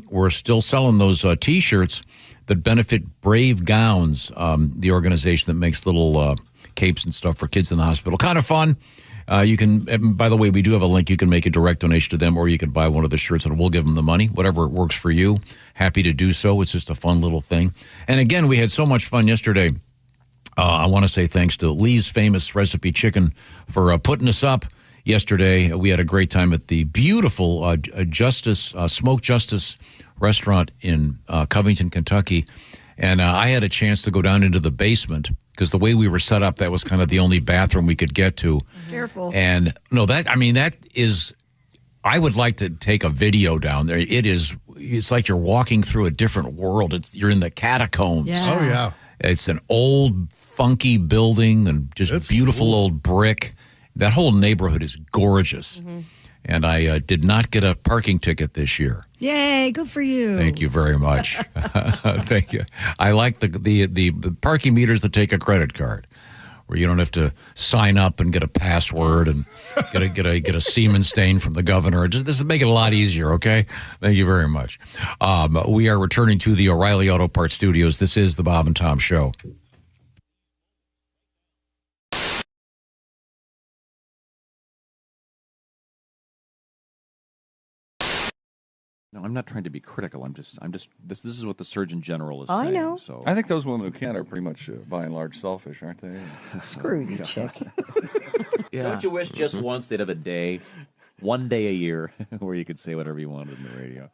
S8: we're still selling those T-shirts that benefit Brave Gowns, the organization that makes little capes and stuff for kids in the hospital. Kind of fun. You can, by the way, we do have a link. You can make a direct donation to them, or you can buy one of the shirts and we'll give them the money. Whatever works for you. Happy to do so. It's just a fun little thing. And again, we had so much fun yesterday. I want to say thanks to Lee's Famous Recipe Chicken for putting us up yesterday. We had a great time at the beautiful Smoke Justice restaurant in Covington, Kentucky. And I had a chance to go down into the basement because the way we were set up, that was kind of the only bathroom we could get to.
S19: Careful.
S8: And no, that is, I would like to take a video down there. It's like you're walking through a different world. You're in the catacombs.
S19: Yeah.
S18: Oh, yeah.
S8: It's an old, funky building and just beautiful old brick. That whole neighborhood is gorgeous. Mm-hmm. And I did not get a parking ticket this year.
S19: Yay, good for you.
S8: Thank you very much. Thank you. I like the parking meters that take a credit card, where you don't have to sign up and get a password and get a semen stain from the governor. This will make it a lot easier, okay? Thank you very much. We are returning to the O'Reilly Auto Parts Studios. This is the Bob and Tom Show.
S1: No, I'm not trying to be critical. I'm just. This is what the Surgeon General is
S19: I
S1: saying.
S19: know.
S1: So
S12: I think those women who can't are pretty much, by and large, selfish, aren't they?
S19: Screw you, chick.
S1: Yeah.
S15: Don't you wish just once they'd have a day, one day a year, where you could say whatever you wanted in the radio?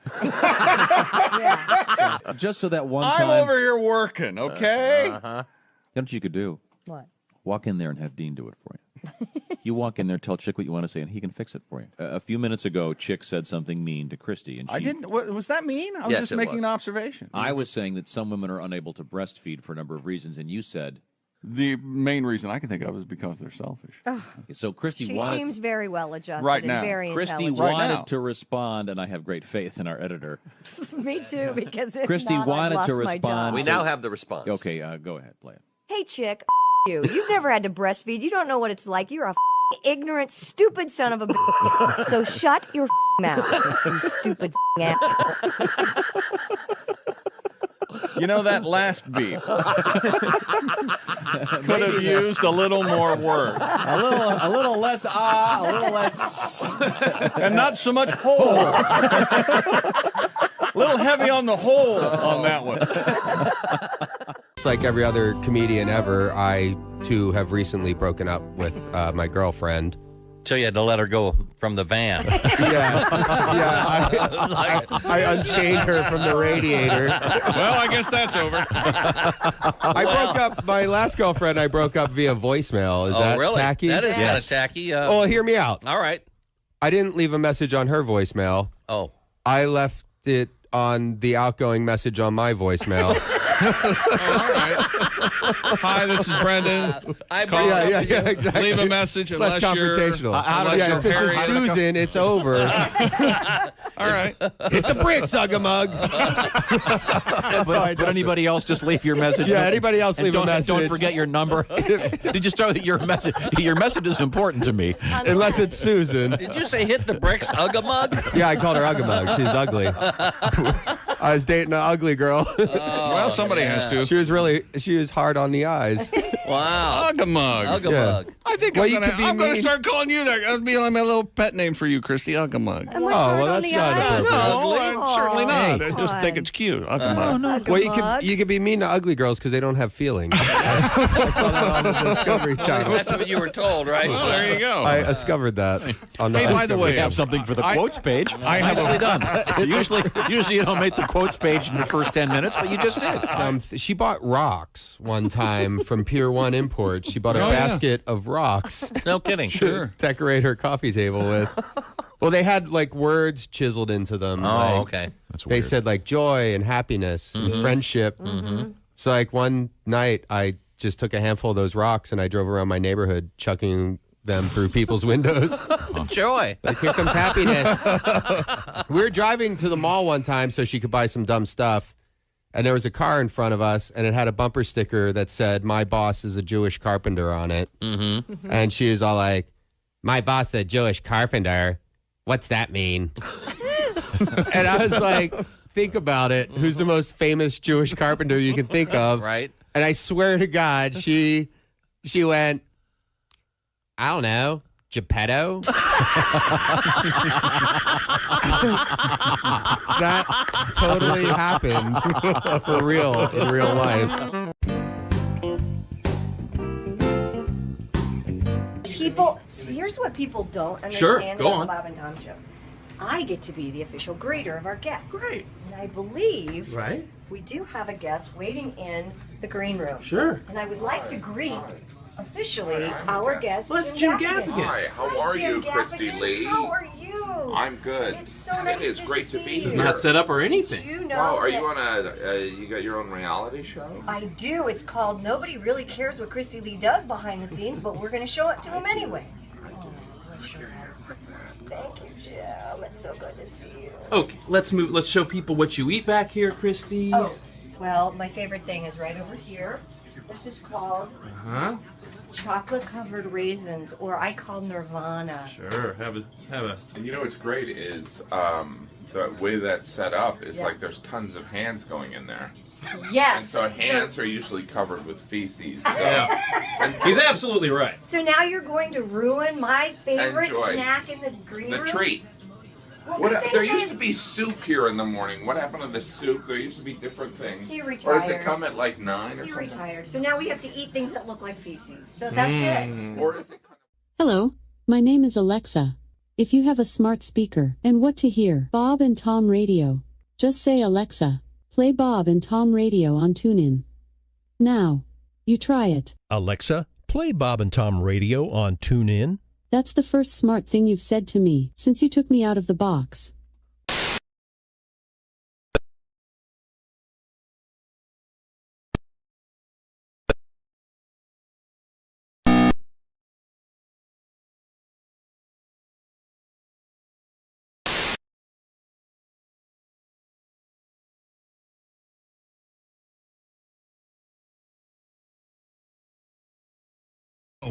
S15: Just so that one time.
S12: I'm over here working, okay?
S15: You know what you could do?
S19: What?
S15: Walk in there and have Dean do it for you. You walk in there, tell Chick what you want to say, and he can fix it for you. A few minutes ago, Chick said something mean to Christy, and
S12: I didn't. Was that mean? I was
S15: Yes,
S12: just
S15: it
S12: making
S15: was.
S12: an observation.
S15: I was saying that some women are unable to breastfeed for a number of reasons, and you said
S12: the main reason I can think of is because they're selfish.
S15: Okay, so Christy
S23: She
S15: wanted.
S23: seems very well adjusted
S12: Right
S23: and
S12: now.
S23: very
S15: Christy
S23: intelligent.
S15: wanted to respond, and I have great faith in our editor.
S23: Me too, because if
S15: Christy
S23: not, I've
S15: wanted
S23: lost
S15: to
S23: my
S15: respond.
S23: job.
S4: We now have the response.
S15: Okay, go ahead, play it.
S23: Hey, chick, you. You've never had to breastfeed. You don't know what it's like. You're a ignorant, stupid son of a bitch. So shut your mouth, you stupid asshole.
S12: You know, that last beep could have used a little more work.
S15: A little less a little less,
S12: and not so much hole. A little heavy on the hole on that one.
S16: It's like every other comedian ever. I too have recently broken up with my girlfriend.
S4: So you had to let her go from the van.
S16: I unchained her from the radiator.
S12: Well, I guess that's over.
S16: I broke up, my last girlfriend I broke up via voicemail. Is that
S4: really?
S16: tacky?
S4: That is kind of tacky.
S16: Well, hear me out.
S4: All right.
S16: I didn't leave a message on her voicemail.
S4: Oh.
S16: I left it on the outgoing message on my voicemail.
S12: All right.
S11: Hi, this is Brendan.
S16: Yeah, exactly.
S11: Leave a message.
S16: It's less confrontational. If this is Susan, it's over.
S11: All right.
S16: Hit the bricks, Ugga-Mug.
S1: But anybody else just leave your message?
S16: Yeah, anybody else leave a message.
S1: Don't forget your number. Did you start with your message? Your message is important to me.
S16: Unless it's Susan.
S4: Did you say hit the bricks, Ugga-Mug?
S16: Yeah, I called her Ugga-Mug. She's ugly. I was dating an ugly girl.
S11: Well, somebody has to.
S16: She was hard on the eyes.
S4: Wow.
S11: Ugga-Mug.
S4: Ugga-Mug.
S16: Yeah.
S11: I think
S16: Well,
S11: I'm going to start calling you that. That'll be my little pet name for you, Christy. Ugga-Mug.
S19: Am I hard on the eyes?
S11: No, certainly not. I
S19: come
S11: just think
S19: on.
S11: it's cute. Ugga-Mug.
S16: Well, you could be mean to ugly girls because they don't have feelings. I saw that on the Discovery Channel.
S4: That's what you were told, right?
S11: Well, there you go.
S16: I discovered that. On the
S11: Hey, by the way,
S1: We have something for the quotes page.
S11: I have
S1: Nicely done. Usually you don't make the quotes page in the first 10 minutes, but you just did.
S16: She bought rocks one time from Pier 1 Imports. She bought a basket of rocks.
S4: No kidding.
S16: To decorate her coffee table with. Well, they had like words chiseled into them.
S4: Oh, okay.
S1: That's
S16: They
S1: weird.
S16: said like joy and happiness and friendship. So like one night I just took a handful of those rocks and I drove around my neighborhood chucking them through people's windows.
S4: Joy.
S16: Like, here comes happiness. We were driving to the mall one time so she could buy some dumb stuff. And there was a car in front of us, and it had a bumper sticker that said, "My boss is a Jewish carpenter" on it. And she was all like, "My boss is a Jewish carpenter? What's that mean?" And I was like, think about it. Who's the most famous Jewish carpenter you can think of?
S4: Right.
S16: And I swear to God, she went, "I don't know, Geppetto?" That totally happened for real in real life.
S23: People, here's what people don't understand
S11: Sure, go
S23: about
S11: on.
S23: the Bob and Tom Show. I get to be the official greeter of our guests.
S11: Great.
S23: And I believe
S11: Right.
S23: we do have a guest waiting in the green room.
S11: Sure.
S23: And I would like to greet officially our guest,
S11: Well, that's
S23: Jim
S11: Jim Gaffigan.
S17: Hi, how are
S23: Jim
S17: you, Christy
S23: Gaffigan.
S17: Lee?
S23: How are you?
S17: I'm good.
S23: It's so nice
S17: It's
S23: to
S17: great
S23: see
S17: to be
S23: you.
S17: here.
S11: It's not set up or anything.
S23: You know
S17: Wow, are
S23: that-
S17: you on a? You got your own reality show?
S23: I do. It's called Nobody Really Cares What Christy Lee Does Behind the Scenes, but we're going to show it to him anyway. Thank you, Jim. It's so good to see you.
S11: Okay, let's move. Let's show people what you eat back here, Christy.
S23: Oh, well, my favorite thing is right over here. This is called
S11: Huh?
S23: chocolate-covered raisins, or I call Nirvana.
S11: Sure. Have a.
S17: And you know what's great is the way that's set up. It's like there's tons of hands going in there.
S23: Yes.
S17: And so hands are usually covered with feces. So.
S11: Yeah. He's absolutely right.
S23: So now you're going to ruin my favorite
S17: Enjoy.
S23: snack in the green room?
S17: The treat.
S23: Well,
S17: What,
S23: good thing
S17: there
S23: they-
S17: used to be soup here in the morning. What happened to the soup? There used to be different things.
S23: He
S17: Or does it
S23: retired.
S17: come at like 9 or
S23: He
S17: something?
S23: retired. So now we have to eat things that look like feces. So that's it.
S17: Or is it?
S20: Hello, my name is Alexa. If you have a smart speaker and what to hear, Bob and Tom Radio, just say Alexa, play Bob and Tom Radio on TuneIn. Now, you try it.
S24: Alexa, play Bob and Tom Radio on TuneIn.
S20: That's the first smart thing you've said to me since you took me out of the box.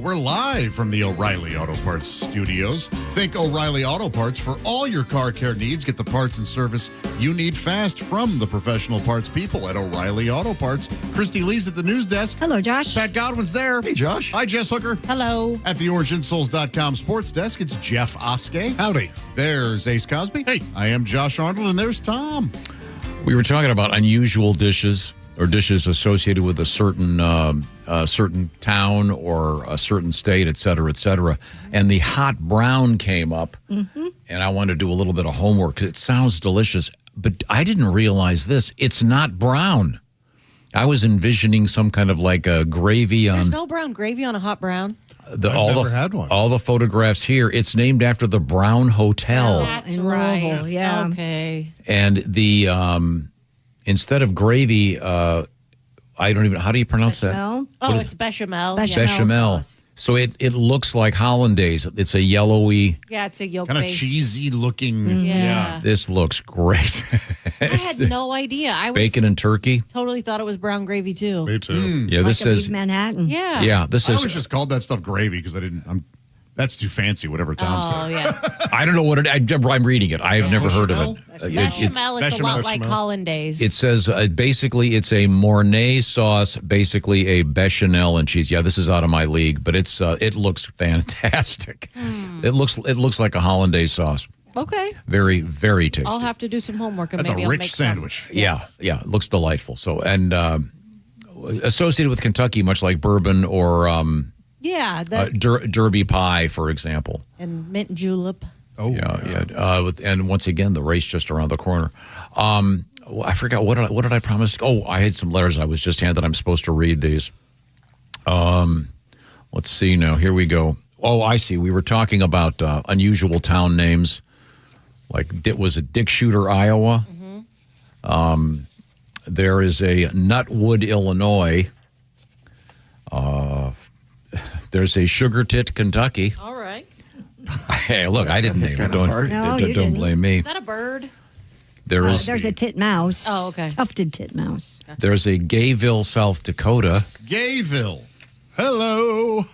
S13: We're live from the O'Reilly Auto Parts studios. Think O'Reilly Auto Parts for all your car care needs. Get the parts and service you need fast from the professional parts people at O'Reilly Auto Parts. Christy Lee's at the news desk.
S19: Hello, Josh.
S13: Pat Godwin's there.
S14: Hey, Josh.
S13: Hi, Jess Hooker.
S22: Hello.
S13: At the OrangeInsoles.com sports desk, it's Jeff Oskey. Howdy. There's Ace Cosby. Hey. I am Josh Arnold, and there's Tom.
S8: We were talking about unusual dishes or dishes associated with a certain town or a certain state, et cetera, and the hot brown came up, and I wanted to do a little bit of homework because it sounds delicious, but I didn't realize this. It's not brown. I was envisioning some kind of like a gravy on...
S22: There's no brown gravy on a hot brown.
S13: I've never had one.
S8: All the photographs here, it's named after the Brown Hotel.
S22: That's
S19: In
S22: right.
S19: Louisville, yeah.
S22: Okay.
S8: And the instead of gravy, I don't even. How do you pronounce
S19: Bechamel?
S8: that?
S22: Oh, it's bechamel.
S8: Bechamel. So it looks like hollandaise. It's a yellowy,
S22: Yeah, it's a yolk
S13: Kind of
S22: base.
S13: cheesy looking.
S22: Yeah.
S8: This looks great.
S22: I had no idea. I was
S8: Bacon and turkey.
S22: totally thought it was brown gravy too.
S13: Me too.
S8: Yeah, this
S19: Like a
S8: says
S19: beef Manhattan.
S22: Yeah.
S8: Yeah, this
S13: I
S8: is.
S13: always just called that stuff gravy because I didn't. That's too fancy. Whatever Tom said.
S22: Oh yeah.
S8: I don't know what it. I'm reading it. I've never heard of it.
S22: Bechamel. It's a lot like hollandaise.
S8: It says basically it's a Mornay sauce, basically a bechamel and cheese. Yeah, this is out of my league, but it's it looks fantastic. It looks like a hollandaise sauce.
S22: Okay.
S8: Very, very tasty.
S22: I'll have to do some homework and
S13: That's
S22: maybe
S13: a
S22: I'll
S13: rich
S22: make
S13: sandwich.
S22: Some.
S8: Yeah, yeah, it looks delightful. So and associated with Kentucky, much like bourbon or
S22: Yeah.
S8: Derby pie, for example.
S22: And mint julep.
S13: Oh,
S8: yeah. And once again, the race just around the corner. I forgot what did I promise? Oh, I had some letters I was just handed. I'm supposed to read these. Let's see now. Here we go. Oh, I see. We were talking about unusual town names. Like, was it Dick Shooter, Iowa? There is a Nutwood, Illinois. There's a Sugar Tit, Kentucky.
S22: All right.
S8: Hey, look, I didn't name it. Don't blame me.
S22: Is that a bird?
S19: There's a titmouse.
S22: Oh, okay.
S19: Tufted titmouse.
S8: There's a Gayville, South Dakota.
S13: Gayville. Hello.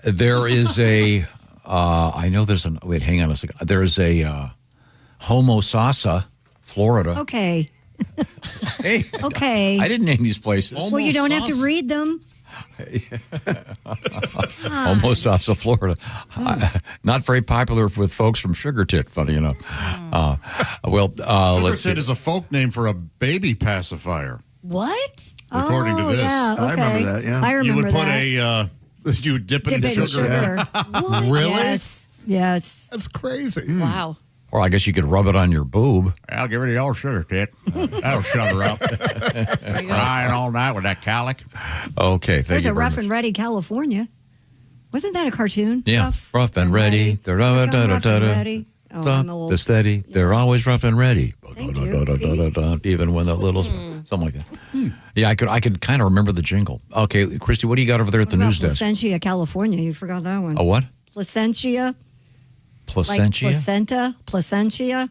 S8: There is a, I know there's an, wait, hang on a second. There's a Homosassa, Florida.
S19: Okay.
S8: Hey.
S19: Okay.
S8: I didn't name these places.
S19: Well, you don't have to read them.
S8: Homosassa, Florida. Not very popular with folks from Sugar Tit, funny enough.
S13: Sugar
S8: Let's see.
S13: Tit is a folk name for a baby pacifier.
S19: What?
S13: According to this.
S19: Yeah, okay.
S14: I remember that, yeah.
S19: I remember
S13: You would put
S19: that.
S13: you would dip it in
S19: Dip it in
S13: sugar.
S19: What?
S13: Really?
S19: Yes. Yes.
S13: That's crazy.
S22: Wow.
S8: Or I guess you could rub it on your boob.
S13: I'll get rid of your Sugar Tit. That'll shut her up. Crying all night with that colic.
S8: Okay, thank
S19: There's
S8: you
S19: a
S8: very
S19: Rough
S8: much.
S19: and Ready, California. Wasn't that a cartoon?
S8: Yeah, rough and ready. They're
S19: Rough and ready. Oh, I'm old.
S8: the steady. They're always rough and ready.
S19: Thank you.
S8: Even when the little, something like that. Yeah, I could kind of remember the jingle. Okay, Christy, what do you got over there at the news desk?
S19: Placentia, California. You forgot that one.
S8: A what?
S19: Placentia.
S8: Placentia?
S19: Like placenta. Placentia.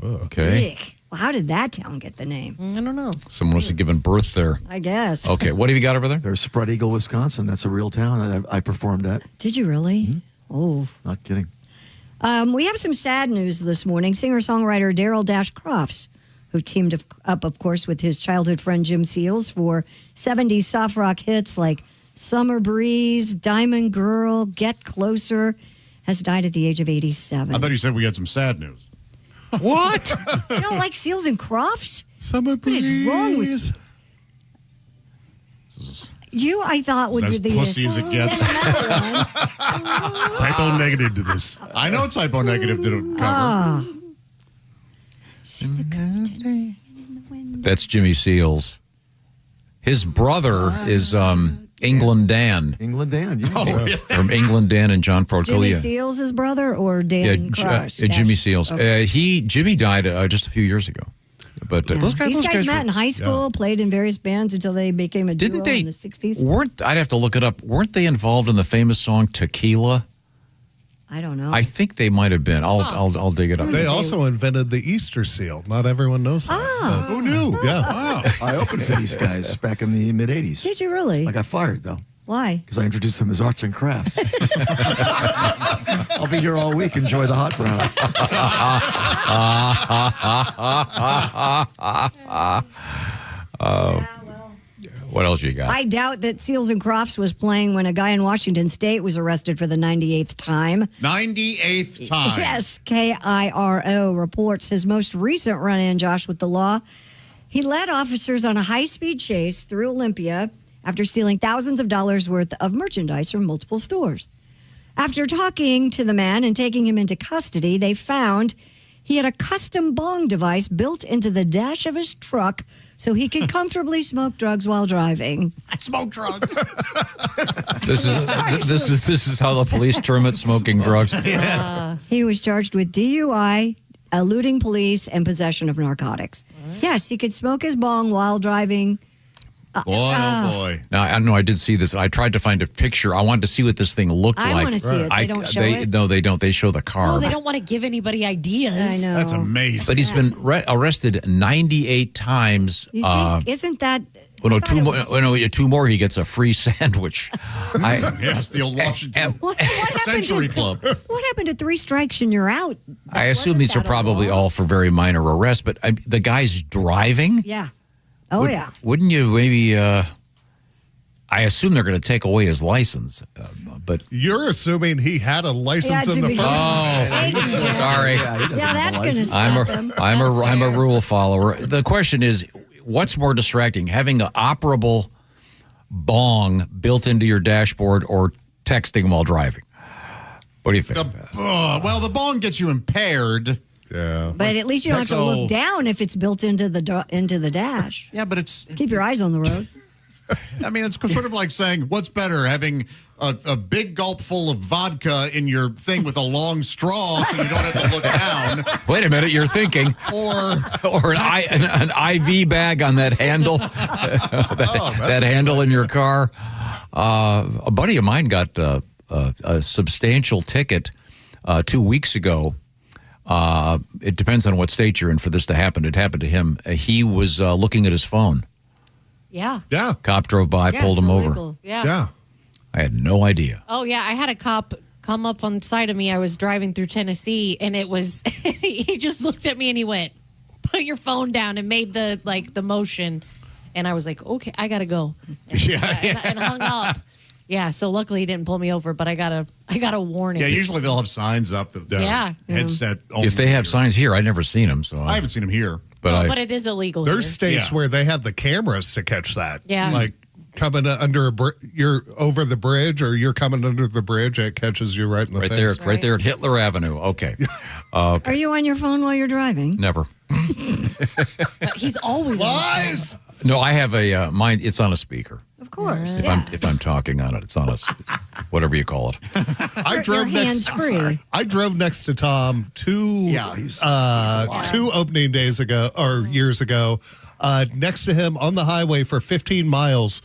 S8: Okay.
S19: Eek. Well, how did that town get the name?
S22: I don't know.
S8: Someone must have given birth there.
S19: I guess.
S8: Okay, what have you got over there?
S14: There's Spread Eagle, Wisconsin. That's a real town that I performed at.
S19: Did you really? Oh.
S14: Not kidding.
S19: We have some sad news this morning. Singer-songwriter Daryl Dash Crofts, who teamed up, of course, with his childhood friend Jim Seals for 70s soft rock hits like Summer Breeze, Diamond Girl, Get Closer, has died at the age of 87.
S13: I thought you said we had some sad news.
S8: What?
S19: You don't like Seals and Crofts?
S13: Summer Breeze.
S19: What is wrong with you? I thought would
S13: As
S19: be the
S13: pussy as it gets. Typo negative to this. I know typo negative didn't cover.
S8: That's Jimmy Seals. His brother is England Dan.
S14: England Dan, yeah.
S13: Oh, yeah.
S8: From England Dan and John
S19: Jimmy
S8: Procol.
S19: Seals' brother or Dan Crofts?
S8: Jimmy Seals.
S19: Okay.
S8: Jimmy died just a few years ago. But those guys
S19: met in high school, played in various bands until they became a duo in the 60s.
S8: I'd have to look it up. Weren't they involved in the famous song Tequila?
S19: I don't know.
S8: I think they might have been. I'll dig it up.
S18: They also invented the Easter seal. Not everyone knows that.
S13: Who knew?
S18: Yeah.
S13: Wow.
S14: I opened for these guys back in the mid-'80s.
S19: Did you really?
S14: I got fired, though.
S19: Why?
S14: Because I introduced them as arts and crafts. I'll be here all week. Enjoy the hot brown.
S8: What else you got?
S19: I doubt that Seals and Crofts was playing when a guy in Washington State was arrested for the 98th time.
S13: 98th time.
S19: Yes, KIRO reports his most recent run-in, Josh, with the law. He led officers on a high-speed chase through Olympia after stealing thousands of dollars worth of merchandise from multiple stores. After talking to the man and taking him into custody, they found he had a custom bong device built into the dash of his truck so he could comfortably smoke drugs while driving.
S13: I smoke drugs.
S8: This is how the police term it: smoking drugs.
S19: He was charged with DUI, eluding police, and possession of narcotics. Yes, he could smoke his bong while driving.
S13: Boy, oh boy.
S8: Now, I know I did see this. I tried to find a picture. I wanted to see what this thing looked
S19: I
S8: like.
S19: wanna see it. They don't show it?
S8: No, they don't. They show the car.
S22: Oh, they don't want to give anybody ideas.
S19: I know.
S13: That's amazing.
S8: But he's been arrested 98 times.
S19: You think, isn't that?
S8: Well, no, two more. He gets a free sandwich.
S13: Yes, the old Washington Century Club.
S19: What happened to 3 strikes and you're out?
S8: I assume these are probably all for very minor arrests. But the guy's driving.
S19: Yeah. Oh, yeah.
S8: Wouldn't you maybe? I assume they're going to take away his license. But
S18: you're assuming he had a license in the first
S8: place. Sorry.
S19: Yeah, that's going to stop him.
S8: I'm a rule follower. The question is, what's more distracting, having an operable bong built into your dashboard or texting while driving? What do you think?
S13: Well, the bong gets you impaired.
S18: Yeah.
S19: But at least you don't have to look down if it's built into the dash.
S13: Yeah, but it's
S19: keep your eyes on the road.
S13: I mean, it's sort of like saying, what's better, having a big gulp full of vodka in your thing with a long straw so you don't have to look down?
S8: Wait a minute, you're thinking. Or an IV bag on that handle, that handle in your car. A buddy of mine got a substantial ticket 2 weeks ago. It depends on what state you're in for this to happen. It happened to him. He was looking at his phone.
S22: Yeah.
S13: Yeah.
S8: Cop drove by, pulled him over.
S22: Yeah.
S8: I had no idea.
S22: Oh, yeah. I had a cop come up on the side of me. I was driving through Tennessee, and it was, he just looked at me and he went, put your phone down, and made the motion. And I was like, okay, I got to go. And hung up. Yeah, so luckily he didn't pull me over, but I got a warning.
S13: Yeah, usually they'll have signs up that headset only.
S8: If they have signs here, I've never seen them. So
S13: I haven't seen them here.
S22: But it is illegal.
S18: There's
S22: here.
S18: states where they have the cameras to catch that.
S22: Yeah.
S18: Like coming under you're over the bridge or you're coming under the bridge, it catches you right in the face.
S8: Right there at Hitler Avenue. Okay.
S19: Are you on your phone while you're driving?
S8: Never.
S22: He's always
S13: lies.
S8: No, I have a mine. It's on a speaker.
S19: Of course.
S8: If I'm talking on it, it's on a whatever you call it.
S18: I drove next to Tom two opening days ago or years ago. Next to him on the highway for 15 miles.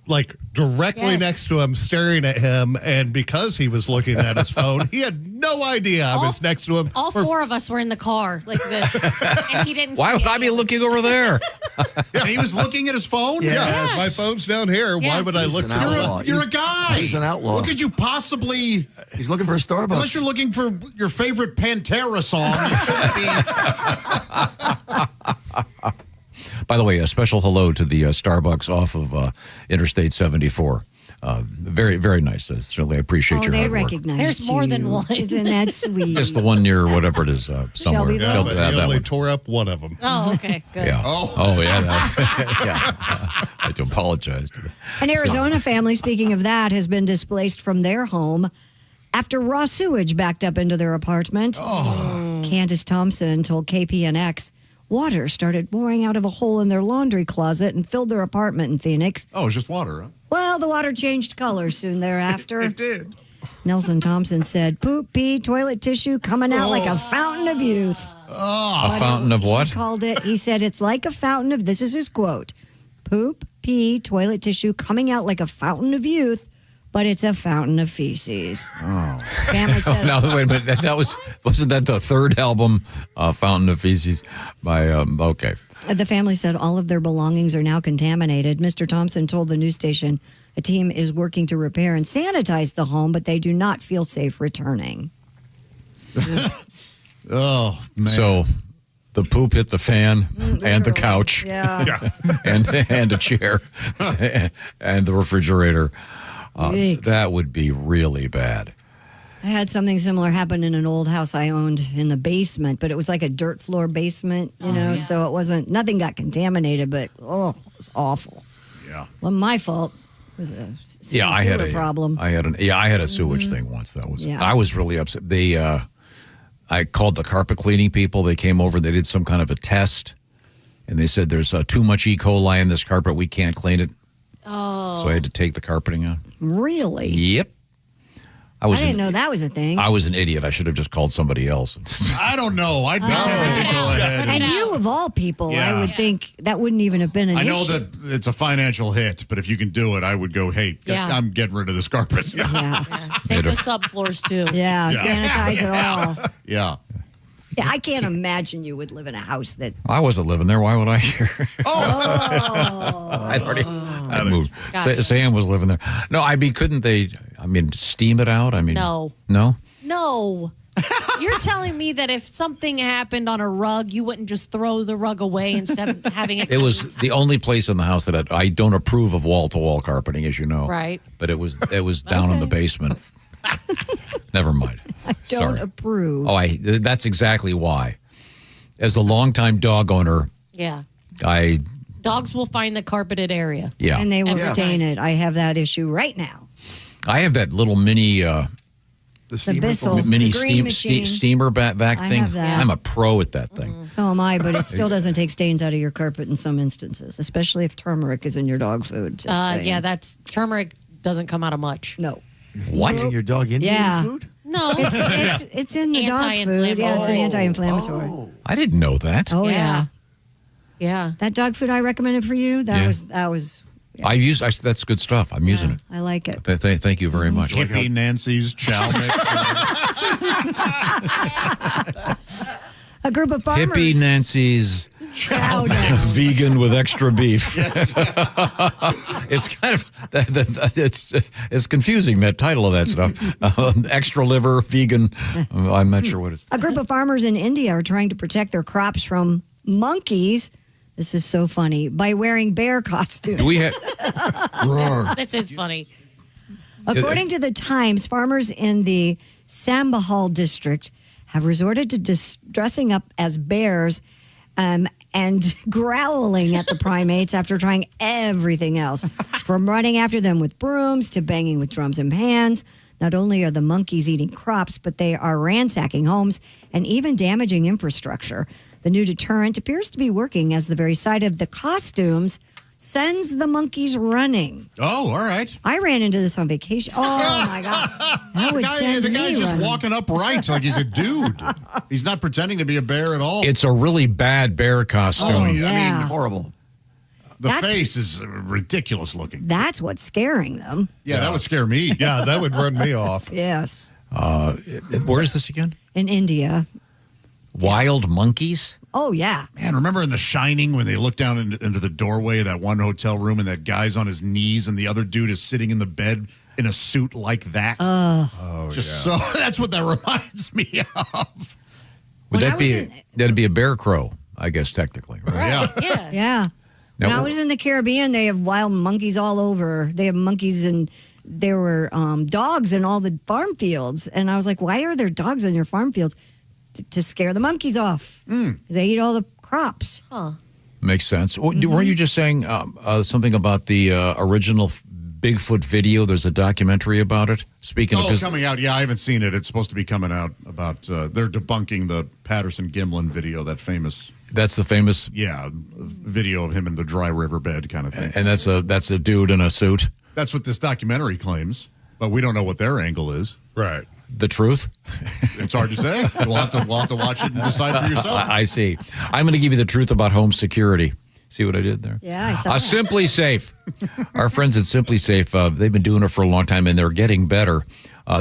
S18: Like directly next to him, staring at him, and because he was looking at his phone, he had no idea I was next to him.
S22: All 4 of us were in the car like this, and he didn't.
S8: Why would I be looking over there?
S13: Yeah, he was looking at his phone.
S18: Yeah, my phone's down here. Yeah. Why would I look to
S13: You're a guy.
S14: He's an outlaw.
S13: What could you possibly?
S14: He's looking for a Starbucks.
S13: Unless you're looking for your favorite Pantera song, you shouldn't be.
S8: By the way, a special hello to the Starbucks off of Interstate 74. Very, very nice. Certainly, I appreciate your
S19: they
S8: hard work.
S19: recognize
S22: There's more than one.
S19: Isn't that sweet?
S8: Just the one near whatever it is somewhere.
S18: Yeah, but he only tore up one of them.
S22: Oh, okay, good.
S8: Yeah. Oh yeah. Yeah. I have to apologize to them.
S19: An Arizona family, speaking of that, has been displaced from their home after raw sewage backed up into their apartment. Candace Thompson told KPNX water started pouring out of a hole in their laundry closet and filled their apartment in Phoenix.
S13: Oh, it's just water, huh?
S19: Well, the water changed color soon thereafter.
S13: It did.
S19: Nelson Thompson said, poop, pee, toilet tissue coming out like a fountain of youth.
S8: A fountain of what?
S19: He called it. He said it's like a fountain of, this is his quote, poop, pee, toilet tissue coming out like a fountain of youth, but it's a fountain of feces.
S8: Oh.
S19: Family said,
S8: Now, wait a minute. Wasn't that the third album, Fountain of Feces? By okay.
S19: The family said all of their belongings are now contaminated. Mr. Thompson told the news station a team is working to repair and sanitize the home, but they do not feel safe returning.
S13: Oh, man.
S8: So the poop hit the fan and the couch and a chair and the refrigerator. That would be really bad.
S19: I had something similar happen in an old house I owned in the basement, but it was like a dirt floor basement, so it wasn't, nothing got contaminated, but it was awful.
S13: Yeah.
S19: Well, my fault. It was a
S8: I had a
S19: problem.
S8: I had a sewage thing once. That was.
S19: Yeah.
S8: I was really upset. I called the carpet cleaning people. They came over. They did some kind of a test, and they said there's too much E. coli in this carpet. We can't clean it.
S19: Oh.
S8: So I had to take the carpeting out.
S19: Really?
S8: Yep.
S19: I didn't know that was a thing.
S8: I was an idiot. I should have just called somebody else.
S13: I don't know. I'd be tempted to go ahead.
S19: And you, of all people,
S13: Yeah.
S19: I would think that wouldn't even have been an
S13: I
S19: issue.
S13: know that it's a financial hit, but if you can do it, I would go, hey,
S22: Yeah.
S13: I'm getting rid of this carpet.
S19: Yeah.
S22: Take the subfloors too.
S19: Yeah, sanitize it all.
S13: Yeah.
S19: Yeah, I can't imagine you would live in a house that.
S8: I wasn't living there. Why would I hear?
S19: Oh.
S8: I'd already I moved.
S22: Gotcha.
S8: Sam was living there. No, I mean, couldn't they? I mean, steam it out. I mean,
S22: No.
S8: no.
S22: No. You're telling me that if something happened on a rug, you wouldn't just throw the rug away instead of having it.
S8: It was the only place in the house that I don't approve of wall-to-wall carpeting, as you know.
S22: Right.
S8: But it was down in the basement. Never mind.
S19: I don't
S8: Sorry.
S19: approve.
S8: Oh, that's exactly why. As a longtime dog owner,
S22: Yeah. Dogs will find the carpeted area.
S8: Yeah.
S19: And they will
S22: Every
S19: stain it. I have that issue right now.
S8: I have that little mini
S19: Bissell,
S8: mini
S19: the green machine.
S8: steamer vac
S19: I
S8: thing.
S19: have that.
S8: I'm a pro at that thing.
S19: So am I, but it still doesn't take stains out of your carpet in some instances, especially if turmeric is in your dog food. Just saying.
S22: Yeah, that's turmeric doesn't come out of much.
S19: No.
S8: What?
S14: Your dog Indian
S19: Yeah.
S14: food?
S22: No.
S19: It's in the dog food. Yeah, it's an anti-inflammatory.
S8: I didn't know that.
S19: Oh,
S22: Yeah.
S19: yeah. That dog food I recommended for you, that was
S8: That's good stuff. I'm using it.
S19: I like it.
S8: Thank you very much.
S13: Hippie Nancy's chow mix.
S19: A group of farmers.
S8: Hippie Nancy's
S19: Chow
S8: vegan with extra beef. It's kind of it's confusing, that title of that stuff. Extra liver, vegan. I'm not sure what it is.
S19: A group of farmers in India are trying to protect their crops from monkeys. This is so funny. By wearing bear costumes.
S8: Do we have?
S22: This is funny.
S19: According to the Times, farmers in the Sambahal district have resorted to dressing up as bears and growling at the primates after trying everything else, from running after them with brooms to banging with drums and pans. Not only are the monkeys eating crops, but they are ransacking homes and even damaging infrastructure. The new deterrent appears to be working, as the very sight of the costumes sends the monkeys running.
S13: Oh, all right.
S19: I ran into this on vacation. Oh, my God. That would send
S13: The
S19: me
S13: guy's just
S19: running.
S13: walking upright like he's a dude. He's not pretending to be a bear at all.
S8: It's a really bad bear costume.
S19: Oh,
S13: I
S19: yeah.
S13: mean,
S14: horrible.
S13: The
S19: That's-
S13: face is ridiculous looking.
S19: That's what's scaring them.
S13: Yeah, that would scare me.
S18: Yeah, that would run me off.
S19: Yes.
S8: Where is this again?
S19: In India.
S8: Wild monkeys?
S19: Oh, yeah.
S13: Man, remember in The Shining when they look down into the doorway of that one hotel room and that guy's on his knees and the other dude is sitting in the bed in a suit like that? So that's what that reminds me of.
S8: Would
S19: When I
S8: that
S19: was
S8: be? That'd be a bear crow, I guess, technically. Right?
S13: Yeah.
S22: Yeah.
S19: Yeah.
S8: Now,
S19: When I was in the Caribbean, they have wild monkeys all over. They have monkeys and there were dogs in all the farm fields. And I was like, why are there dogs in your farm fields? To scare the monkeys off. They eat all the crops.
S22: Huh.
S8: Makes sense. Weren't you just saying something about the original Bigfoot video? There's a documentary about it. Speaking of
S13: Coming out. Yeah, I haven't seen it. It's supposed to be coming out about, they're debunking the Patterson-Gimlin video, that famous.
S8: That's the famous.
S13: Yeah, video of him in the dry riverbed kind of thing.
S8: And that's a dude in a suit.
S13: That's what this documentary claims, but we don't know what their angle is.
S18: Right.
S8: The truth?
S13: It's hard to say. We'll have to watch it and decide for yourself.
S8: I see. I'm going to give you the truth about home security. See what I did there?
S19: Yeah, I saw that.
S8: Simply Safe. Our friends at Simply Safe, they've been doing it for a long time, and they're getting better.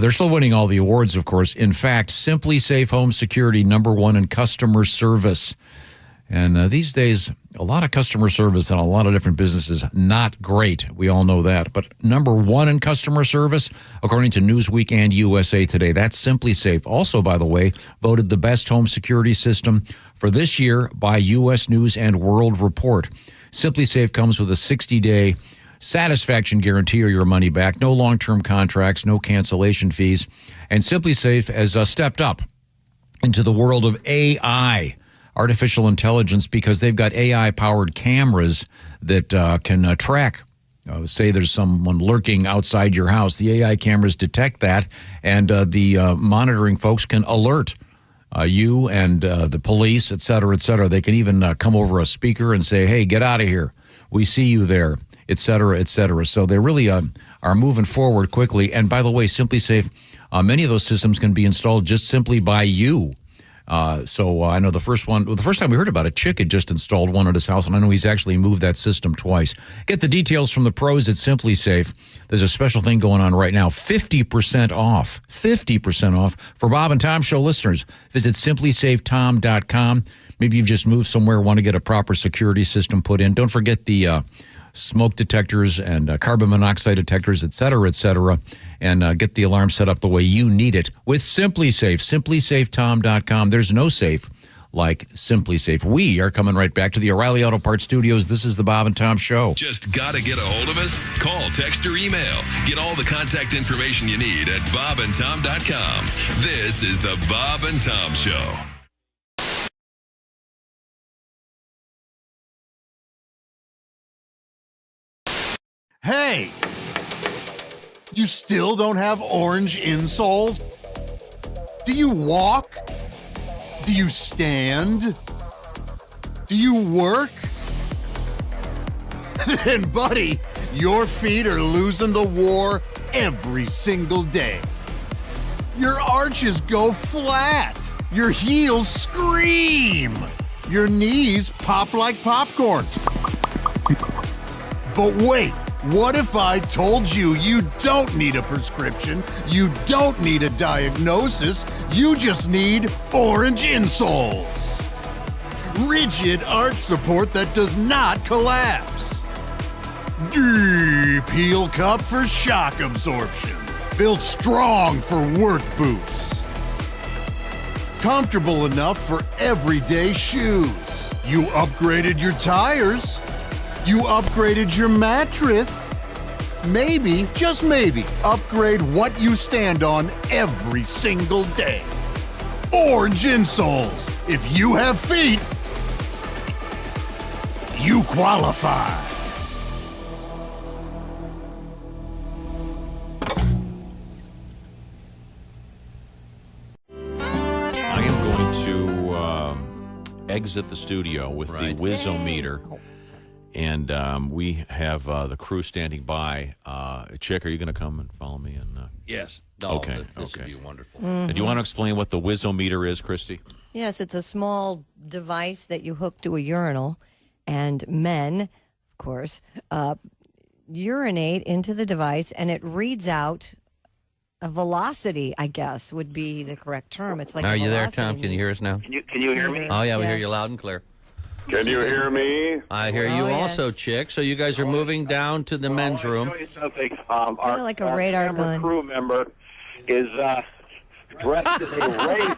S8: They're still winning all the awards, of course. In fact, Simply Safe Home Security, #1 in customer service. And these days, a lot of customer service and a lot of different businesses, not great. We all know that. But #1 in customer service, according to Newsweek and USA Today, that's Simply Safe. Also, by the way, voted the best home security system for this year by U.S. News and World Report. Simply Safe comes with a 60-day satisfaction guarantee or your money back, no long-term contracts, no cancellation fees. And Simply Safe has stepped up into the world of AI, artificial intelligence, because they've got AI-powered cameras that can track. Say there's someone lurking outside your house. The AI cameras detect that, and the monitoring folks can alert you and the police, et cetera, et cetera. They can even come over a speaker and say, hey, get out of here. We see you there, et cetera, et cetera. So they really are moving forward quickly. And by the way, Simply Safe Many of those systems can be installed just simply by you. So I know the first time we heard about it, Chick had just installed one at his house, and I know he's actually moved that system twice. Get the details from the pros at Simply Safe. There's a special thing going on right now, 50% off. 50% off for Bob and Tom Show listeners. Visit simplysafetom.com. Maybe you've just moved somewhere, want to get a proper security system put in. Don't forget the smoke detectors and carbon monoxide detectors, et cetera, and get the alarm set up the way you need it with Simply Safe, simplysafetom.com. There's no safe like Simply Safe. We are coming right back to the O'Reilly Auto Parts Studios. This is the Bob and Tom Show.
S2: Just got to get a hold of us? Call, text, or email. Get all the contact information you need at bobandtom.com. This is the Bob and Tom Show.
S7: Hey! You still don't have orange insoles? Do you walk? Do you stand? Do you work? Then, buddy, your feet are losing the war every single day. Your arches go flat. Your heels scream. Your knees pop like popcorn. But wait. What if I told you you don't need a prescription, you don't need a diagnosis, you just need orange insoles? Rigid arch support that does not collapse. Deep heel cup for shock absorption. Built strong for work boots. Comfortable enough for everyday shoes. You upgraded your tires. You upgraded your mattress. Maybe, just maybe, upgrade what you stand on every single day. Orange insoles. If you have feet, you qualify.
S1: I am going to exit the studio with the Whiz-O-Meter. And we have the crew standing by. Chick, are you going to come and follow me?
S4: Yes.
S1: Okay.
S4: This would be wonderful.
S1: Do you want to explain what the Whiz-O-Meter is, Christy?
S23: Yes, it's a small device that you hook to a urinal, and men, of course, urinate into the device, and it reads out a velocity, I guess, would be the correct term. It's like
S4: Are
S23: a
S4: you there,
S23: velocity
S4: Tom? Can you hear us now?
S9: Can you hear me?
S4: Oh, yeah, we hear
S23: Yes.
S4: you loud and clear.
S9: Can you hear me?
S4: I hear you also, Chick. So you guys are moving down to the men's room.
S9: I'll show you something.
S23: Kinda like a radar
S9: camera
S23: gun.
S9: crew member is dressed in a race.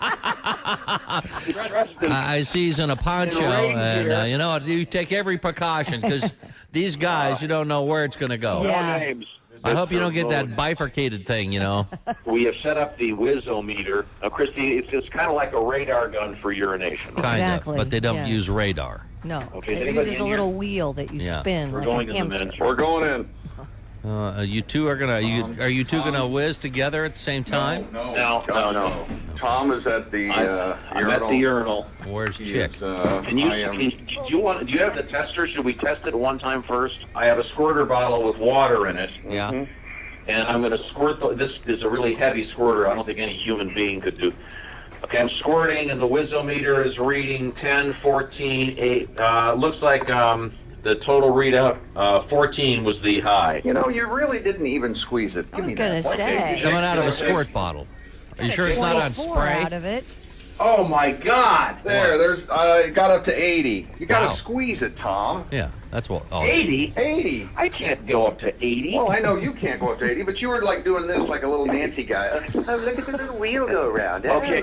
S4: I see he's in a poncho, and you know, you take every precaution because these guys, you don't know where it's going to go.
S9: No names.
S4: I hope you don't get that bifurcated thing, you know.
S9: We have set up the Whiz-O-Meter. Christy, it's kind of like a radar gun for urination.
S4: Kind of, but they don't use radar.
S23: No,
S9: Okay, is
S23: it
S9: anybody
S23: uses a
S9: in
S23: little
S9: here?
S23: weel that you
S4: Yeah.
S23: spin
S9: We're
S23: like
S9: going
S23: a
S9: in the
S23: hamster.
S9: men's. We're going in.
S4: You two are gonna. Are you two gonna whiz together at the same time?
S9: No. Tom is at the urinal. I'm at the urinal.
S4: Where's Chick?
S9: Do you have the tester? Should we test it one time first? I have a squirter bottle with water in it.
S4: Yeah.
S9: And I'm going to squirt. This is a really heavy squirter. I don't think any human being could do. Okay, I'm squirting, and the Whiz-O-Meter is reading 10, 14, 8. Looks like the total readout, 14 was the high.
S21: You know, you really didn't even squeeze it.
S23: I was going to say.
S4: Coming out of a squirt bottle. Are you sure it's not on
S23: 24
S4: spray?
S23: out of it.
S21: Oh my God! There's it got up to 80. You got to
S4: Wow.
S21: squeeze it, Tom.
S4: Yeah, that's what. Oh.
S9: 80?
S21: 80.
S9: I can't go up to 80.
S21: Well, I know you can't go up to 80, but you were like doing this like a little Nancy guy. Oh, look at the little wheel go around.
S9: Okay,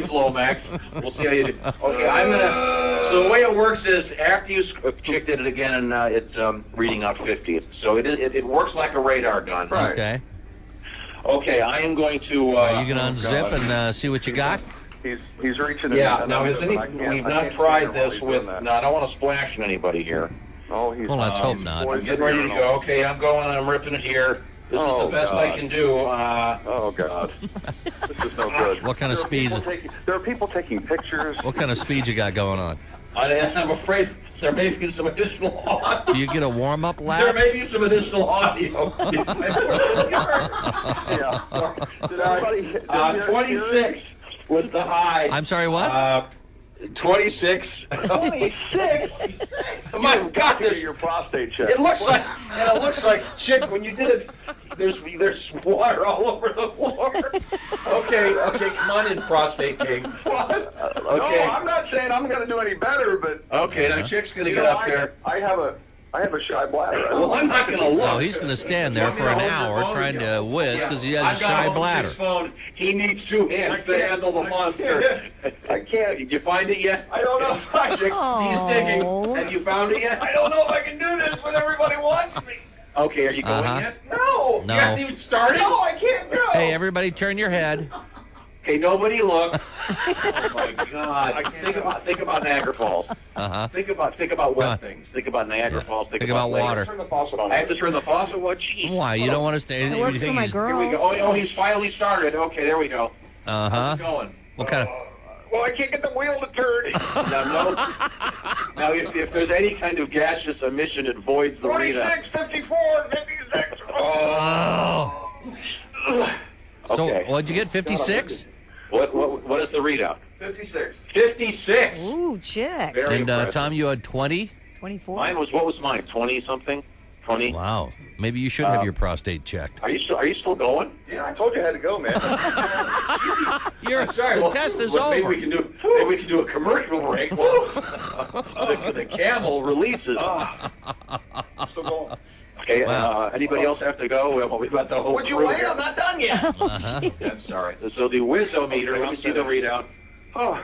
S9: Flomax. We'll see how you do. Okay, I'm gonna. So the way it works is after you Chick did it again, and it's reading out 50. So it works like a radar gun.
S21: Right.
S4: Okay.
S9: Okay, I am going to.
S4: Are you gonna unzip and see what you got?
S21: He's reaching in.
S9: Yeah. Now, we've not tried this with. No, I don't want to splash anybody here.
S21: Oh, he's.
S4: Well, let's hope not.
S9: I'm getting ready to go. Okay, I'm going. I'm ripping it here. This is the best I can do.
S21: Oh God. This is no good.
S4: What kind of speed?
S21: There are people taking pictures.
S4: What kind of speed you got going on?
S9: I'm afraid There may be some additional audio.
S4: Do you get a warm-up lap?
S9: There may be some additional audio.
S21: Yeah. Sorry.
S9: 26 was the high.
S4: I'm sorry, what?
S9: 26.
S21: 26?
S9: My God,
S21: there's your prostate check.
S9: It looks like, chick, when you did it, there's water all over the floor. Okay, come on in, prostate king.
S21: What?
S9: Okay.
S21: No, I'm not saying I'm going to do any better, but
S9: Okay, now chick's gonna get up there.
S21: I have a shy bladder.
S9: Well, I'm not gonna look.
S4: No, he's going to stand there for an hour trying to whiz because he has a shy bladder.
S9: His phone. He needs two hands to handle the monster.
S21: I can't.
S9: Did you find it yet?
S21: I don't know if I
S9: He's digging. Have you found it yet?
S21: I don't know if I can do this when everybody wants me.
S9: Okay, are you going yet?
S21: No.
S4: No.
S9: You haven't even started?
S21: No, I can't go.
S4: Hey, everybody, turn your head.
S9: Okay, nobody look. Oh my God! Think about Niagara Falls. Think about wet things. Think about Niagara Falls.
S4: Think about water.
S21: Turn the faucet on.
S9: I have to turn the faucet. What? Jeez.
S4: Why? You don't want to stay?
S23: It works for my
S9: Here we go.
S23: girls.
S9: Oh, he's finally started. Okay, there we go. How's it going?
S4: What kind of?
S21: Well, I can't get the wheel to turn.
S9: Now, if there's any kind of gaseous emission, it voids the readout.
S21: 26, 54, 56.
S4: Oh. So,
S9: Okay.
S4: what'd you get? 56?
S9: What is the readout?
S21: 56.
S9: 56.
S23: Ooh, chick.
S9: Very
S4: And
S9: impressive.
S4: Tom, you had 20?
S23: 24.
S9: What was mine? 20 something? 20.
S4: Wow. Maybe you should have your prostate checked.
S9: Are you still going?
S21: Yeah, I told you I had to go, man.
S4: The test is over.
S9: Maybe we can do a commercial break. the camel releases.
S21: Still going.
S9: Okay. Anybody else have to go? Well, we've got the whole.
S21: Would you
S9: crew
S21: wait?
S9: here.
S21: I'm not done yet.
S9: I'm sorry. So the Wizzometer. Let me see the readout.
S21: Oh.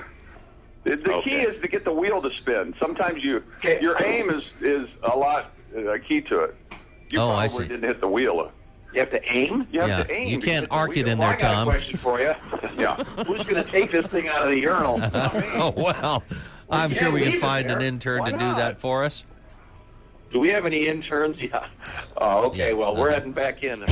S21: The key is to get the wheel to spin. Sometimes your aim is a lot key to it. You
S4: I
S21: probably
S4: see.
S21: didn't hit the wheel.
S9: You have to aim?
S21: You have to aim.
S4: You
S21: to
S4: can't
S21: hit the
S4: arc it
S21: wheel.
S4: in
S9: Well,
S4: there,
S9: I got
S4: Tom.
S9: a question for you.
S21: Yeah.
S9: Who's going to take this thing out of the urinal?
S4: Oh, well, I'm sure we can find an intern to do that for us.
S9: Do we have any interns? Yeah. Oh, okay. Well, we're heading back in.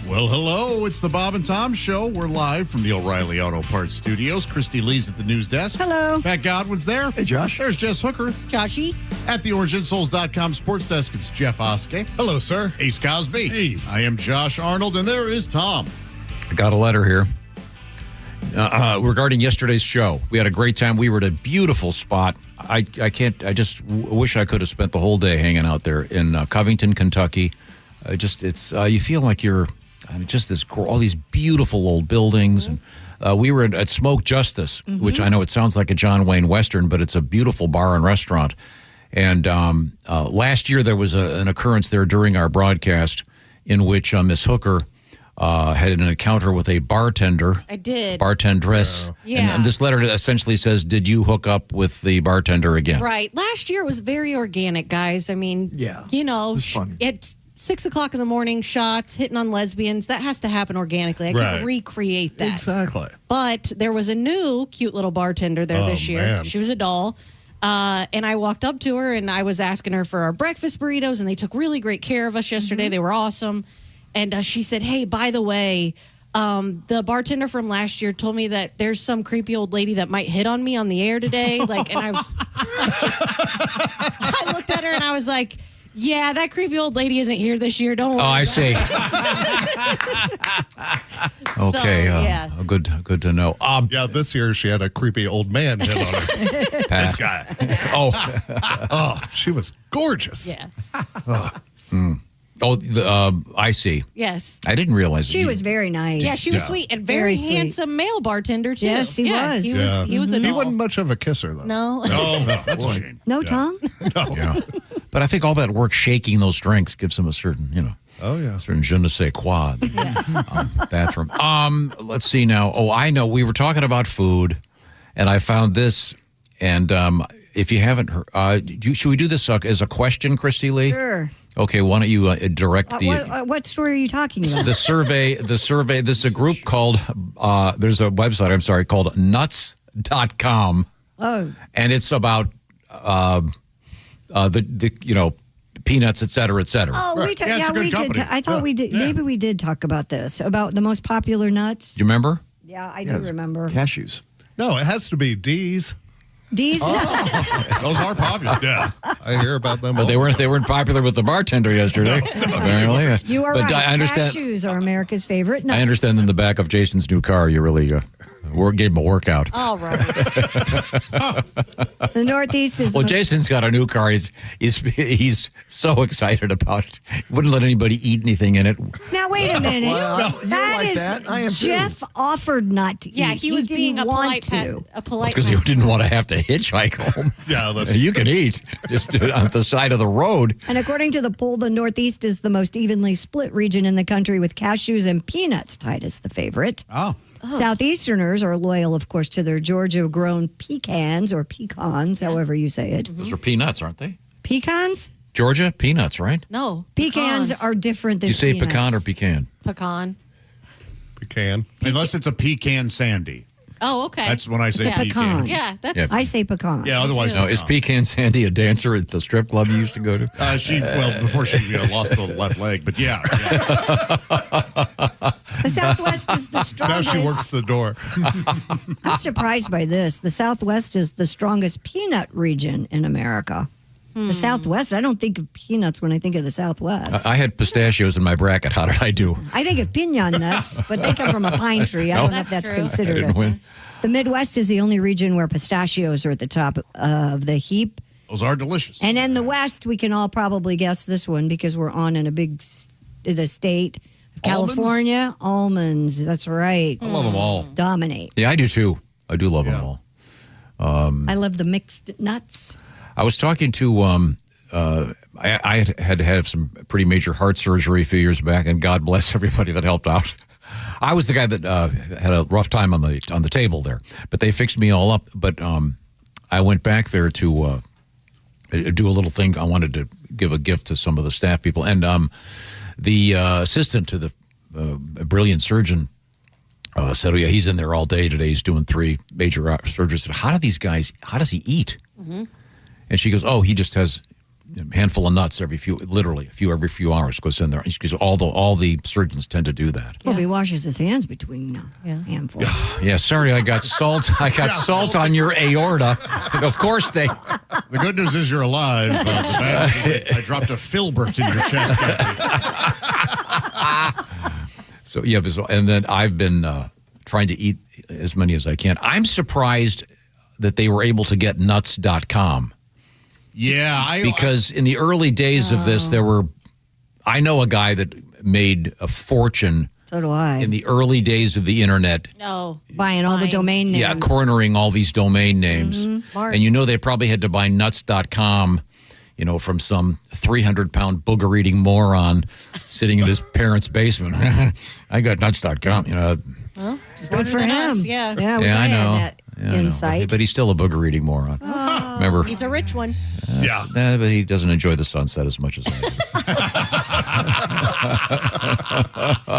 S13: Well, hello. It's the Bob and Tom Show. We're live from the O'Reilly Auto Parts Studios. Christy Lee's at the news desk.
S19: Hello.
S13: Pat Godwin's there.
S14: Hey, Josh.
S13: There's Jess Hooker.
S22: Joshy.
S13: At the OriginSouls.com sports desk, it's Jeff Oskey.
S18: Hello, sir.
S13: Ace Cosby.
S18: Hey.
S13: I am Josh Arnold, and there is Tom.
S8: I got a letter here regarding yesterday's show. We had a great time. We were at a beautiful spot. I just wish I could have spent the whole day hanging out there in Covington, Kentucky. You feel like you're just all these beautiful old buildings. And we were at Smoke Justice, which I know it sounds like a John Wayne Western, but it's a beautiful bar and restaurant. And last year there was an occurrence there during our broadcast in which Miss Hooker had an encounter with a bartender.
S22: I did.
S8: Bartendress.
S22: Yeah.
S8: And this letter essentially says, did you hook up with the bartender again?
S22: Right. Last year was very organic, guys. I mean, you know,
S14: was funny.
S22: It's 6 o'clock in the morning, shots, hitting on lesbians. That has to happen organically. I can't recreate that.
S18: Exactly.
S22: But there was a new cute little bartender there this year.
S18: Man.
S22: She was a doll. And I walked up to her and I was asking her for our breakfast burritos, and they took really great care of us yesterday. They were awesome. And she said, hey, by the way, the bartender from last year told me that there's some creepy old lady that might hit on me on the air today. And I looked at her and I was like, yeah, that creepy old lady isn't here this year. Don't worry.
S8: Oh, I see. Okay, good to know.
S18: This year she had a creepy old man hit on her. This guy. Oh, she was gorgeous.
S22: Yeah.
S8: I see.
S22: Yes.
S8: I didn't realize
S19: She was very nice.
S22: Yeah, she was sweet and very
S19: sweet.
S22: handsome male bartender too.
S19: Yes, he was.
S22: He was a
S18: He
S22: doll.
S18: wasn't much of a kisser, though.
S22: No.
S13: No, that's a shame.
S19: No, Tom?
S8: Yeah. But I think all that work shaking those drinks gives them a certain,
S18: Oh, yeah.
S8: Certain je ne sais quoi. Bathroom. Let's see now. Oh, I know. We were talking about food, and I found this. And if you haven't heard, should we do this as a question, Christy Lee?
S19: Sure.
S8: Okay, why don't you direct
S19: What story are you talking about?
S8: the survey. There's a group called, there's a website, I'm sorry, called nuts.com.
S19: Oh.
S8: And it's about the peanuts, et cetera, et cetera.
S19: Oh, we did. I thought we did. Maybe we did talk about this, about the most popular nuts.
S8: Do you remember?
S19: Yeah, I do remember.
S14: Cashews.
S18: No, it has to be D's.
S19: D's.
S13: Those are popular.
S18: Yeah, I hear about them.
S8: But they weren't popular with the bartender yesterday. Apparently,
S19: You are
S8: but
S19: right.
S8: I understand.
S19: Cashews are America's favorite nut.
S8: I understand in the back of Jason's new car, you really gave him a workout.
S19: All right. The Northeast is.
S8: Well, Jason's got a new car. He's so excited about it. Wouldn't let anybody eat anything in it.
S19: Now wait a minute.
S14: Well, you're
S19: that
S14: like
S19: is
S14: that. I am too.
S19: Jeff offered not to eat.
S22: Yeah, he was
S19: didn't
S22: being a
S19: want
S22: polite
S19: to.
S8: Because you didn't want to have to hitchhike home.
S18: Yeah,
S8: you can eat just on the side of the road.
S19: And according to the poll, the Northeast is the most evenly split region in the country, with cashews and peanuts tied as the favorite.
S13: Oh.
S19: Southeasterners are loyal, of course, to their Georgia-grown pecans or pecans, however you say it.
S8: Those are peanuts, aren't they?
S19: Pecans?
S8: Georgia, peanuts, right?
S22: No.
S19: Pecans are different than
S8: You say
S19: peanuts.
S8: pecan or pecan?
S22: Pecan.
S18: Pecan.
S13: Unless it's a pecan sandy.
S22: Oh, okay.
S13: That's when I say
S19: It's a pecan.
S22: Yeah, that's.
S19: I say pecan.
S13: Yeah, otherwise.
S8: No, is Pecan Sandy a dancer at the strip club you used to go to?
S13: Before she lost the left leg, but yeah.
S19: The Southwest is the
S18: Now
S19: strongest.
S18: she works the door.
S19: I'm surprised by this. The Southwest is the strongest peanut region in America. The Southwest, I don't think of peanuts when I think of the Southwest.
S8: I had pistachios in my bracket. How did I do?
S19: I think of pinon nuts, but they come from a pine tree. I don't know if that's considered.
S8: I didn't win.
S19: The Midwest is the only region where pistachios are at the top of the heap.
S13: Those are delicious.
S19: And in the West, we can all probably guess this one because we're on in the state of California. Almonds. That's right.
S8: I love them all.
S19: Dominate.
S8: Yeah, I do too. I do love them all.
S19: I love the mixed nuts.
S8: I was talking to, I had to have some pretty major heart surgery a few years back, and God bless everybody that helped out. I was the guy that had a rough time on the table there, but they fixed me all up. But I went back there to do a little thing. I wanted to give a gift to some of the staff people, and the assistant to the brilliant surgeon said, "Oh yeah, he's in there all day today. He's doing 3 major surgeries." I said, how does he eat?
S22: Mm-hmm.
S8: And she goes, "Oh, he just has a handful of nuts every few hours. Goes in there." And she goes, "All the surgeons tend to do that."
S19: Well, he washes his hands between handfuls.
S8: Yeah, sorry, I got salt. I got salt on your aorta. And of course they.
S13: The good news is you're alive. The bad news is I dropped a filbert in your chest cavity.
S8: So yeah, and then I've been trying to eat as many as I can. I'm surprised that they were able to get nuts.com.
S13: Yeah,
S8: because in the early days of this, I know a guy that made a fortune.
S19: So do I.
S8: In the early days of the internet.
S22: No.
S19: Buying all the domain names.
S8: Yeah, cornering all these domain names.
S19: Mm-hmm. Smart.
S8: And they probably had to buy nuts.com, from some 300-pound booger-eating moron sitting in his parents' basement. I got nuts.com,
S22: Well,
S19: good for him.
S22: Us, yeah.
S19: Yeah, I wish I had that insight.
S8: But he's still a booger-eating moron. Remember?
S22: He's a rich one.
S8: But he doesn't enjoy the sunset as much as I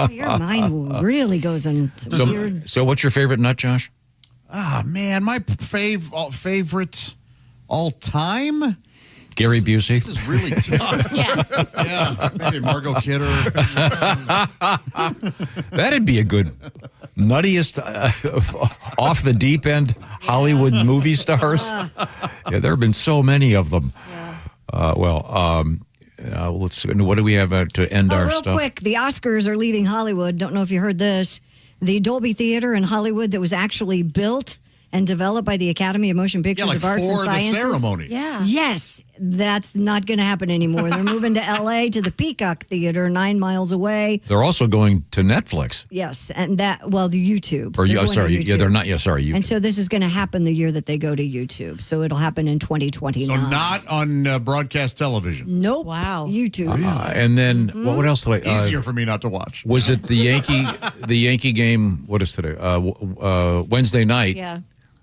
S8: do.
S19: Your mind really goes on some weird.
S8: So what's your favorite nut, Josh?
S13: Man, my favorite all time?
S8: Gary Busey.
S13: This is really tough. Yeah, maybe Margot Kidder.
S8: That'd be a good nuttiest off the deep end Hollywood movie stars. Yeah, there have been so many of them. Let's. What do we have to end our
S19: real
S8: stuff?
S19: Quick, the Oscars are leaving Hollywood. Don't know if you heard this. The Dolby Theater in Hollywood that was actually built and developed by the Academy of Motion Pictures of Arts and Sciences.
S13: For the ceremony.
S22: Yeah.
S19: Yes. that's not going to happen anymore. They're moving to L.A. to the Peacock Theater, 9 miles away.
S8: They're also going to Netflix.
S19: Yes, and the YouTube.
S8: Or
S19: They're
S8: I'm
S19: going to
S8: sorry,
S19: YouTube.
S8: they're not. Yeah, sorry, YouTube.
S19: And so this is going to happen the year that they go to YouTube. So it'll happen in 2029.
S13: So not on broadcast television.
S19: Nope. Wow. YouTube.
S8: And then what else did I?
S13: Easier for me not to watch.
S8: Was it the Yankee game? What is today? Wednesday night.
S22: Yeah.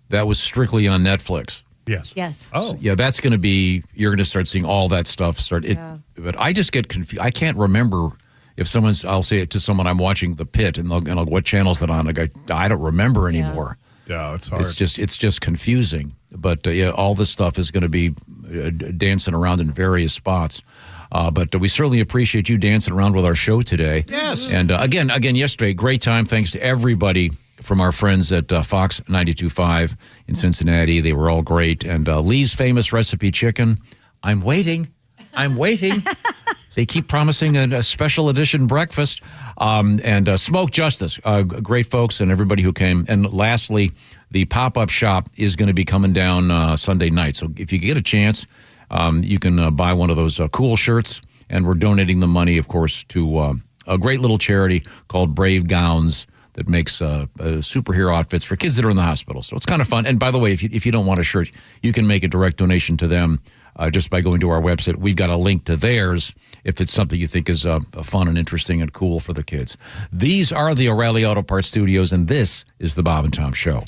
S8: That was strictly on Netflix.
S18: Yes.
S22: Yes.
S18: Oh.
S8: So, yeah, that's going to be. You're going to start seeing all that stuff start. But I just get confused. I can't remember if someone's. I'll say it to someone. I'm watching The Pit, and they'll go, what channel's that on? I don't remember anymore.
S18: Yeah, it's hard.
S8: It's just confusing. But yeah, all this stuff is going to be dancing around in various spots. But we certainly appreciate you dancing around with our show today.
S13: Yes.
S8: And again, yesterday, great time. Thanks to everybody from our friends at Fox 92.5 in Cincinnati. They were all great. And Lee's Famous Recipe Chicken. I'm waiting. They keep promising a special edition breakfast. And Smoke Justice, great folks and everybody who came. And lastly, the pop-up shop is going to be coming down Sunday night. So if you get a chance, you can buy one of those cool shirts. And we're donating the money, of course, to a great little charity called Brave Gowns that makes superhero outfits for kids that are in the hospital. So it's kind of fun. And by the way, if you don't want a shirt, you can make a direct donation to them just by going to our website. We've got a link to theirs if it's something you think is fun and interesting and cool for the kids. These are the O'Reilly Auto Parts Studios, and this is the Bob and Tom Show.